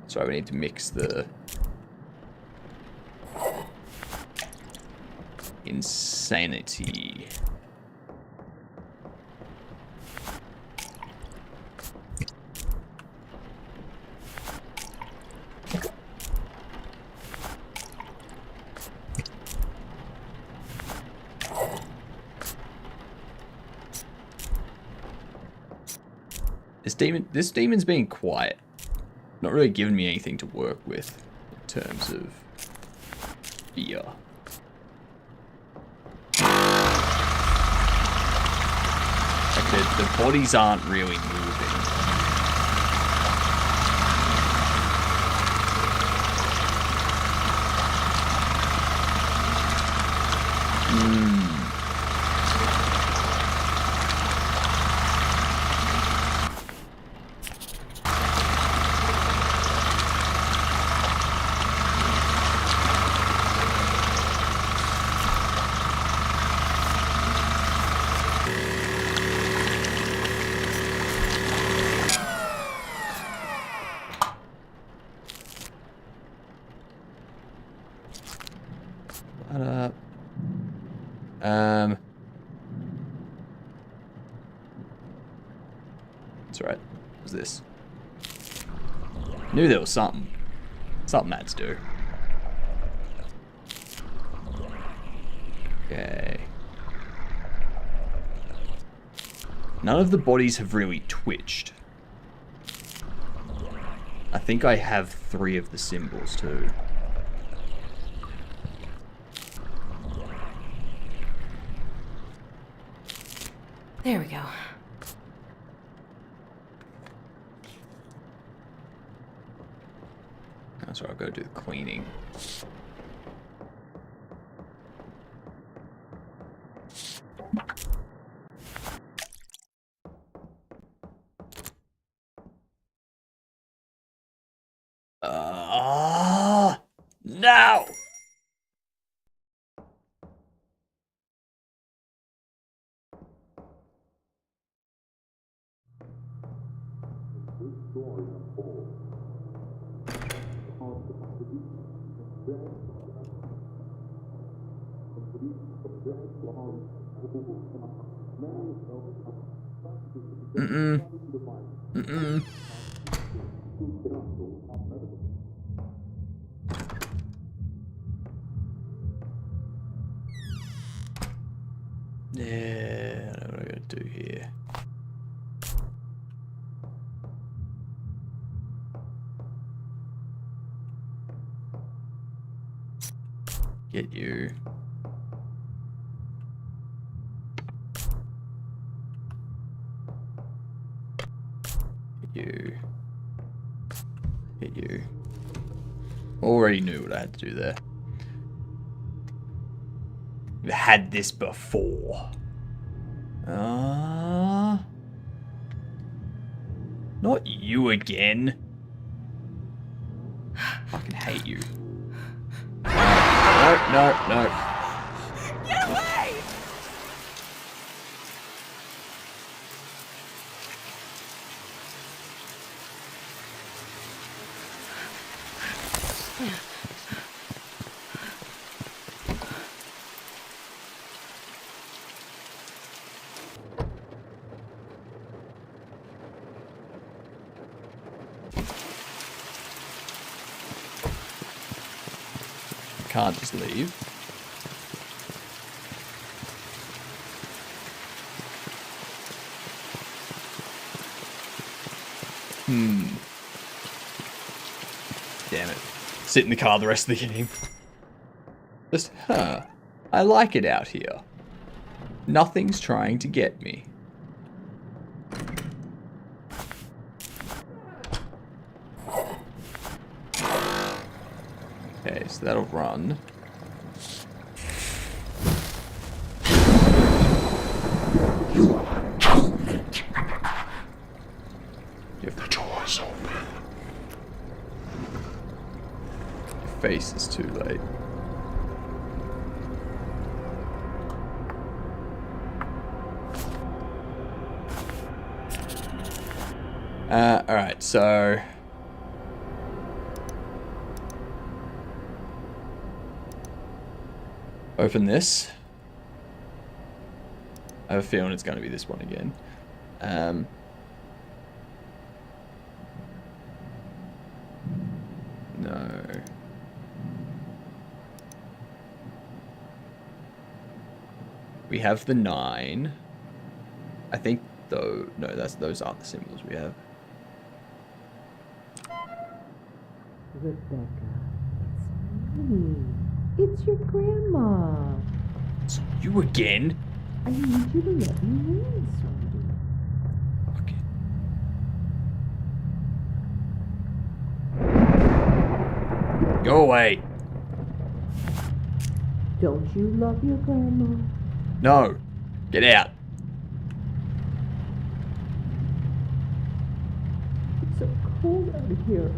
Sorry, we need to mix the insanity. This demon's being quiet. Not really giving me anything to work with in terms of fear. Like the bodies aren't really moving. That's right. What's this? Knew there was something. Something had to do. Okay. None of the bodies have really twitched. I think I have 3 of the symbols too. There we go. That's right, I've got to do the cleaning. No! Mm-mm. Mm-mm. Yeah, I know what I gotta do here. Get you. Get you. Get you. Already knew what I had to do there. I've had this before. Not you again. Fucking hate you. No. Get away! Can't just leave. Damn it. Sit in the car the rest of the game. Just, I like it out here. Nothing's trying to get me. Okay, so that'll run. The door's open. Your face is too late. Alright, so... Open this. I have a feeling it's going to be this one again. No. We have the 9. I think though, no, those aren't the symbols we have. Rebecca, it's me. It's your grandma. It's you again? I need you to let me in, sweetie. Okay. Go away. Don't you love your grandma? No. Get out. It's so cold out here.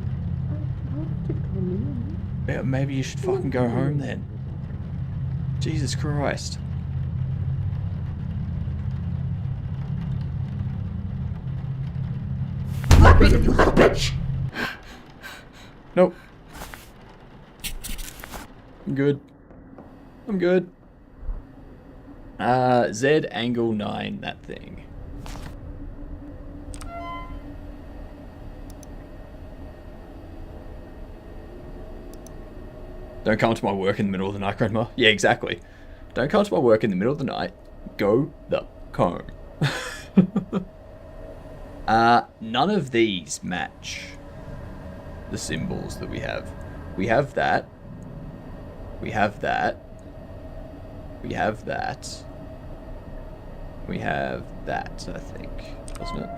I'd love to come in. Yeah, maybe you should fucking go home then. Jesus Christ. Let me in, you little bitch! Nope. I'm good. I'm good. Z angle 9, that thing. Don't come to my work in the middle of the night, Grandma. Yeah, exactly. Don't come to my work in the middle of the night. Go the home. None of these match the symbols that we have. We have that. We have that. We have that. We have that, I think. Wasn't it?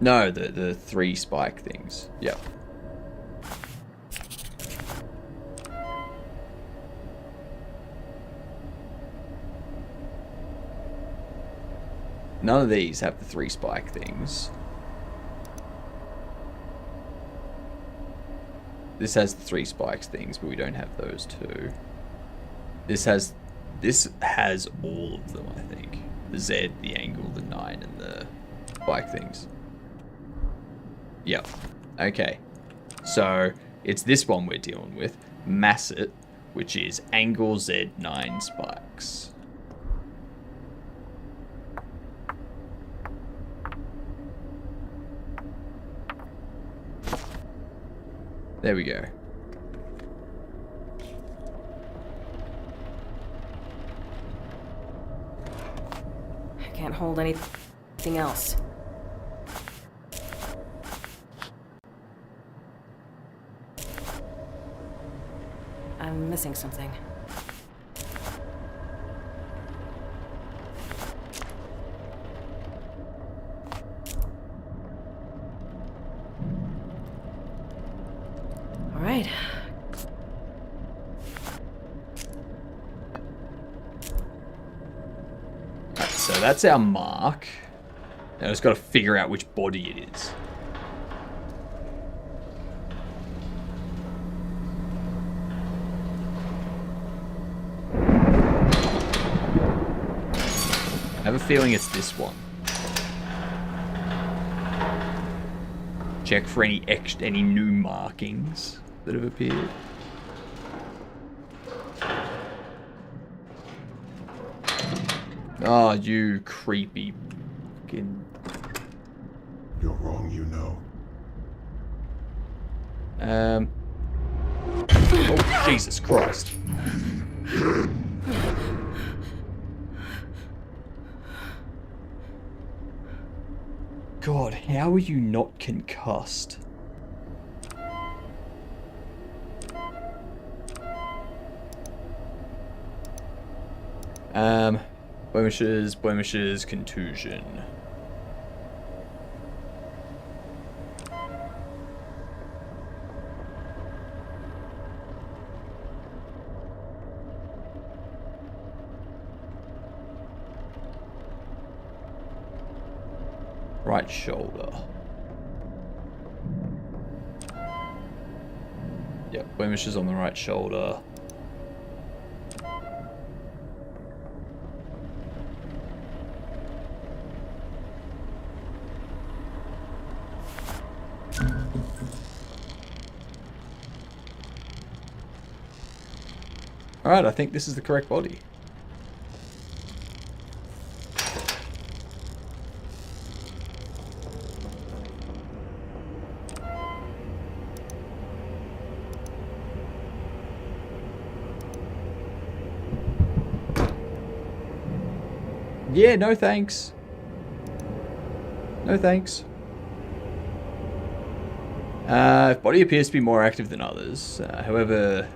No, the 3 spike things. Yep. None of these have the 3 spike things. This has the 3 spikes things, but we don't have those 2. This has all of them, I think. The Z, the angle, the 9, and the spike things. Yep. Okay. So it's this one we're dealing with. Masset, which is angle Z 9 spikes. There we go. I can't hold anything else. I'm missing something. All right. So that's our mark. Now just got to figure out which body it is. I have a feeling it's this one. Check for any new markings that have appeared. Oh, you creepy fucking... You're wrong, you know. Oh, Jesus Christ. God, how are you not concussed? Blemishes, contusion. Right shoulder. Yep, blemishes on the right shoulder. Alright, I think this is the correct body. Yeah, no thanks. No thanks. Body appears to be more active than others. However,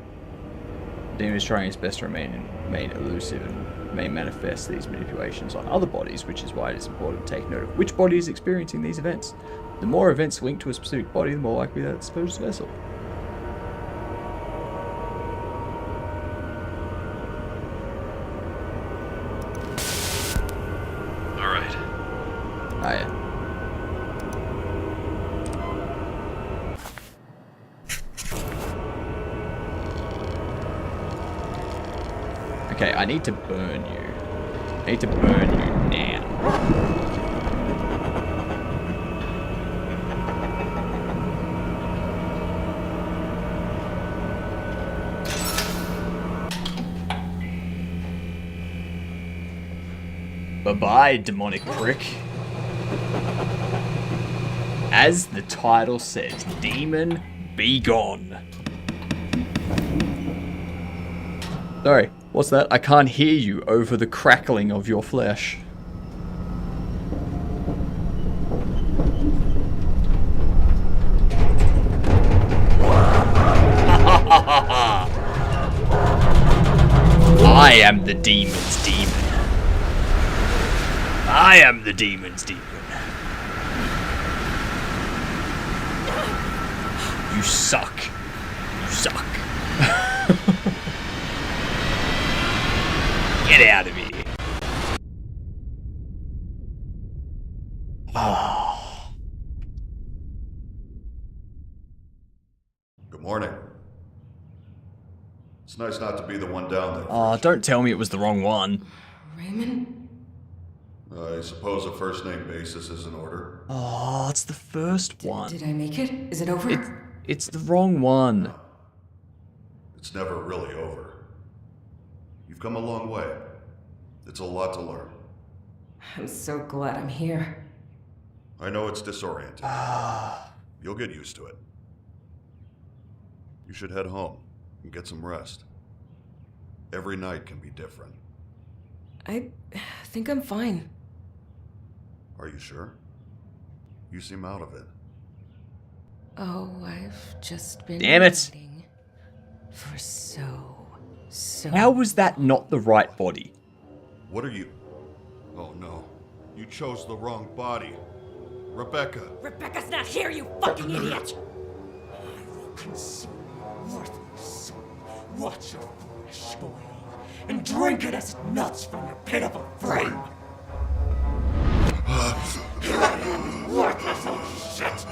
the demon is trying its best to remain elusive and may manifest these manipulations on other bodies, which is why it is important to take note of which body is experiencing these events. The more events linked to a specific body, the more likely that it's supposed vessel. Alright. Ah, yeah. Okay, I need to burn you. I need to burn you now. Bye-bye, demonic prick. As the title says, demon, be gone. Sorry, what's that? I can't hear you over the crackling of your flesh. I am the demon's demon. I am the demon's demon. You suck. You suck. Get out of here. Good morning. It's nice not to be the one down there. Oh, don't tell me it was the wrong one. Raymond? I suppose a first name basis is in order. Oh, it's the first one. Did I make it? Is it over? It's the wrong one. It's never really over. You've come a long way. It's a lot to learn. I'm so glad I'm here. I know it's disorienting. You'll get used to it. You should head home and get some rest. Every night can be different. I think I'm fine. Are you sure? You seem out of it. Oh, I've just been Damn it. waiting for so How was that not the right body? What are you... Oh no. You chose the wrong body. Rebecca. Rebecca's not here, you fucking idiot! I will consume your worthless soul. Watch your flesh boil and drink it as it melts from your pitiful frame. Worthless old shit!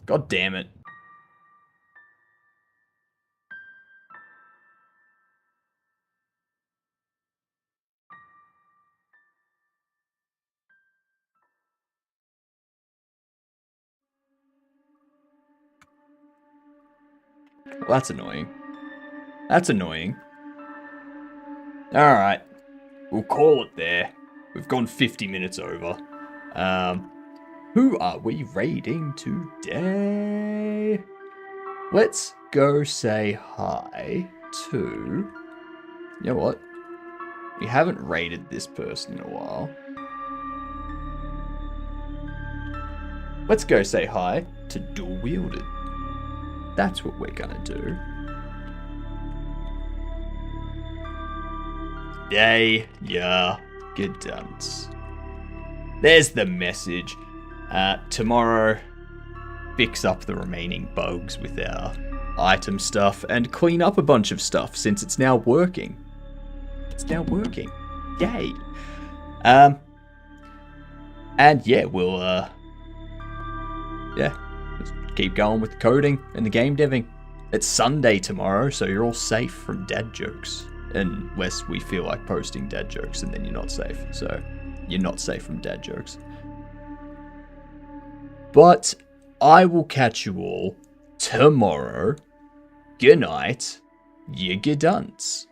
God damn it. Well, that's annoying. That's annoying. Alright. We'll call it there. We've gone 50 minutes over. Who are we raiding today? Let's go say hi to... You know what? We haven't raided this person in a while. Let's go say hi to Dual Wielded. That's what we're gonna do. Day, yeah, good dance. There's the message. Tomorrow, fix up the remaining bugs with our item stuff and clean up a bunch of stuff since it's now working. It's now working. Yay. And yeah, we'll just keep going with the coding and the game deving. It's Sunday tomorrow, so you're all safe from dad jokes. Unless we feel like posting dad jokes, and then you're not safe. So, you're not safe from dad jokes. But I will catch you all tomorrow. Good night. You good dunce.